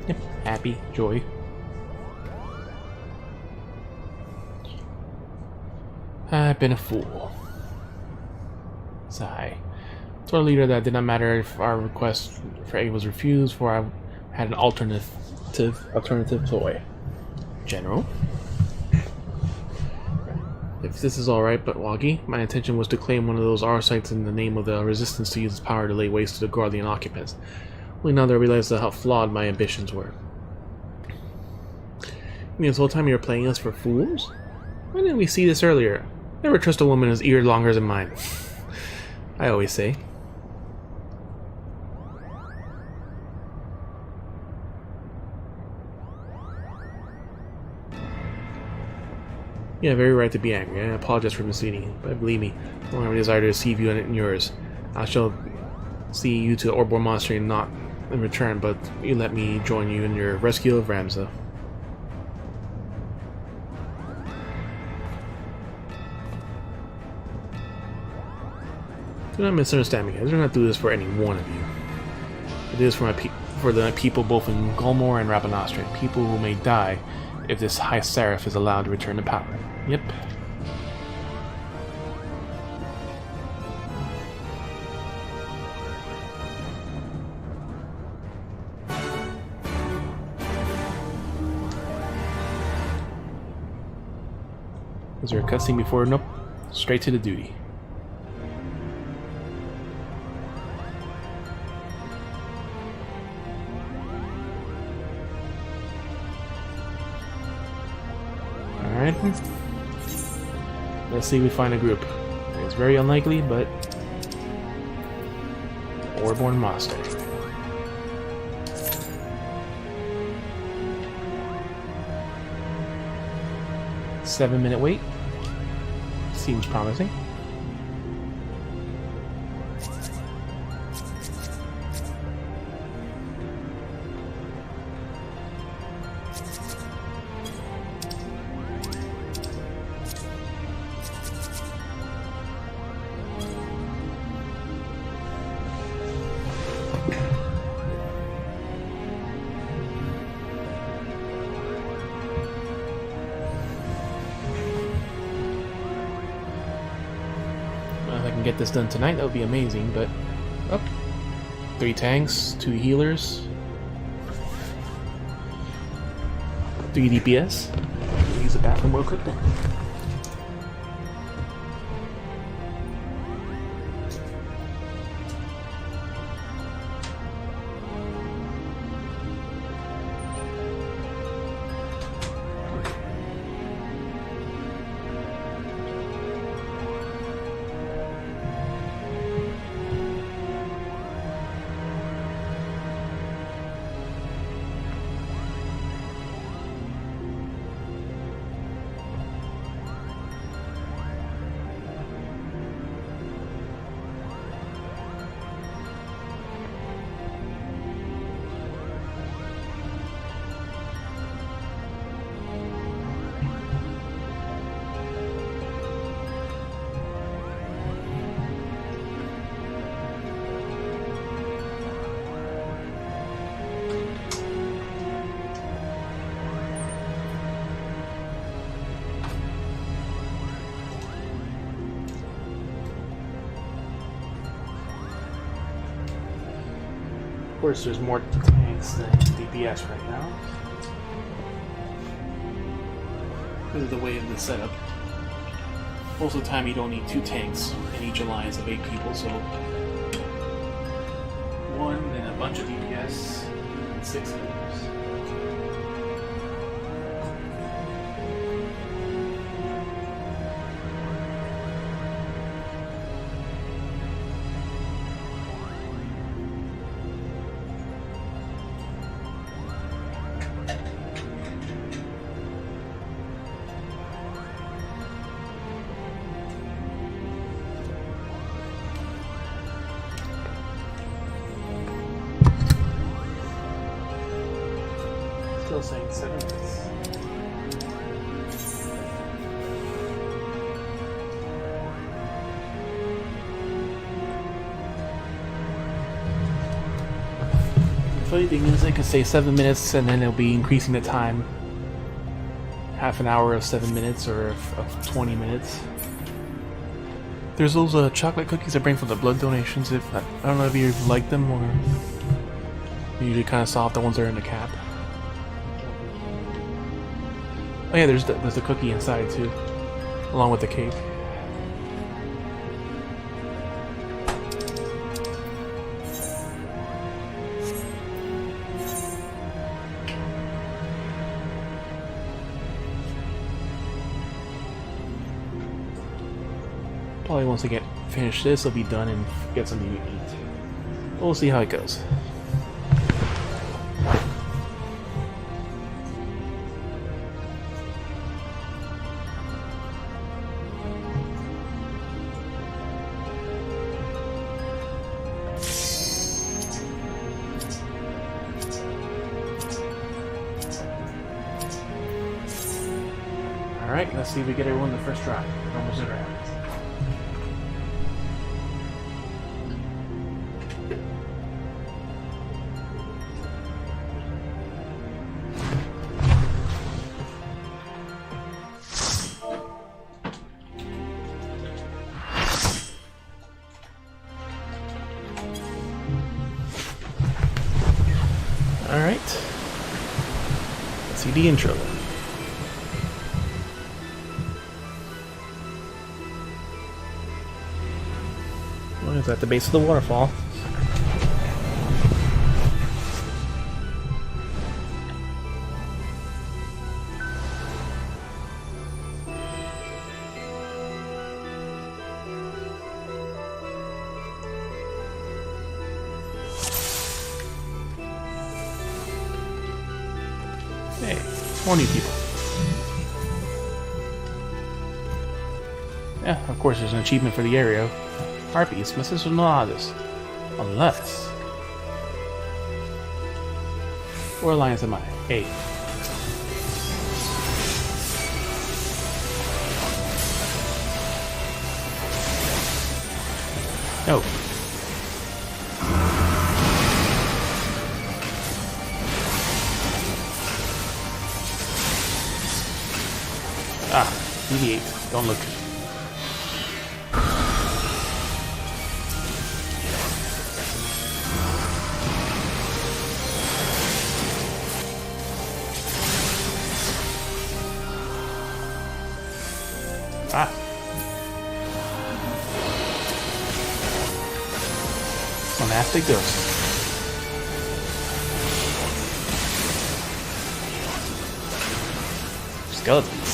Yep, happy, joy. I've been a fool. Sigh. Told our leader that it did not matter if our request for aid was refused, for I had an alternative ploy. General? If this is alright, but Wagi, my intention was to claim one of those R sites in the name of the resistance to use its power to lay waste to the Guardian occupants. Only now that I realized how flawed my ambitions were. You mean this whole time you were playing us for fools? Why didn't we see this earlier? Never trust a woman whose ear longer than mine. I always say. You have every right to be angry. I apologize for misleading you, but believe me, I don't have a desire to deceive you and yours. I shall see you to Orbornne Monastery not in return, but you let me join you in your rescue of Ramza. Do not misunderstand me, guys. I do not do this for any one of you. I do this for the people both in Golmore and Rabanastre, people who may die if this High Seraph is allowed to return to power. Yep. Is there a cutscene before? Nope. Straight to the duty. Alright. Let's see if we find a group. It's very unlikely, but Orbornne Monastery. Seven-minute wait. Seems promising. Get this done tonight, that would be amazing, but oh, 3 tanks, 2 healers, 3 DPS. Use the bathroom real quick then. Of course, there's more tanks than DPS right now because of the way of the setup. Most of the time, you don't need 2 tanks in each alliance of 8 people, so 1 and a bunch of DPS and 6 healers. Still saying 7 minutes. The funny thing is, I could say 7 minutes and then it'll be increasing the time. Half an hour of 7 minutes or of 20 minutes. There's those chocolate cookies I bring from the blood donations. If I don't know if you like them or you usually kind of soft, the ones that are in the cap. Oh yeah, there's the cookie inside too, along with the cake. Probably once I finish this, I'll be done and get something to eat. We'll see how it goes. Alright, let's see if we get everyone the first try. It almost never happens. Let's see the intro. Well, it's at the base of the waterfall. Hey, more new people. Yeah, of course there's an achievement for the area. Harpies, message no others. Unless... What alliance am I? A. No. Ah, deviate. Don't look. Ah. Monastic ghost. Skeletons.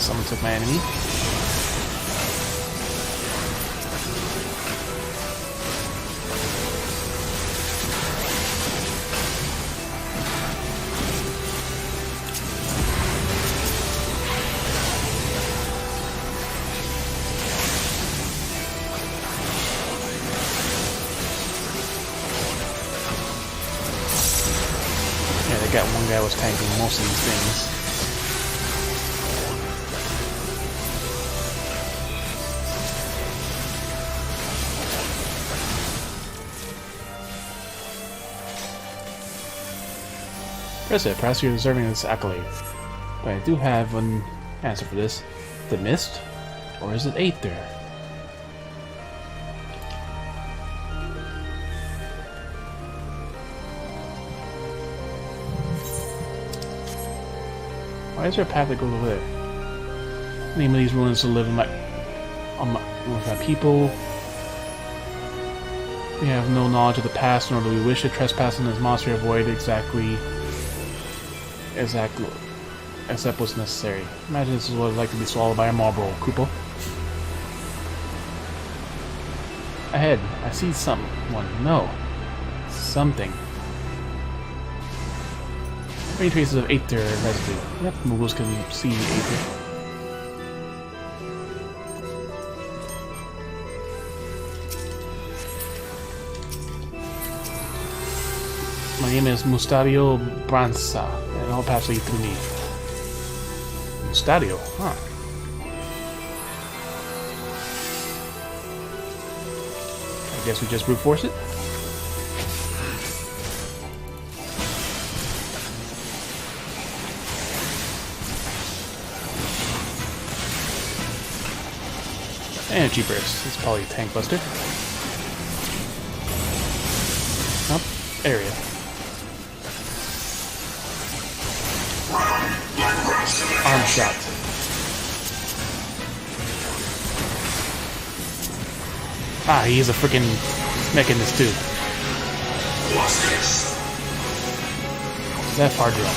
Someone took my enemy. Yeah, they got one guy was tanking most of these things. Press it, perhaps you're deserving of this accolade. But I do have an answer for this. The mist? Or is it Aether? Why is there a path that goes over there? Name of these ruins to live with my people. We have no knowledge of the past, nor do we wish to trespass in this monastery. Avoid exactly except what's necessary. Imagine this is what it's like to be swallowed by a Marlboro, Koopa. Ahead, I see someone. No. Something. Many traces of Aether residue. Yep, Moogles can see Aether. My name is Mustadio Branza, and all paths lead through me. Mustadio, huh? I guess we just brute force it? Energy burst. It's probably a tank buster. Up area. Arm shot. Ah, he is a freaking mechanist too. That far drill.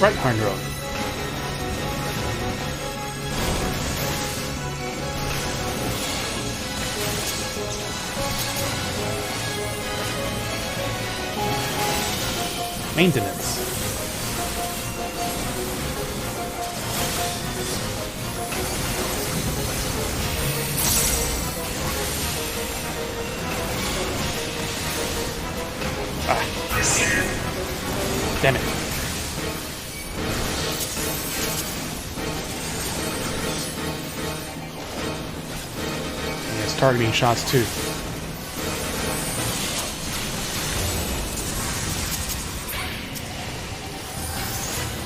Right hard drill. Maintenance. Ah. Damn it. And it's targeting shots too.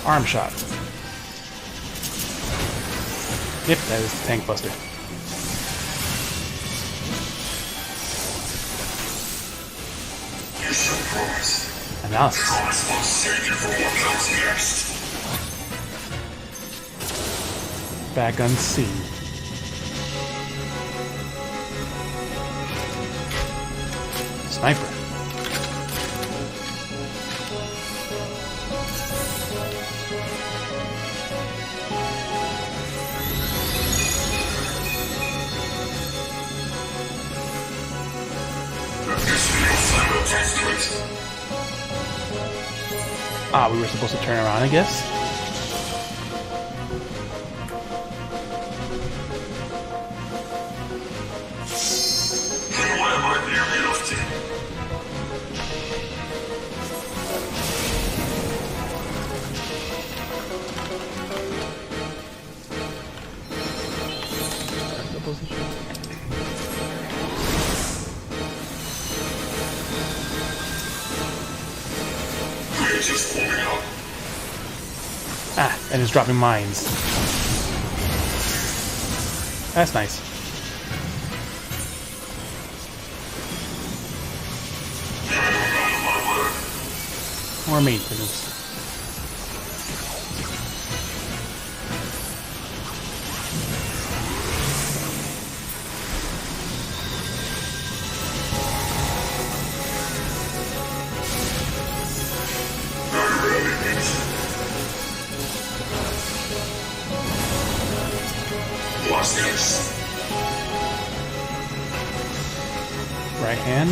Arm shot. Yep, that is the tank buster. You should promise. Analysis. Promise will save you from what comes next. Back unseen. Sniper. Ah, we were supposed to turn around, I guess. Ah, and it's dropping mines. That's nice. More maintenance. What's this? Right hand.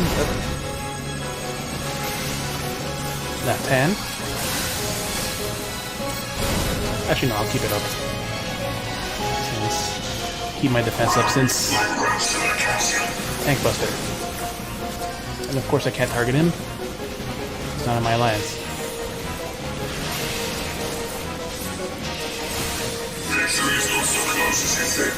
Left hand. Actually, no, I'll keep it up. Keep my defense up since tank buster. And of course, I can't target him. It's not in my alliance. Victory is not so close as you think.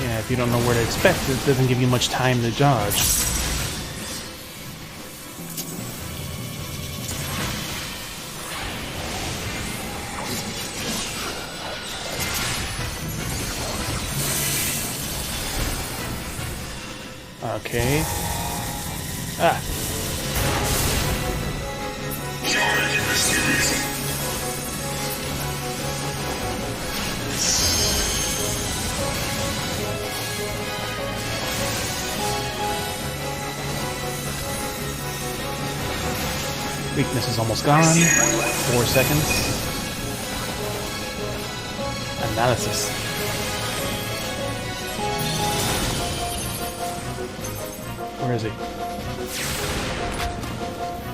Yeah, if you don't know where to expect, it doesn't give you much time to dodge. Okay. Ah. You're making this too easy. Weakness is almost gone. 4 seconds. Analysis. Where is he?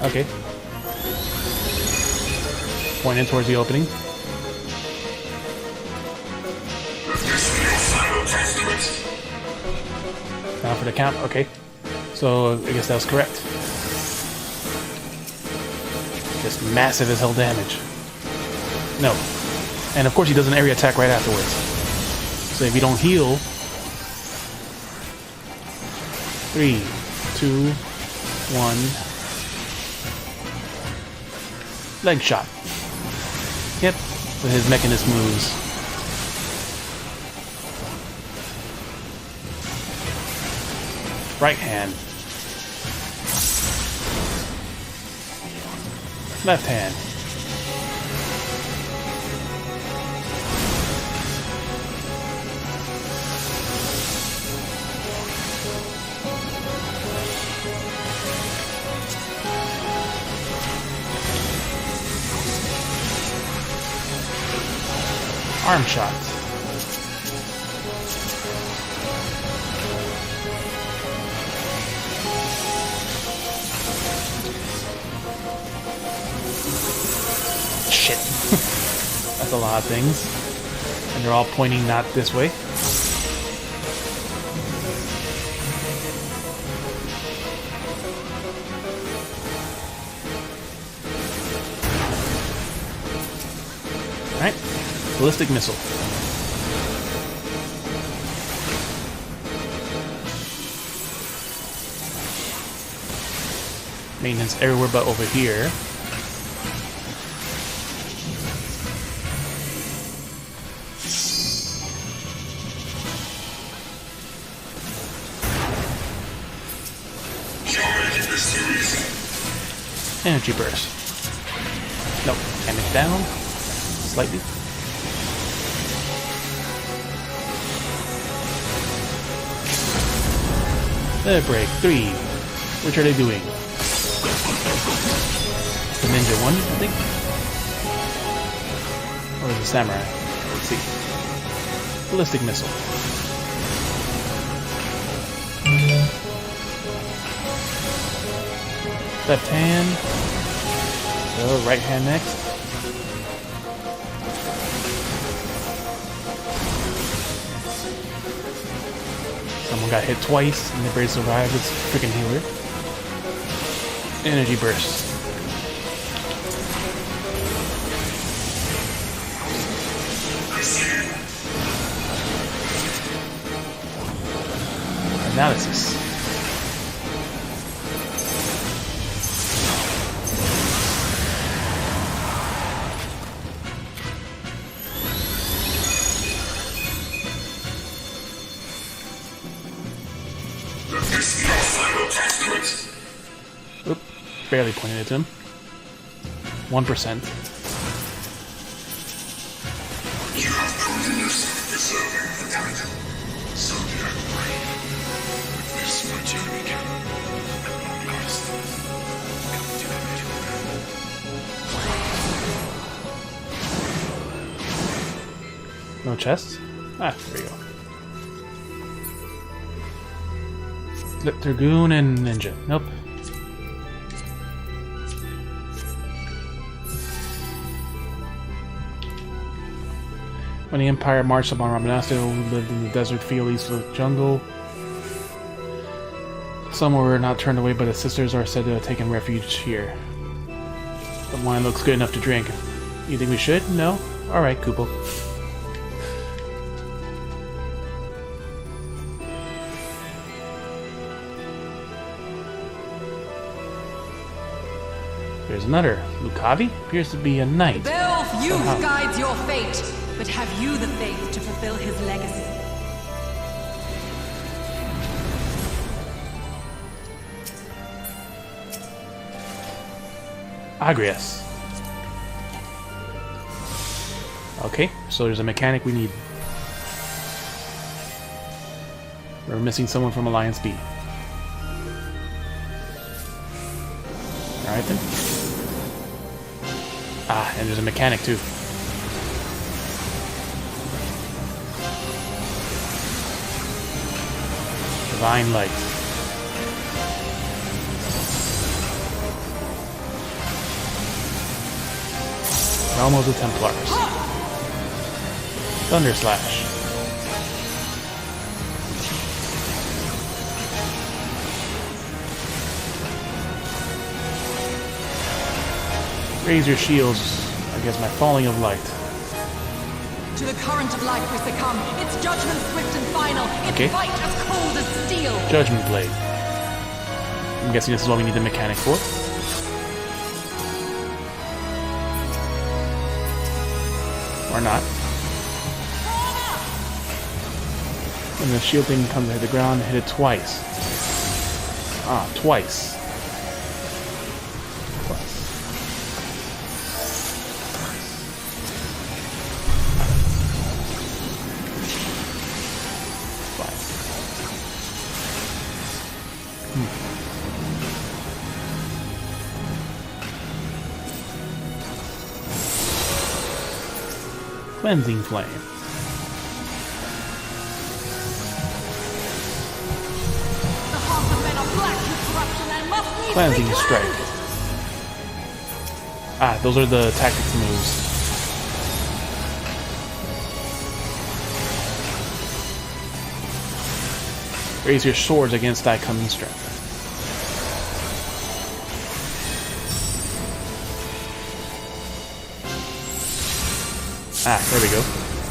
Okay. Pointing towards the opening. Now for the count. Okay. So I guess that was correct. Just massive as hell damage. No. And of course he does an area attack right afterwards. So if you don't heal... 3, 2, 1. Leg shot. Yep. With his mechanist moves. Right hand. Left hand. Arm shot. Shit. That's a lot of things. And they're all pointing not this way. Alright. Ballistic missile. Maintenance everywhere but over here. Energy burst. Nope. Damage down. Slightly. Break. 3. Which are they doing? The ninja one, I think? Or the samurai? Let's see. Ballistic missile. Left hand. So, right hand next. Someone got hit twice and they barely survived. It's freaking healer. Energy burst. Analysis. Oop, barely pointed at him. 1%. You have proven yourself deserving of the title. So did I pray. With this my journey can at long last come to an end. No chest? Ah, there you go. Flip Dragoon and Ninja. Nope. When the Empire marched upon Royal Menagerie, who lived in the desert field east of the jungle. Some were not turned away, but the sisters are said to have taken refuge here. The wine looks good enough to drink. You think we should? No? Alright, Kupo. There's another. Lucavi appears to be a knight. Beowulf youth guides your fate, but have you the faith to fulfill his legacy? Agrias. Okay, so there's a mechanic we need. We're missing someone from Alliance B. Alright then. Ah, and there's a mechanic too. Divine Light. Realm of the Templars. Thunder Slash. Raise your shields against my falling of light. To the current of life we succumb. Its judgment swift and final. Its Okay. fight as cold as steel. Judgment Blade. I'm guessing this is what we need the mechanic for. Or not. When the shield thing comes to hit the ground, hit it twice. Ah, twice. Cleansing Flame. The hearts of men are black with corruption and must needs Cleansing be Strike. Ah, those are the tactics moves. Raise your swords against thy coming strength. Ah, there we go.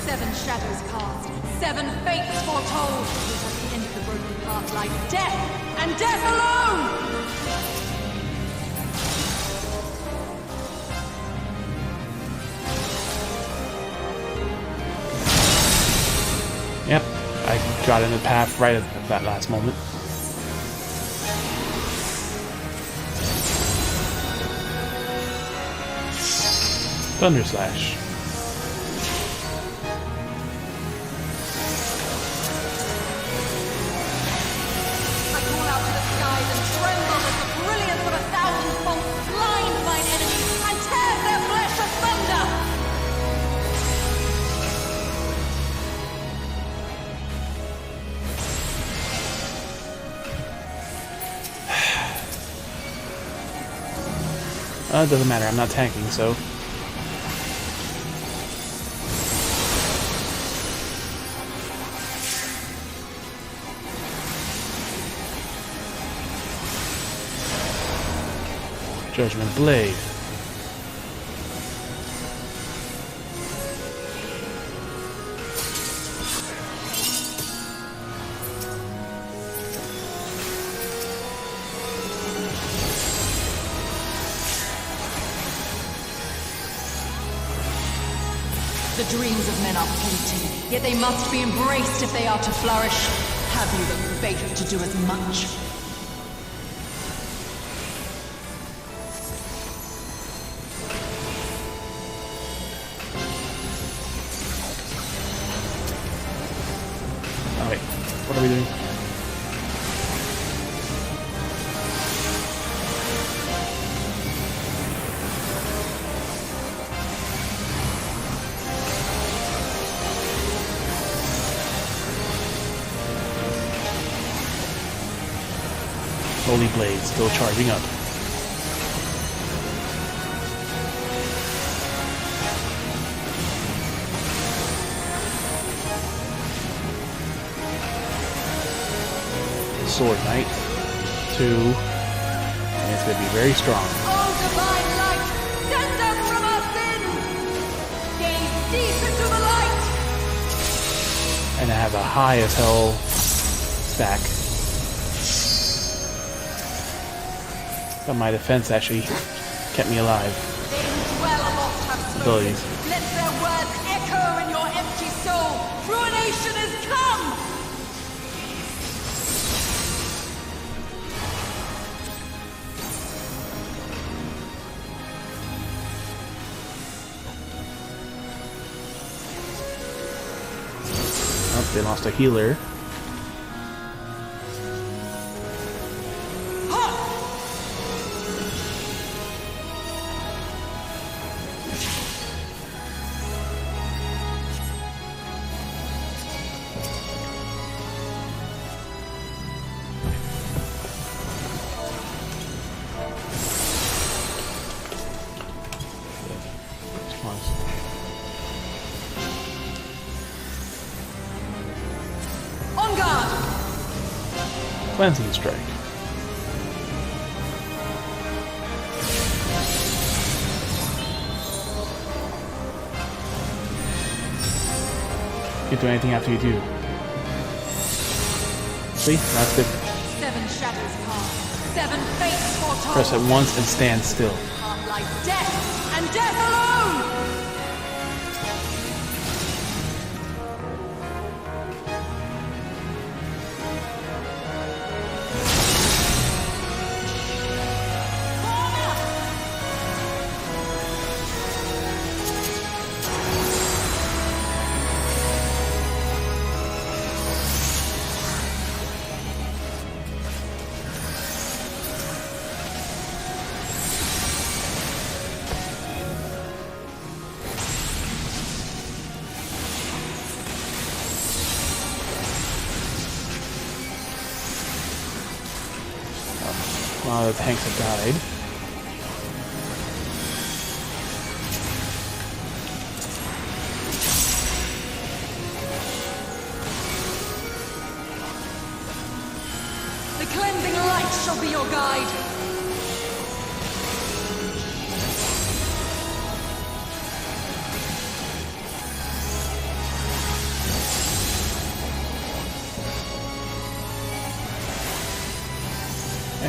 7 shadows cast, 7 fates foretold. Yet at the end of the broken path lies death, and death alone! Yep, I got in the path right at that last moment. Thunder Slash. I call out to the skies and tremble as the brilliance of 1,000 bolts blinds mine enemies and tears their flesh asunder! It doesn't matter, I'm not tanking, so... Judgment Blade. The dreams of men are fleeting, yet they must be embraced if they are to flourish. Have you the faith to do as much? Oh wait, what are we doing? Holy Blade still charging up. Sword Knight. 2. And it's going to be very strong. Oh, divine light, send us from our sins! Gaze deep into the light! And I have a high as hell stack. But my defense actually kept me alive. They who dwell aloft have spoken. Abilities. Let their words echo in your empty soul. Ruination is come! Oh, they lost a healer. On guard! Cleansing Strike. Can't do anything after you do. See? That's good. 7 shadows pass. 7 fates foretold. Press it once and stand still. Path lies death, and death alone! A lot of the tanks have died. The cleansing light shall be your guide.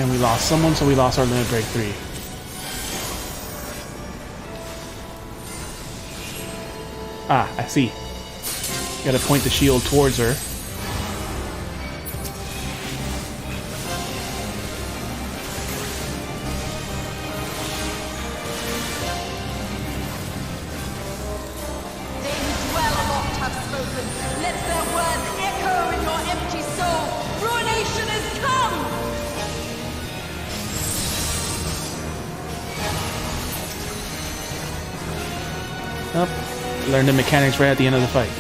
And we lost someone, so we lost our limit break 3. Ah, I see. Gotta point the shield towards her. They who dwell aloft have spoken. Let their words echo in your empty soul. Ruination is come! Oh, learned the mechanics right at the end of the fight.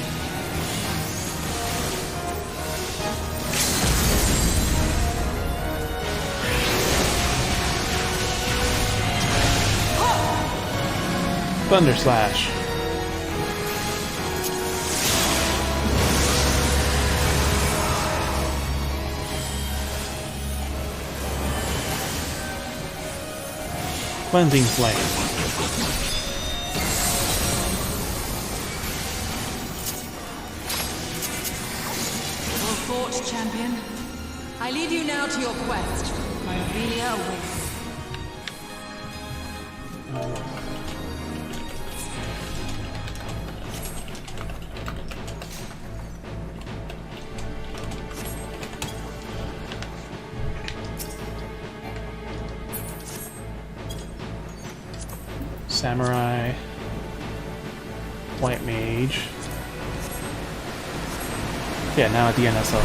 Thunder Slash. Cleansing Flame. Well fought, champion. I leave you now to your quest. My Ophelia awaits. Samurai, White Mage. Yeah, now at the NSO.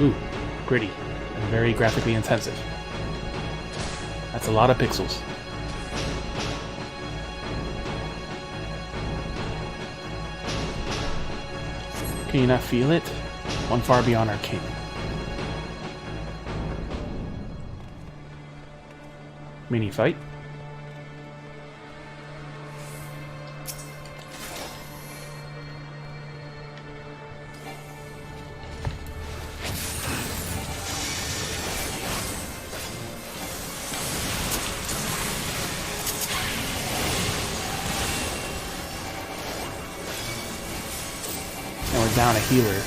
Ooh, gritty and very graphically intensive. That's a lot of pixels. Can you not feel it? One far beyond arcane. Mini fight. And we're down a healer.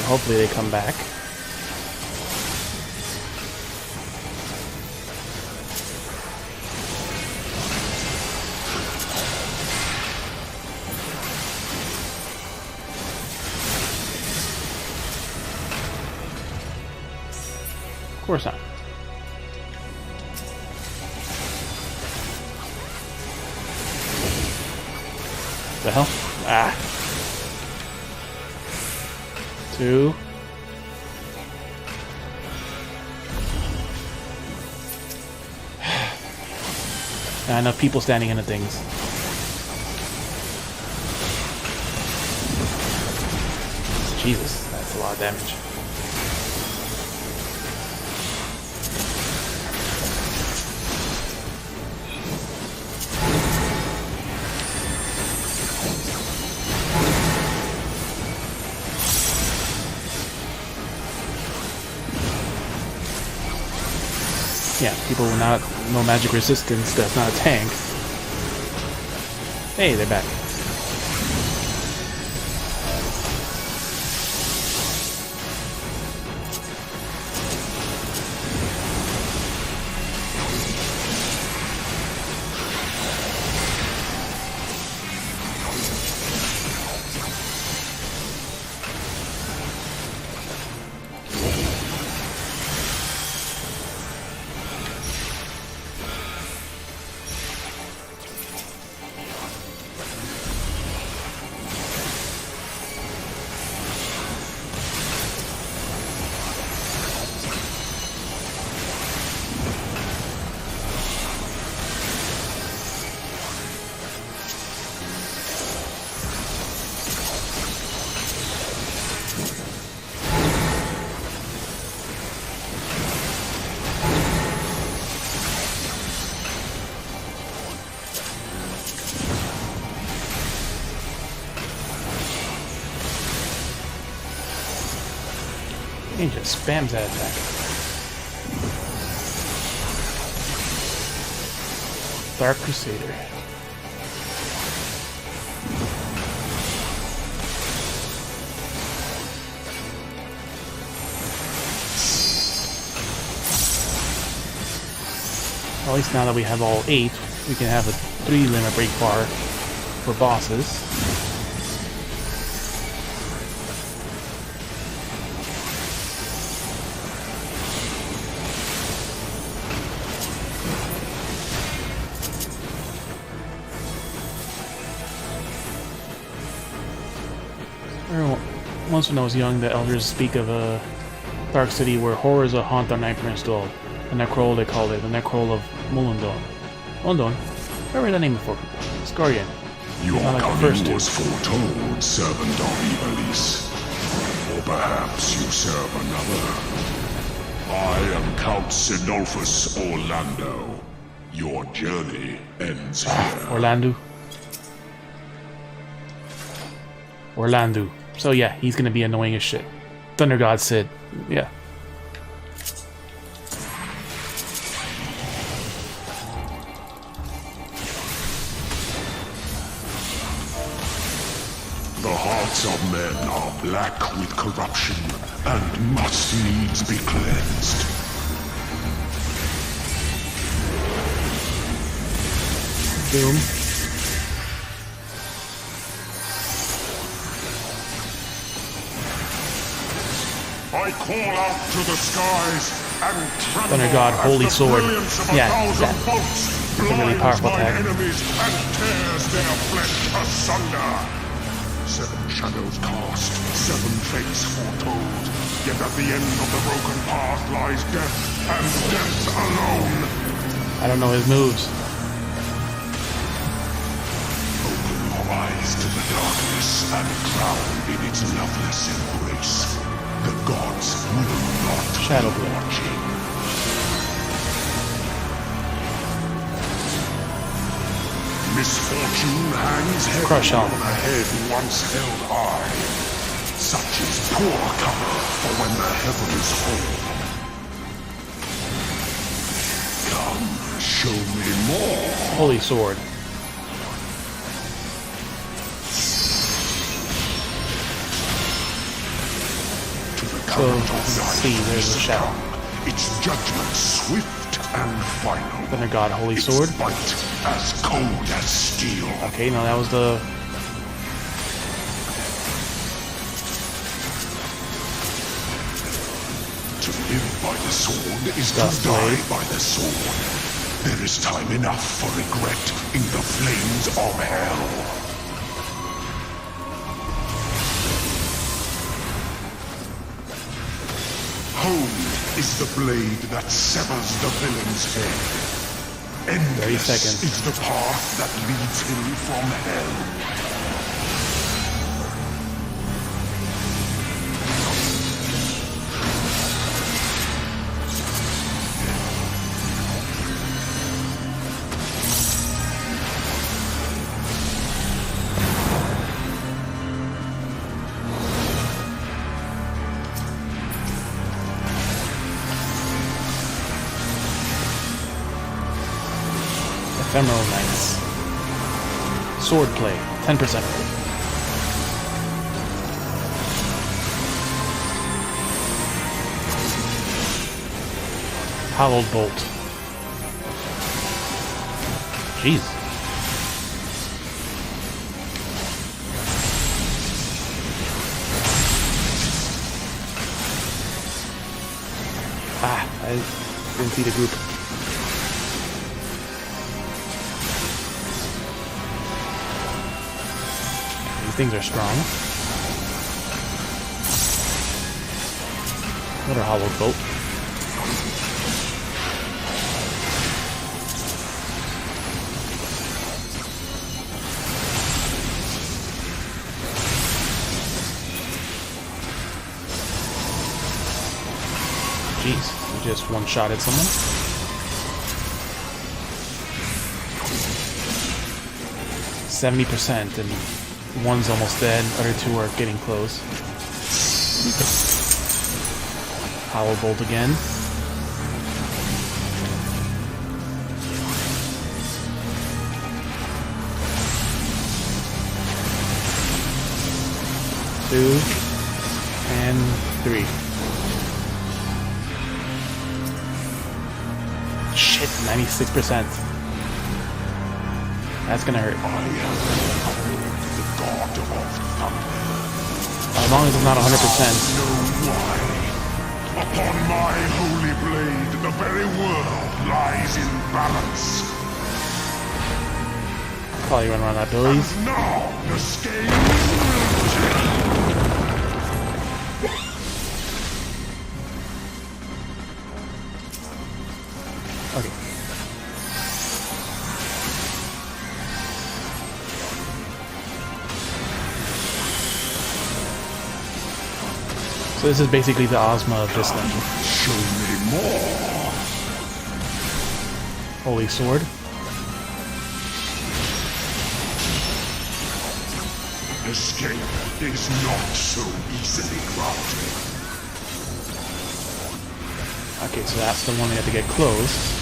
Hopefully they come back. Of course not. The hell? Ah. 2. Not enough people standing in the things. Jesus, that's a lot of damage. Yeah, people with no magic resistance, that's not a tank. Hey, they're back. He just spams that attack. Dark Crusader. At least now that we have all 8, we can have a 3-limit break bar for bosses. Once when I was young, the elders speak of a dark city where horrors will haunt our nightmares dwell. The Necrol, they called it. The Necrol of Mulundon. Mulundon? I read that name before. Scorian. Your Not like the coming first two. was foretold, servant of Ivalice. Or perhaps you serve another. I am Count Sinolfus Orlando. Your journey ends here. Orlando. So yeah, he's gonna be annoying as shit. Thunder God Sid. Yeah. The hearts of men are black with corruption and must needs be cleansed. Doom. I call out to the skies and tremble Thunder God, as Holy the Sword. brilliance of Yeah, a thousand that- bolts that's a really blinds powerful my attack. enemies and tears their flesh asunder. 7 shadows cast, 7 fates foretold. Yet at the end of the broken path lies death, and death alone. I don't know his moves. Open your eyes to the darkness and drown in its loveless embrace. The gods will not Shadow be Blade. watching. Misfortune hangs heavy Crush on on. a head once held high. Such is poor cover for when the heavens fall. Come, show me more. Holy Sword. To the So, current of let's night see, there's a shadow. succumb. Its judgment swift and final. Thunder God, Holy Its Sword. bite as cold as steel. Okay, no, that was the... To live by the sword is Dust to die Blade. by the sword. There is time enough for regret in the flames of hell. Home is the blade that severs the villain's head. 30 Endless seconds. is the path that leads him from hell. Ephemeral Knights. Swordplay, 10% rate. Hollowed Bolt. Jeez. Ah, I didn't see the group. These things are strong. Another hollowed bolt. Jeez, we just one-shotted someone. %, and one's almost dead, other 2 are getting close. Hollow Bolt again. 2, and 3. Shit, 96%. That's gonna hurt. I am the god of thunder. As long as it's not 100%. Know why? Upon my holy blade, the very world lies in balance. Probably run around that abilities. And now the scales will turn. Okay. So this is basically the Ozma of this dungeon. Show me more. Holy sword. Escape is not so easily granted. Okay, so that's the one we have to get close.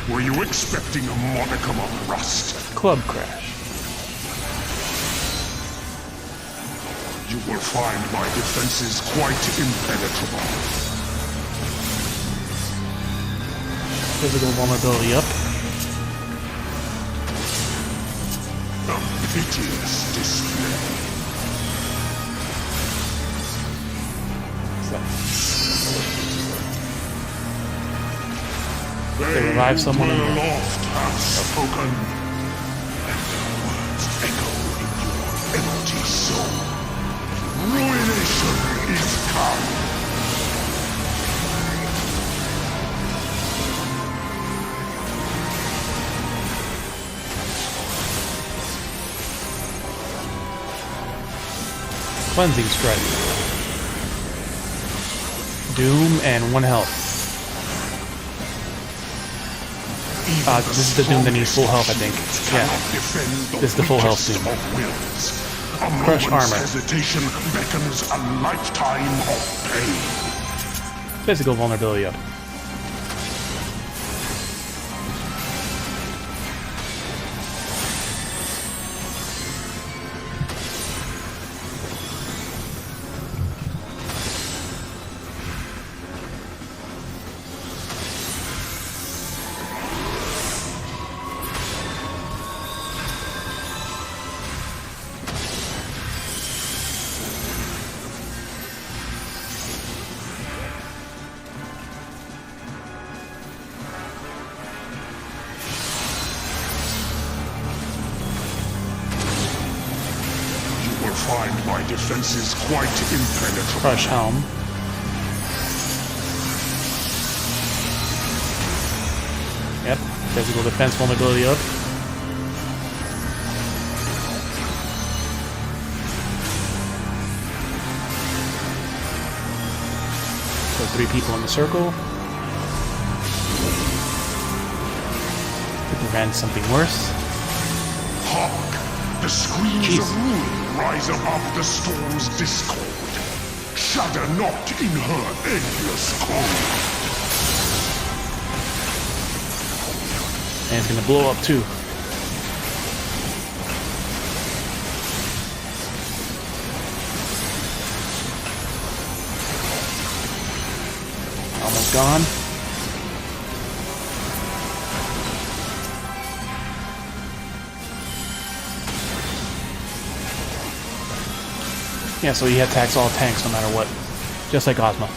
Were you expecting a modicum of rust? Club crash. You will find my defenses quite impenetrable. Physical vulnerability up. A piteous display. They revive someone in Well, there. oft have spoken, and their words echo in your empty soul. Ruination is come. Cleansing strike. Doom and 1 health. This is the Doom that needs full health, I think. Yeah. This is the full health Doom. Crush armor. Hesitation beckons a lifetime of pain. Physical vulnerability up. Find my defenses quite impenetrable. Crush helm. Yep. Physical defense vulnerability up. So 3 people in the circle. To prevent something worse. Hark! The screams of ruin rise above the storm's discord. Shudder not in her endless cold. And it's gonna blow up too. Almost gone. Yeah, so he attacks all tanks no matter what. Just like Ozma.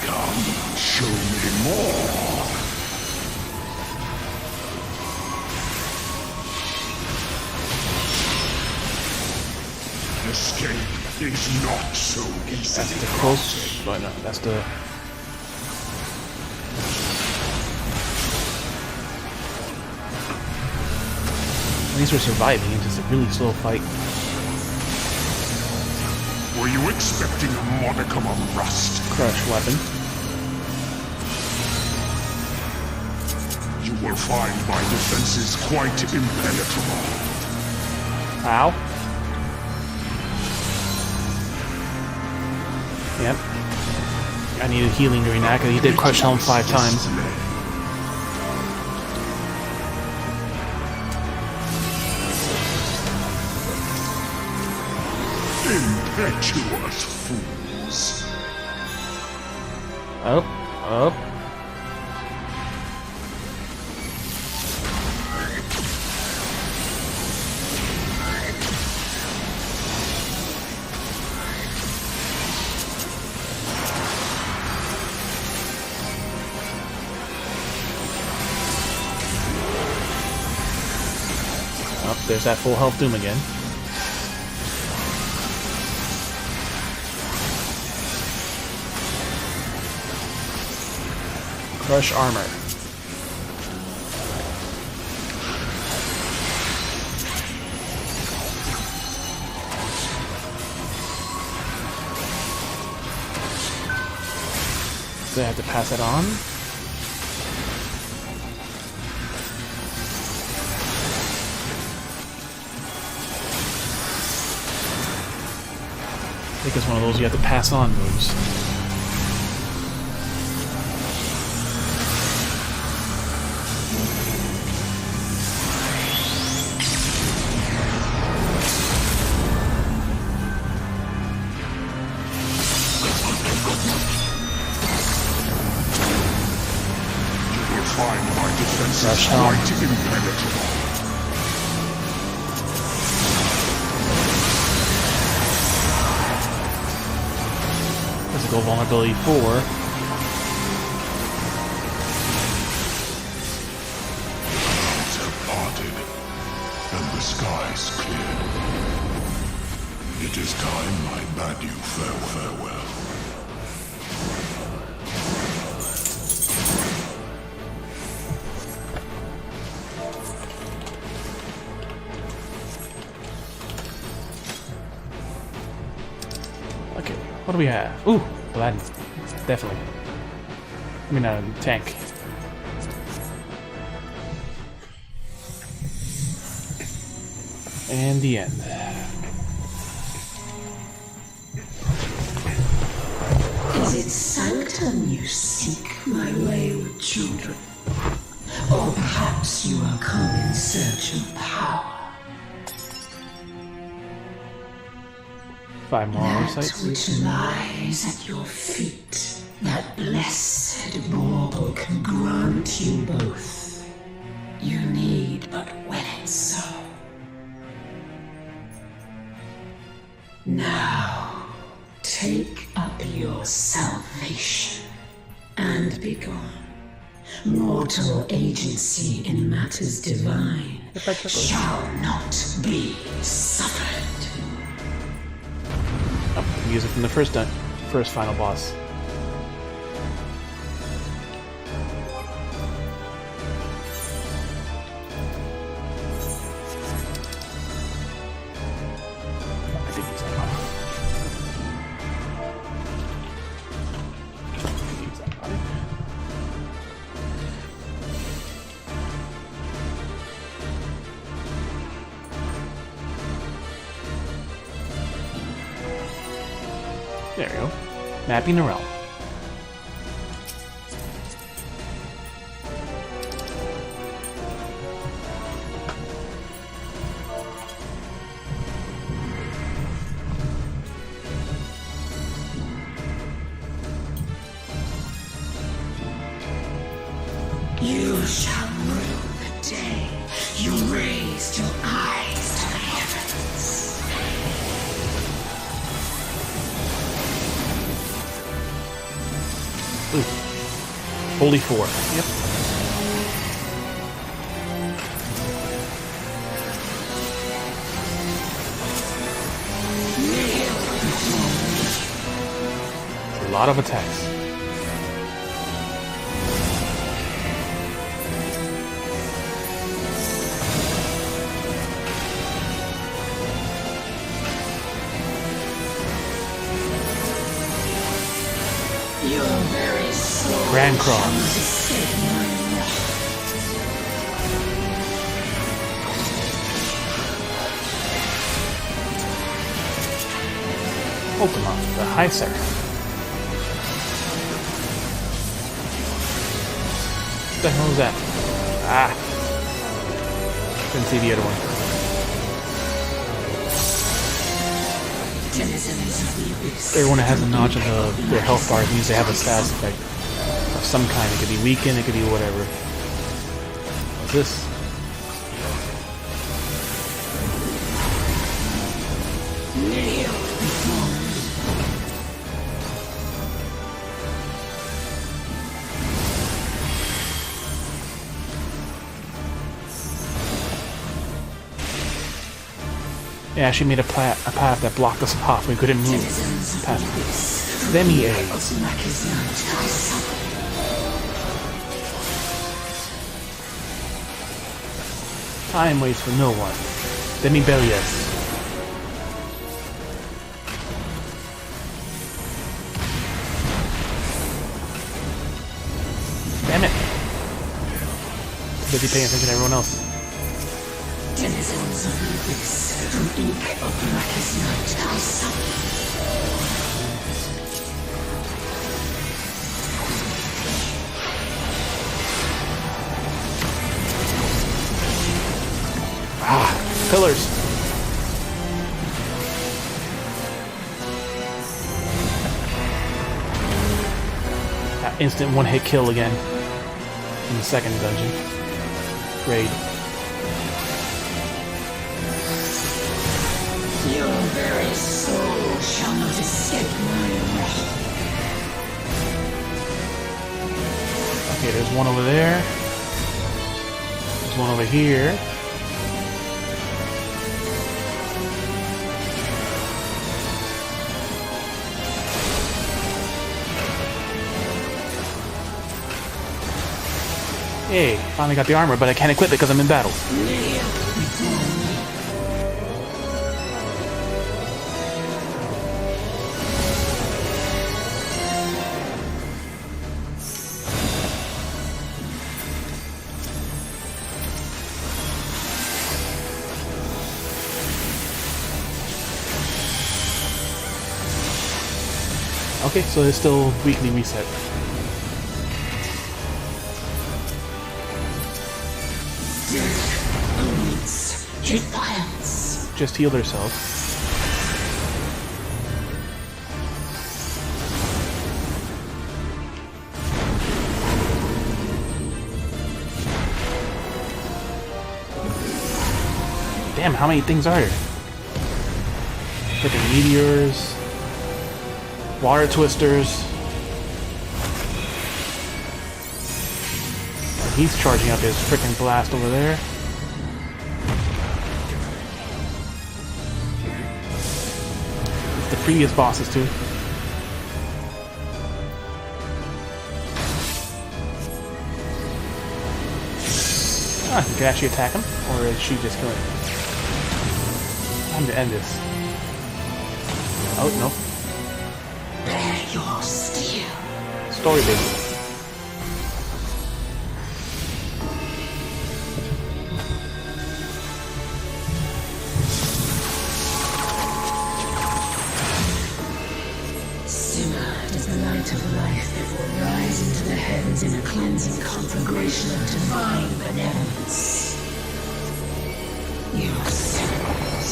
Come, show me more. Escape is not so easy. That's the close. But no, that's the. At least we're surviving. It's just a really slow fight. Were you expecting a modicum of rust? Crush weapon. You will find my defenses quite impenetrable. Ow. Yep. I needed healing during that because he did crush Helm 5 times. Impetuous fools. Up, up. Up, there's that full health Doom again. Crush armor. So I have to pass it on. I think it's one of those you have to pass on moves. Rush Helm. Physical vulnerability 4. Clouds have parted, and the skies cleared. It is time I bade you farewell. What do we have? Ooh, Aladdin. Definitely. I mean, tank. And the end. Is it sanctum you seek, my wayward children? Or perhaps you are come in search of power? 5 more That sites. which lies at your feet, that blessed bauble can grant you both. You need but will it so. Now, take up your salvation and be gone. Mortal agency in matters divine shall not be suffered. Oh, use it from the first final boss. I think use that one. Use that one. There we go. Mapping the realm. You shall rue the day you raised your eyes to the heavens. Ooh. Holy 4. Yep. A lot of attacks. Your very soul Grand Cross. shall escape my wrath. Ultima, the High Seraph. the hell is that? Ah. Didn't see the other one. Everyone that has a notch of their health bar means they have a status effect of some kind. It could be weakened, it could be whatever. What's this? Yeah, she made a path that blocked us off. We couldn't move past it. Demi-eggs. Time waits for no one. Demi-bellies. Damn it. Busy paying attention to everyone else. Denizens of the abyss, from ink of blackest night, I summon. Ah, pillars. That instant one-hit kill again in the second dungeon. Raid. Your very soul shall not escape my wrath. Okay, there's one over there. There's one over here. Hey, finally got the armor, but I can't equip it because I'm in battle. Okay, so it's still weekly reset. She just healed herself. Damn, how many things are there? Freaking meteors, water twisters. He's charging up his freaking blast over there. The previous bosses too. Ah, you can actually attack him, or is she just killing him? Time to end this. Oh no. Bear your steel. Story based. Of life that will rise into the heavens in a cleansing conflagration of divine benevolence. Your souls,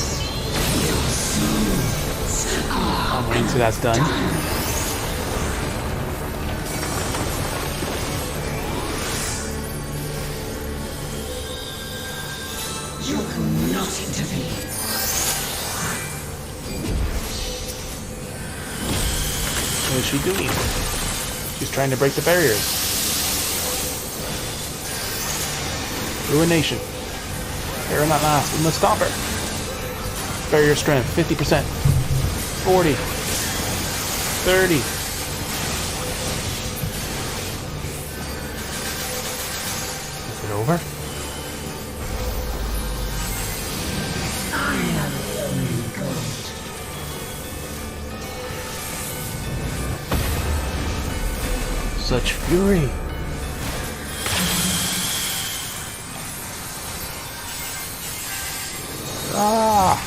your souls are I'm waiting till that's done. You will not intervene. What is she doing? She's trying to break the barriers. Ruination. Barrier not last. We must stop her. Barrier strength 50%. 40. 30. Is it over? I am only gold. Such fury. Ah!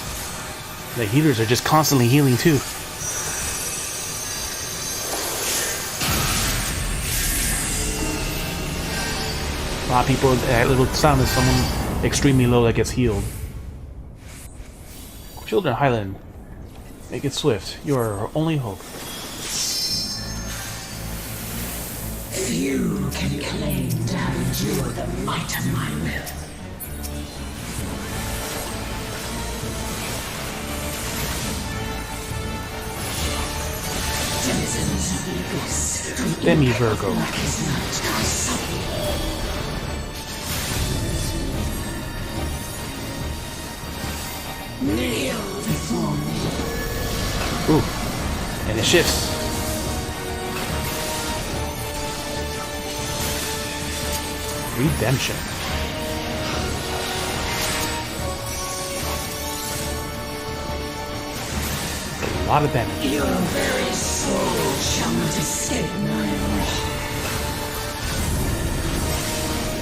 The healers are just constantly healing too. lot of people, that little sound is someone extremely low that gets healed. Children Highland, make it swift. You are our only hope. Few can claim to have endured the might of my will. Denizens of the abyss. Demi Virgo. Kneel before me. Ooh, and it shifts. Redemption. A lot of damage. Your very soul shall not escape my wrath.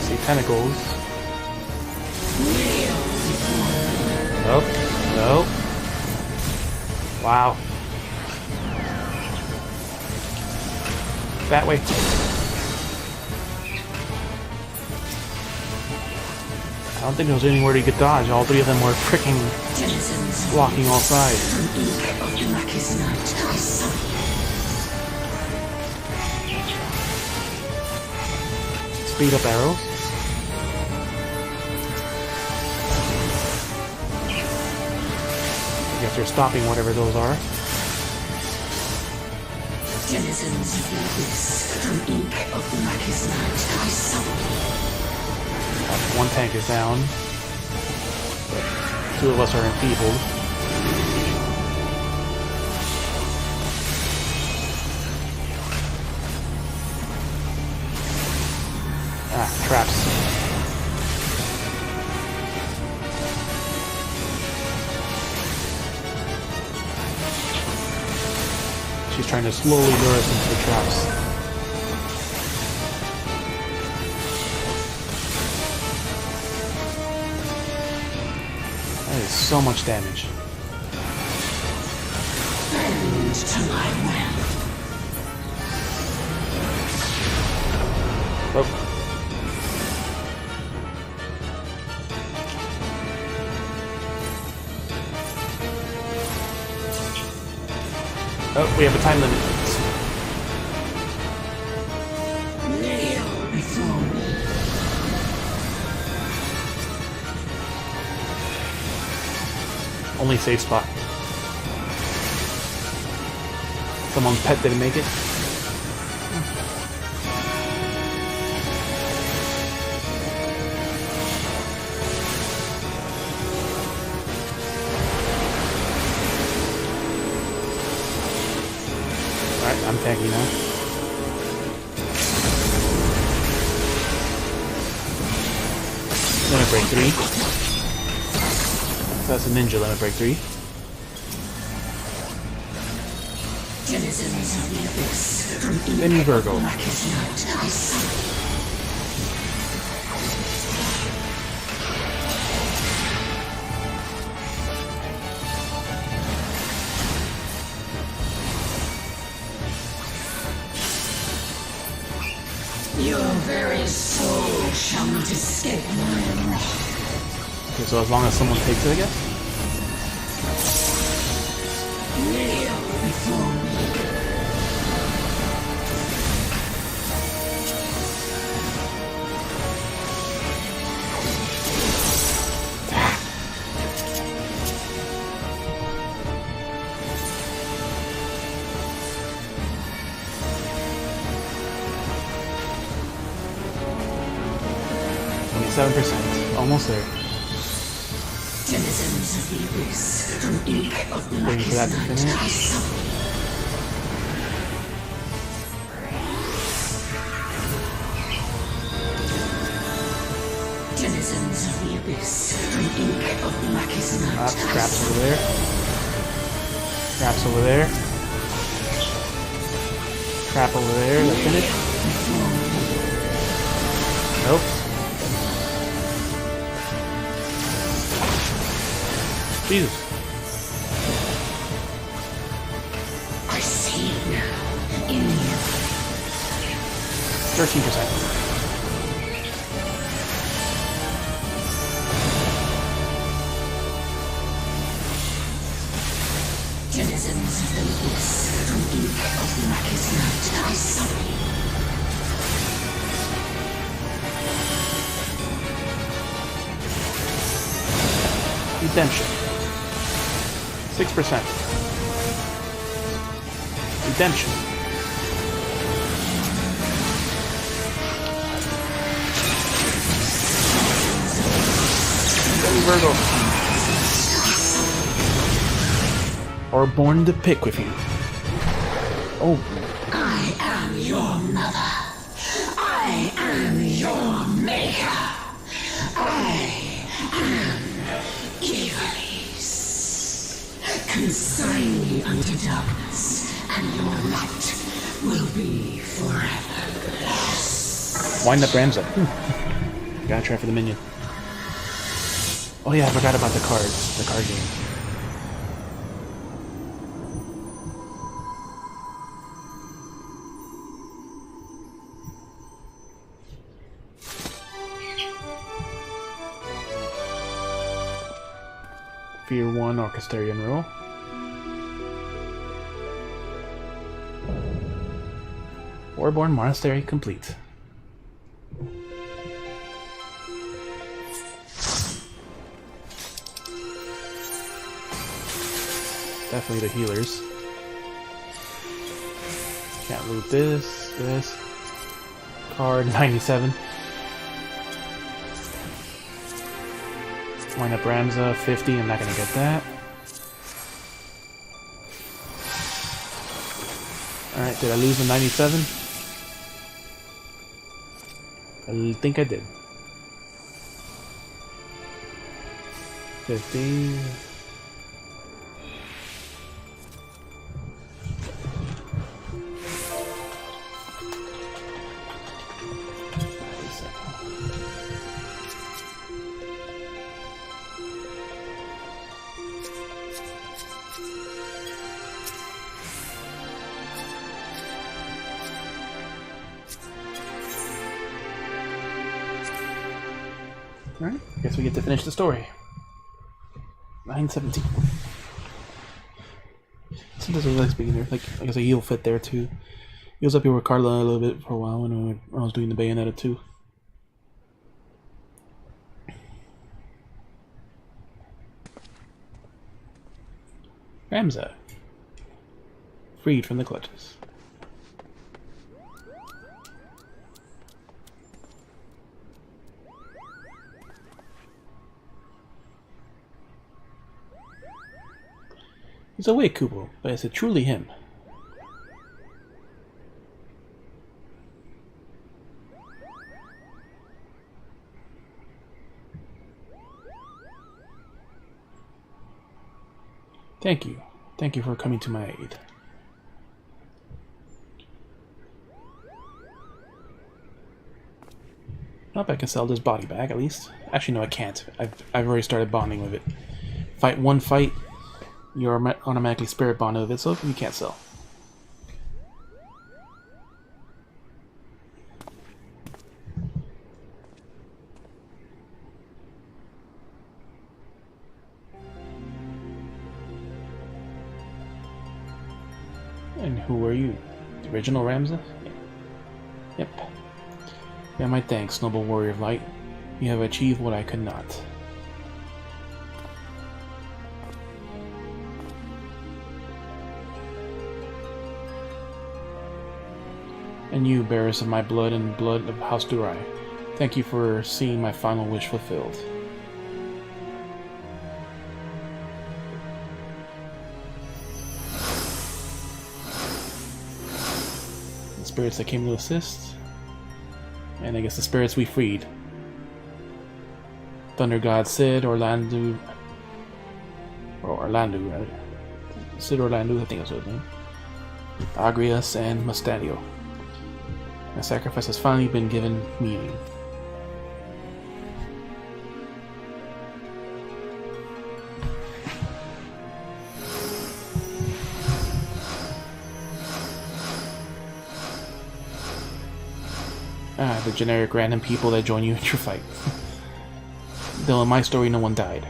See tentacles. Kneel before me. Nope. Nope. Wow. That way. I don't think there was anywhere you could dodge. All three of them were freaking blocking all sides. Speed up arrows. I guess they're stopping whatever those are. Denizens of the abyss, from ink of blackest night, I summon. One tank is down. Two of us are enfeebled. Ah, traps. She's trying to slowly lure us into the traps. That is so much damage. Bend to my will. Oh. Oh, we have a time limit. Kneel before me. Only safe spot. Someone's pet didn't make it. Alright, I'm tanky now. Limit break 3. That's a ninja limit break 3. Denizens of the abyss, from Then you Virgo. blackest night, I summon. Your very soul shall not escape my wrath. Okay, so as long as someone takes it, I guess? Kneel before me. %, almost there. Denizens of the abyss, from ink of Waiting for that to blackest night, I finish. summon. Denizens of the abyss, from ink of blackest night, I Traps summon. over there. Traps over there. Trap over there, that finish. Nope. Jesus. I see now in you. 13%. Denizens of the abyss, from ink of blackest night, I summon you. Redemption. 6%. Redemption. Virgo. Orbornne to pick with you. Oh. I am your mother. I am your maker. I am Evilise. Consign me unto darkness, and your light will be forever lost. Wind up Ramza. Gotta try for the minion. Oh yeah, I forgot about the cards. The card game. Fear 1 Orchestrion roll. Orbornne Monastery complete. Definitely the healers. Can't loot this. Card 97. Wind up Ramza 50. I'm not gonna get that. Alright, did I lose the 97? I think I did. 50. Alright, guess we get to finish the story. 9:17. Sometimes I like being there. Like, I guess a heal fit there too. He was up here with Carla a little bit for a while when I was doing the Bayonetta 2. Ramza. Freed from the clutches. He's awake, Kubo, but is it truly him? Thank you. Thank you for coming to my aid. Hope I can sell this body bag at least. Actually, no, I can't. I've already started bonding with it. Fight one fight, you're automatically spirit bonded with it, so you can't sell. And who are you? The original Ramza? Yep. Yeah, my thanks, noble warrior of light. You have achieved what I could not. And you, bearers of my blood and blood of House Durai, thank you for seeing my final wish fulfilled. The spirits that came to assist, and I guess the spirits we freed. Thunder God Sid, Orlandu, Sid Orlandu, I think that's his name. Agrias and Mustanio. My sacrifice has finally been given meaning. Ah, the generic random people that join you in your fight. Though in my story no one died.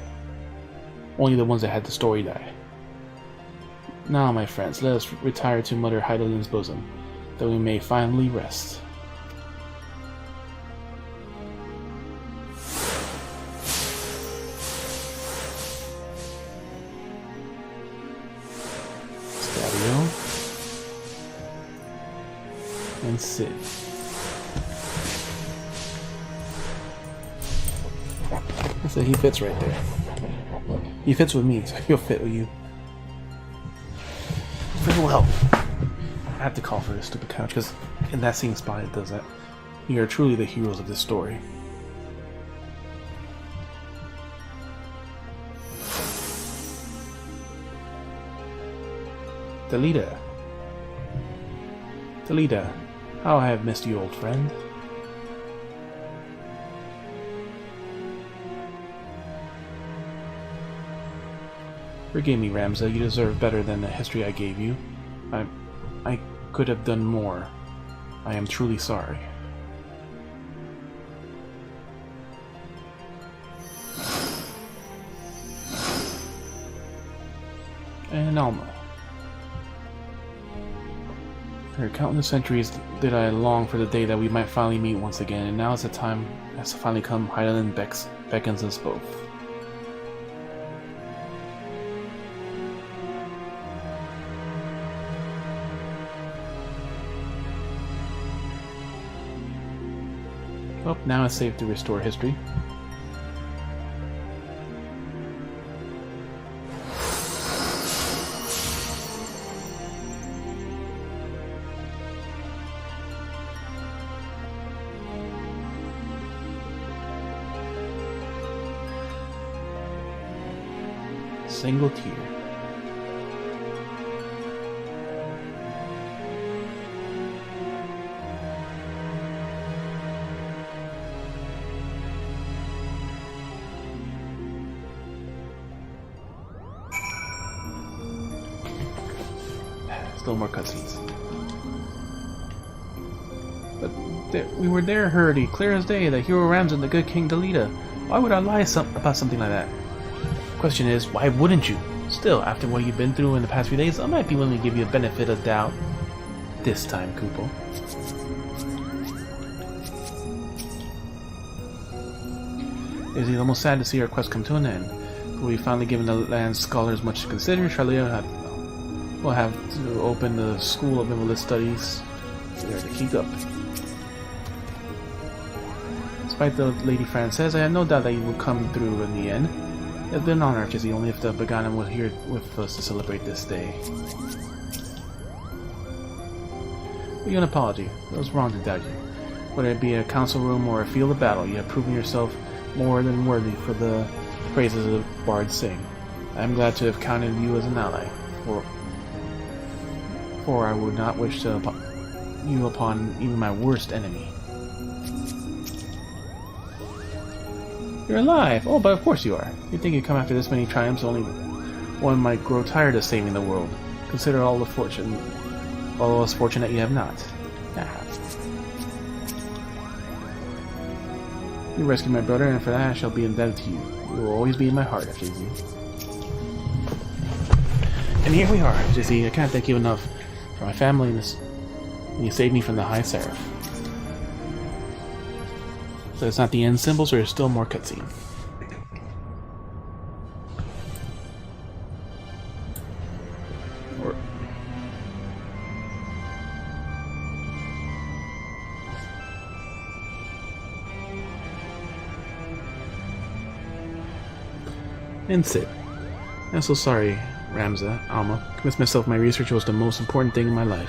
Only the ones that had the story die. Now, my friends, let us retire to Mother Heidelin's bosom, that we may finally rest. Stadio. And Sid. So he fits right there. He fits with me, so he'll fit with you. Very well. I have to call for this stupid couch, because in that same spot it does that. We are truly the heroes of this story. Delita. Delita, how I have missed you, old friend. Forgive me, Ramza, you deserve better than the history I gave you. I could have done more. I am truly sorry. And Alma. For countless centuries did I long for the day that we might finally meet once again, and now is the time has finally come. Heidelin beckons us both. Well, now it's safe to restore history. Single tear. Still more cutscenes. But we were there, Hurdy, clear as day, the hero Ramza and the good King Delita. Why would I lie about something like that? Question is, why wouldn't you? Still, after what you've been through in the past few days, I might be willing to give you a benefit of doubt. This time, Kupo. It is almost sad to see our quest come to an end. But we've finally given the land's scholars much to consider. Charlia will have to open the School of Invalid Studies there to keep up. Despite the Lady Frances, I have no doubt that you will come through in the end. It has been an honor, Jizzy, only if the Beganim was here with us to celebrate this day. You an apology. It was wrong to doubt you. Whether it be a council room or a field of battle, you have proven yourself more than worthy for the praises of Bard sing. I am glad to have counted you as an ally, for I would not wish to you upon even my worst enemy. You're alive! Oh, but of course you are. You'd think you'd come after this many triumphs, only one might grow tired of saving the world. Consider all us fortunate you have not. You rescued my brother, and for that I shall be indebted to you. You will always be in my heart, FJZ. And here we are, FJZ. I can't thank you enough for my family and you saved me from the High Seraph. So it's not the end symbols, or there's still more cutscene. And sit. I'm so sorry, Ramza, Alma. Commit myself, my research was the most important thing in my life.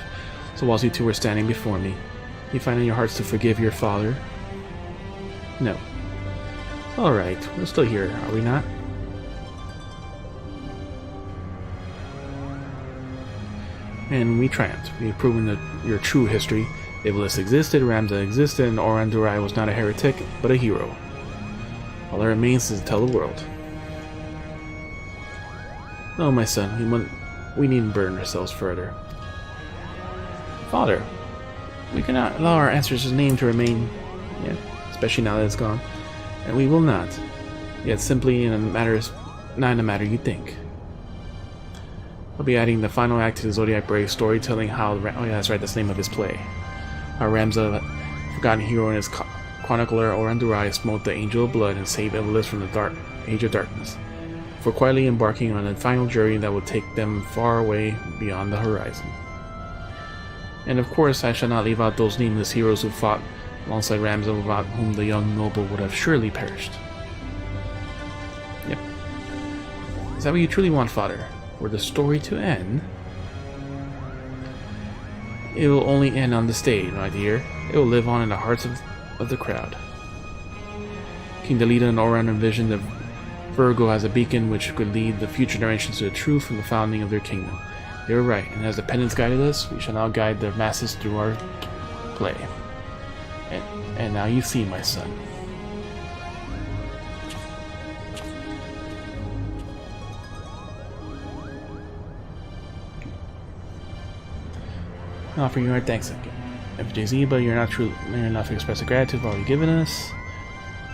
So whilst you two were standing before me, you find in your hearts to forgive your father? No. Alright, we're still here, are we not? And we triumphed. We've proven your true history. Iblis existed, Ramza existed, and Orandurai was not a heretic, but a hero. All that remains is to tell the world. No, my son, we needn't burden ourselves further. Father, we cannot allow our ancestors' name to remain, especially now that it's gone, and we will not. Yet simply not in a matter you think. I'll be adding the final act to the Zodiac Brave story, telling how... Oh yeah, that's right, that's the name of his play. How Ramza, forgotten hero and his chronicler Orbornne smote the Angel of Blood and saved Evelys from the Age of Darkness, for quietly embarking on a final journey that will take them far away beyond the horizon. And of course, I shall not leave out those nameless heroes who fought alongside Ramza, without whom the young noble would have surely perished. Yep. Is that what you truly want, Father? For the story to end? It will only end on the stage, my dear. It will live on in the hearts of the crowd. King Delita and Orbornne envisioned the Virgo as a beacon which could lead the future generations to the truth from the founding of their kingdom. They were right, and as the penance guided us, we shall now guide the masses through our play. And now you see, my son. Offering you our thanks again, FJZ, but you're not enough to express the gratitude for all you've given us.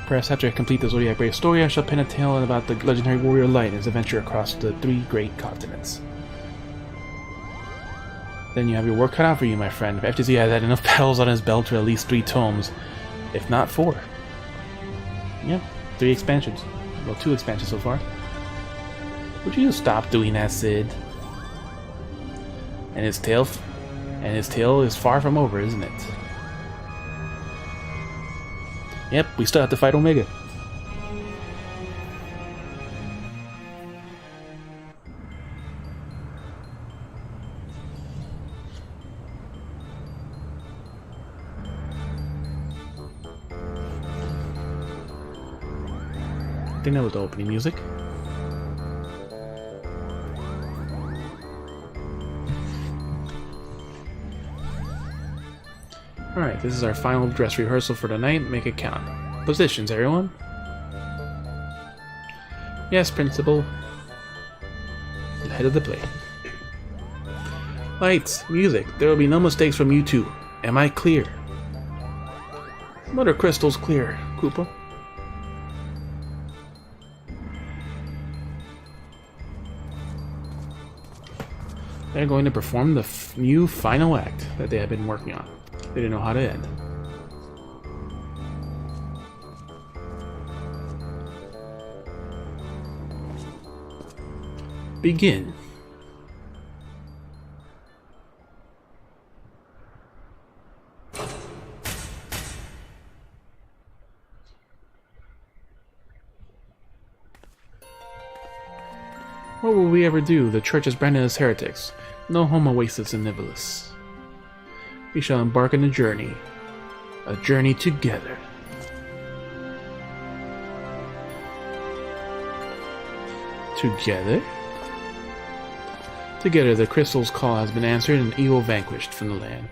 Perhaps after I complete the Zodiac Brave story, I shall pen a tale about the legendary warrior Light and his adventure across the 3 great continents. Then you have your work cut out for you, my friend. If FJZ has had enough battles on his belt for at least 3 tomes, if not 4. Yep, 3 expansions. Well, 2 expansions so far. Would you stop doing that, Sid? And his tale is far from over, isn't it? Yep, we still have to fight Omega. I think that was the opening music. Alright, this is our final dress rehearsal for tonight. Make it count. Positions, everyone. Yes, Principal. The head of the play. Lights, music. There will be no mistakes from you two. Am I clear? Mother Crystal's clear, Koopa. They're going to perform the new final act that they have been working on. They didn't know how to end. Begin. What will we ever do? The church has branded us heretics. No home awaits us in Nivalis. We shall embark on a journey together. Together? Together, the crystal's call has been answered and evil vanquished from the land.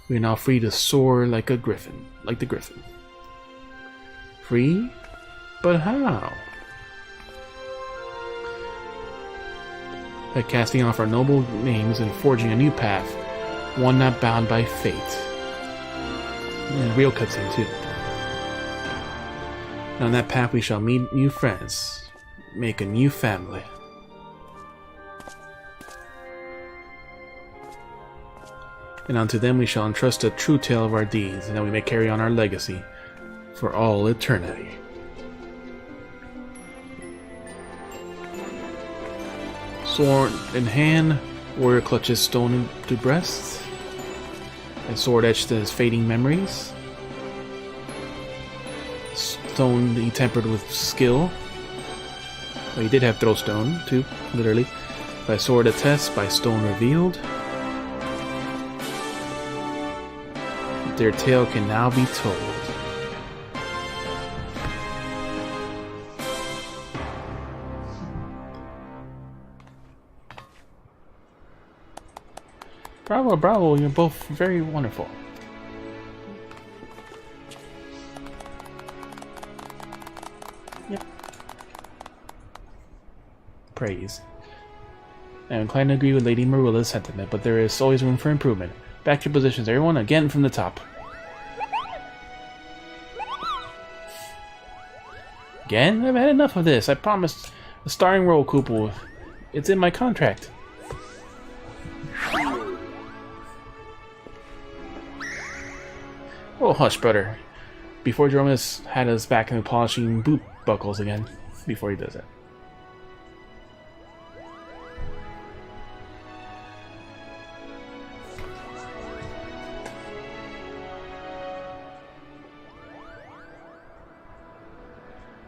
We are now free to soar like the griffin. Free? But how? By casting off our noble names and forging a new path, one not bound by fate. And a real cutscene too. And on that path we shall meet new friends, make a new family. And unto them we shall entrust a true tale of our deeds, and that we may carry on our legacy for all eternity. Sword in hand, warrior clutches stone to breast, and sword etched to his fading memories. Stone he tempered with skill. Well, he did have throw stone too, literally. By sword attest, by stone revealed. Their tale can now be told. Bravo, bravo, you're both very wonderful. Yep. Praise. I am inclined to agree with Lady Marilla's sentiment, but there is always room for improvement. Back to your positions, everyone, again from the top. Again? I've had enough of this. I promised a starring role, Koopa. It's in my contract. Oh, hush, brother. Before Dromus had us back into polishing boot buckles again. Before he does it.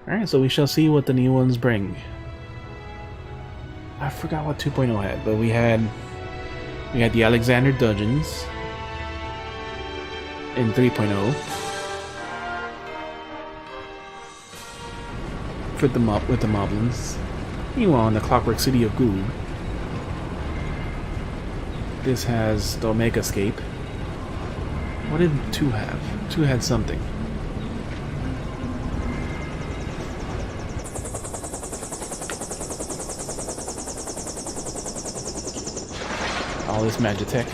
Alright, so we shall see what the new ones bring. I forgot what 2.0 had, but we had the Alexander Dungeons in 3.0 with the moblins. Meanwhile, in the Clockwork City of Goo, this has the Omega Scape. What did 2 have? 2 had something. All this Magitech.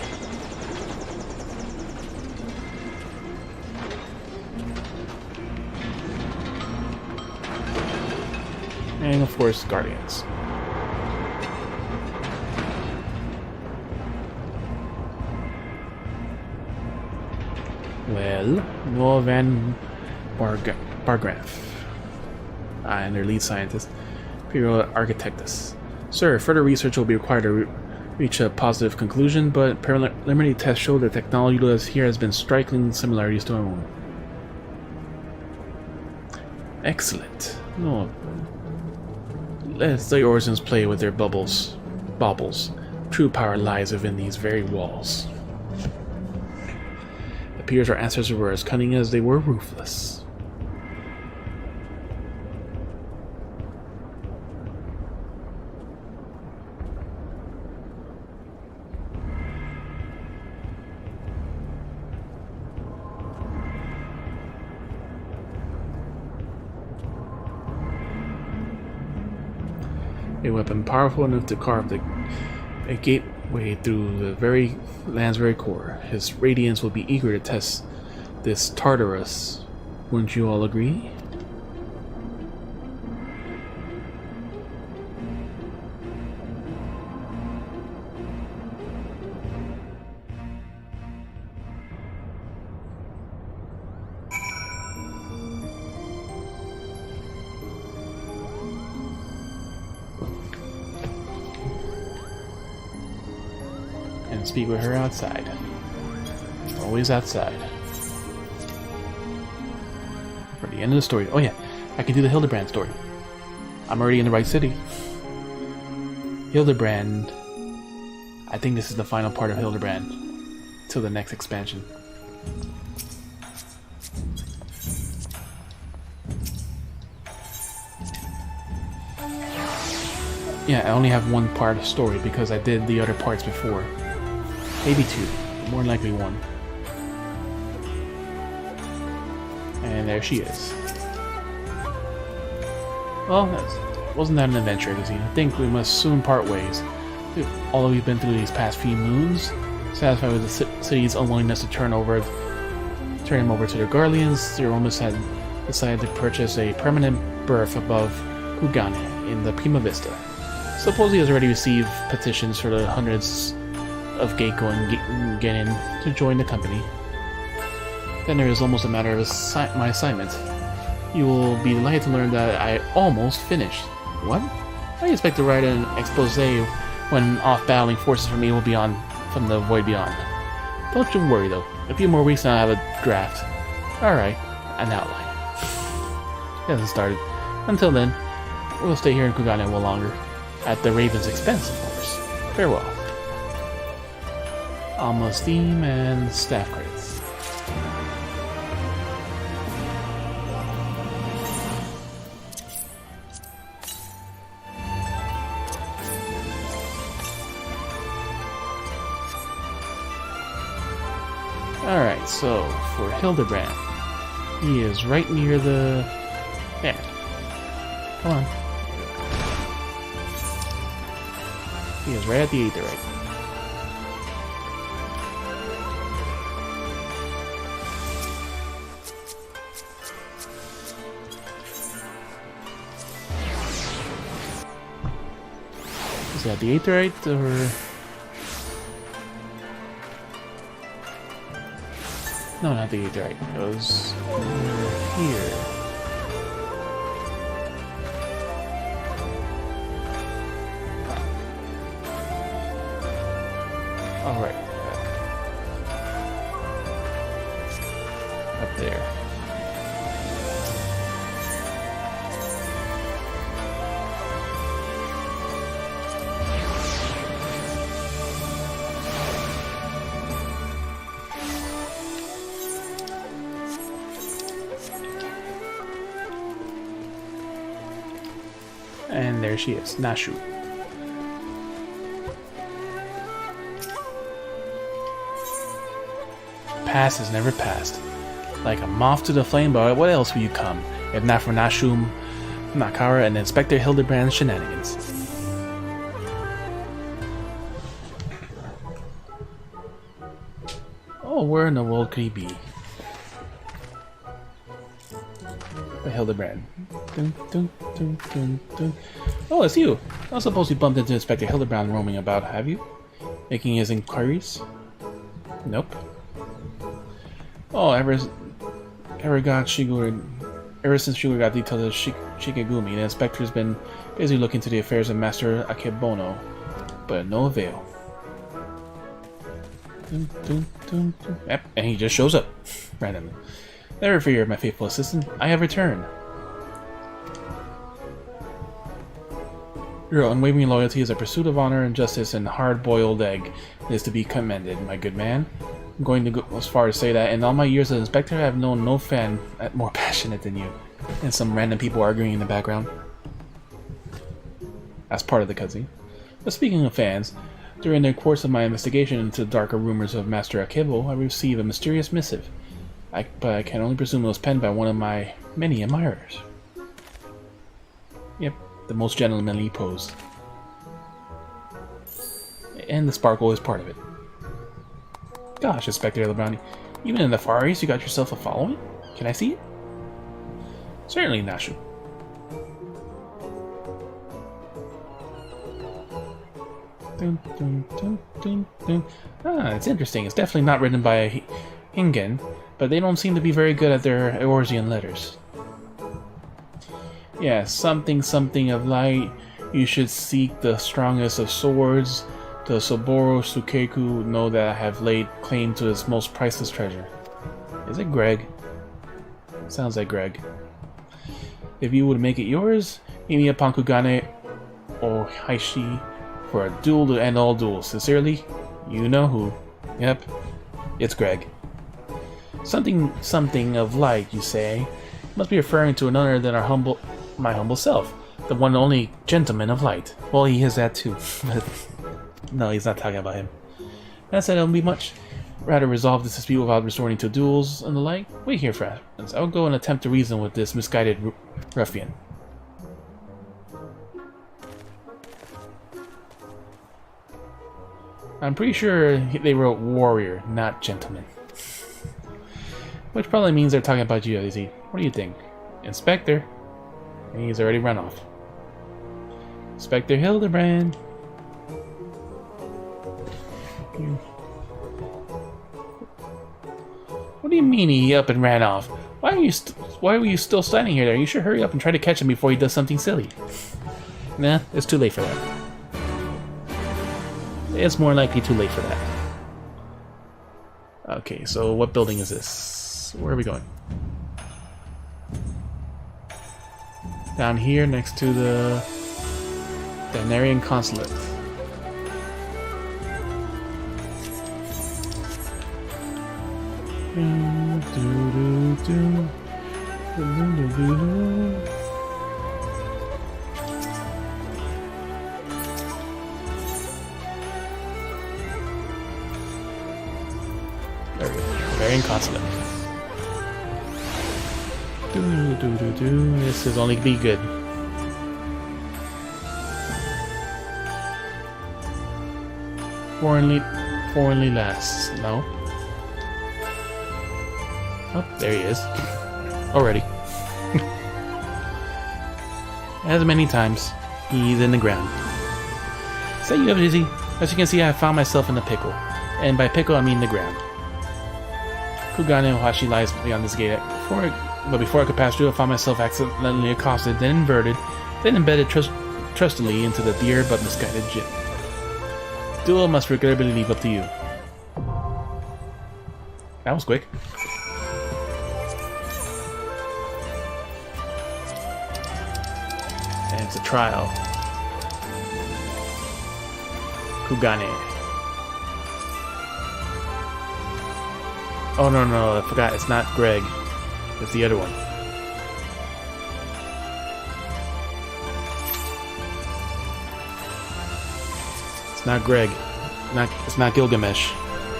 And of course, Guardians. Well, Noah Van Bargraf, and their lead scientist, Imperial Architectus. Sir, further research will be required to reach a positive conclusion, but preliminary tests show the technology utilized here has been striking similarities to our own. Excellent. No. Let the Orisons play with their baubles. True power lies within these very walls. It appears our ancestors were as cunning as they were ruthless. A weapon powerful enough to carve a gateway through the land's very core. His radiance will be eager to test this Tartarus. Wouldn't you all agree? And speak with her outside. Always outside. For the end of the story. Oh yeah, I can do the Hildebrand story. I'm already in the right city. Hildebrand. I think this is the final part of Hildebrand. Till the next expansion. Yeah, I only have one part of story because I did the other parts before. Maybe 2. More than likely 1. And there she is. Well, wasn't that an adventure, Gazine? I think we must soon part ways. Although we've been through these past few moons, satisfied with the city's unwillingness to turn him over to their guardians, the Romas had decided to purchase a permanent berth above Kugane in the Prima Vista. Suppose he has already received petitions for the hundreds of Geiko and Genin to join the company. Then there is almost a matter of my assignment. You will be delighted to learn that I almost finished. What? I expect to write an expose when off battling forces from evil beyond, from the void beyond. Don't you worry though. A few more weeks and I'll have a draft. Alright, an outline. It hasn't started. Until then, we'll stay here in Kugane a while longer. At the Raven's expense, of course. Farewell. Alma Steam and staff credits. Alright, so for Hildebrand, he is right near the... There. Come on. He is right at the Aetherite. Is that the Aetherite or... No, not the 8th, right. It was here. Alright. Up there. And there she is, Nashu. Past is never past. Like a moth to the flame, but what else will you come, if not for Nashum, Nakara, and Inspector Hildebrand's shenanigans? Oh, where in the world could he be? The Hildebrand. Dun, dun, dun, dun, dun. Oh, it's you! I don't suppose you bumped into Inspector Hildebrand roaming about, have you? Making his inquiries? Nope. Oh, ever since Shigure got detailed as Shikigumi, the inspector's been busy looking into the affairs of Master Akebono, but no avail. Dun, dun, dun, dun. Yep, and he just shows up randomly. Never fear, my faithful assistant. I have returned. Your unwavering loyalty is a pursuit of honor and justice and hard-boiled egg. It is to be commended, my good man. I'm going to go as far as say that in all my years as inspector, I have known no fan more passionate than you. And some random people arguing in the background. As part of the cutscene. But speaking of fans, during the course of my investigation into the darker rumors of Master Akebo, I received a mysterious missive. But I can only presume it was penned by one of my many admirers. Yep, the most gentlemanly pose. And the sparkle is part of it. Gosh, Inspector Hildebrand, even in the Far East you got yourself a following? Can I see it? Certainly, Nashu. Dun, dun, dun, dun, dun. Ah, it's interesting. It's definitely not written by Hingen, but they don't seem to be very good at their Eorzean letters. Yeah, something of light. You should seek the strongest of swords. The Soboro Sukeku know that I have laid claim to its most priceless treasure. Is it Greg? Sounds like Greg. If you would make it yours, meet me at Pankugane or Haishi for a duel to end all duels. Sincerely, you know who. Yep, it's Greg. Something of light, you say? Must be referring to none other than my humble self, the one and only gentleman of light. Well, he is that too, but no, he's not talking about him. That said, it won't be much. Rather resolve this dispute without resorting to duels and the like. Wait here, friends. I'll go and attempt to reason with this misguided ruffian. I'm pretty sure they wrote warrior, not gentleman. Which probably means they're talking about you, Izzy. What do you think? Inspector? And he's already run off. Inspector Hildebrand. What do you mean he up and ran off? Why were you still standing here? You should hurry up and try to catch him before he does something silly. Nah, it's too late for that. It's more likely too late for that. Okay, so what building is this? Where are we going? Down here next to the Danarian Consulate. There we go. Danarian Consulate. This is only be good. Foreignly lasts. No. Oh, there he is. Already. As many times, he's in the ground. Say you have Izzy. As you can see, I have found myself in a pickle. And by pickle, I mean the ground. Kugane Ohashi lies beyond this gate. Before I could pass through, I found myself accidentally accosted, then inverted, then embedded trustfully into the dear but misguided gym. Duel must regrettably leave up to you. That was quick. And it's a trial. Kugane. Oh no, I forgot. It's not Greg. It's the other one. It's not Greg. It's not Gilgamesh.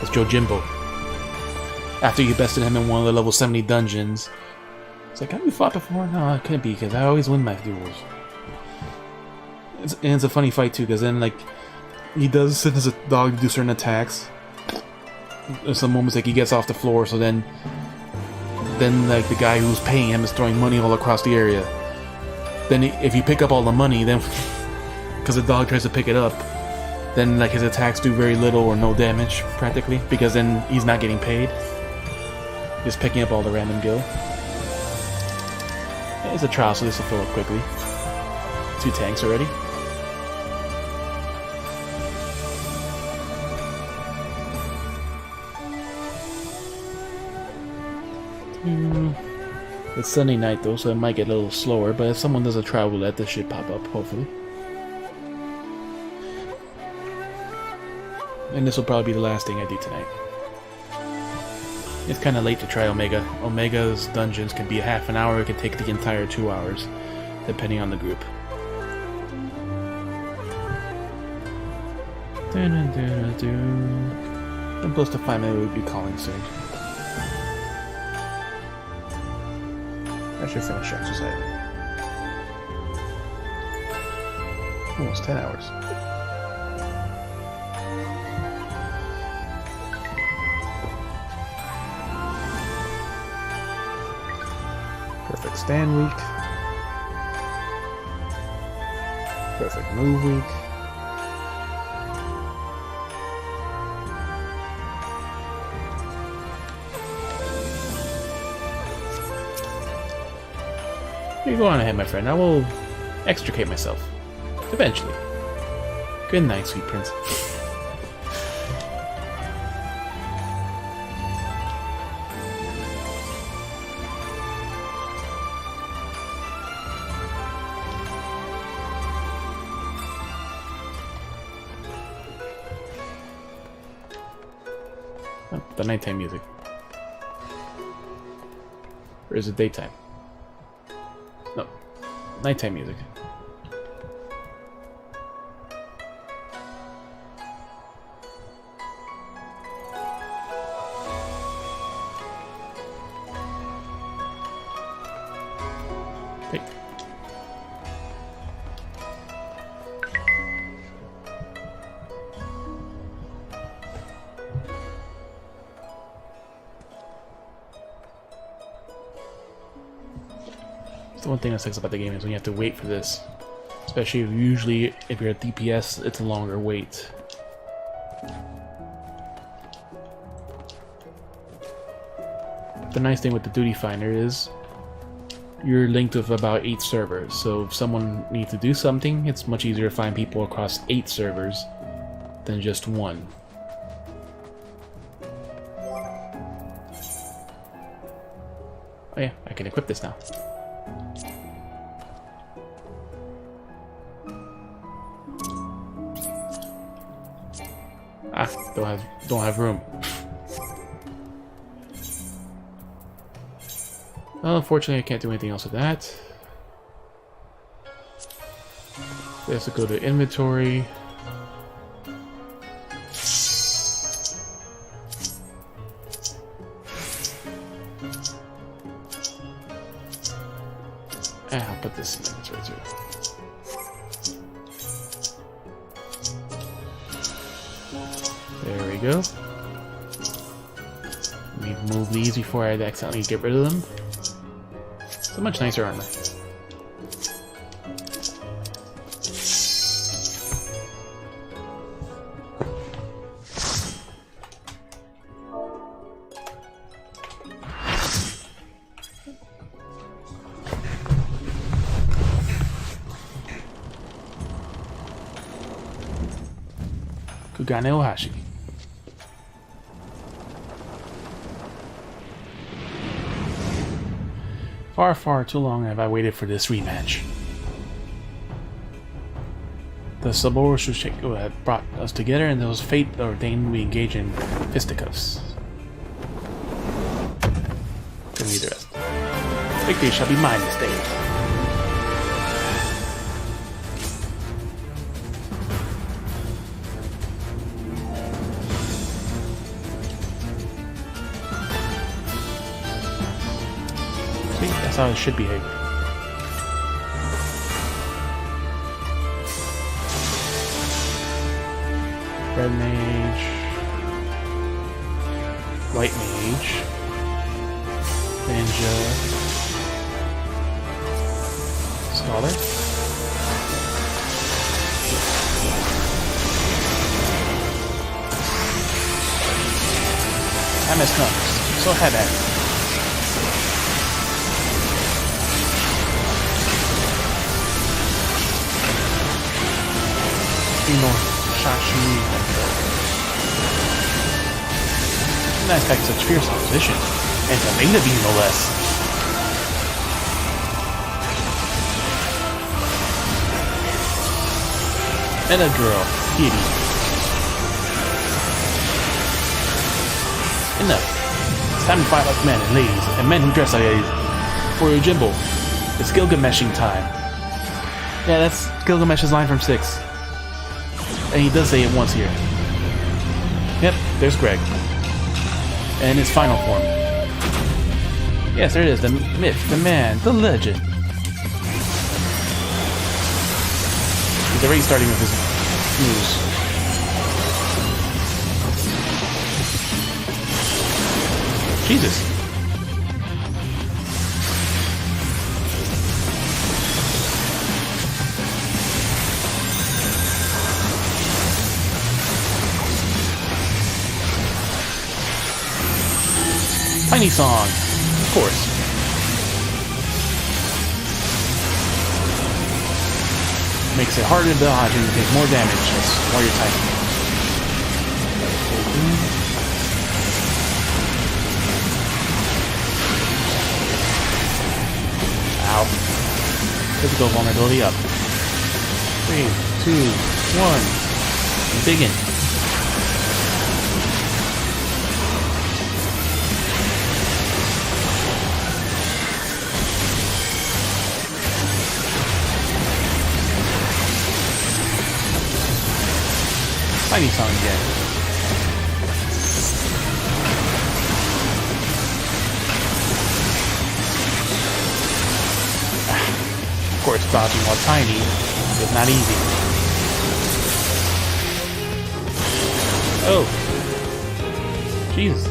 It's Jojimbo. After you bested him in one of the level 70 dungeons. It's like, have you fought before? No, it couldn't be, because I always win my duels. It's a funny fight too, because then like he does send his dog to do certain attacks. There's some moments like he gets off the floor, so then like the guy who's paying him is throwing money all across the area. Then if you pick up all the money, then because the dog tries to pick it up, then like his attacks do very little or no damage practically, because then he's not getting paid. Just picking up all the random gil. It's a trial, so this will fill up quickly. 2 tanks already. It's Sunday night though, so it might get a little slower, but if someone does a trial roulette, this should pop up, hopefully. And this will probably be the last thing I do tonight. It's kind of late to try Omega. Omega's dungeons can be a half an hour, it can take the entire 2 hours, depending on the group. I'm close to 5 minutes, we'll be calling soon. I should finish exercising. Almost 10 hours. Perfect stand week. Perfect move week. You go on ahead, my friend. I will extricate myself. Eventually. Good night, sweet prince. Oh, the nighttime music. Or is it daytime? No, nighttime music. Hey. The one thing that sucks about the game is when you have to wait for this. Especially usually if you're at DPS, it's a longer wait. But the nice thing with the Duty Finder is you're linked with about 8 servers, so if someone needs to do something, it's much easier to find people across 8 servers than just 1. Oh yeah, I can equip this now. Ah, don't have room. Well, unfortunately, I can't do anything else with that. So I have to go to inventory. I'll put this in inventory too. There we go. Let me move these before I accidentally get rid of them. So much nicer armor. Kugane Ohashi. Far, far too long have I waited for this rematch. The Saboros had brought us together, and it was fate ordained we engage in fisticuffs. Gonna read the rest. Victory shall be mine this day. See, that's how it should behave. Red Mage, White Mage, Ninja, Scholar, I messed up, so have at it. Shashi. Nice back such fierce opposition, and to main event no less. And a girl, kitty. Enough. It's time to fight like men and ladies, and men who dress like ladies. For your Jimbo, it's Gilgameshing time. Yeah, that's Gilgamesh's line from 6. And he does say it once here. Yep, there's Greg. And his final form. Yes, there it is, the myth, the man, the legend. He's already starting with his moves. Jesus. Tiny Song, of course. Makes it harder to dodge and you take more damage while you're tiny. Ow. Physical vulnerability up. 3, 2, 1. Begin. Tiny Song again. Of course, dodging while tiny is not easy. Oh. Jesus.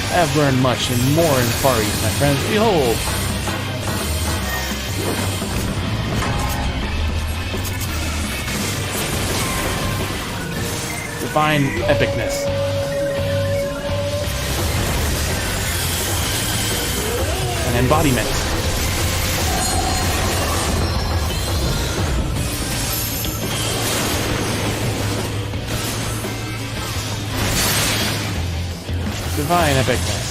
I have learned much and more in Far East, my friends. Behold! Divine epicness. An embodiment. Divine epicness.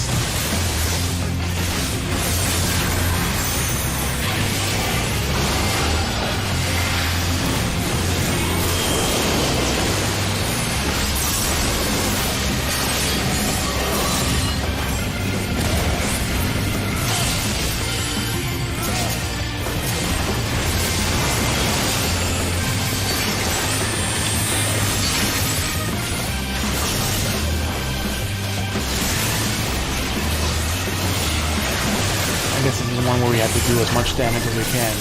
This is the one where we have to do as much damage as we can.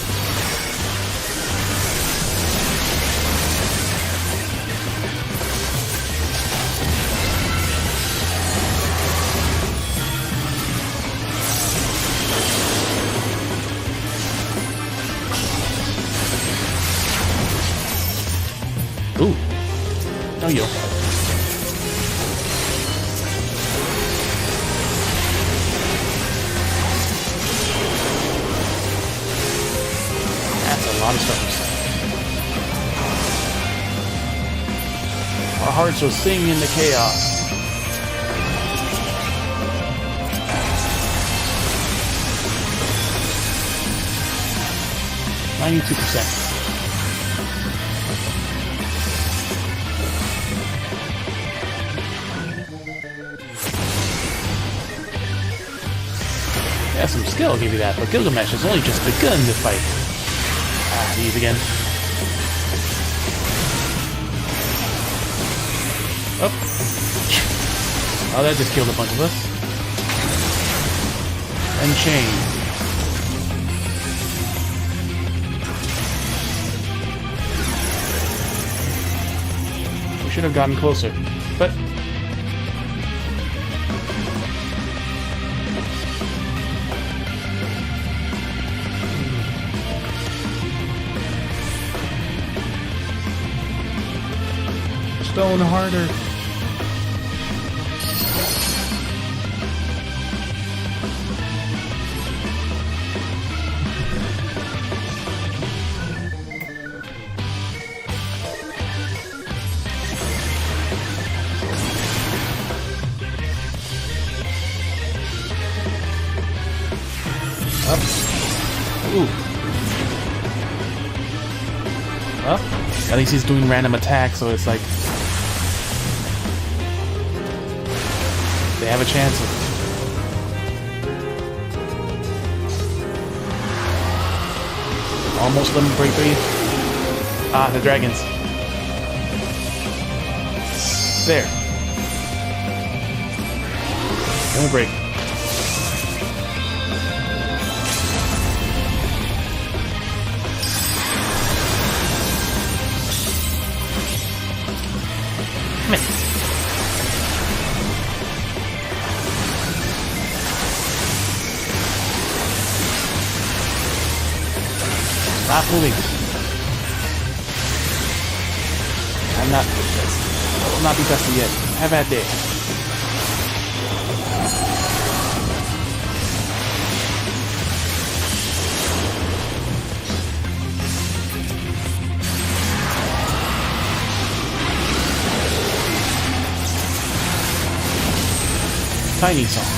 Ooh. Oh, yo. That's a lot of stuff. Our hearts will sing in the chaos. 92%. Yeah, some skill will give you that, but Gilgamesh has only just begun to fight. Ah, these again. Oh. Oh, that just killed a bunch of us. And chain. We should have gotten closer, but stone harder. Up. Ooh. Well, at least he's doing random attacks, so it's like they have a chance of... Almost let me break free. Ah, the dragons. There. Let me break. Come here. Stop moving. I'm not... I will not be dusty yet. Have a bad day. Tiny song.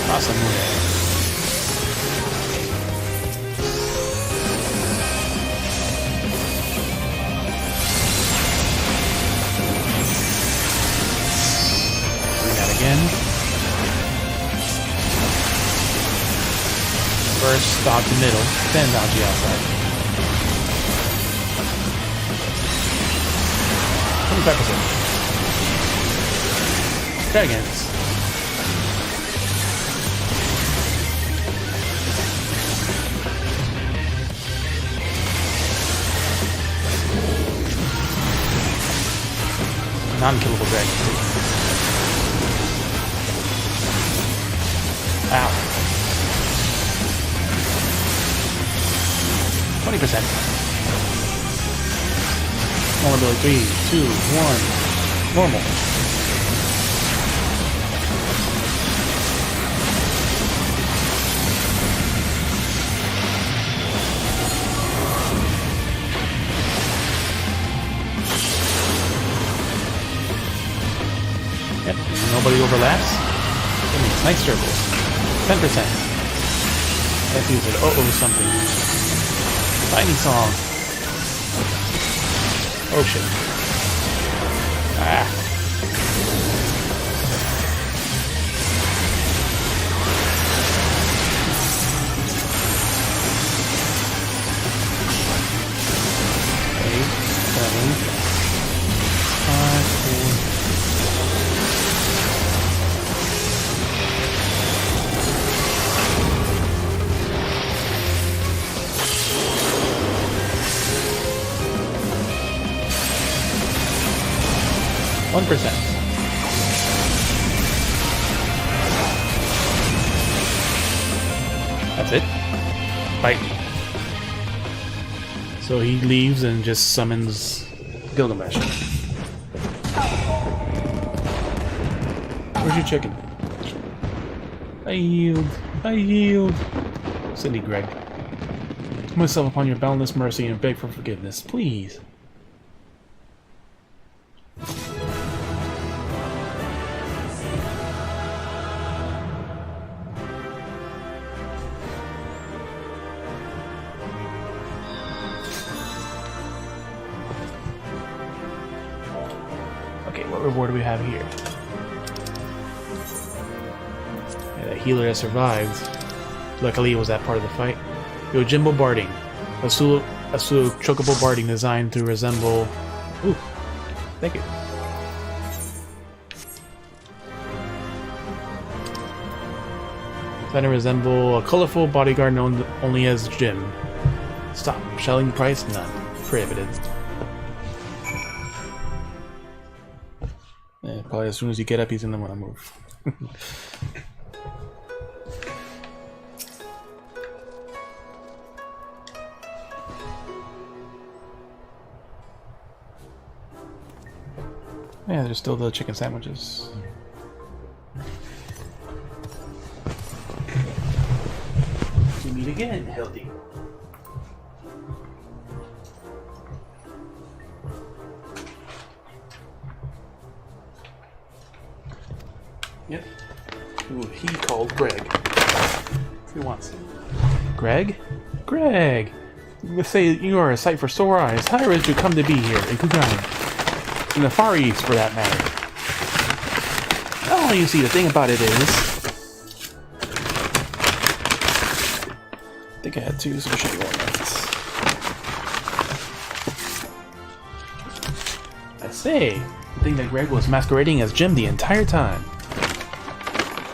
Awesome. Do that again. First, dodge the middle, then dodge the outside. 25%. Dragons. Non-killable dragon. Ow. 20%. Vulnerability. 3, 2, 1. Normal. Yep, nobody overlaps. That means nice circles. 10%. That means it. Uh-oh, something. Lightning song. Oh shit. Ah. That's it. Fight. So he leaves and just summons Gilgamesh. Where's your chicken? I yield. I yield. Cindy Greg. Put myself upon your boundless mercy and beg for forgiveness, please. What reward do we have here? Yeah, that healer that survived. Luckily, it was that part of the fight. Yojimbo Barding. A chocobo barding designed to resemble... Ooh, thank you. Designed to resemble a colorful bodyguard known only as Jim. Stop. Selling price? None. Prohibited. Yeah, probably as soon as you get up, he's gonna want to move. Yeah, there's still the chicken sandwiches. We meet again, Hildy. Yep. Who he called Greg. If he wants him. Greg? Greg! You say you are a sight for sore eyes. How did you come to be here in Kugani? In the Far East, for that matter. Oh, you see, the thing about it is... I think I had two, so there should be one left. I say, the thing that Greg was masquerading as Jim the entire time.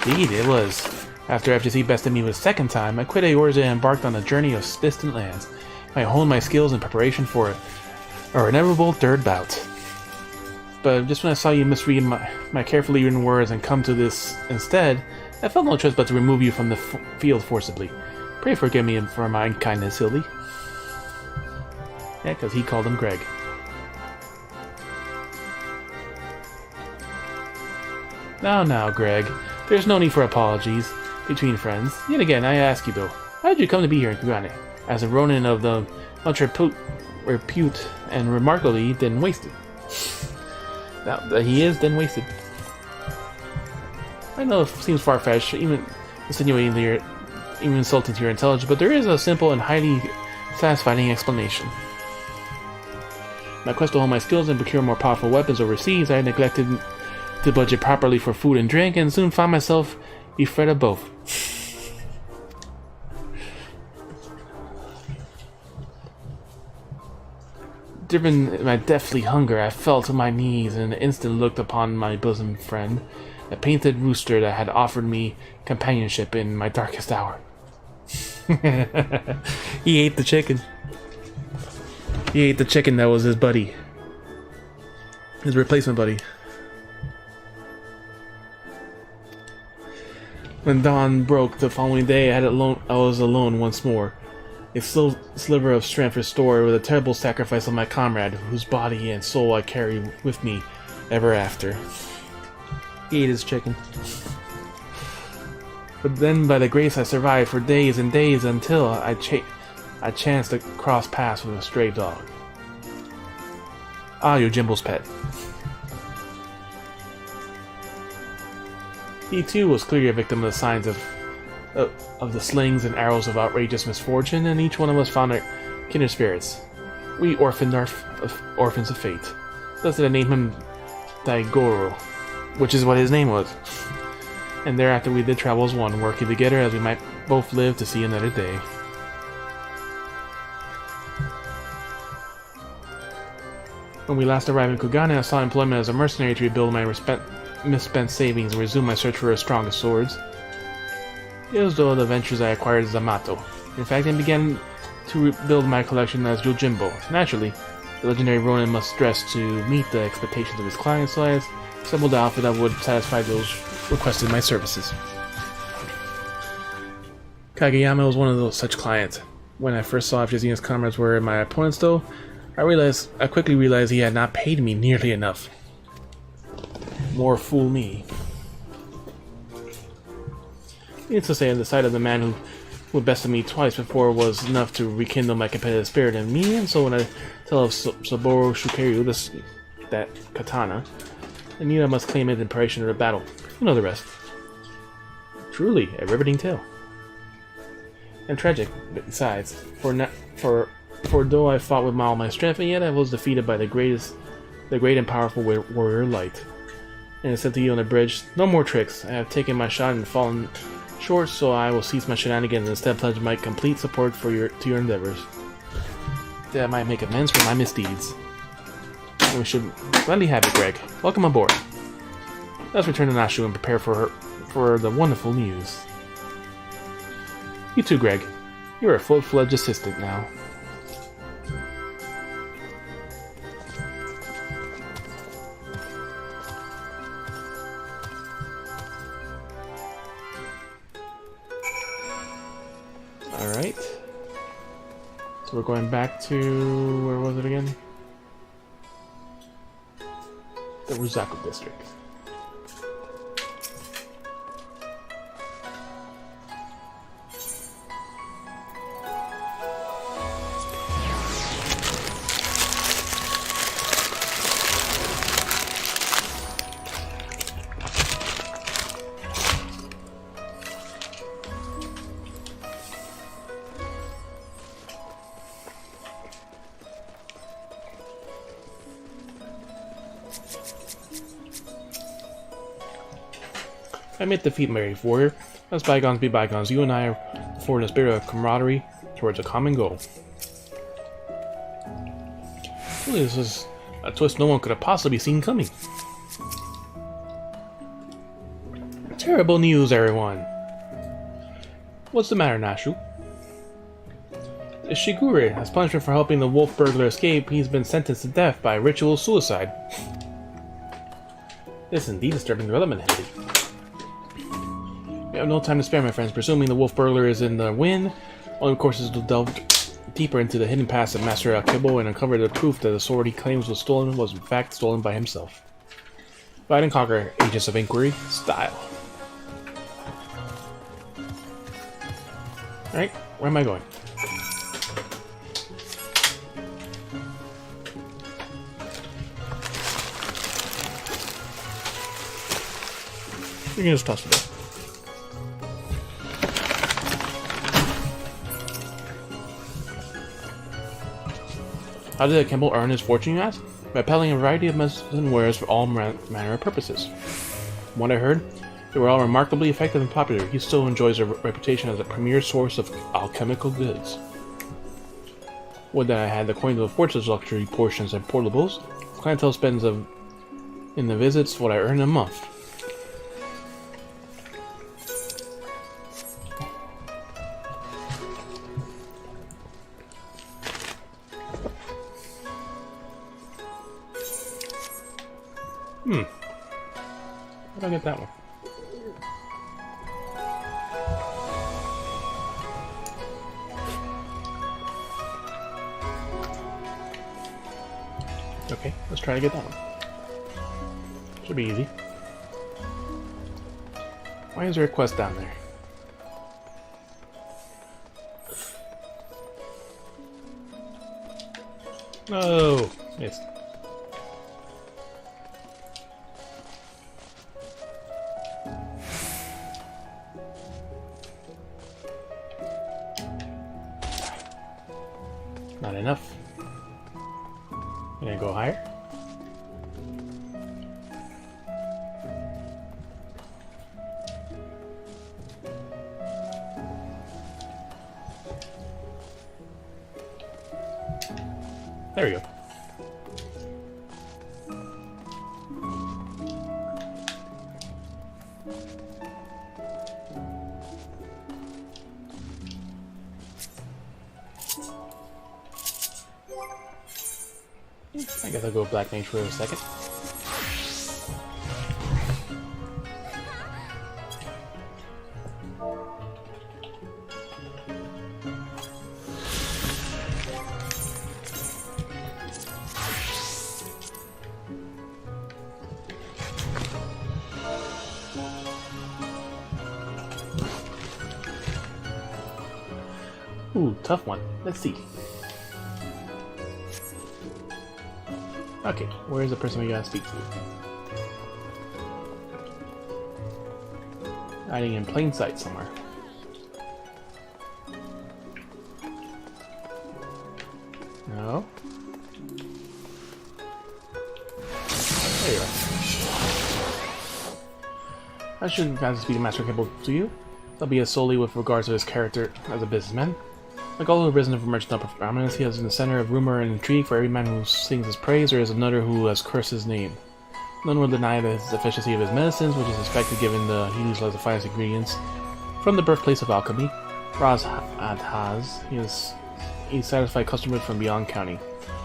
Indeed, it was. After FFXIV bested me the second time, I quit Aorza and embarked on a journey of distant lands. I honed my skills in preparation for our inevitable third bout. But just when I saw you misread my carefully written words and come to this instead, I felt no choice but to remove you from the field forcibly. Pray forgive me for my unkindness, Hildy. Yeah, because he called him Greg. Now, Greg. There's no need for apologies between friends. Yet again, I ask you though, how did you come to be here in Kugane? As a Ronin of the much repute and remarkably then wasted. Now that he is then wasted. I know it seems far-fetched, even insinuating even insulting to your intelligence, but there is a simple and highly satisfying explanation. My quest to hone my skills and procure more powerful weapons overseas, I neglected to budget properly for food and drink, and soon found myself bereft of both. Driven my deathly hunger, I fell to my knees and in an instant looked upon my bosom friend, a painted rooster that had offered me companionship in my darkest hour. He ate the chicken. He ate the chicken that was his buddy. His replacement buddy. When dawn broke the following day, I was alone once more. A sliver of strength restored with a terrible sacrifice of my comrade, whose body and soul I carry with me ever after. He ate his chicken. But then, by the grace, I survived for days and days until I chanced to cross paths with a stray dog. Ah, Yojimbo's pet. He too was clearly a victim of the signs of the slings and arrows of outrageous misfortune, and each one of us found Kindred spirits. We orphans of fate. Thus did I name him Daigoro, which is what his name was. And thereafter we did travel as one, working together as we might both live to see another day. When we last arrived in Kugane, I sought employment as a mercenary to rebuild my misspent savings and resume my search for the strongest swords. It was though the ventures I acquired as Zamato. In fact, I began to rebuild my collection as Yojimbo. Naturally, the legendary Ronin must dress to meet the expectations of his clients, so I assembled an outfit that would satisfy those requesting my services. Kageyama was one of those such clients. When I first saw if Zenos' comrades were my opponents, though, I quickly realized he had not paid me nearly enough. More fool me. Needless to say, the sight of the man who bested me twice before was enough to rekindle my competitive spirit in me, and so when I tell of Saburo Shukeryu, that katana, I knew I must claim it in preparation of the battle. You know the rest. Truly, a riveting tale. And tragic, besides, for though I fought with all my strength, and yet I was defeated by the great and powerful warrior Light. And I said to you on the bridge, no more tricks. I have taken my shot and fallen short, so I will cease my shenanigans and instead pledge my complete support to your endeavors. That I might make amends for my misdeeds. And we should gladly have it, Greg. Welcome aboard. Let's return to Nashu and prepare for the wonderful news. You too, Greg. You're a full-fledged assistant now. Alright. So we're going back to... where was it again? The Ruzaku district. I admit defeat, Mary Warrior. Let's bygones be bygones. You and I are for the spirit of camaraderie towards a common goal. Really, this is a twist no one could have possibly seen coming. Terrible news, everyone. What's the matter, Nashu? Shigure, as punishment for helping the wolf burglar escape, he's been sentenced to death by ritual suicide. This is indeed a disturbing development, Henry. We have no time to spare, my friends. Presuming the wolf burglar is in the wind, only course is to delve deeper into the hidden past of Master Akibo and uncover the proof that the sword he claims was stolen was in fact stolen by himself. Divide and conquer, Agents of Inquiry, style. Alright, where am I going? You can just toss it up. How did Akimbo earn his fortune, you ask? By peddling a variety of medicine wares for all manner of purposes. From what I heard, they were all remarkably effective and popular. He still enjoys a reputation as a premier source of alchemical goods. Would that I had the coins of fortune's luxury portions and portables. Clientele spends in the visits what I earn in a month. How did I get that one? Okay, let's try to get that one. Should be easy. Why is there a quest down there? No! Missed. Not enough. Can I go higher? There we go. I guess I'll go Black Mage for a second. Ooh, tough one. Let's see. Okay, where's the person we gotta speak to? Hiding in plain sight somewhere. No? There you are. I shouldn't have to speak to Master Campbell to you. That'll be solely with regards to his character as a businessman. Like all who have risen from merchant upper prominence, he is in the center of rumor and intrigue. For every man who sings his praise, there is another who has cursed his name. None will deny the efficacy of his medicines, which is expected given he utilizes the finest ingredients from the birthplace of alchemy. Raz Adhaz, he satisfied customers from beyond county.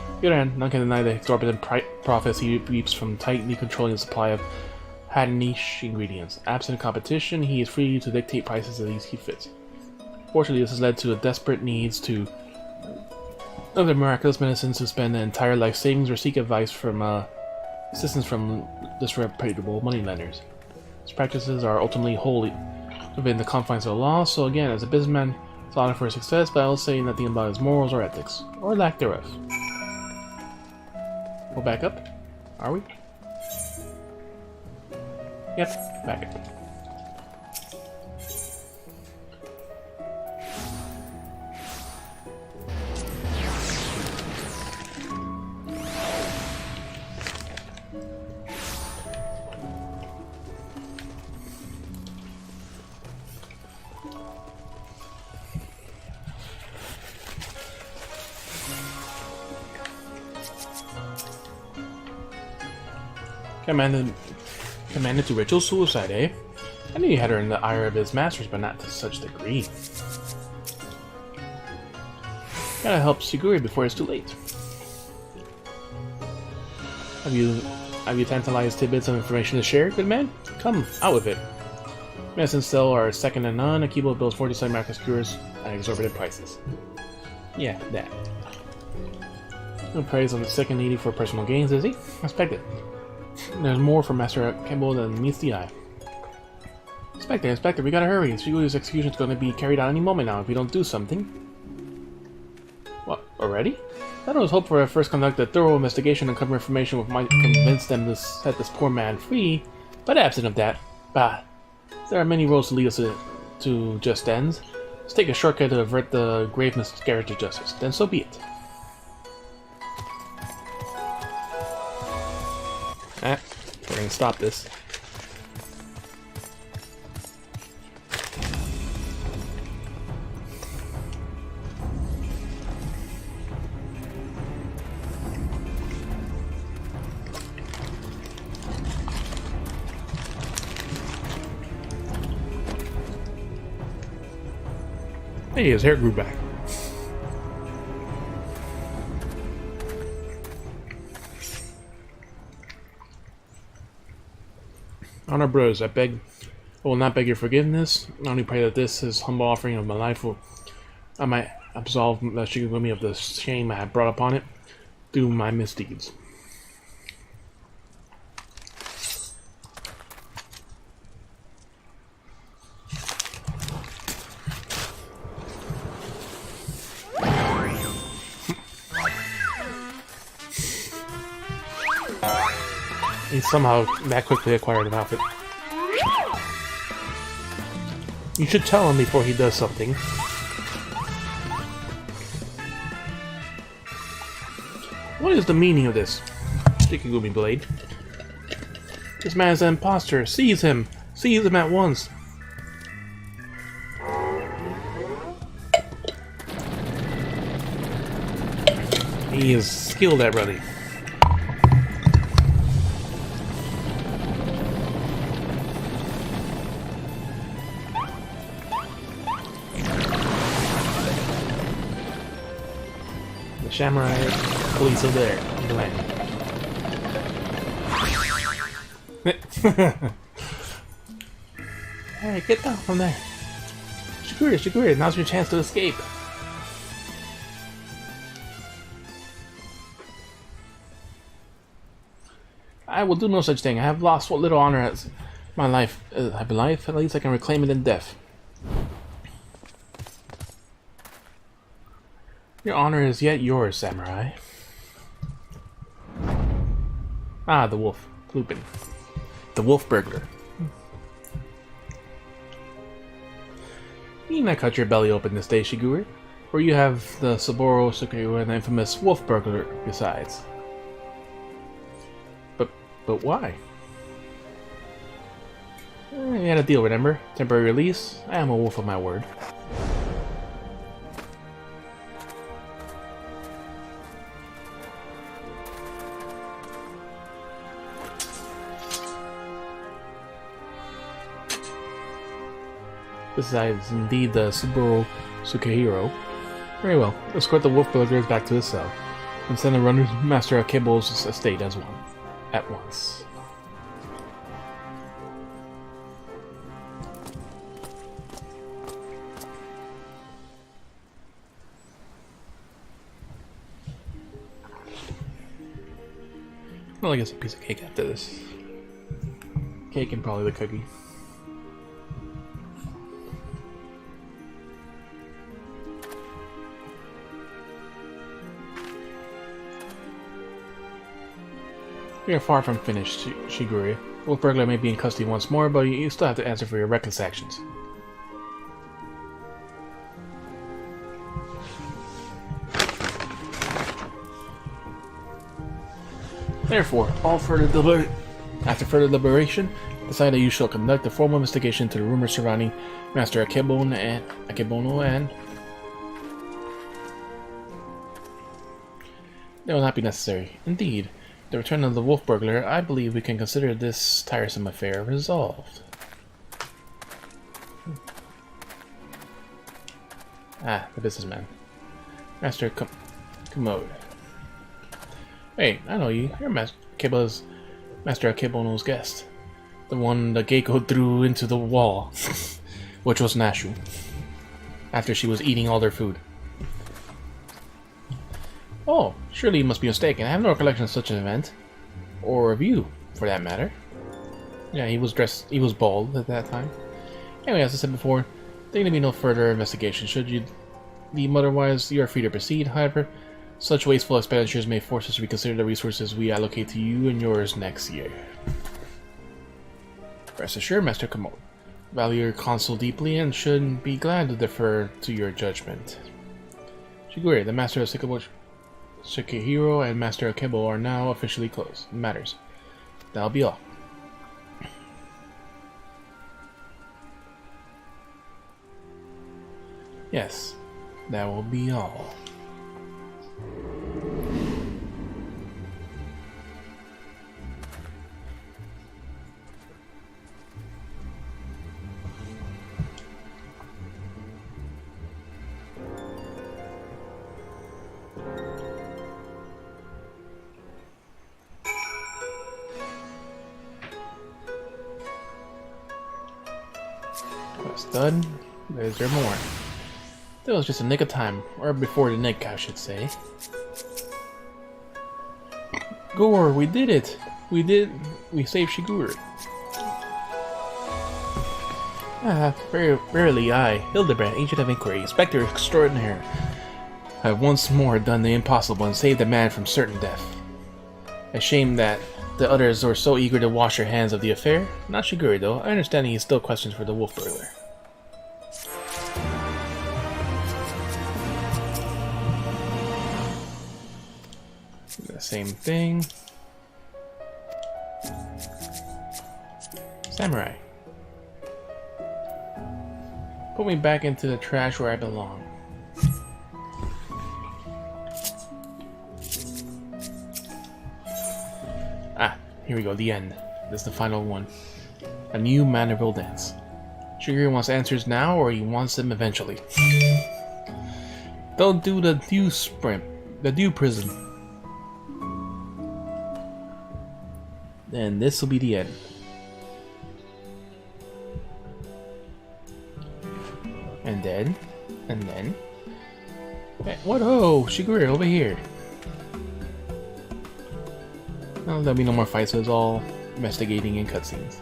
On the other hand, none can deny the exorbitant profits he reaps from tightly controlling the supply of niche ingredients. Absent competition, he is free to dictate prices as he fits. Fortunately, this has led to a desperate needs to other miraculous medicines to spend an entire life savings or seek advice from assistance from disreputable moneylenders. These practices are ultimately wholly within the confines of the law, so again, as a businessman, it's honor for success, but I will say nothing about his morals or ethics, or lack thereof. We'll back up? Are we? Yep, back up. Commanded to ritual suicide, eh? I knew you had her in the ire of his masters, but not to such degree. Gotta help Siguri before it's too late. Have you tantalized tidbits of information to share, good man? Come, out with it. Medicines still are second to none. Akibo builds 47 miraculous cures at exorbitant prices. Yeah, that. No praise on the second needy for personal gains, is he? Expected. There's more for Master Campbell than meets the eye. Inspector, we gotta hurry. Siguri's execution is going to be carried out any moment now if we don't do something. What, already? I was hoping for first conduct a thorough investigation and cover information which might convince them to set this poor man free, but absent of that, bah, there are many roads to lead us to just ends. Let's take a shortcut to avert the grave miscarriage of justice. Then so be it. We're gonna stop this. Hey, his hair grew back. Honor bros, I will not beg your forgiveness. I only pray that this humble offering of my life I might absolve Shigugumi of the shame I have brought upon it through my misdeeds. He somehow that quickly acquired an outfit. You should tell him before he does something. What is the meaning of this? Shikigumi Blade. This man is an imposter. Seize him! Seize him at once! He is skilled at running. The samurai police are there on the land. Hey, get down from there. Shigure, now's your chance to escape. I will do no such thing. I have lost what little honor as my life. At least I can reclaim it in death. Your honor is yet yours, samurai. Ah, the wolf. Lupin. The wolf burglar. You need not cut your belly open this day, Shigure, for you have the Saburo Sukiru and the infamous wolf burglar besides. But why? We had a deal, remember? Temporary release. I am a wolf of my word. This is indeed the Saburo Sukehiro. Very well. Escort the wolf burglars back to his cell, and send the runner's master Akebo's estate as one. At once. Well, I guess a piece of cake after this. Cake and probably the cookie. We are far from finished, Shigure. Wolf Burglar may be in custody once more, but you still have to answer for your reckless actions. Therefore, after further deliberation, decide that you shall conduct a formal investigation into the rumors surrounding Master Akebono and... They will not be necessary. Indeed. The return of the wolf burglar, I believe we can consider this tiresome affair resolved. Ah, the businessman. Master Commode. Hey, I know you. You're Master Akebono's guest. The one the Geiko threw into the wall. Which was Nashu. After she was eating all their food. Oh, surely you must be mistaken. I have no recollection of such an event. Or of you, for that matter. Yeah, he was bald at that time. Anyway, as I said before, there can be no further investigation. Should you deem otherwise, you are free to proceed. However, such wasteful expenditures may force us to reconsider the resources we allocate to you and yours next year. Rest assured, Master Commode. Value your counsel deeply and should be glad to defer to your judgment. Shigure, the Master of Sukehiro and Master Akebo are now officially closed. Matters. That'll be all. Yes, that will be all. That's done. There's there more. That was just a nick of time, or before the nick, I should say. Gore, we did it! We saved Shigure. Ah, verily I, Hildebrand, Agent of Inquiry, Inspector Extraordinaire, have once more done the impossible and saved a man from certain death. A shame that the others were so eager to wash their hands of the affair. Not Shigure, though. I understand he has still questions for the wolf burglar. The same thing. Samurai. Put me back into the trash where I belong. Ah, here we go, the end. This is the final one. A new maneuver dance. Shigure wants answers now, or he wants them eventually. Don't do the dew sprint. The dew prism. And this will be the end. And then. Hey, what? Oh, Shigure, over here. Well, there'll be no more fights, so it's all investigating and cutscenes.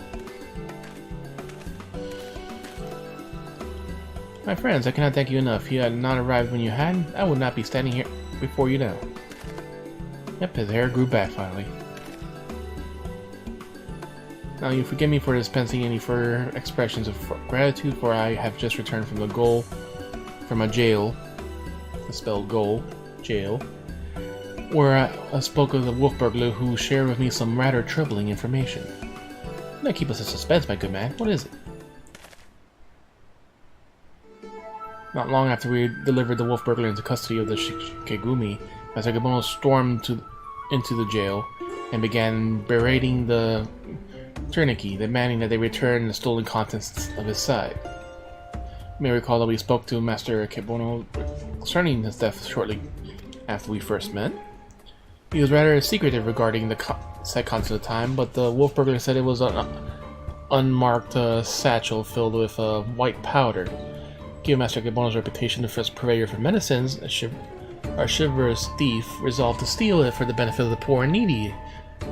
My friends, I cannot thank you enough. If you had not arrived when you had, I would not be standing here before you now. Yep, his hair grew back finally. Now you forgive me for dispensing any further expressions of gratitude, for I have just returned from a jail, spelled goal, jail, where I spoke of the wolf burglar who shared with me some rather troubling information. Don't keep us in suspense, my good man. What is it? Not long after we delivered the wolf burglar into custody of the Shikigami, Master Akebono stormed into the jail and began berating the turnkey, demanding that they return the stolen contents of his side. You may recall that we spoke to Master Akebono concerning his death shortly after we first met. He was rather secretive regarding the said contents at the time, but the wolf burglar said it was an unmarked satchel filled with white powder. Given Master Akebono's reputation as purveyor for medicines, our chivalrous thief resolved to steal it for the benefit of the poor and needy,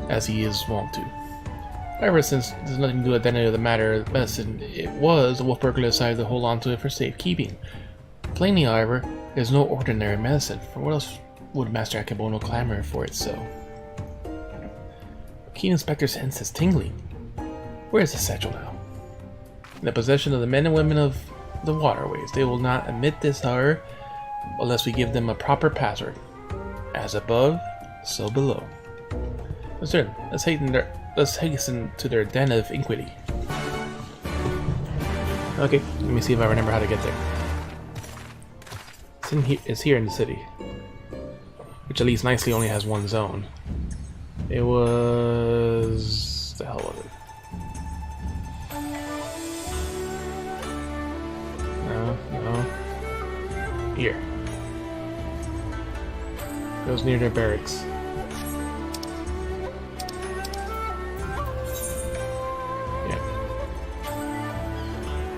as he is wont to. However, since there's nothing to do with the identity of the matter medicine it was, the wolf burglar decided to hold on to it for safekeeping. Plainly, however, it is no ordinary medicine, for what else would Master Akebono clamor for it so? Keen Inspector's sense is tingling. Where is the satchel now? In the possession of the men and women of the waterways. They will not admit this, however, unless we give them a proper password. As above, so below. Let's hasten to their den of iniquity. Okay, let me see if I remember how to get there. It's here in the city, which at least nicely only has one zone. It was... the hell was it? No. Here. It was near their barracks. Yeah.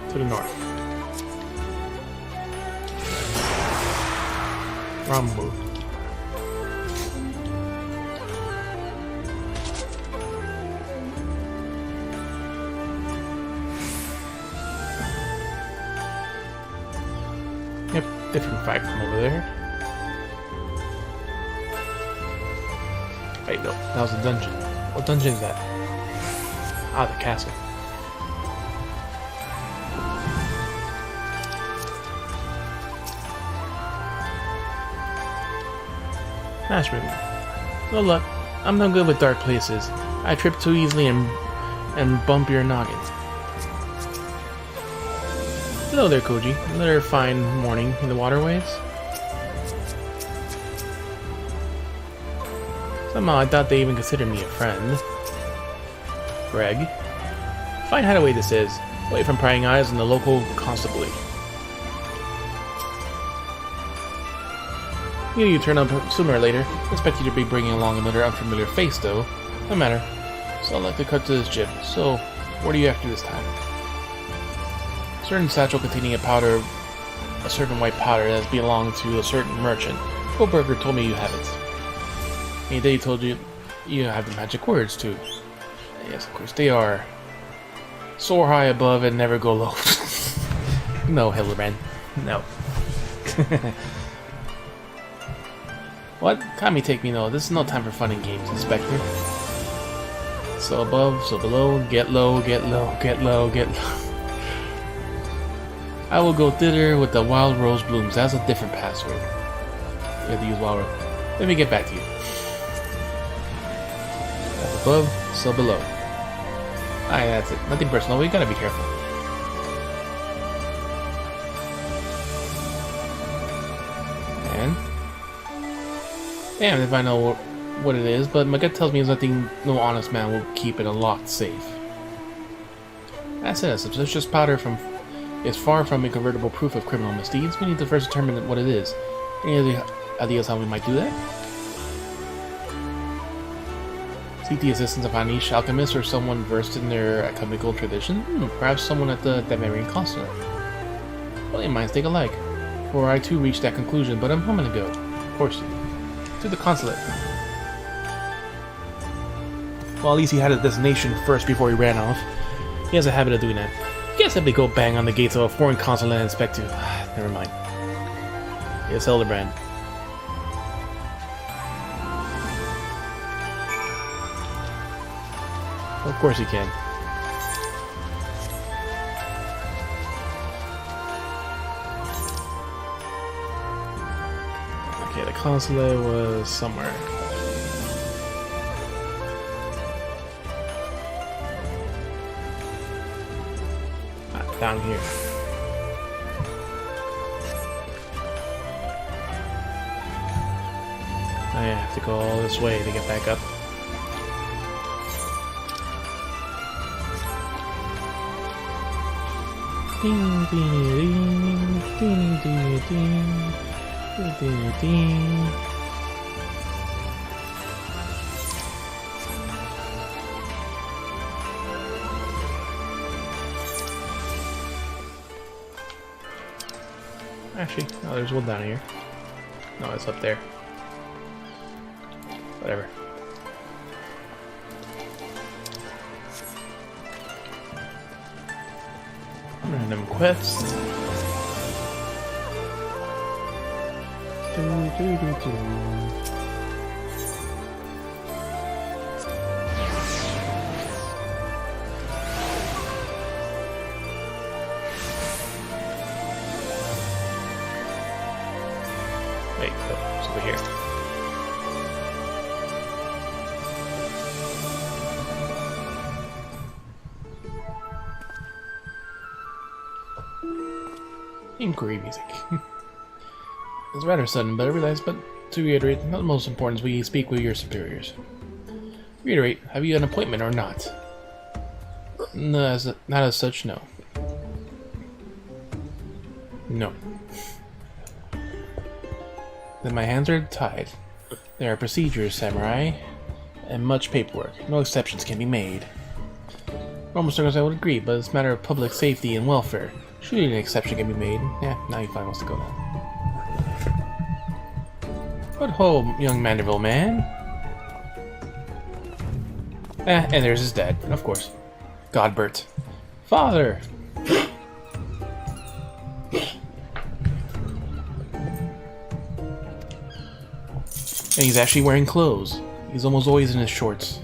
To the north. Rambo. Yep, different fight from over there. Wait, no, that was a dungeon. What dungeon is that? Ah, the castle. Master, no luck. I'm no good with dark places. I trip too easily and bump your noggin. Hello there, Koji. Another fine morning in the waterways. Somehow I thought they even considered me a friend. Greg. Fine hideaway this is, away from prying eyes and the local constabulary. You turn up sooner or later. Expect you to be bringing along another unfamiliar face, though. No matter. So I'd like to cut to this jib. So, what are you after this time? A certain satchel containing a certain white powder that has belonged to a certain merchant. Goldberger told me you have it. And he told you you have the magic words, too. Yes, of course, they are. Soar high above and never go low. No, Hildebrand. No. What? Kami, take me, no. This is no time for fun and games, Inspector. So above, so below, get low, get low, get low, get low. I will go thither with the wild rose blooms. That's a different password. You have to use wild rose. Let me get back to you. above, so below. Alright, that's it. Nothing personal, we gotta be careful. And... damn if I know what it is, but my gut tells me no honest man will keep it a locked safe. That's it, a suspicious powder is far from a convertible proof of criminal misdeeds. We need to first determine what it is. Any other ideas how we might do that? Seek the assistance of a niche alchemist or someone versed in their alchemical tradition? Perhaps someone at the Marine Consulate. Brilliant minds think alike. For I too reached that conclusion, but I'm gonna go. Of course you do. To the consulate. Well, at least he had a destination first before he ran off. He has a habit of doing that. Can't simply go bang on the gates of a foreign consulate and expect to... never mind. Yes, Hildebrand. Of course you can. Okay, the consulate was somewhere. Down here. I have to go all this way to get back up. Ding ding ding ding ding ding ding. Actually, no, there's one down here. No, it's up there. Whatever. Random quest. Wait, oh, it's over here. Inquiry music. It's rather sudden, but I realize, but to reiterate, not the most important is we speak with your superiors. Reiterate, have you an appointment or not? No, not as such, no. No. Then my hands are tied. There are procedures, samurai, and much paperwork. No exceptions can be made. Normal circles I would agree, but it's a matter of public safety and welfare. Surely an exception can be made. Yeah, now he finally wants to go now. But ho, young Manderville man. And there's his dad, of course. Godbert. Father! And he's actually wearing clothes. He's almost always in his shorts.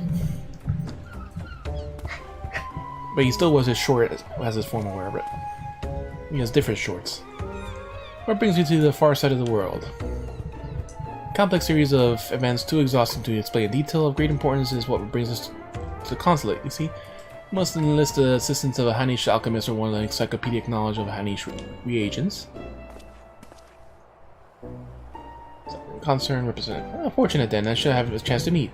But he still wears his short as his formal wear, but he has different shorts. What brings you to the far side of the world? A complex series of events too exhausting to explain in detail. Of great importance is what brings us to the consulate, you see. You must enlist the assistance of a Hanish alchemist or one with encyclopedic knowledge of Hanish reagents. Concern representative. Oh, fortunate then, I should have a chance to meet.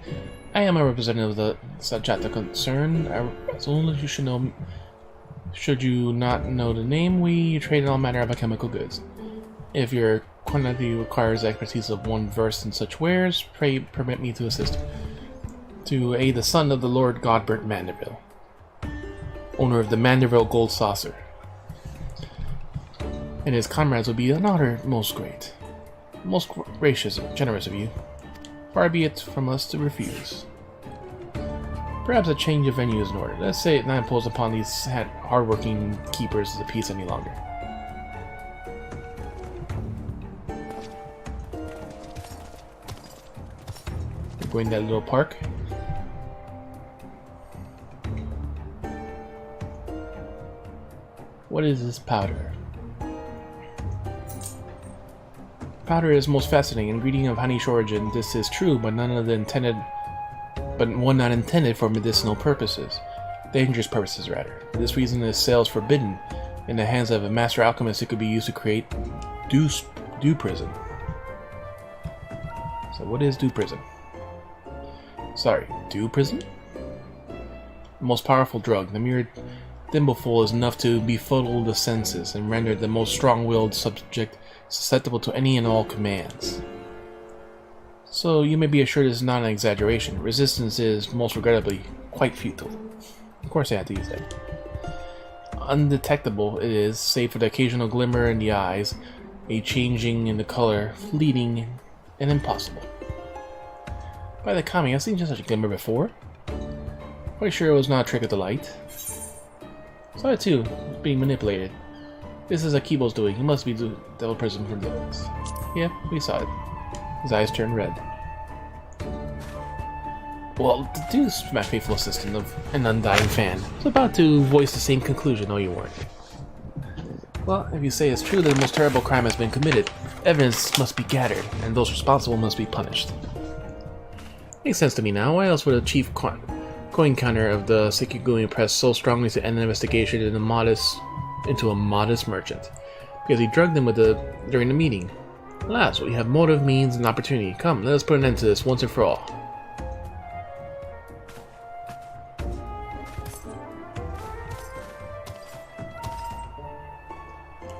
I am a representative of the chapter concern. As long as you should know, should you not know the name, we trade in all manner of chemical goods. If your quantity requires the expertise of one versed in such wares, pray permit me to assist. To aid the son of the Lord Godbert Manderville, owner of the Manderville Gold Saucer, and his comrades will be an honor most great. Most gracious and generous of you. Far be it from us to refuse. Perhaps a change of venue is in order. Let's say it not impose upon these hard-working keepers the peace any longer. We're going to that little park. What is this powder? Powder is most fascinating ingredient of Hanish origin. This is true, but none of the intended but one not intended for medicinal purposes. Dangerous purposes, rather. For this reason, this sale is forbidden. In the hands of a master alchemist, it could be used to create dew prison. So what is dew prison? Sorry, dew prison? The most powerful drug. The mere thimbleful is enough to befuddle the senses and render the most strong-willed subject susceptible to any and all commands. So you may be assured this is not an exaggeration. Resistance is, most regrettably, quite futile. Of course I had to use that. Undetectable it is, save for the occasional glimmer in the eyes, a changing in the color, fleeting, and impossible. By the kami, I've seen just such a glimmer before. Quite sure it was not a trick of the light. Saw it too, being manipulated. This is Akibo's doing. He must be the devil prison for devils. Yeah, we saw it. His eyes turned red. Well, the dude's my faithful assistant of an undying fan was about to voice the same conclusion, though you weren't. Well, if you say it's true that the most terrible crime has been committed, evidence must be gathered, and those responsible must be punished. Makes sense to me now. Why else would a chief coin counter of the Sekigumi press so strongly to end an investigation into a modest merchant? Because he drugged him during the meeting. Alas, we have motive, means, and opportunity. Come, let us put an end to this once and for all.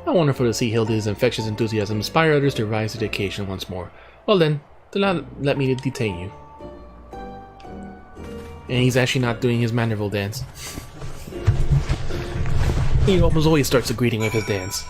How wonderful to see Hilda's infectious enthusiasm inspire others to rise to the occasion once more. Well then, do not let me detain you. And he's actually not doing his Manderville dance. He almost always starts the greeting with his dance.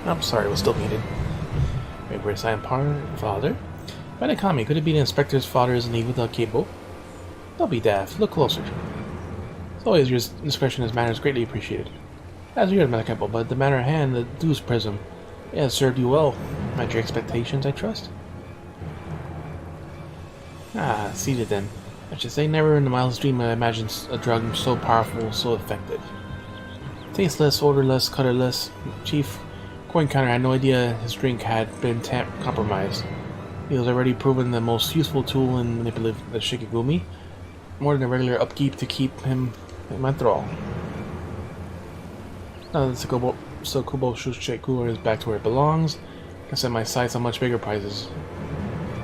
I'm sorry, it was still needed. Wait, where's I am father? By the comment, could it be the inspector's father is in need without cable? Don't be daft, look closer. As always, your discretion in this matter is greatly appreciated. As you heard, Mother Campbell, but the matter at hand, the Deuce Prism, it has served you well. Met your expectations, I trust? Ah, seated then. I should say, never in the wildest dream I imagined a drug so powerful, so effective. Tasteless, odorless, colorless. Chief Coin Counter had no idea his drink had been compromised. He was already proven the most useful tool in manipulating the Shikigumi, more than a regular upkeep to keep him in my thrall. Now that Sukubo Shushiku is back to where it belongs, I can set my sights on much bigger prizes.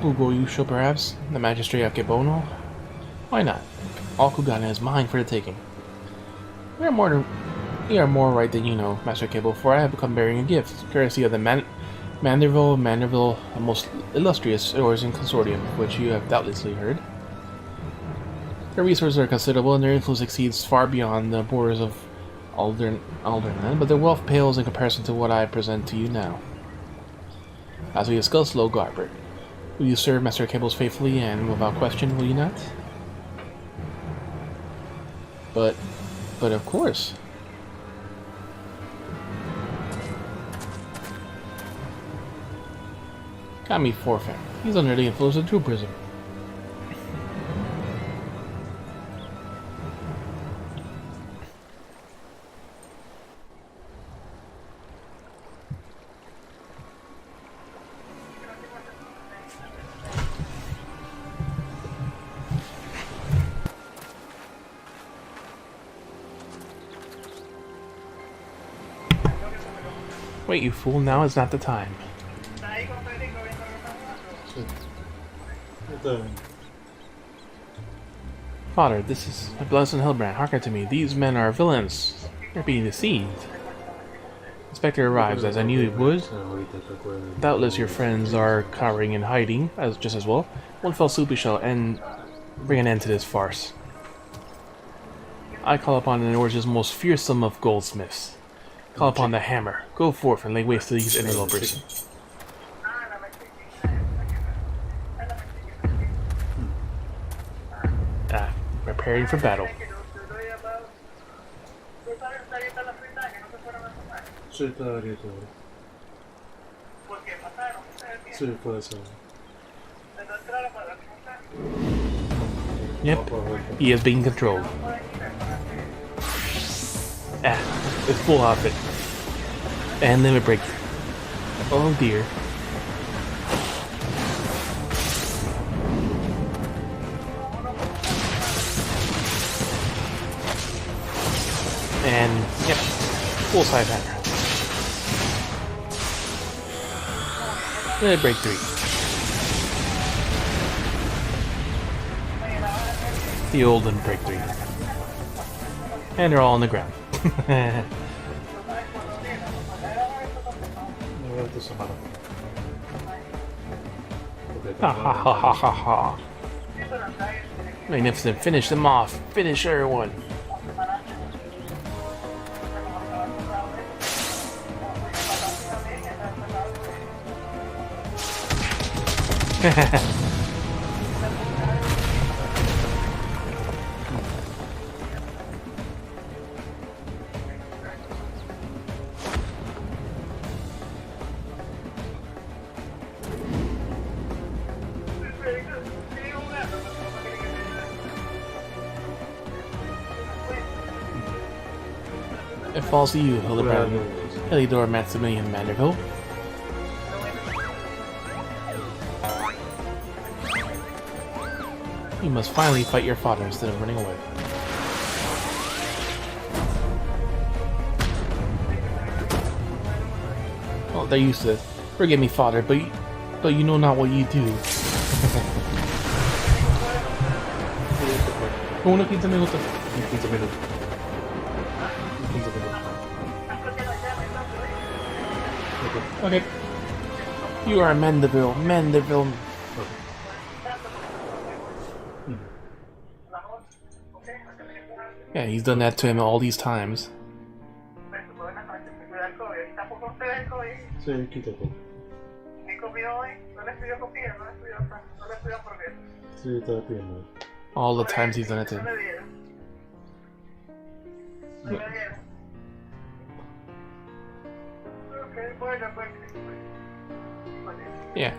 Ugo Yusho, perhaps? The Magistrate Akebono? Why not? All Kugana is mine for the taking. We are more right than you know, Master Cable, for I have become bearing a gift, courtesy of the Manderville, a most illustrious Orison Consortium, which you have doubtlessly heard. Their resources are considerable, and their influence exceeds far beyond the borders of Alderland, but their wealth pales in comparison to what I present to you now. As we discussed, Lo Garbert, will you serve Master Cables faithfully and without question, will you not? But of course. Got me forfeit. He's under the influence of True Prism. Wait, you fool, now is not the time. Father, this is my blessed Hildebrand. Hearken to me. These men are villains. They're being deceived. Inspector arrives, as I knew he would. Doubtless your friends are cowering and hiding, just as well. One fell swoop we shall bring an end to this farce. I call upon an origins most fearsome of goldsmiths. Call upon the hammer. Go forth and lay waste to these interlopers. Preparing for battle. Yep, he is being controlled. It's full outfit. And limit break. Oh dear. And, yep, full side hammer. Limit break 3. The olden breakthrough. And they're all on the ground. Ha ha ha ha ha ha. Magnificent. Finish them off. Finish everyone. It falls to you, Hildebrand. Elidor Maximilian Manderville. You must finally fight your father instead of running away. Oh, they're used to it. Forgive me, father, but you know not what you do. Una 15 minutos. 15 minutos. 15 minutos. Okay. You are Mandeville. Mandeville. Yeah, he's done that to him all these times. All the times he's done it to him. Yeah.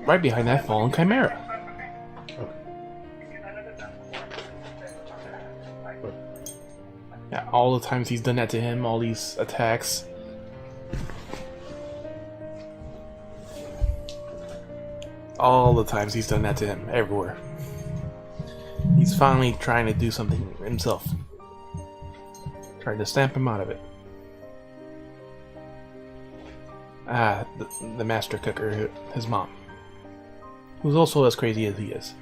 Right behind that fallen chimera. Yeah, all the times he's done that to him, all these attacks. All the times he's done that to him, everywhere. He's finally trying to do something himself. Trying to stamp him out of it. Ah, the master cooker, his mom. Who's also as crazy as he is.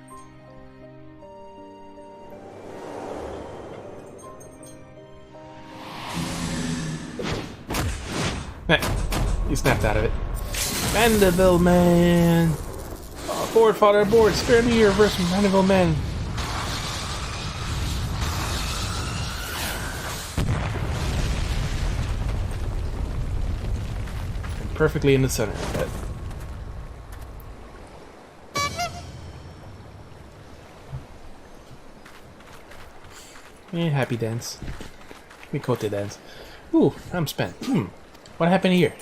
He snapped out of it. Mandeville man! Aboard, father, aboard! Spare me your reverse Mandeville man! And perfectly in the center of that. Happy dance. Mikote dance. Ooh, I'm spent. What happened here?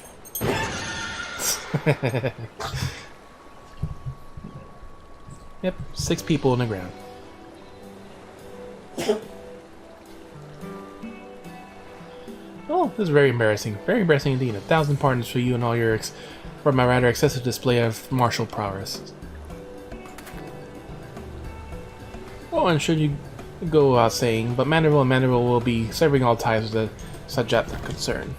Yep, 6 people on the ground. Oh, this is very embarrassing. Very embarrassing indeed. 1,000 pardons for you and all your for my rather excessive display of martial prowess. Oh, and should you go without saying, but Mandeville and Mandeville will be severing all ties with the subject of concern.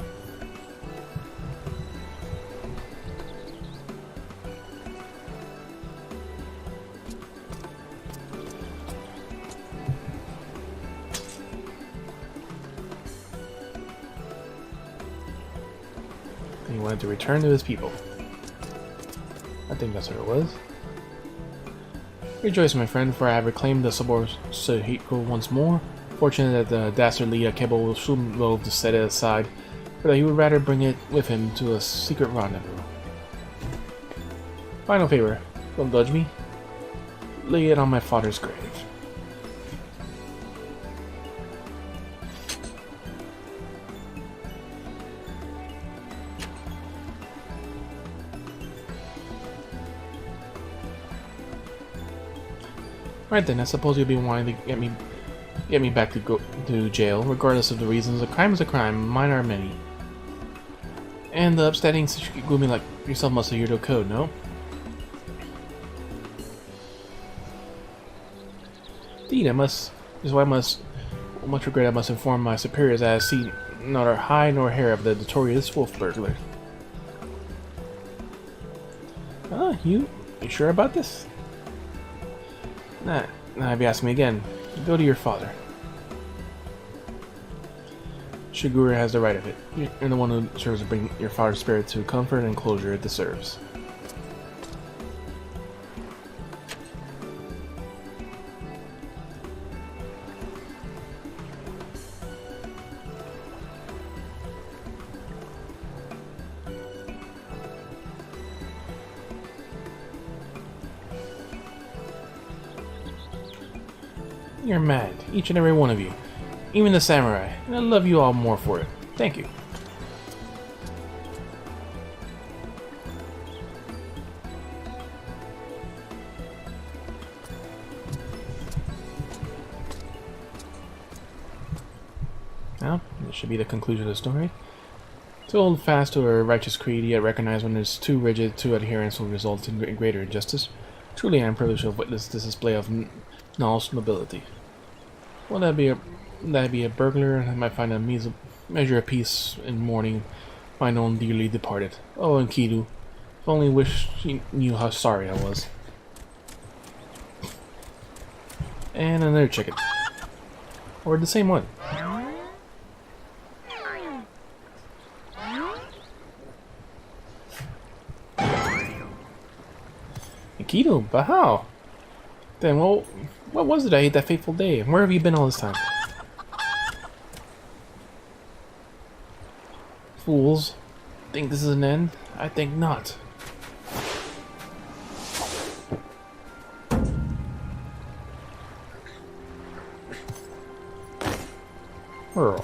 He wanted to return to his people. I think that's what it was. Rejoice, my friend, for I have reclaimed the Suborso once more. Fortunate that the dastardly Akebo will soon loathe to set it aside, but that he would rather bring it with him to a secret rendezvous. Final favor, don't dodge me. Lay it on my father's grave. Right then, I suppose you'll be wanting to get me back to jail, regardless of the reasons. A crime is a crime, mine are many. And the upstanding gloomy like yourself must adhere to a code, no? Indeed, this is why much regret I must inform my superiors that I see neither hide nor hair of the notorious wolf burglar. You sure about this? Now if you ask me again, go to your father. Shigure has the right of it. You're the one who serves to bring your father's spirit to comfort and closure it deserves. You're mad, each and every one of you. Even the samurai. And I love you all more for it. Thank you. Well, this should be the conclusion of the story. To hold fast to a righteous creed, yet recognize when it's too rigid, too adherence will result in greater injustice. Truly I am privileged to have witnessed this display of knowledge nobility. Will that be a burglar? I might find a measure of peace in mourning mine own dearly departed. Oh, Enkidu, if only wish she knew how sorry I was. And another chicken. Or the same one. Enkidu, but how? Then, well, what was it I ate that fateful day? Where have you been all this time? Fools. Think this is an end? I think not. Earl.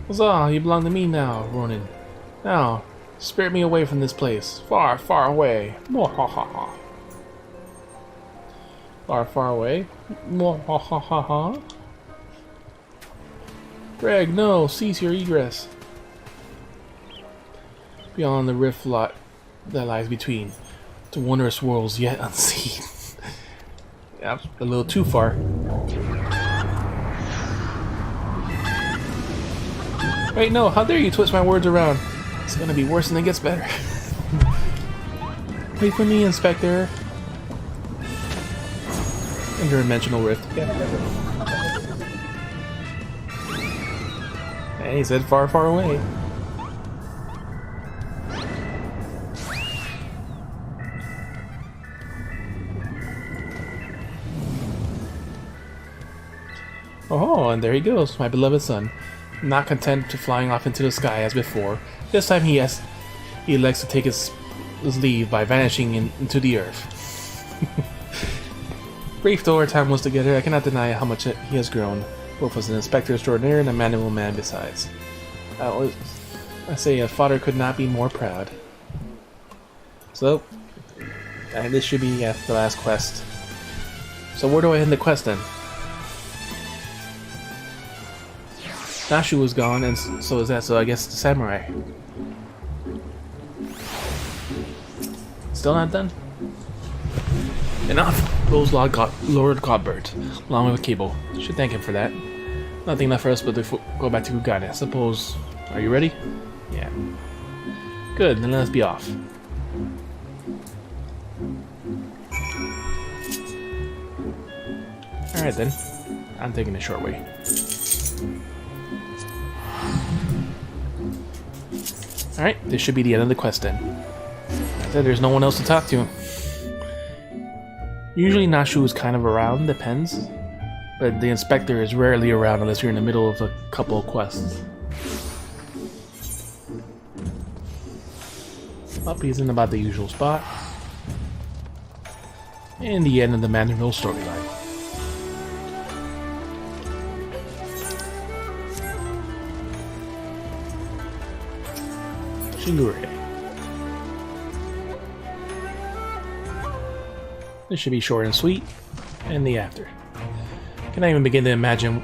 Huzzah, you belong to me now, Ronin. Now, spirit me away from this place. Far, far away. Mwahaha. Far, far away. Mwahaha. Greg, no, cease your egress. Beyond the rift lot that lies between, to wondrous worlds yet unseen. Yeah, a little too far. Wait, no, how dare you twist my words around? It's gonna be worse than it gets better. Wait for me, Inspector. Interdimensional rift. Yeah. Hey, he said far, far away. Oh, and there he goes, my beloved son. Not content to flying off into the sky as before, this time he elects to take his leave by vanishing into the earth. Brief though our time was together, I cannot deny how much he has grown, both as an inspector extraordinaire and a manual man besides. I say a father could not be more proud. So, this should be the last quest. So where do I end the quest then? Nashu was gone, and so is that, so I guess the samurai. Still not done? Enough! Goes Lord Godbert, along with a cable. Should thank him for that. Nothing left for us but to go back to Gugane, I suppose. Are you ready? Yeah. Good, then let's be off. Alright then. I'm taking the short way. Alright, this should be the end of the quest then. I said there's no one else to talk to. Usually Nashu is kind of around, depends. But the inspector is rarely around unless you're in the middle of a couple of quests. Up, he's in about the usual spot. And the end of the Mandeville storyline. This should be short and sweet, and the after. Can I even begin to imagine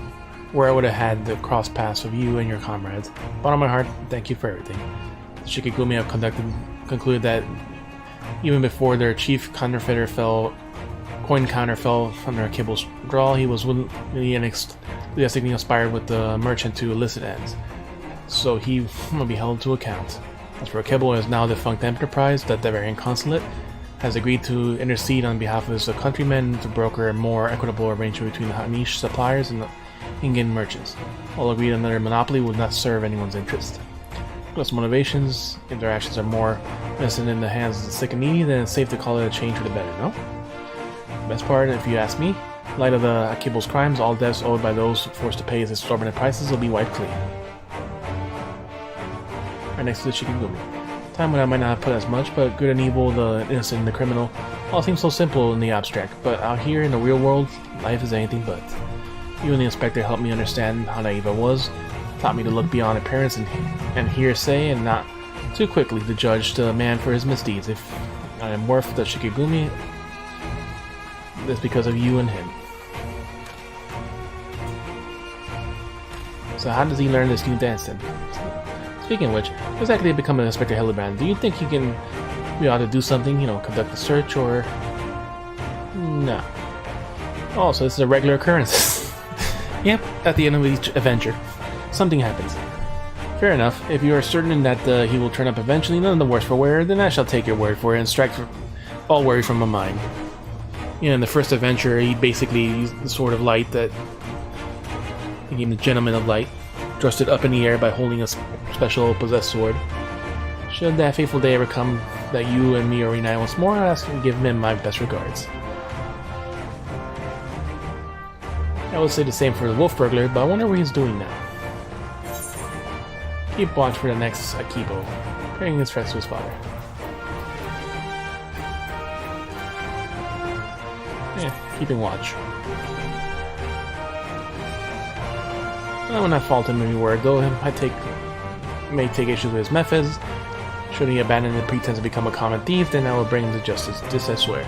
where I would have had the cross paths of you and your comrades? Bottom of my heart, thank you for everything. The Shikigumi have concluded that even before their chief coin counter fell from their cable's draw, he was willingly and Enthusiastically inspired with the merchant to illicit ends, so he will be held to account. As for Kibble, is now defunct enterprise, that the Bavarian consulate has agreed to intercede on behalf of his countrymen to broker a more equitable arrangement between the Hanish suppliers and the Ingen merchants. All agreed on their monopoly would not serve anyone's interest. Plus motivations, interactions are more innocent in the hands of the sick and needy, then it's safe to call it a change for the better, no? The best part, if you ask me, in light of the Akible's crimes, all debts owed by those forced to pay his exorbitant prices will be wiped clean. Right next to the Shikigumi. Time when I might not have put as much, but good and evil, the innocent and the criminal, all seem so simple in the abstract, but out here in the real world, life is anything but. You and the inspector helped me understand how naive I was, taught me to look beyond appearance and hearsay, and not too quickly to judge the man for his misdeeds. If I am worth the Shikigumi, it's because of you and him. So how does he learn this new dance then? Speaking of which, exactly becoming Inspector Hildebrand, do you think we ought to do something, conduct a search, or... No. Oh, so this is a regular occurrence. Yep, at the end of each adventure, something happens. Fair enough, if you are certain that he will turn up eventually, none the worse for wear, then I shall take your word for it and strike all worry from my mind. In the first adventure, he basically used the Sword of Light that became the Gentleman of Light, thrusted up in the air by holding a special possessed sword. Should that fateful day ever come that you and me are reunited once more, I ask you to give him my best regards. I would say the same for the wolf burglar, but I wonder what he's doing now. Keep watch for the next Akibo, praying his threats to his father. Keeping watch. I will not fault him any word, though I may take issue with his methods. Should he abandon the pretense to become a common thief, then I will bring him to justice. This I swear.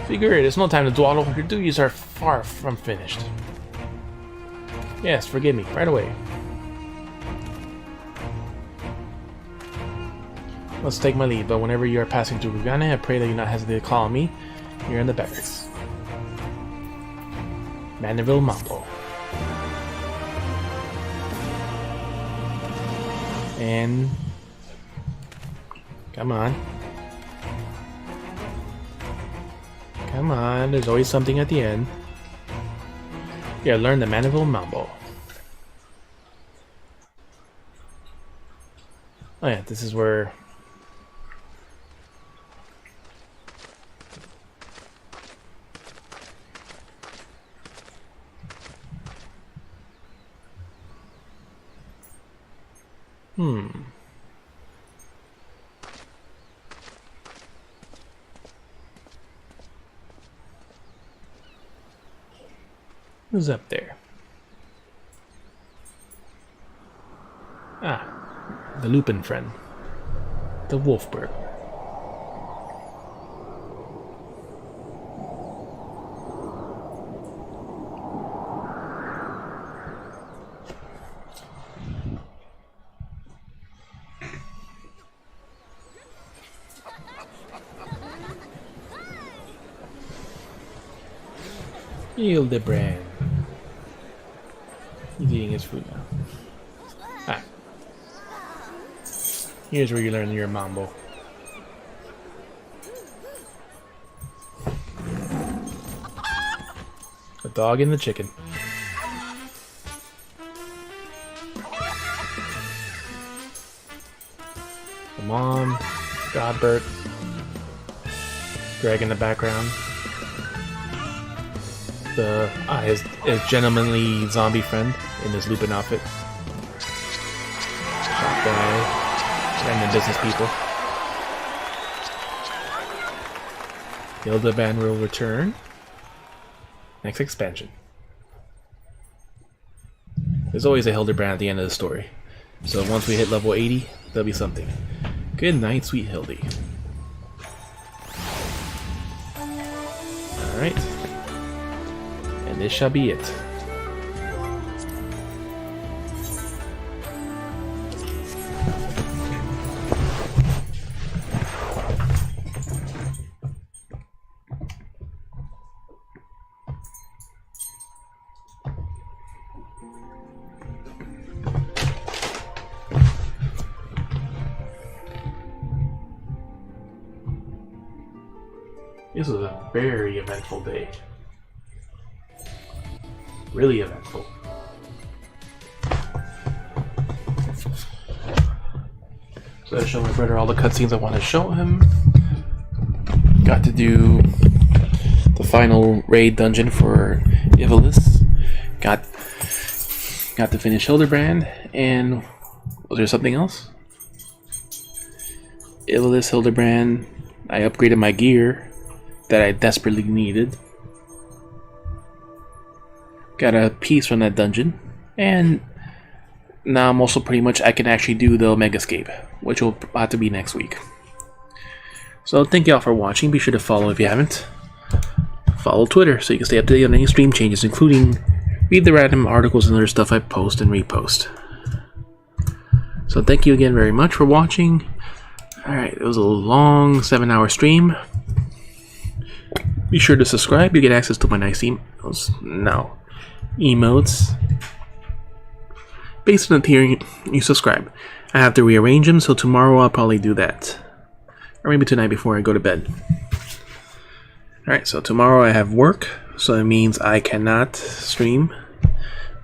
Figure it, it's no time to dawdle. Your duties are far from finished. Yes, forgive me, right away. Let's take my leave, but whenever you are passing through Rugane, I pray that you not hesitate to call on me here in the barracks. Mandeville Mambo. And... Come on. Come on, there's always something at the end. Yeah, learn the Mandeville Mambo. Oh yeah, this is where... Who's up there? Ah, the Lupin friend. The Wolfberg. Hildebrand. He's eating his food now. Ah. Here's where you learn your mambo. The dog and the chicken. The mom, Godbert, Greg in the background. His gentlemanly zombie friend in his Lupin outfit. Shot guy, random business people. Hildebrand will return. Next expansion. There's always a Hildebrand at the end of the story. So once we hit level 80, there'll be something. Good night, sweet Hildy. Alright. And this shall be it. This was a very eventful day. Really eventful. So I showed my brother all the cutscenes I want to show him. Got to do the final raid dungeon for Ivalice. Got to finish Hildebrand, and was there something else? Ivalice, Hildebrand. I upgraded my gear that I desperately needed. Got a piece from that dungeon, and now I'm also pretty much I can actually do the Omega Escape, which will have to be next week. So thank y'all for watching. Be sure to follow if you haven't. Follow Twitter so you can stay up to date on any stream changes, including read the random articles and other stuff I post and repost. So thank you again very much for watching. Alright, it was a long 7-hour stream. Be sure to subscribe. You get access to my nice emails. No. Emotes. Based on the tier you subscribe. I have to rearrange them, so tomorrow I'll probably do that. Or maybe tonight before I go to bed. Alright, so tomorrow I have work, so it means I cannot stream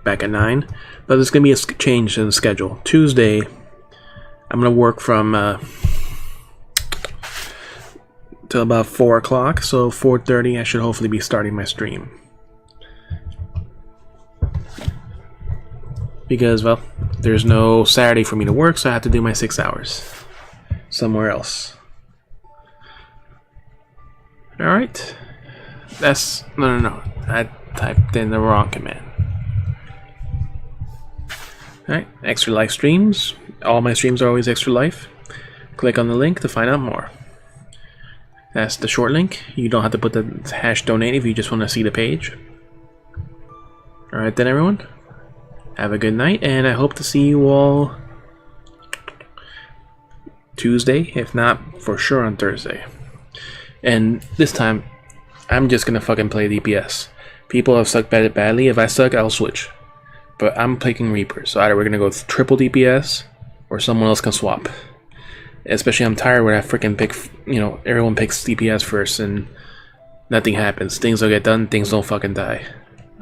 back at 9. But there's going to be a change in the schedule. Tuesday, I'm going to work from till about 4 o'clock, so 4:30 I should hopefully be starting my stream. Because, well, there's no Saturday for me to work, so I have to do my 6 hours somewhere else. Alright. That's... No. I typed in the wrong command. Alright, Extra Life streams. All my streams are always Extra Life. Click on the link to find out more. That's the short link. You don't have to put the hash donate if you just want to see the page. Alright then, everyone. Have a good night, and I hope to see you all Tuesday, if not for sure on Thursday. And this time, I'm just gonna fucking play DPS. People have sucked at it badly. If I suck, I'll switch. But I'm picking Reaper, so either we're gonna go triple DPS, or someone else can swap. Especially I'm tired when I freaking pick, everyone picks DPS first and nothing happens. Things don't get done, things don't fucking die.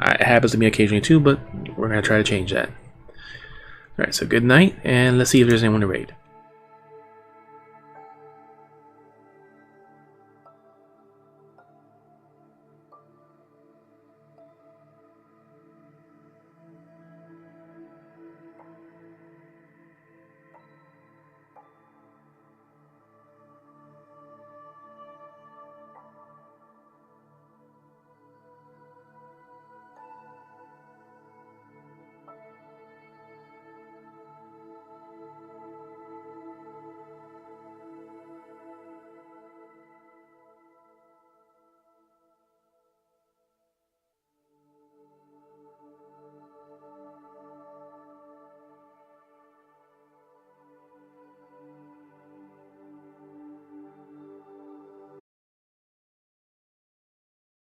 It happens to me occasionally too, but we're gonna try to change that. Alright, so good night, and let's see if there's anyone to raid.